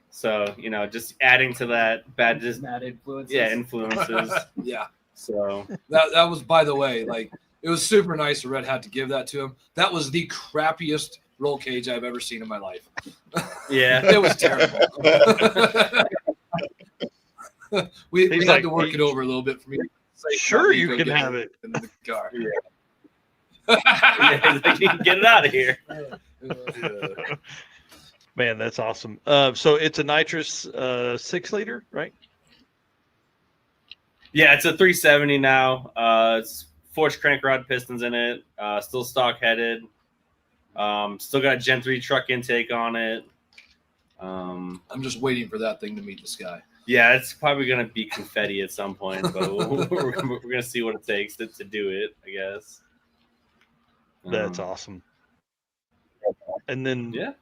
So, just adding to that bad influences. Yeah, influences. Yeah. So that was, by the way, it was super nice of Red Hat to give that to him. That was the crappiest roll cage I've ever seen in my life. Yeah. It was terrible. we had to work it over a little bit for me to say, sure, you can have it in the car. Yeah. You can get it out of here. Man, that's awesome. So it's a nitrous 6-liter, right? Yeah, it's a 370 now. It's forged crank rod pistons in it. Still stock headed. Still got Gen 3 truck intake on it. I'm just waiting for that thing to meet the sky. Yeah, it's probably going to be confetti at some point, but we're going to see what it takes to do it, I guess. That's awesome. And then Yeah.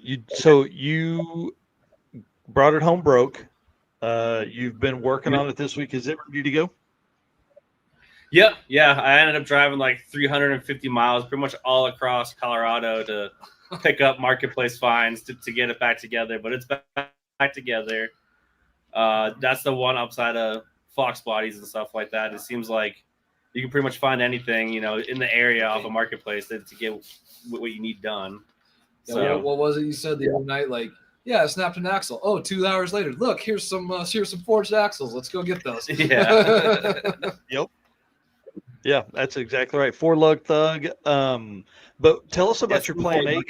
you brought it home broke. You've been working on it this week. Is it ready to go? Yep. Yeah. I ended up driving like 350 miles, pretty much all across Colorado to pick up marketplace finds to get it back together. But it's back together. That's the one upside of Fox bodies and stuff like that. It seems like you can pretty much find anything, in the area off a marketplace to get what you need done. Yeah, So what was it you said the other night? Like, yeah, I snapped an axle. Oh, 2 hours later, look, here's some forged axles. Let's go get those. Yeah. Yep. Yeah, that's exactly right. 4-lug thug. But tell us about your Plan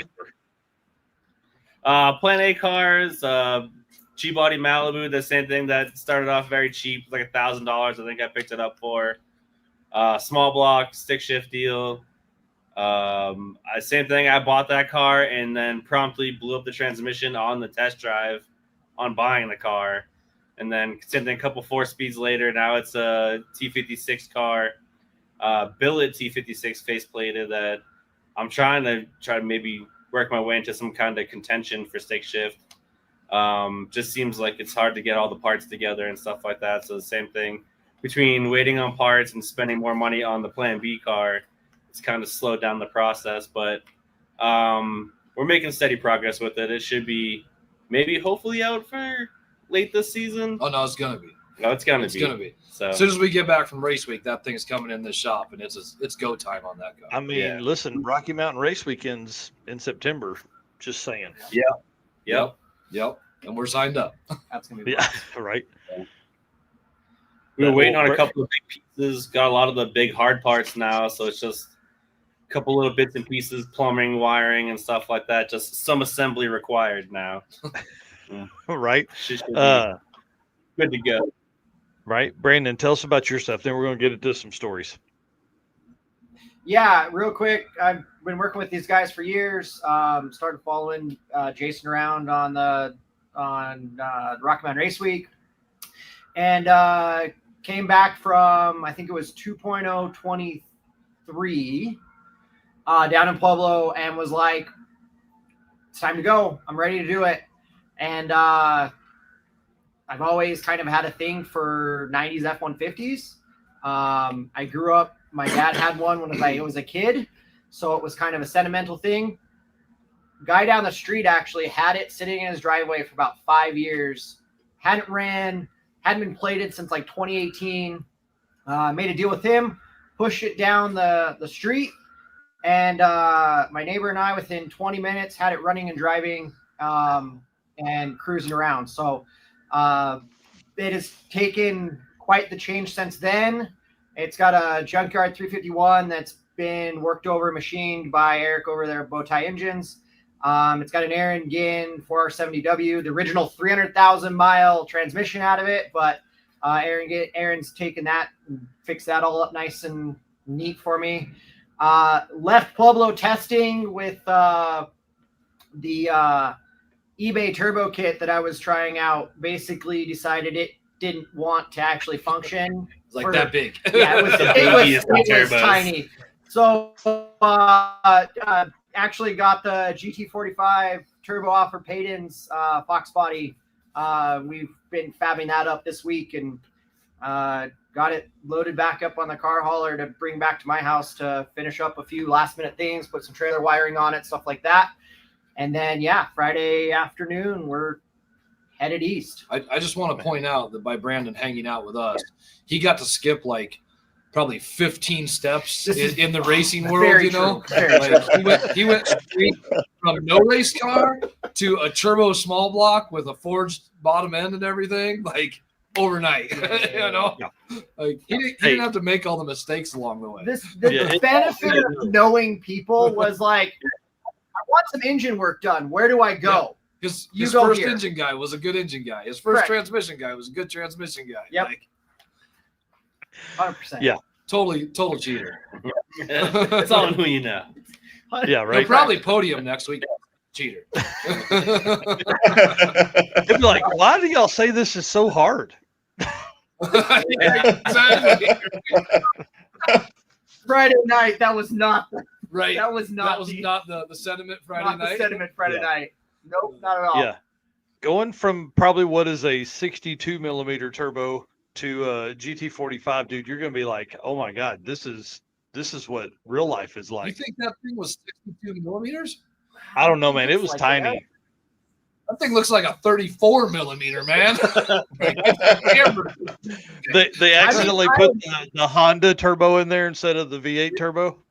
A. Plan A cars, G-Body Malibu, the same thing that started off very cheap, like $1,000. I think I picked it up for. Small block, stick shift deal. Same thing. I bought that car and then promptly blew up the transmission on the test drive on buying the car. And then same thing, a couple 4-speeds later. Now it's a T56 car, billet T56 faceplated that I'm trying to maybe work my way into some kind of contention for stick shift. Just seems like it's hard to get all the parts together and stuff like that. So the same thing between waiting on parts and spending more money on the Plan B car, it's kind of slowed down the process. But we're making steady progress with it. It should be hopefully out for late this season. Oh no, it's gonna be. No, it's gonna be. So as soon as we get back from race week, that thing's coming in this shop, and it's go time on that car. I mean, listen, Rocky Mountain Race Weekends in September. Just saying. Yep. And we're signed up. That's gonna be right. We were waiting on a couple of big pieces. Got a lot of the big hard parts now, so it's just a couple little bits and pieces, plumbing, wiring, and stuff like that. Just some assembly required now. Right. Good to go. Right, Brandon, tell us about your stuff. Then we're going to get into some stories. Yeah, real quick. I've been working with these guys for years. Started following Jason around on Rocky Mountain Race Week, and came back from, I think it was 2.023 down in Pueblo, and was like, it's time to go. I'm ready to do it. And I've always kind of had a thing for 90s F-150s. I grew up, my dad had one when I was a kid, so it was kind of a sentimental thing. Guy down the street actually had it sitting in his driveway for about 5 years. Hadn't been plated since like 2018. Made a deal with him, pushed it down the street, and my neighbor and I, within 20 minutes, had it running and driving and cruising around. So it has taken quite the change since then. It's got a junkyard 351 that's been worked over, machined by Eric over there at Bowtie Engines. It's got an Aaron Ginn 4R70W, the original 300,000 mile transmission out of it, but Aaron's taken that and fixed that all up nice and neat for me. Left Pueblo testing with the eBay turbo kit that I was trying out. Basically decided it didn't want to actually function. It's like that big. Yeah, it was tiny. So actually got the GT45 turbo off for Payton's Fox body. We've been fabbing that up this week and got it loaded back up on the car hauler to bring back to my house to finish up a few last minute things, put some trailer wiring on it, stuff like that. And then, Friday afternoon, we're headed east. I just want to point out that by Brandon hanging out with us, he got to skip like probably 15 steps in the racing world, you know? Like, he went straight from no race car to a turbo small block with a forged bottom end and everything, like overnight, you know? Like he didn't have to make all the mistakes along the way. The benefit of knowing people was like, I want some engine work done. Where do I go? His first engine guy was a good engine guy. His first transmission guy was a good transmission guy. Yep. Like, 100%. Yeah. Total cheater. It's all in who you know. Yeah, right. He'll probably podium next week. Cheater. It'd be like, why do y'all say this is so hard? Friday night, that was not Right. That was not the sentiment Friday not night. the sentiment Friday Yeah. night. Nope, not at all. Yeah. Going from probably what is a 62 millimeter turbo to a GT45, dude, you're going to be like, oh my God, this is what real life is You like. think that thing was 62 millimeters? I don't know, man. It was tiny. That thing looks like a 34 millimeter, man. They accidentally put the Honda turbo in there instead of the V8 turbo.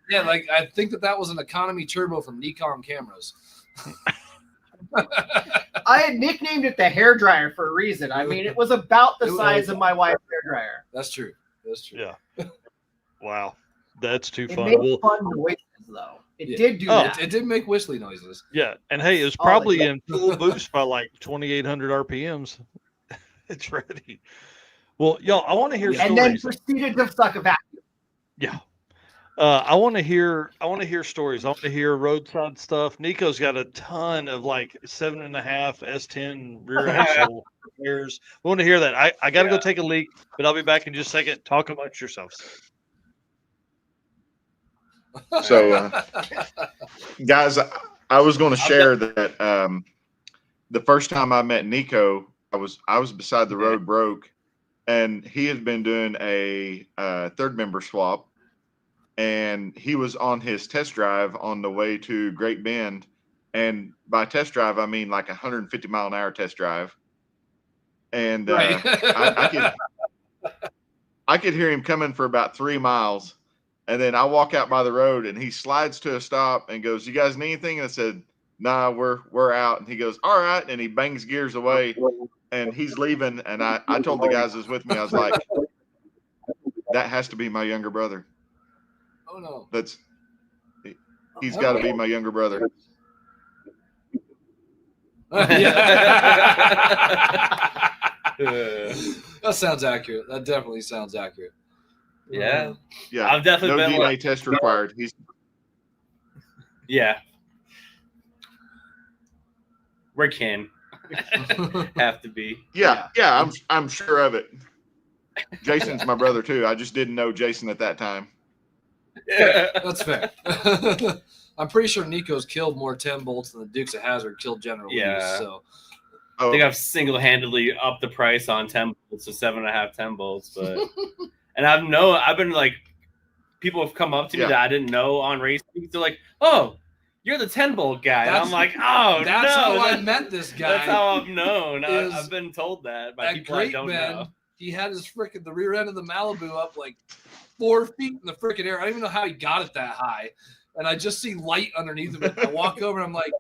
Yeah, like I think that was an economy turbo from Nikon cameras. I had nicknamed it the hairdryer for a reason. I mean, it was about the size of my wife's hairdryer. That's true. That's true. Yeah. Wow. That's too It fun. made Well, fun noises, though. It did do that. It did make whistly noises. yeah. And hey, it was probably in full boost by like 2,800 RPMs. It's ready. Well, y'all, I want to hear And then stories. proceeded to suck a vacuum. Yeah. I want to hear stories. I want to hear roadside stuff. Nico's got a ton of like 7.5 S10 rear axle repairs. We want to hear that. I got to go take a leak, but I'll be back in just a second. Talk amongst yourselves. So, guys, I was going to share that the first time I met Nico, I was beside the road broke, and he had been doing a third member swap, and he was on his test drive on the way to Great Bend, and by test drive I mean like 150 mile an hour test drive, and I could hear him coming for about 3 miles. And then I walk out by the road, and he slides to a stop and goes, "You guys need anything?" And I said, "Nah, we're out." And he goes, "All right." And he bangs gears away, and he's leaving. And I told the guys that was with me, I was like, "That has to be my younger brother. Oh no, he's got to be my younger brother." That sounds accurate. That definitely sounds accurate. Yeah. Yeah. I've definitely no been DNA like, test required. He's yeah. We're kin. Have to be. Yeah, I'm sure of it. Jason's my brother too. I just didn't know Jason at that time. That's fair. I'm pretty sure Nico's killed more 10 bolts than the Dukes of Hazzard killed General Lee. So I think I've single-handedly upped the price on 10 bolts to 7.5 10 bolts, but and I've been like, people have come up to me that I didn't know on race week. They're like, "Oh, you're the 10 bolt guy." And I'm like, "Oh, that's no, how I met this guy. That's how I've known. I've been told that by people I don't know." He had the rear end of the Malibu up like 4 feet in the freaking air. I don't even know how he got it that high. And I just see light underneath him. I walk over and I'm like,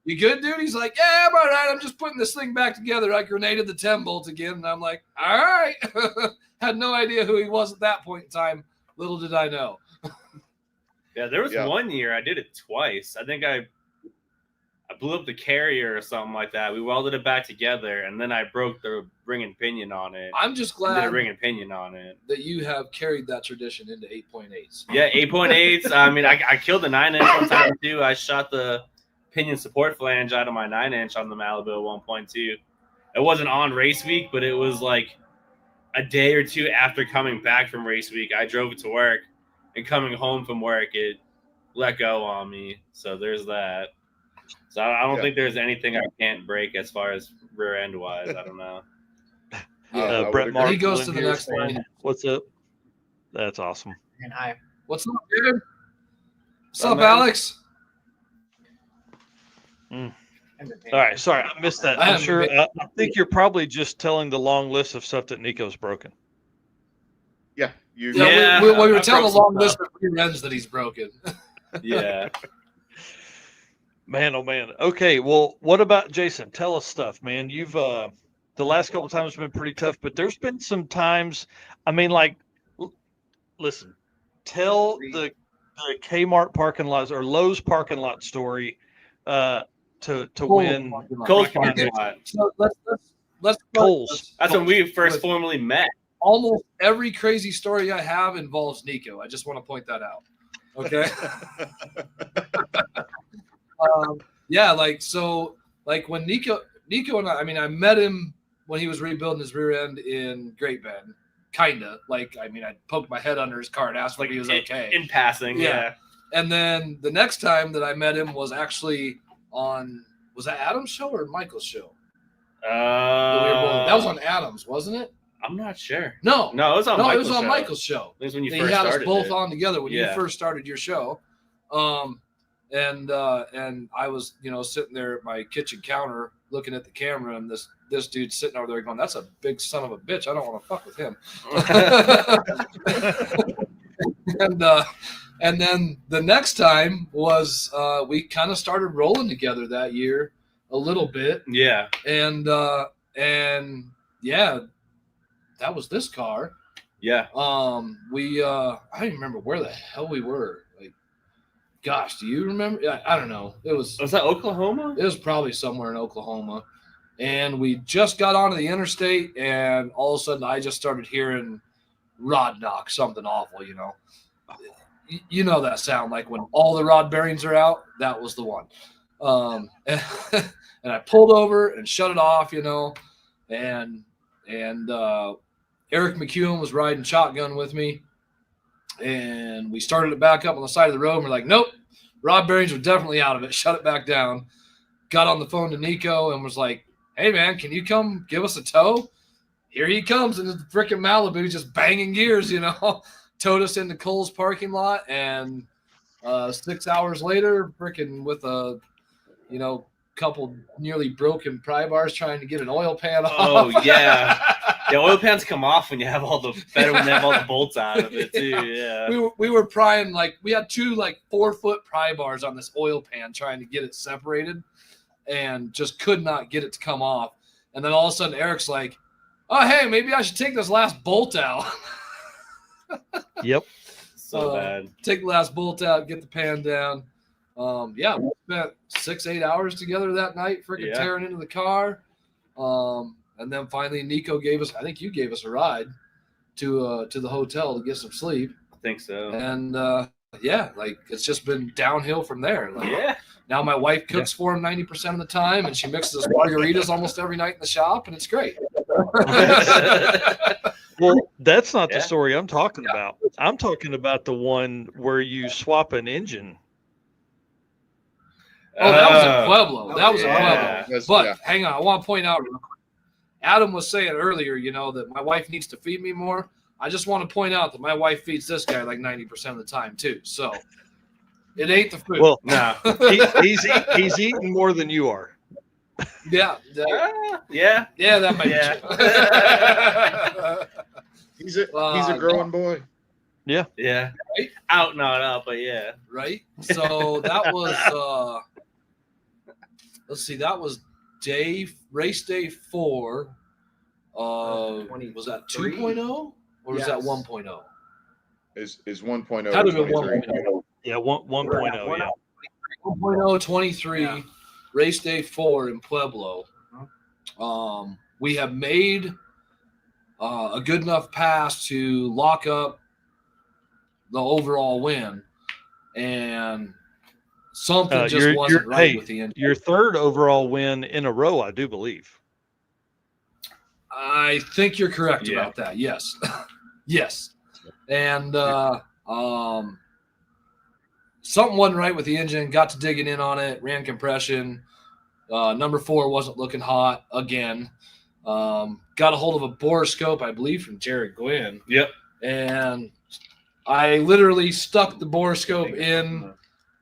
"You good, dude?" He's like, "Yeah, I'm all right. I'm just putting this thing back together." I grenaded the 10 bolt again. And I'm like, "All right." Had no idea who he was at that point in time. Little did I know. Yeah, there was 1 year I did it twice. I think I blew up the carrier or something like that. We welded it back together, and then I broke the ring and pinion on it. I'm just I glad did a ring and pinion on it. that you have carried that tradition into 8.8s. Yeah, 8.8s. I mean, I killed the 9-inch one time too. I shot the pinion support flange out of my 9-inch on the Malibu at 1.2. It wasn't on race week, but it was like a day or two after coming back from race week. I drove it to work, and coming home from work, it let go on me. So there's that. So I don't think there's anything I can't break as far as rear end wise. I don't know. Brett Mark, he goes to the next saying, line. "What's up?" That's awesome. And hi. What's up, dude? What's up, Alex? All right, sorry, I missed that. I'm sure. I think you're probably just telling the long list of stuff that Nico's broken. Yeah, we were telling a long list of rear ends that he's broken. Yeah. Man, oh man. Okay, well, what about Jason? Tell us stuff, man. You've the last couple of times have been pretty tough, but there's been some times. I mean, like, listen, tell the Kmart parking lots or Lowe's parking lot story to win. Cole's parking lot. So let's Cole's. That's when we first formally met. Almost every crazy story I have involves Nico. I just want to point that out. Okay. Yeah, like when Nico and I mean, I met him when he was rebuilding his rear end in Great Bend, kinda. Like, I mean, I poked my head under his car and asked if he was okay in passing. Yeah. And then the next time that I met him was actually was that Adam's show or Michael's show? That was on Adam's, wasn't it? I'm not sure. No, it was on. No, Michael's it was on show. Michael's show. It was when you he first had us started both it. on together when you Yeah. first started your show. And I was, sitting there at my kitchen counter looking at the camera, and this dude sitting over there going, "That's a big son of a bitch. I don't want to fuck with him." And then the next time was we kind of started rolling together that year a little bit. Yeah. And yeah, that was this car. Yeah. I don't even remember where the hell we were. Like, gosh, do you remember? I don't know. Was that Oklahoma? It was probably somewhere in Oklahoma. And we just got onto the interstate, and all of a sudden I just started hearing rod knock, something awful, You know that sound, like when all the rod bearings are out. That was the one. And I pulled over and shut it off, and Eric McEwen was riding shotgun with me, and we started it back up on the side of the road. And we're like, nope, rod bearings are definitely out of it. Shut it back down. Got on the phone to Nico and was like, hey man, can you come give us a tow? Here he comes in the freaking Malibu, just banging gears, towed us into Cole's parking lot. And 6 hours later, freaking with a, couple nearly broken pry bars trying to get an oil pan off. Oh yeah. Yeah, oil pans come off when you have when they have all the bolts out of it too. Yeah. We were prying, we had two 4-foot pry bars on this oil pan trying to get it separated, and just could not get it to come off. And then all of a sudden Eric's like, oh hey, maybe I should take this last bolt out. Yep. So bad. Take the last bolt out, get the pan down. Yeah, we spent 6-8 hours together that night, freaking tearing into the car. And then finally Nico I think you gave us a ride to the hotel to get some sleep. I think so. And it's just been downhill from there. Yeah. Now my wife cooks for him 90% of the time, and she mixes us margaritas almost every night in the shop, and it's great. Well, that's not the story I'm talking about. I'm talking about the one where you swap an engine. Oh, that was in Pueblo. But hang on, I want to point out, Adam was saying earlier, that my wife needs to feed me more. I just want to point out that my wife feeds this guy 90% of the time too. So it ain't the food. Well, no, he's eating more than you are. Yeah. Yeah, that might be He's a growing boy. Yeah. Yeah. Right? Out and not up, but yeah. Right. So that was let's see, that was race day 4. Was that 2.0 or was that 1.0? Is 1.0. Had to be 1.0. Yeah, 1.0. Yeah. 1.0 23, race day 4 in Pueblo. We have made a good enough pass to lock up the overall win, and something just wasn't right with the engine. Your third overall win in a row, I do believe. I think you're correct about that. Yes. Yes. And something wasn't right with the engine. Got to digging in on it, ran compression. Number 4 wasn't looking hot again. Got a hold of a borescope, I believe, from Jared Gwynn. Yep. And I literally stuck the borescope in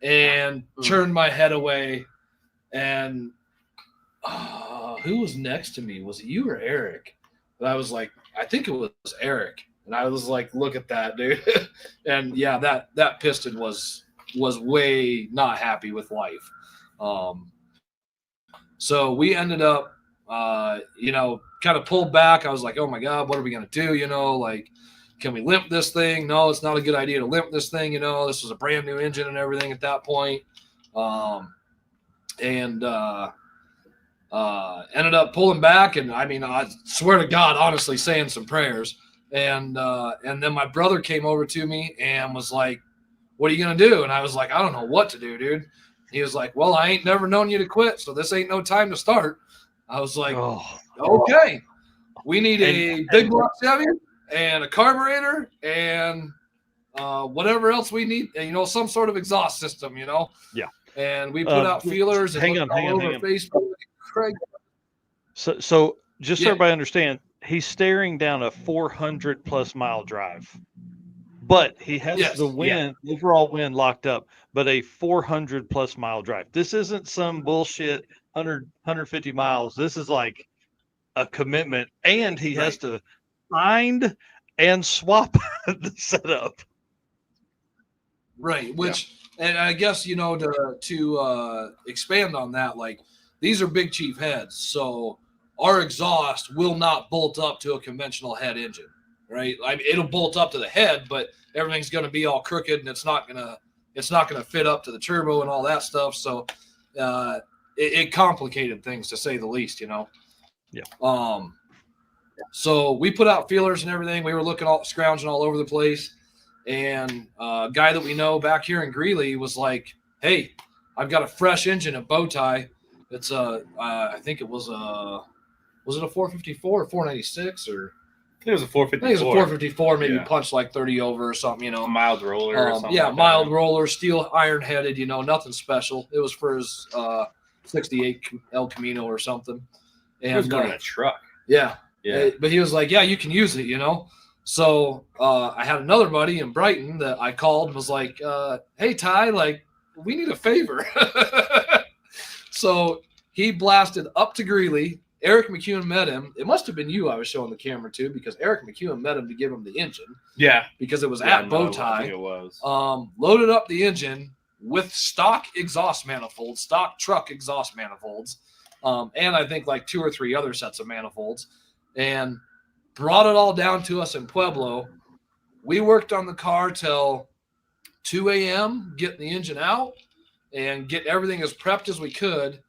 and turned my head away. And who was next to me? Was it you or Eric? But I was like, I think it was Eric. And I was like, look at that, dude. And yeah, that piston was way not happy with life. So we ended up, kind of pulled back. I was like, oh my God, what are we going to do? Can we limp this thing? No, it's not a good idea to limp this thing. This was a brand new engine and everything at that point. Ended up pulling back. And I swear to God, honestly, saying some prayers. And then my brother came over to me and was like, what are you going to do? And I was like, I don't know what to do, dude. He was like, well, I ain't never known you to quit, so this ain't no time to start. I was like, okay. We need a big block Chevy and a carburetor and whatever else we need, you know, some sort of exhaust system, you know. Yeah. And we put out feelers and hang looked on, all over Facebook. Craig. So just so Yeah. everybody understand, he's staring down a 400 plus mile drive, but he has Yes, the win, overall win locked up, but a 400 plus mile drive. This isn't some bullshit 150 miles. This is like a commitment, and he has to find and swap the setup. Right, which and I guess, you know, to expand on that, like these are Big Chief heads, so our exhaust will not bolt up to a conventional head engine, right? I mean, it'll bolt up to the head, but everything's going to be all crooked, and it's not gonna fit up to the turbo and all that stuff. So it complicated things, to say the least, you know. Yeah. So we put out feelers and everything. We were looking scrounging all over the place. And a guy that we know back here in Greeley was like, "Hey, I've got a fresh engine at Bowtie. It's I think it was it a 454 or 496 or I think it was a 454. I think it was a 454, maybe Yeah. punched like 30 over or something, you know. A mild roller or something. Yeah, like mild that. roller, steel iron headed, you know, nothing special. It was for his 68 El Camino or something. And It was going in a truck. Yeah. Yeah. But he was like, "Yeah, you can use it, you know." So I had another buddy in Brighton that I called and was like, "Hey, Ty, like, we need a favor." So he blasted up to Greeley. Eric McEwen met him. It must have been you I was showing the camera to, because Eric McEwen met him to give him the engine. Yeah. Because it was Yeah, at no, I Bowtie. think it was. Loaded up the engine with stock exhaust manifolds, stock truck exhaust manifolds, and I think like 2 or 3 other sets of manifolds, and brought it all down to us in Pueblo. We worked on the car till 2 a.m., getting the engine out and get everything as prepped as we could.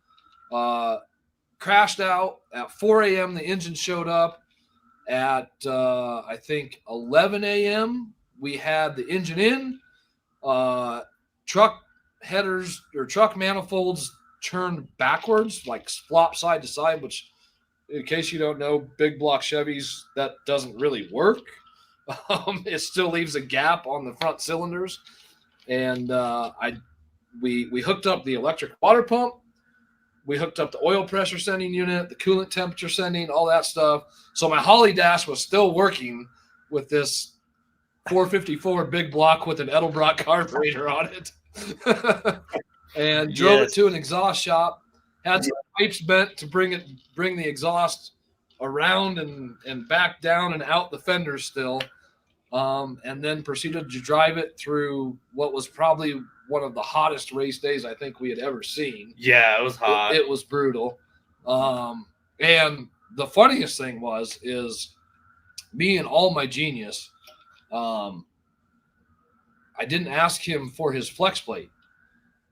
Crashed out at 4 a.m. The engine showed up. At I think 11 a.m. we had the engine in. Truck headers or truck manifolds turned backwards, like flop side to side, which, in case you don't know, big block Chevys, that doesn't really work. It still leaves a gap on the front cylinders. And we hooked up the electric water pump. We hooked up the oil pressure sending unit, the coolant temperature sending, all that stuff. So my Holly dash was still working with this 454 big block with an Edelbrock carburetor on it. And drove it to an exhaust shop. Had some pipes bent to bring the exhaust around and back down and out the fenders still. And then proceeded to drive it through what was probably one of the hottest race days I think we had ever seen. Yeah, it was hot. It was brutal. And the funniest thing is me and all my genius, I didn't ask him for his flex plate.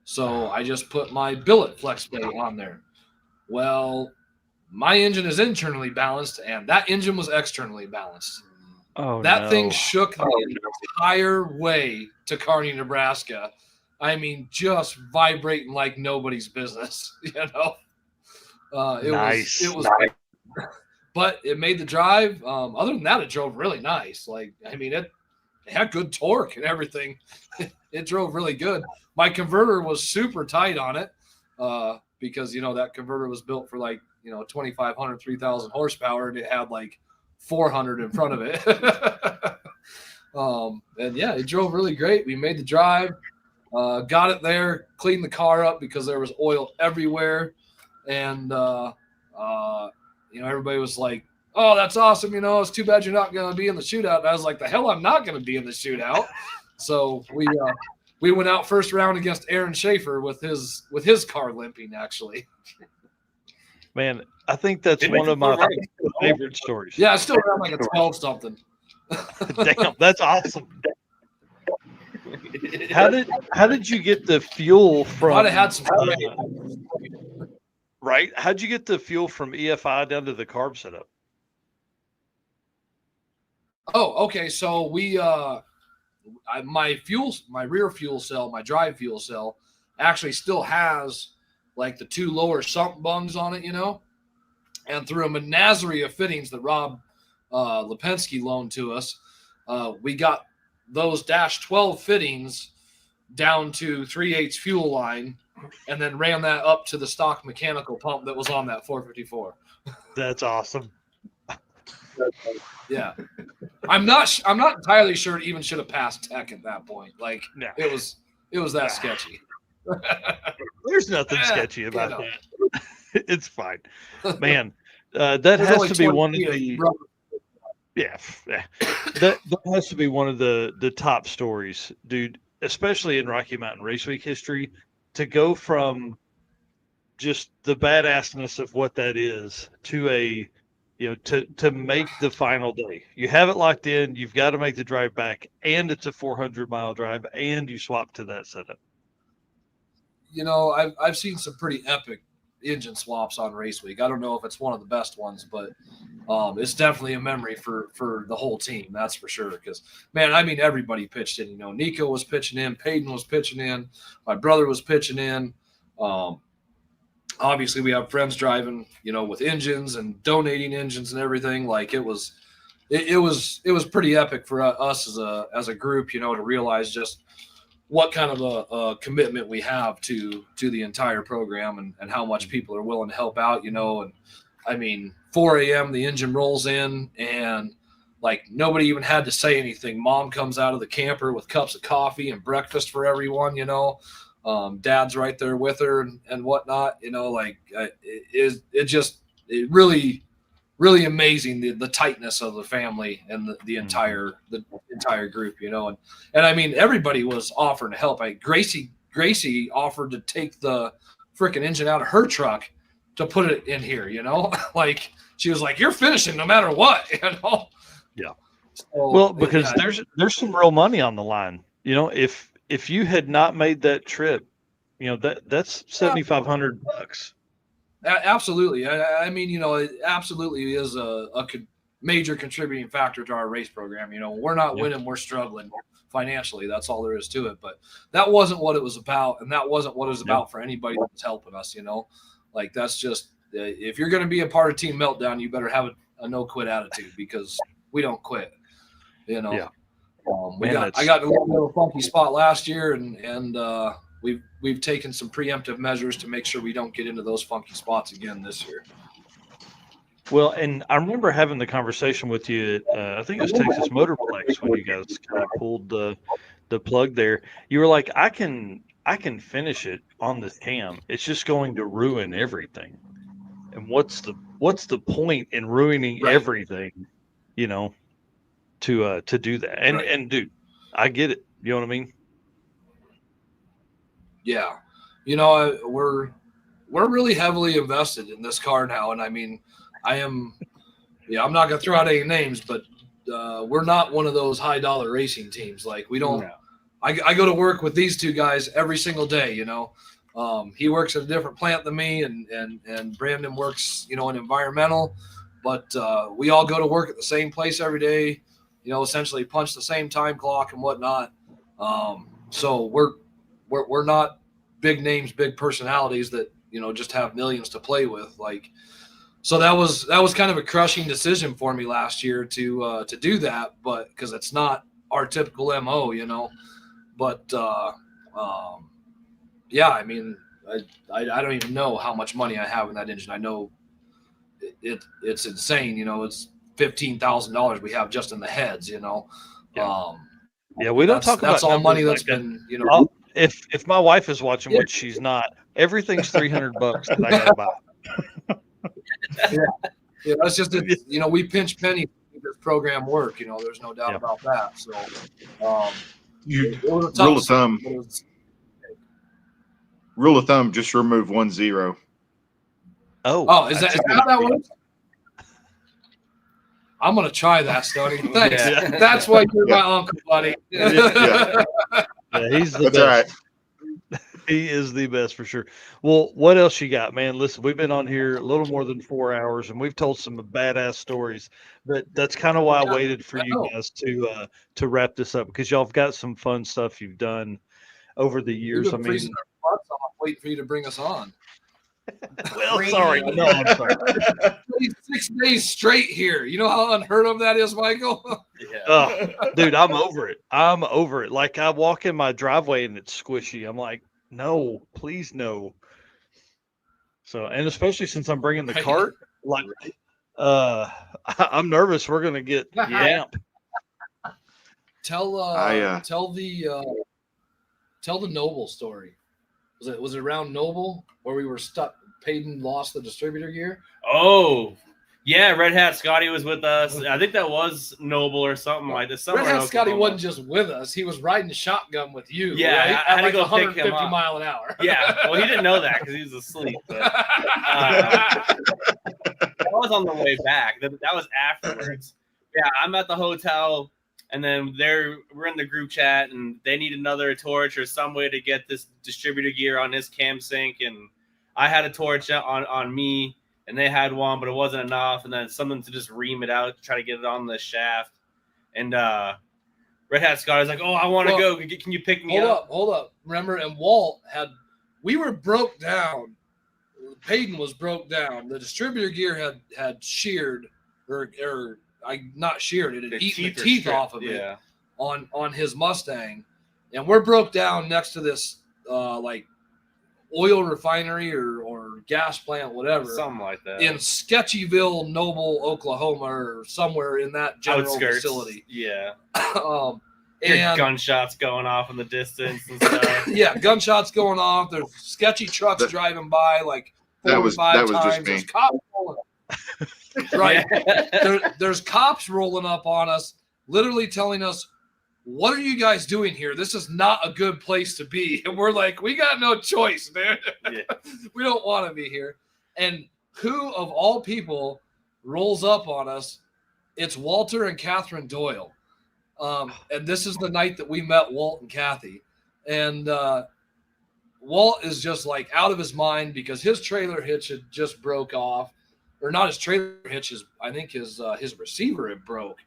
So I just put my billet flex plate on there. Well, my engine is internally balanced and that engine was externally balanced. Oh, that no. thing shook the entire way to Kearney, Nebraska. I mean, just vibrating like nobody's business, you know. It was, but it made the drive. Other than that, it drove really nice. Like, I mean, it had good torque and everything. It drove really good. My converter was super tight on it because, you know, that converter was built for like, you know, 2,500, 3,000 horsepower, and it had like 400 in front of it. And yeah, it drove really great. We made the drive, got it there, cleaned the car up because there was oil everywhere. And, you know, everybody was like, "Oh, that's awesome. You know, it's too bad you're not going to be in the shootout." And I was like, the hell, I'm not going to be in the shootout. So we went out first round against Aaron Schaefer with his car limping, actually. Man, I think that's one of my favorite stories. Yeah, I still around like a 12 something. Damn, that's awesome. How did you get the fuel from? Might have had some. Right? How'd you get the fuel from EFI down to the carb setup? Oh, okay. So my rear fuel cell, my drive fuel cell, actually still has like the 2 lower sump bungs on it, you know. And through a menagerie of fittings that Rob Lipinski loaned to us, we got those -12 fittings down to 3/8 fuel line, and then ran that up to the stock mechanical pump that was on that 454. That's awesome. Yeah, I'm not entirely sure it even should have passed tech at that point. Like it was that sketchy. There's nothing sketchy about that. It's fine, man. That There's has only to be 20 one of feet of the rubber. yeah. That has to be one of the top stories, dude. Especially in Rocky Mountain Race Week history, to go from just the badassness of what that is to a to make the final day. You have it locked in, you've got to make the drive back, and it's a 400-mile drive, and you swap to that setup. I've seen some pretty epic engine swaps on Race Week. I don't know if it's one of the best ones, but it's definitely a memory for the whole team. That's for sure. Because, man, I mean, everybody pitched in. Nico was pitching in. Peyton was pitching in. My brother was pitching in. Obviously, we have friends driving, with engines and donating engines and everything. Like it was pretty epic for us as a group, to realize just what kind of a commitment we have to the entire program and how much people are willing to help out, and I mean, 4 a.m. the engine rolls in and like nobody even had to say anything. Mom comes out of the camper with cups of coffee and breakfast for everyone, Dad's right there with her and whatnot, it really amazing the tightness of the family and the entire group, and I mean everybody was offering to help. Gracie offered to take the freaking engine out of her truck to put it in here, like she was like, "You're finishing no matter what," Yeah. So, well, because there's some real money on the line. If you had not made that trip, that's $7,500. Absolutely. I mean, it absolutely is a major contributing factor to our race program. We're not winning, we're struggling financially. That's all there is to it. But that wasn't what it was about. And that wasn't what it was about for anybody that was helping us, Like that's just, if you're going to be a part of Team Meltdown, you better have a no quit attitude because we don't quit, Yeah. I got in a little funky spot last year and we've taken some preemptive measures to make sure we don't get into those funky spots again this year. Well, and I remember having the conversation with you at, I think it was Texas Motorplex when you guys kind of pulled the plug there. You were like, I can finish it on this cam. It's just going to ruin everything. And what's the point in ruining everything, to do that? And dude, I get it. You know what I mean? Yeah. We're really heavily invested in this car now. And I mean, I'm not going to throw out any names, but we're not one of those high dollar racing teams. Like we don't, I go to work with these two guys every single day, he works at a different plant than me and Brandon works, in environmental, but we all go to work at the same place every day, essentially punch the same time clock and whatnot. So we're not big names, big personalities that, just have millions to play with. Like, so that was kind of a crushing decision for me last year to do that, but because it's not our typical MO, but yeah, I mean, I don't even know how much money I have in that engine. I know it's insane, it's $15,000 we have just in the heads, Yeah, we don't talk about that's all money numbers that's like been, that. If my wife is watching, which she's not, everything's $300 that I gotta buy. Yeah, that's just we pinch pennies to make this program work. There's no doubt about that. So, rule of thumb, just remove 1 0. Oh, is that how that works? I'm gonna try that, Stoney. Thanks. Yeah. That's why you're my uncle, buddy. Yeah, he's the That's best. all right. He is the best for sure. Well, what else you got, man? Listen, we've been on here a little more than 4 hours, and we've told some badass stories. But that's kind of why I waited for you guys to wrap this up, because y'all have got some fun stuff you've done over the years. We've been freezing our butts off waiting for you to bring us on. Well, sorry. No, I'm sorry. 6 days straight here. You know how unheard of that is, Michael? Yeah. Dude, I'm over it. I'm over it. Like I walk in my driveway and it's squishy. I'm like, no, please no. So, and especially since I'm bringing the cart, like, I'm nervous we're gonna get damp. Tell the Noble story. Was it around Noble where we were stuck? Peyton lost the distributor gear. Oh, yeah. Red Hat Scotty was with us. I think that was Noble or something like this. Red Hat Scotty wasn't just with us; he was riding shotgun with you. Yeah, right? I had to like go 150 pick him up. mile an hour. Yeah, well, he didn't know that because he was asleep. But, that was on the way back. That was afterwards. Yeah, I'm at the hotel, and then we're in the group chat, and they need another torch or some way to get this distributor gear on his cam sync, and I had a torch on me, and they had one, but it wasn't enough, and then something to just ream it out to try to get it on the shaft. And Red Hat Scott was like, "Oh, I want to go. Can you pick me up?" Hold up. Remember, and Walt we were broke down. Peyton was broke down. The distributor gear had sheared, or not sheared. It had eaten the teeth off of it on his Mustang, and we're broke down next to this like oil refinery or gas plant, whatever, something like that, in Sketchyville, Noble, Oklahoma, or somewhere in that general outskirts facility. Yeah. And gunshots going off in the distance and stuff. Yeah, gunshots going off. There's sketchy trucks driving by like 4 or 5 times. There's cops rolling up. Right. There's cops rolling up on us, literally telling us, "What are you guys doing here? This is not a good place to be." And we're like, "We got no choice, man. We don't want to be here." And who of all people rolls up on us? It's Walter and Catherine Doyle. And this is the night that we met Walt and Kathy. And Walt is just like out of his mind because his trailer hitch had just broke off. Or not his trailer hitch, I think his receiver had broke.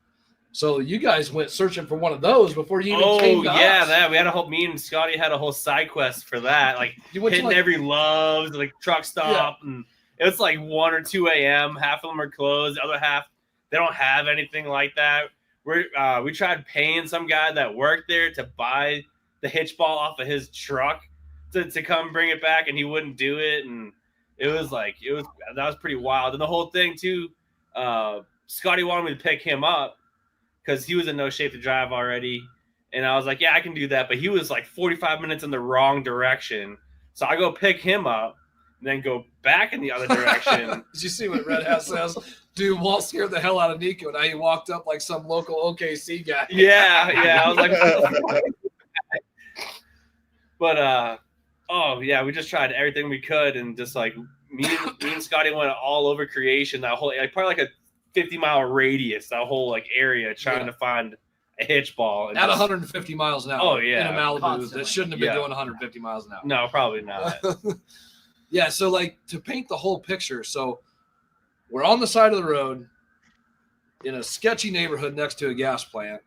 So you guys went searching for one of those before you even came to us. That we had me and Scotty had a whole side quest for that, like hitting every Love's, like truck stop, and it was like 1 or 2 a.m. Half of them are closed, the other half they don't have anything like that. We tried paying some guy that worked there to buy the hitch ball off of his truck to come bring it back, and he wouldn't do it, and that was pretty wild. And the whole thing too, Scotty wanted me to pick him up because he was in no shape to drive already. And I was like, yeah, I can do that. But he was like 45 minutes in the wrong direction. So I go pick him up and then go back in the other direction. Did you see what Red Hat says? Dude, Walt scared the hell out of Nico. Now he walked up like some local OKC guy. Yeah. I was like, but we just tried everything we could. And just like me and Scotty went all over creation, that whole, like, probably like a 50-mile radius, that whole like area, trying to find a hitch ball at 150 miles an hour. Oh yeah, in a Malibu constantly. that shouldn't have been going 150 miles an hour. No, probably not. Yeah, so like to paint the whole picture, so we're on the side of the road in a sketchy neighborhood next to a gas plant.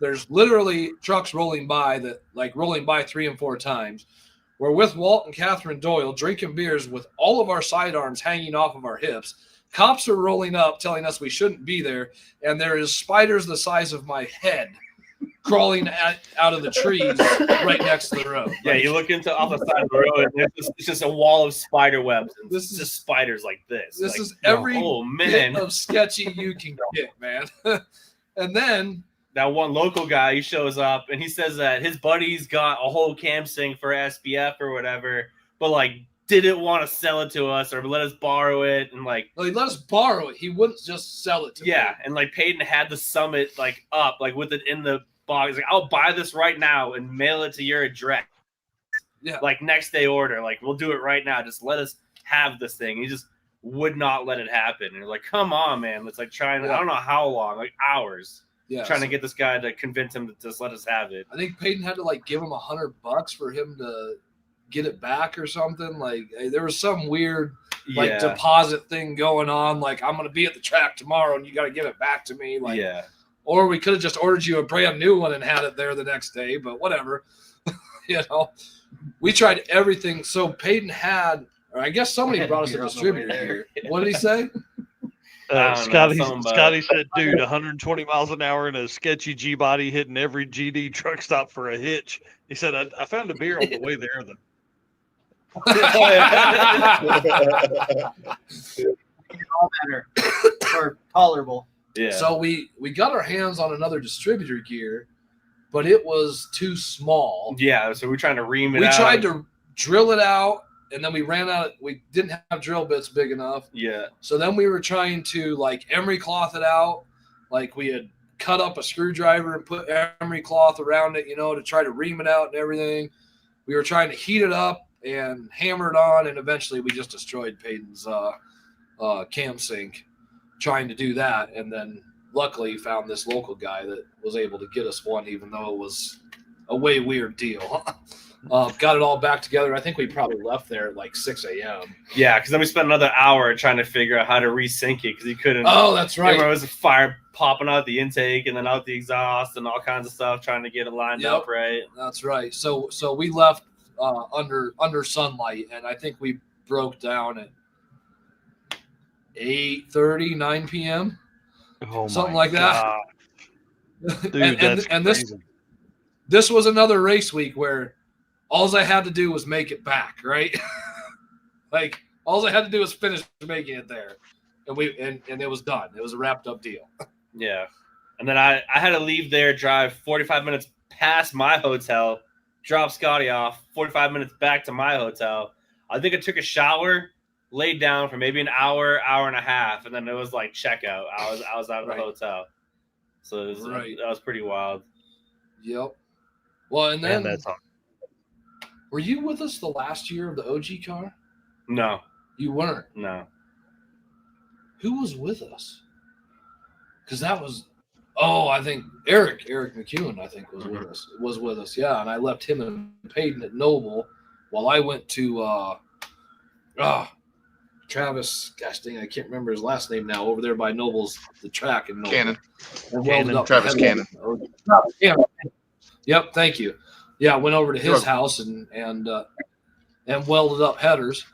There's literally trucks rolling by 3 and 4 times. We're with Walt and Catherine Doyle drinking beers with all of our sidearms hanging off of our hips. Cops are rolling up, telling us we shouldn't be there, and there is spiders the size of my head crawling out of the trees right next to the road. Yeah, you look off the side of the road, and it's just a wall of spider webs. And this is just spiders like this. This like, is every bit of sketchy you can get, man. And then that one local guy, he shows up, and he says that his buddy's got a whole cam sync for SBF or whatever, but like didn't want to sell it to us or let us borrow it, and like he let us borrow it. He wouldn't just sell it to me. And like Peyton had the Summit like up, like with it in the box. Like, I'll buy this right now and mail it to your address. Yeah, like next day order. Like, we'll do it right now. Just let us have this thing. He just would not let it happen. And you're like, come on, man. It's like trying. I don't know how long, like hours. Yeah, trying to get this guy to convince him to just let us have it. I think Peyton had to like give him $100 for him to get it back or something. Like there was some weird like deposit thing going on. Like, I'm going to be at the track tomorrow and you got to give it back to me. Like, or we could have just ordered you a brand new one and had it there the next day, but whatever. We tried everything. So Peyton Or I guess somebody brought us a distributor here. What did he say? Scotty said, dude, 120 miles an hour in a sketchy G body hitting every GD truck stop for a hitch. He said, I found a beer on the way there, though. All better or tolerable. Yeah. So we got our hands on another distributor gear, but it was too small. Yeah, so we're trying to ream it out. We tried to drill it out, and then we ran out. We didn't have drill bits big enough. Yeah. So then we were trying to like emery cloth it out. Like we had cut up a screwdriver and put emery cloth around it, to try to ream it out and everything. We were trying to heat it up and hammer it on, and eventually we just destroyed Peyton's cam sync trying to do that. And then luckily found this local guy that was able to get us one, even though it was a way weird deal. Got it all back together. I think we probably left there at like 6 a.m. Yeah, because then we spent another hour trying to figure out how to resync it because he couldn't. Oh, that's right. There was a fire popping out the intake and then out the exhaust and all kinds of stuff trying to get it lined up right. That's right. So we left under sunlight, and I think we broke down at 8:30, 9 p.m. Oh, something like that. Dude, and this was another race week where all I had to do was make it back, right? Like all I had to do was finish making it there, and it was done. It was a wrapped up deal. Yeah, and then I had to leave there, drive 45 minutes past my hotel, drop Scotty off, 45 minutes back to my hotel. I think I took a shower, laid down for maybe an hour, hour and a half, and then it was like checkout. I was out of the hotel, so it was, that was pretty wild. Yep. Well, and then that's all. Were you with us the last year of the OG car? No, you weren't. No. Who was with us? Because that was, I think Eric McEwen, I think was with us. Yeah, and I left him and Peyton at Noble while I went to Travis. Gosh dang, I can't remember his last name now. Over there by Noble's the track in Noble. Travis Cannon. Yep, thank you. Yeah, I went over to his house and welded up headers.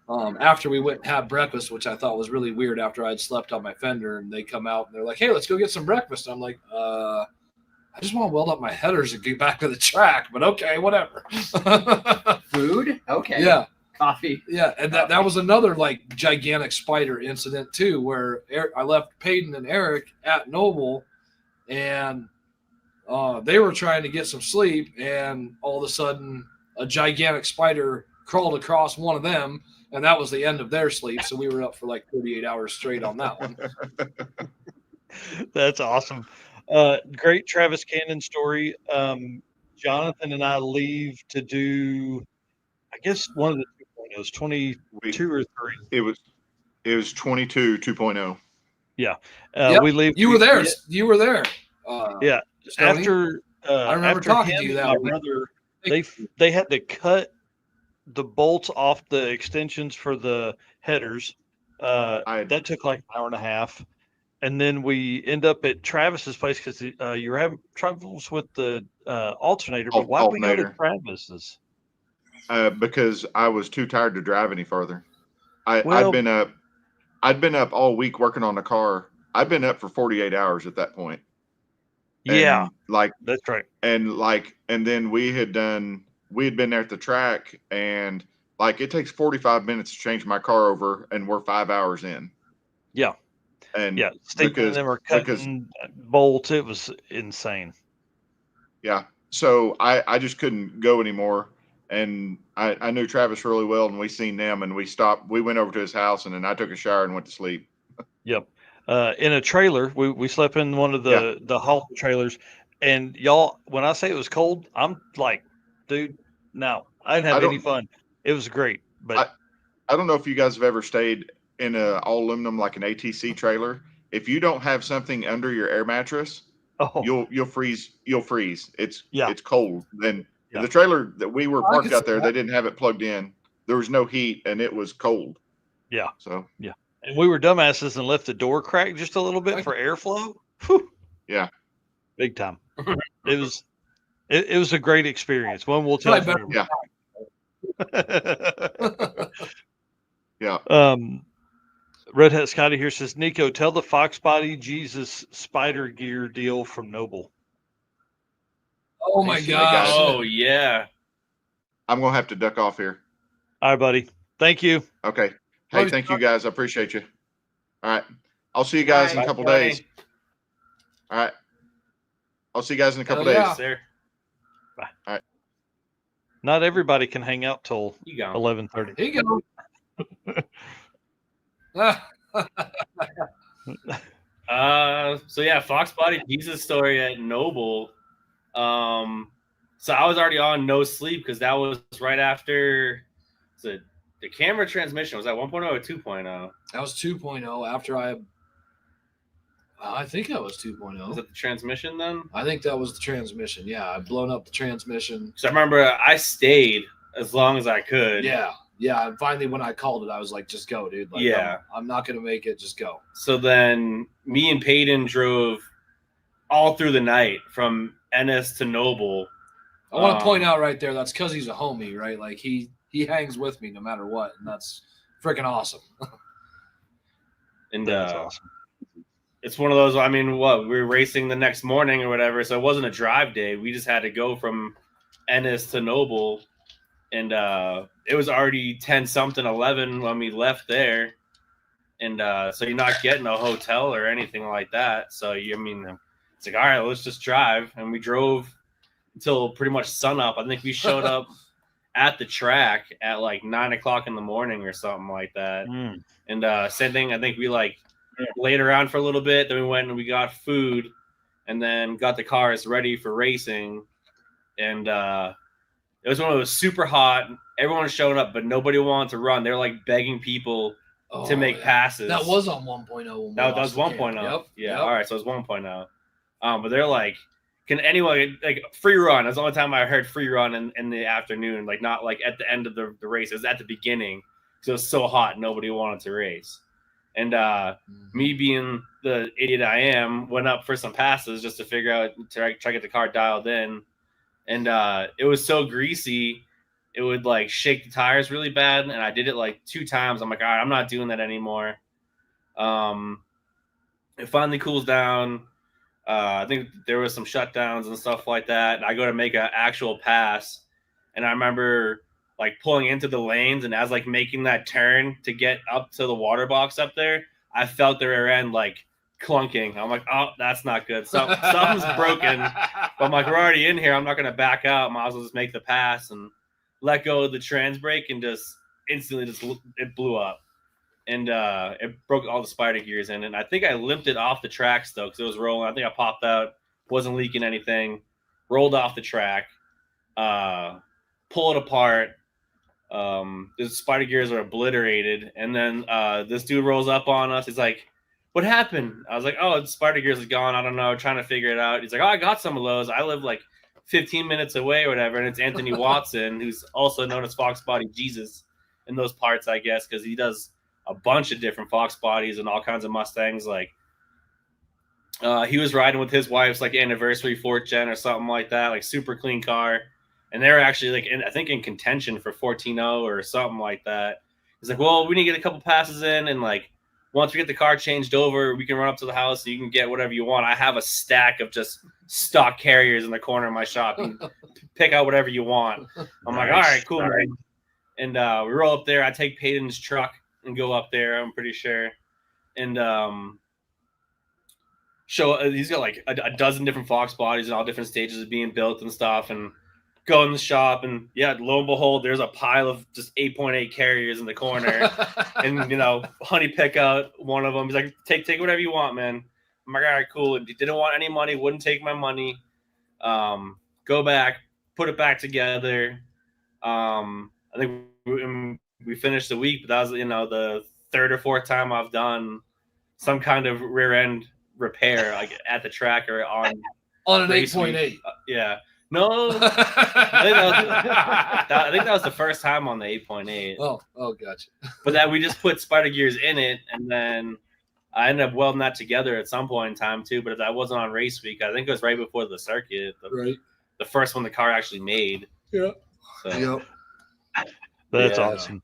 After we went and had breakfast, which I thought was really weird after I'd slept on my fender, and they come out and they're like, "Hey, let's go get some breakfast." I'm like, I just want to weld up my headers and get back to the track, but okay, whatever. Food? Okay. Yeah. Coffee. Yeah, and that was another like gigantic spider incident too, where I left Peyton and Eric at Noble, and they were trying to get some sleep, and all of a sudden a gigantic spider crawled across one of them, and that was the end of their sleep. So we were up for like 38 hours straight on that one. That's awesome. Great Travis Cannon story. Jonathan and I leave to do, I guess, one of the 2.0s, 22 or 3. It was 22 2.0. Yeah. Yep. We leave. You were there. You were there. Yeah. Stoney? After I remember after talking him to you and that my week. brother, they had to cut the bolts off the extensions for the headers. That took like an hour and a half, and then we end up at Travis's place because you were having troubles with the alternator. But why did we go to Travis's? Because I was too tired to drive any further. I'd been up all week working on the car. I'd been up for 48 hours at that point. Yeah, like that's right. And then we had been there at the track, and like it takes 45 minutes to change my car over, and we're 5 hours in. Yeah, and yeah, Steve and them were cutting bolts. It was insane. Yeah, so I just couldn't go anymore, and I knew Travis really well, and we seen them, and we stopped. We went over to his house, and then I took a shower and went to sleep. Yep. In a trailer, we slept in one of the haul trailers, and y'all, when I say it was cold, I'm like, dude, no, I didn't have any fun. It was great, but I don't know if you guys have ever stayed in a all aluminum like an ATC trailer. If you don't have something under your air mattress, you'll freeze. You'll freeze. It's cold. Then the trailer that we were parked out there, they didn't have it plugged in. There was no heat, and it was cold. Yeah. So yeah. And we were dumbasses and left the door cracked just a little bit for airflow. Whew. Yeah, big time. It was a great experience. One we'll tell. Yeah. Yeah. Red Hat Scotty here says, Nico, tell the Fox Body Jesus Spider Gear deal from Noble. Oh my Hey, gosh. guys. Oh yeah. I'm gonna have to duck off here. All right, buddy. Thank you. Okay. Hey, thank you guys. I appreciate you. All right. I'll see you guys in a couple days. All right. I'll see you guys in a couple days. Sir. Bye. All right. Not everybody can hang out till You go. 11:30. Here you go. So yeah, Fox Body Jesus story at Noble. So I was already on no sleep because that was right after the camera transmission. Was that 1.0 or 2.0? That was 2.0 after I think that was 2.0. Was that the transmission then? I think that was the transmission. Yeah, I've blown up the transmission. So I remember I stayed as long as I could. Yeah. And finally, when I called it, I was like, just go, dude. Like, Yeah. I'm not going to make it. Just go. So then me and Peyton drove all through the night from Ennis to Noble. I want to point out right there, that's because he's a homie, right? Like, he hangs with me no matter what, and that's freaking awesome. And That's awesome. It's one of those, I mean, we were racing the next morning or whatever, so it wasn't a drive day. We just had to go from Ennis to Noble, and it was already 10-something, 11 when we left there. And so you're not getting a hotel or anything like that. So, it's like, all right, let's just drive. And we drove until pretty much sunup. I think we showed up at the track at like 9 o'clock in the morning or something like that. And same thing, I think we laid around for a little bit. Then we went and we got food and then got the cars ready for racing. And it was when it was super hot. Everyone was showing up, but nobody wanted to run. They were like begging people to make passes. That was on 1.0. That was 1.0. Yep. Yeah. All right. So it was 1.0. But they're like, can anyone free run? That's the only time I heard free run in the afternoon. Like not like at the end of the race. It was at the beginning because it was so hot. Nobody wanted to race. And me being the idiot I am, went up for some passes just to figure out try to get the car dialed in. And it was so greasy, it would like shake the tires really bad. And I did it like 2 times. I'm like, all right, I'm not doing that anymore. It finally cools down. I think there was some shutdowns and stuff like that. And I go to make an actual pass. And I remember like pulling into the lanes. And as like making that turn to get up to the water box up there, I felt the rear end like clunking. I'm like, oh, that's not good. Something's broken. But I'm like, we're already in here. I'm not going to back out. Might as well just make the pass and let go of the trans brake and just instantly it blew up. And it broke all the spider gears in it. And I think I limped it off the tracks though, because it was rolling. I think I popped out, wasn't leaking anything, rolled off the track, pull it apart. The spider gears are obliterated. And then this dude rolls up on us. He's like, what happened? I was like, oh, the spider gears is gone. I don't know. Trying to figure it out. He's like, oh, I got some of those. I live like 15 minutes away or whatever. And it's Anthony Watson, who's also known as Fox Body Jesus in those parts, I guess, because he does a bunch of different Fox bodies and all kinds of Mustangs. Like he was riding with his wife's like anniversary 4th gen or something like that, like super clean car. And they were actually like, I think in contention for 14-0 or something like that. He's like, well, we need to get a couple passes in. And like, once we get the car changed over, we can run up to the house and you can get whatever you want. I have a stack of just stock carriers in the corner of my shop. You can pick out whatever you want. I'm like, all right, cool. Right. And we roll up there. I take Peyton's truck and go up there, I'm pretty sure. And he's got like a dozen different Fox bodies in all different stages of being built and stuff. And go in the shop and yeah, lo and behold, there's a pile of just 8.8 carriers in the corner. And honey pick out one of them. He's like, take whatever you want, man. I'm like, all right, cool. And he didn't want any money, wouldn't take my money. Go back, put it back together. I think we finished the week, but that was the 3rd or 4th time I've done some kind of rear end repair, like at the track or on an 8.8. Yeah. No, I think that was the first time on the 8.8. Oh, gotcha. But that we just put spider gears in it, and then I ended up welding that together at some point in time too. But that wasn't on race week. I think it was right before the circuit, the first one the car actually made. Yeah. So, That's awesome.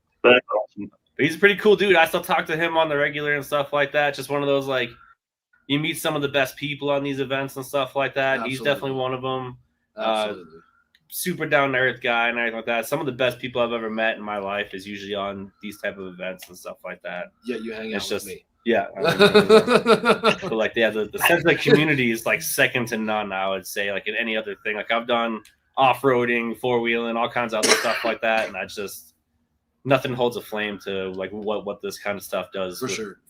But he's a pretty cool dude. I still talk to him on the regular and stuff like that. Just one of those, like, you meet some of the best people on these events and stuff like that. Absolutely. He's definitely one of them. Absolutely. Super down to earth guy and everything like that. Some of the best people I've ever met in my life is usually on these type of events and stuff like that. Yeah, you hang out with me. Yeah. But like, yeah, the sense of the community is like second to none, I would say, like in any other thing. Like I've done off-roading, four-wheeling, all kinds of other stuff like that. And I just, nothing holds a flame to like what this kind of stuff does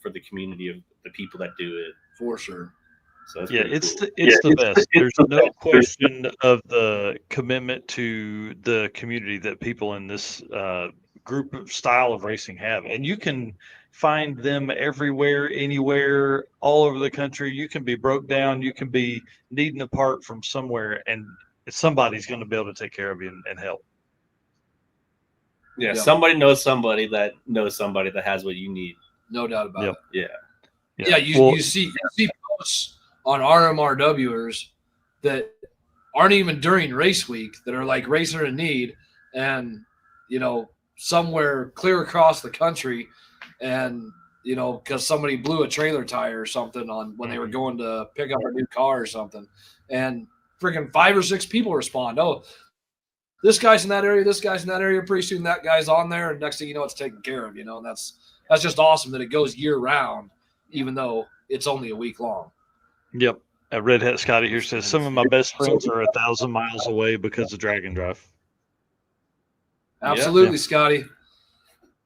for the community of the people that do it. For sure. So yeah, it's cool. It's the best. There's no question of the commitment to the community that people in this group of style of racing have, and you can find them everywhere, anywhere, all over the country. You can be broke down, you can be needing a part from somewhere, and somebody's going to be able to take care of you and help. Yeah, somebody knows somebody that has what you need. No doubt about it. Yeah. You see posts on RMRWers that aren't even during race week that are like racer in need, and somewhere clear across the country, and because somebody blew a trailer tire or something on when they were going to pick up a new car or something, and freaking 5 or 6 people respond. Oh, this guy's in that area, this guy's in that area. Pretty soon that guy's on there, and next thing you know, it's taken care of. And that's just awesome that it goes year round, even though it's only a week long. Yep. Red Hat Scotty here says some of my best friends are 1,000 miles away because of Drag and Drive. Absolutely, Yeah. Scotty.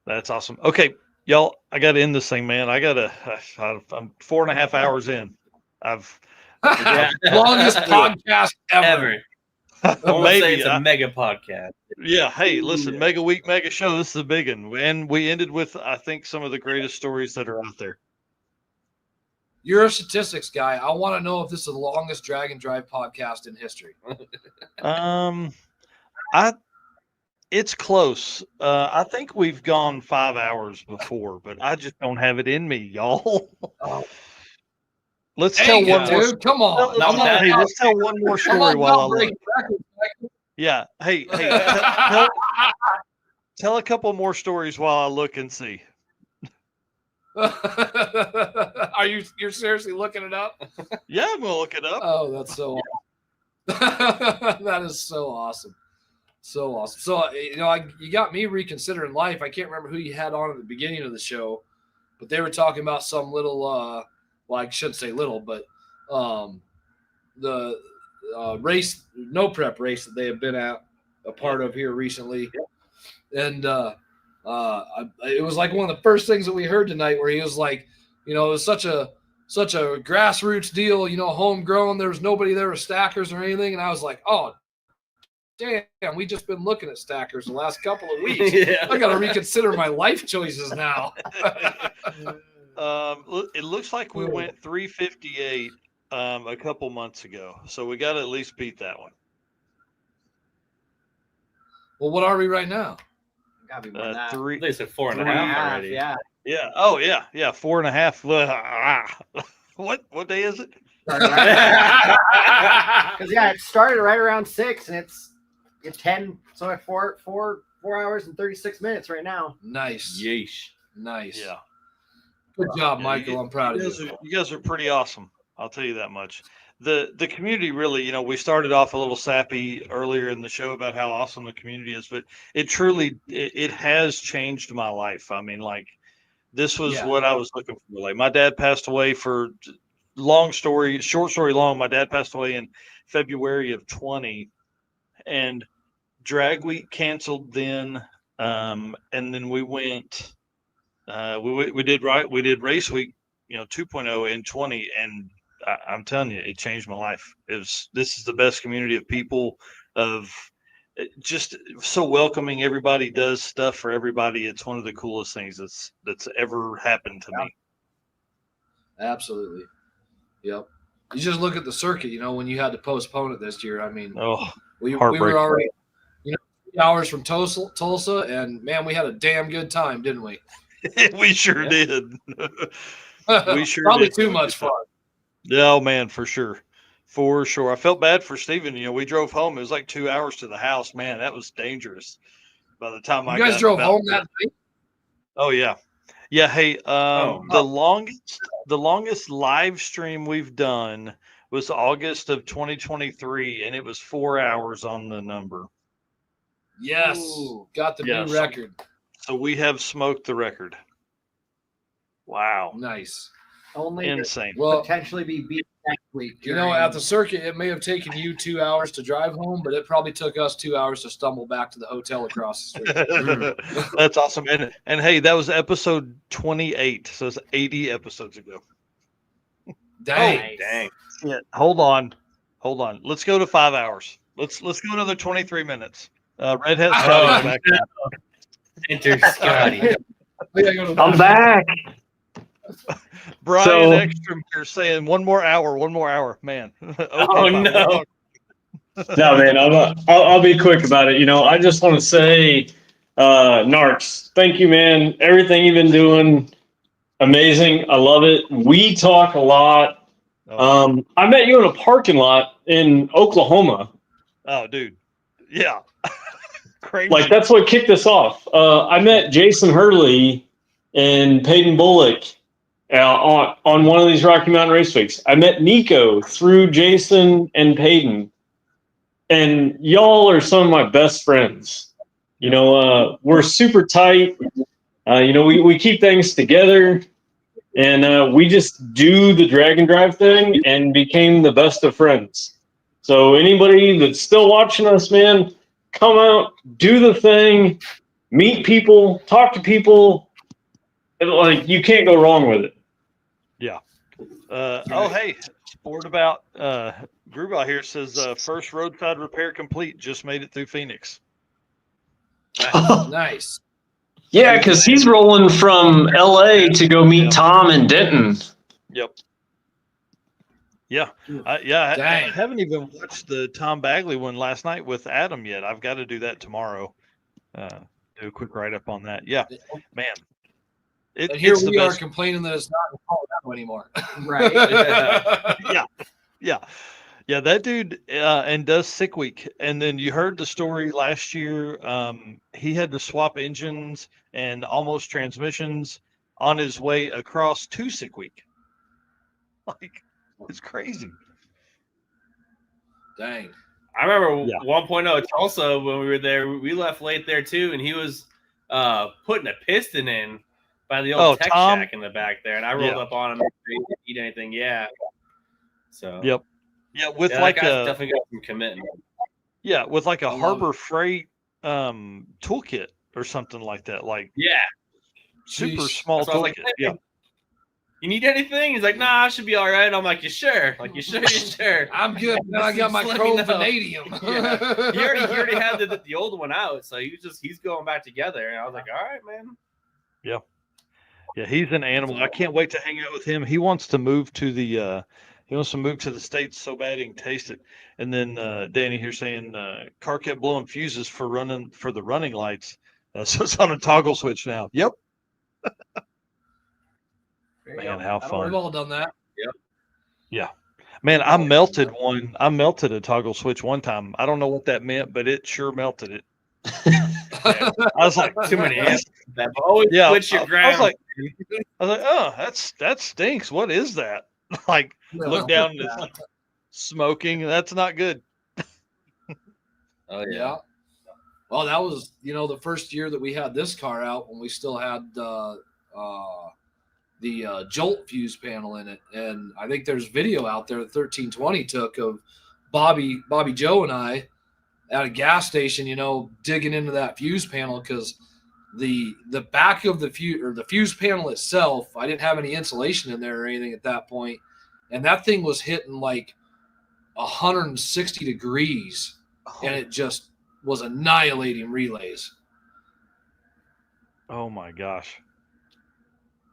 That's awesome. Okay, y'all, I got to end this thing, man. I'm 4.5 hours in. Longest podcast ever. Maybe it's a mega podcast. Yeah. Hey, listen, mega week, mega show. This is a big one. And we ended with, I think, some of the greatest stories that are out there. You're a statistics guy. I want to know if this is the longest Drag and Drive podcast in history. It's close. I think we've gone 5 hours before, but I just don't have it in me, y'all. Let's tell one more. Dude, come on. Let's tell one more story while I look. Yeah. Hey, tell a couple more stories while I look and see. Are you're seriously looking it up? Yeah, I'm gonna look it up. Oh, that's so awesome. That is so awesome. So awesome. So you got me reconsidering life. I can't remember who you had on at the beginning of the show, but they were talking about some little well, I shouldn't say little, but the race, no prep race that they have been a part of here recently. And it was like one of the first things that we heard tonight, where he was like, it was such a grassroots deal, homegrown. There was nobody there with stackers or anything. And I was like, oh, damn, we just been looking at stackers the last couple of weeks. I got to reconsider my life choices now. It looks like we went 358 a couple months ago, so we got to at least beat that one. Well, what are we right now? Gotta be more than that. They said 4.5 already. Yeah. Yeah. Oh, yeah. 4.5. What day is it? Because it started right around 6, and it's 10. So at 4 hours and 36 minutes right now. Nice. Yeesh. Nice. Yeah. Good job, Michael. I'm proud of you. You guys are pretty awesome. I'll tell you that much. The community really, we started off a little sappy earlier in the show about how awesome the community is, but it truly, it has changed my life. I mean, like, this was what I was looking for. Like, my dad passed away short story long. My dad passed away in February of 20, and Drag Week canceled then. And then we went, we did Race Week, 2.0 in 20, and I'm telling you, it changed my life. This is the best community of people, of just so welcoming. Everybody does stuff for everybody. It's one of the coolest things that's ever happened to me. Absolutely. Yep. You just look at the circuit, when you had to postpone it this year. I mean, we were already 3 hours from Tulsa, and man, we had a damn good time, didn't we? We sure did. We sure probably did. Too much fun. Oh man, for sure. I felt bad for Steven. We drove home. It was like 2 hours to the house. Man, that was dangerous. By the time you guys drove home that night? Oh yeah. Yeah, hey, Oh, the longest live stream we've done was August of 2023, and it was 4 hours on the number. Yes, Ooh. got the Yeah, new so, record. so we have smoked the record. Wow, Nice. Only to insane. Well, potentially be beat next week. you know, during- at the circuit, it may have taken you 2 hours to drive home, but it probably took us 2 hours to stumble back to the hotel across the street. That's awesome. And hey, that was episode 28, so it's 80 episodes ago. Dang. Dang. Yeah, hold on. Let's go to 5 hours. Let's go another 23 minutes. Red Hat Scotty back. Enter Scotty. I'm back. Brian So- Ekstrom here saying one more hour, man. Okay, Oh, fine, no. we'll No, man, I'll be quick about it. You know, I just want to say, Narx, thank you, man. Everything you've been doing, amazing. I love it. We talk a lot. I met you in a parking lot in Oklahoma. Oh, dude. Yeah. Crazy. Like, that's what kicked us off. I met Jason Hurley and Peyton Bullock on one of these Rocky Mountain Race Weeks. I met Nico through Jason and Peyton. And y'all are some of my best friends. You know, we're super tight. You know, we keep things together. And we just do the drag and drive thing and became the best of friends. So anybody that's still watching us, man, come out, do the thing, meet people, talk to people. Like, you can't go wrong with it. Yeah. Oh, hey, Sport About Grubau here says first roadside repair complete. Just made it through Phoenix. Nice. Yeah, because he's rolling from LA to go meet Tom in Denton. Yep. Yeah. I Dang. haven't even watched the Tom Bagley one last night with Adam yet. I've got to do that tomorrow. Do a quick write up on that. Yeah, man. And here it's the we are best. complaining that it's not in Colorado anymore. Right. Yeah, that dude and does sick week. And then you heard the story last year. He had to swap engines and almost transmissions on his way across to sick week. Like, it's crazy. Dang. I remember 1.0 at Tulsa when we were there. We left late there too, and he was putting a piston in by the old tech Tom? shack in the back there, and I rolled up on him. He didn't eat anything. Yeah. So. Yep. Yeah, with that like guy's a definitely got some commitment. yeah, with like a love Harbor Freight toolkit or something like that. Like Yeah. super Sheesh. small So I was like, toolkit. "Hey, Yeah. You need anything? He's like, nah, I should be all right. I'm like, you sure? Like, you sure? You sure? I'm good. Now I got my Just let me chrome know. vanadium. Yeah. He already had the old one out, so he's going back together. And I was like, all right, man. Yeah. Yeah, he's an animal. I can't wait to hang out with him. He wants to move to the States so bad he can taste it. And then Danny here saying car kept blowing fuses for the running lights. So it's on a toggle switch now. Yep. Man, how fun. We've all done that. Yep. Yeah. Man, I melted a toggle switch one time. I don't know what that meant, but it sure melted it. I was like, Too many amps. That always switch your ground. I was like, oh, that stinks. What is that? Like, look down and it's like smoking. That's not good. Oh Yeah. Well, that was, the first year that we had this car out when we still had the Jolt fuse panel in it. And I think there's video out there that 1320 took of Bobby Joe and I at a gas station, digging into that fuse panel because the back of the fuse panel itself, I didn't have any insulation in there or anything at that point. And that thing was hitting like 160 degrees and it just was annihilating relays. Oh my gosh.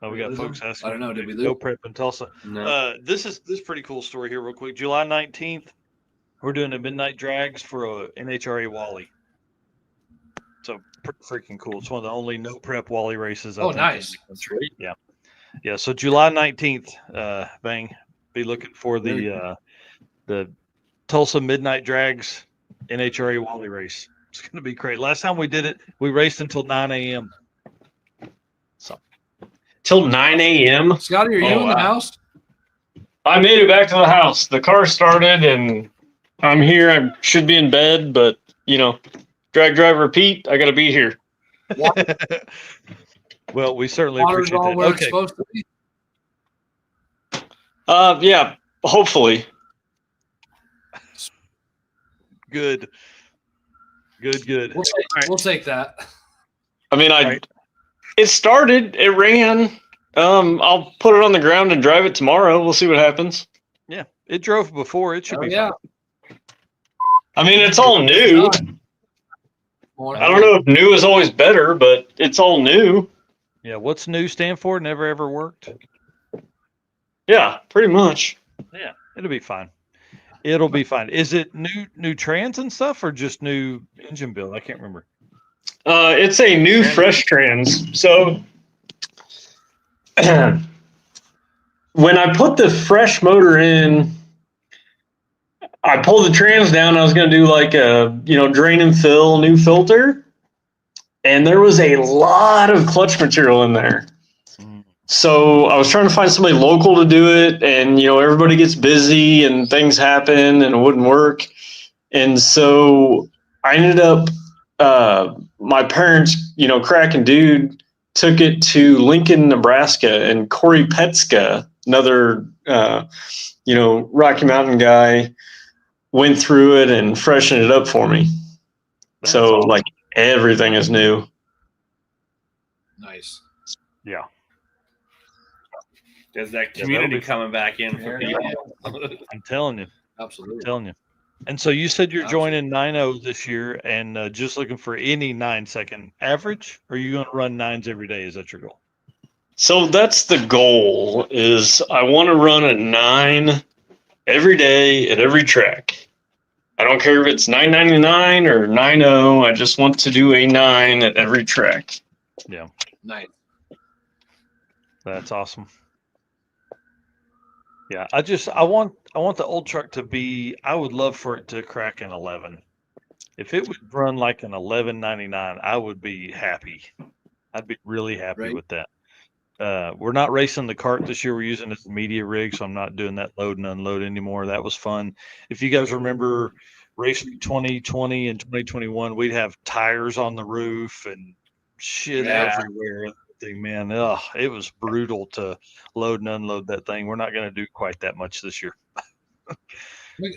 Oh, we got folks asking. I don't know. Did we go lose? prep in Tulsa? No. This is pretty cool story here, real quick. July 19th, we're doing a midnight drags for a NHRA Wally. So pretty freaking cool. It's one of the only no prep Wally races. I think, nice. in the country. Yeah. Yeah. So July 19th, bang, be looking for the Tulsa midnight drags NHRA Wally race. It's going to be great. Last time we did it, we raced until 9 a.m. till 9 a.m. Scotty, are you in the house? I made it back to the house. The car started, and I'm here. I should be in bed, but drag, drive, repeat. I got to be here. Well, we certainly Water's appreciate all that. where it's Okay. supposed to be. Yeah, hopefully. Good. Good. We'll take that. I mean, it started, it ran. I'll put it on the ground and drive it tomorrow. We'll see what happens. Yeah, it drove before. It should be yeah. fine. I mean, it's all new. I don't know if new is always better, but it's all new. Yeah, what's new stand for? Never ever worked. Yeah, pretty much. Yeah, it'll be fine. It'll be fine. Is it new trans and stuff, or just new engine build? I can't remember. It's a new fresh trans. So when I put the fresh motor in, I pulled the trans down. I was going to do like a drain and fill new filter, and there was a lot of clutch material in there. So I was trying to find somebody local to do it, and everybody gets busy and things happen, and it wouldn't work. And so I ended up, my parents, cracking dude, took it to Lincoln, Nebraska, and Corey Petska, another, Rocky Mountain guy, went through it and freshened it up for me. So like everything is new. Nice. Yeah. There's that Yeah, community that'll be coming back in for people. I'm telling you. Absolutely. I'm telling you. And so you said you're joining 9.0 this year and just looking for any 9-second average, or are you going to run 9s every day? Is that your goal? So that's the goal, is I want to run a 9 every day at every track. I don't care if it's 9.99 or 9.0. I just want to do a 9 at every track. Yeah. Nice. That's awesome. Yeah, I want the old truck to be, I would love for it to crack an 11. If it would run like an 11.99, I would be happy. I'd be really happy with that. We're not racing the cart this year. We're using it as a media rig, so I'm not doing that load and unload anymore. That was fun. If you guys remember racing 2020 and 2021, we'd have tires on the roof and shit everywhere. Thing, man, it was brutal to load and unload that thing. We're not going to do quite that much this year.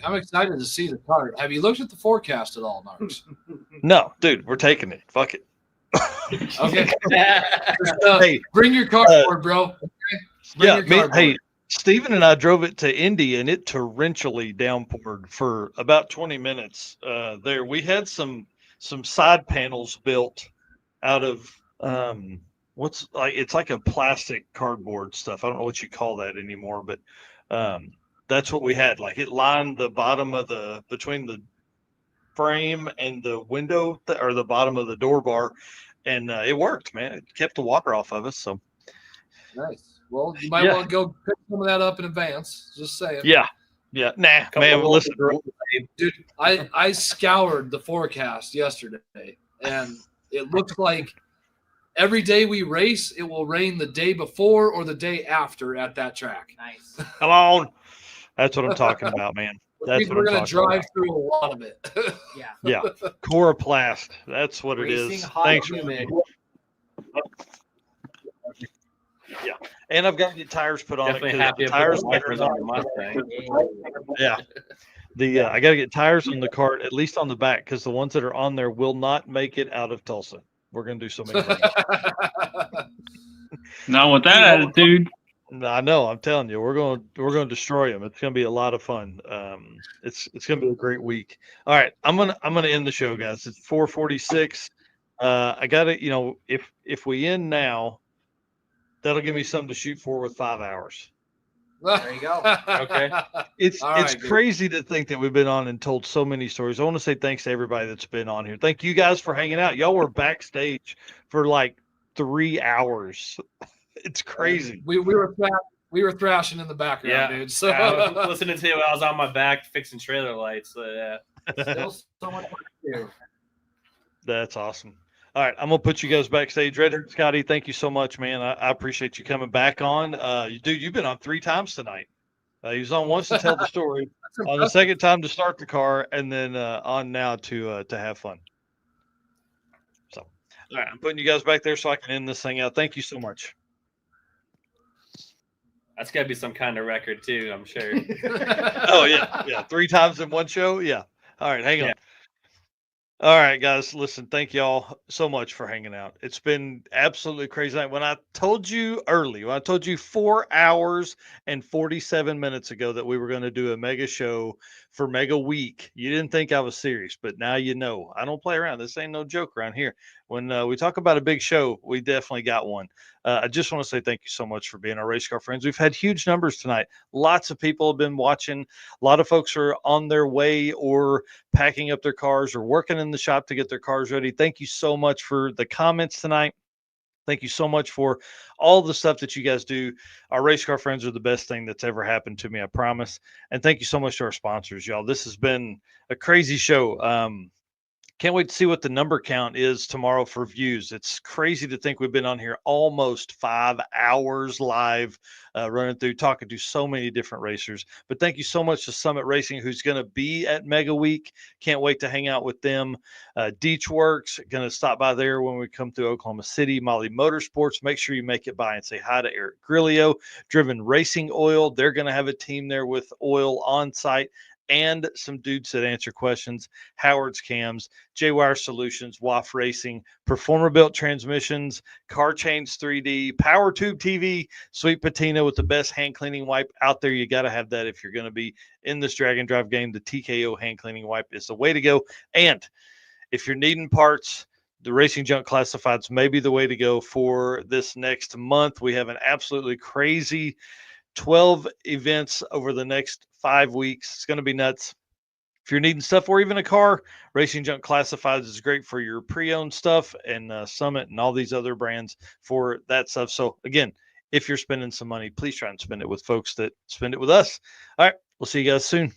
I'm excited to see the cart. Have you looked at the forecast at all, Narx? No, dude, we're taking it. Fuck it. Okay. Hey, bring your cardboard, bro. Okay? Hey, Steven and I drove it to Indy, and it torrentially downpoured for about 20 minutes. There, we had some side panels built out of it's like a plastic cardboard stuff. I don't know what you call that anymore, but that's what we had. Like, it lined the bottom of between the frame and the window or the bottom of the door bar, and it worked, man. It kept the water off of us. So nice. Well, you might want to go pick some of that up in advance. Just saying. Yeah. Nah, man. Listen, dude, I scoured the forecast yesterday, and it looks like every day we race, it will rain the day before or the day after at that track. Nice. Come on. That's what I'm talking about, man. That's what we're I'm going to talking drive about. through a lot of it. Yeah. Coroplast. That's what Racing it is. hot Thanks. humid. Yeah. And I've got to get tires put on Definitely it. happy The to put tires the wipers on the Mustang. Yeah. I got to get tires on the cart, at least on the back, because the ones that are on there will not make it out of Tulsa. We're going to do so many things. Not with that attitude. I know. I'm telling you, we're going to destroy them. It's going to be a lot of fun. It's going to be a great week. All right, I'm gonna end the show, guys. It's 4:46. I got to, if we end now, that'll give me something to shoot for with 5 hours. There you go. Okay. It's All right, crazy to think that we've been on and told so many stories. I want to say thanks to everybody that's been on here. Thank you guys for hanging out. Y'all were backstage for like 3 hours. It's crazy. We were thrashing in the background, dude. So I was listening to you while I was on my back fixing trailer lights. So yeah. Still so much work to do. That's awesome. All right, I'm gonna put you guys backstage. Red Scotty, thank you so much, man. I appreciate you coming back on. Dude, you've been on 3 times tonight. He was on once to tell the story, on the second time to start the car, and then on now to have fun. So, all right, I'm putting you guys back there so I can end this thing out. Thank you so much. That's got to be some kind of record too, I'm sure. Oh yeah, 3 times in one show. Yeah. All right, hang on. All right, guys, listen, thank y'all so much for hanging out. It's been absolutely crazy night. When I told you 4 hours and 47 minutes ago that we were going to do a mega show for Mega Week, you didn't think I was serious, but now you know. I don't play around. This ain't no joke around here. When we talk about a big show, we definitely got one. I just want to say thank you so much for being our race car friends. We've had huge numbers tonight. Lots of people have been watching. A lot of folks are on their way or packing up their cars or working in the shop to get their cars ready. Thank you so much for the comments tonight. Thank you so much for all the stuff that you guys do. Our race car friends are the best thing that's ever happened to me, I promise. And thank you so much to our sponsors, y'all. This has been a crazy show. Can't wait to see what the number count is tomorrow for views. It's crazy to think we've been on here almost 5 hours live, running through, talking to so many different racers. But thank you so much to Summit Racing, who's going to be at Mega Week. Can't wait to hang out with them. Deech Works, going to stop by there when we come through Oklahoma City. Molly Motorsports, make sure you make it by and say hi to Eric Grillo. Driven Racing Oil, they're going to have a team there with oil on site. And some dudes that answer questions. Howard's Cams, J-Wire Solutions, WAF Racing, Performer Built Transmissions, Car Chains 3D, Power Tube TV, Sweet Patina with the best hand cleaning wipe out there. You got to have that if you're going to be in this drag and drive game. The TKO hand cleaning wipe is the way to go. And if you're needing parts, the Racing Junk Classifieds may be the way to go for this next month. We have an absolutely crazy 12 events over the next 5 weeks. It's going to be nuts. If you're needing stuff or even a car, Racing Junk Classifieds is great for your pre-owned stuff, and Summit and all these other brands for that stuff. So again, if you're spending some money, please try and spend it with folks that spend it with us. All right, we'll see you guys soon.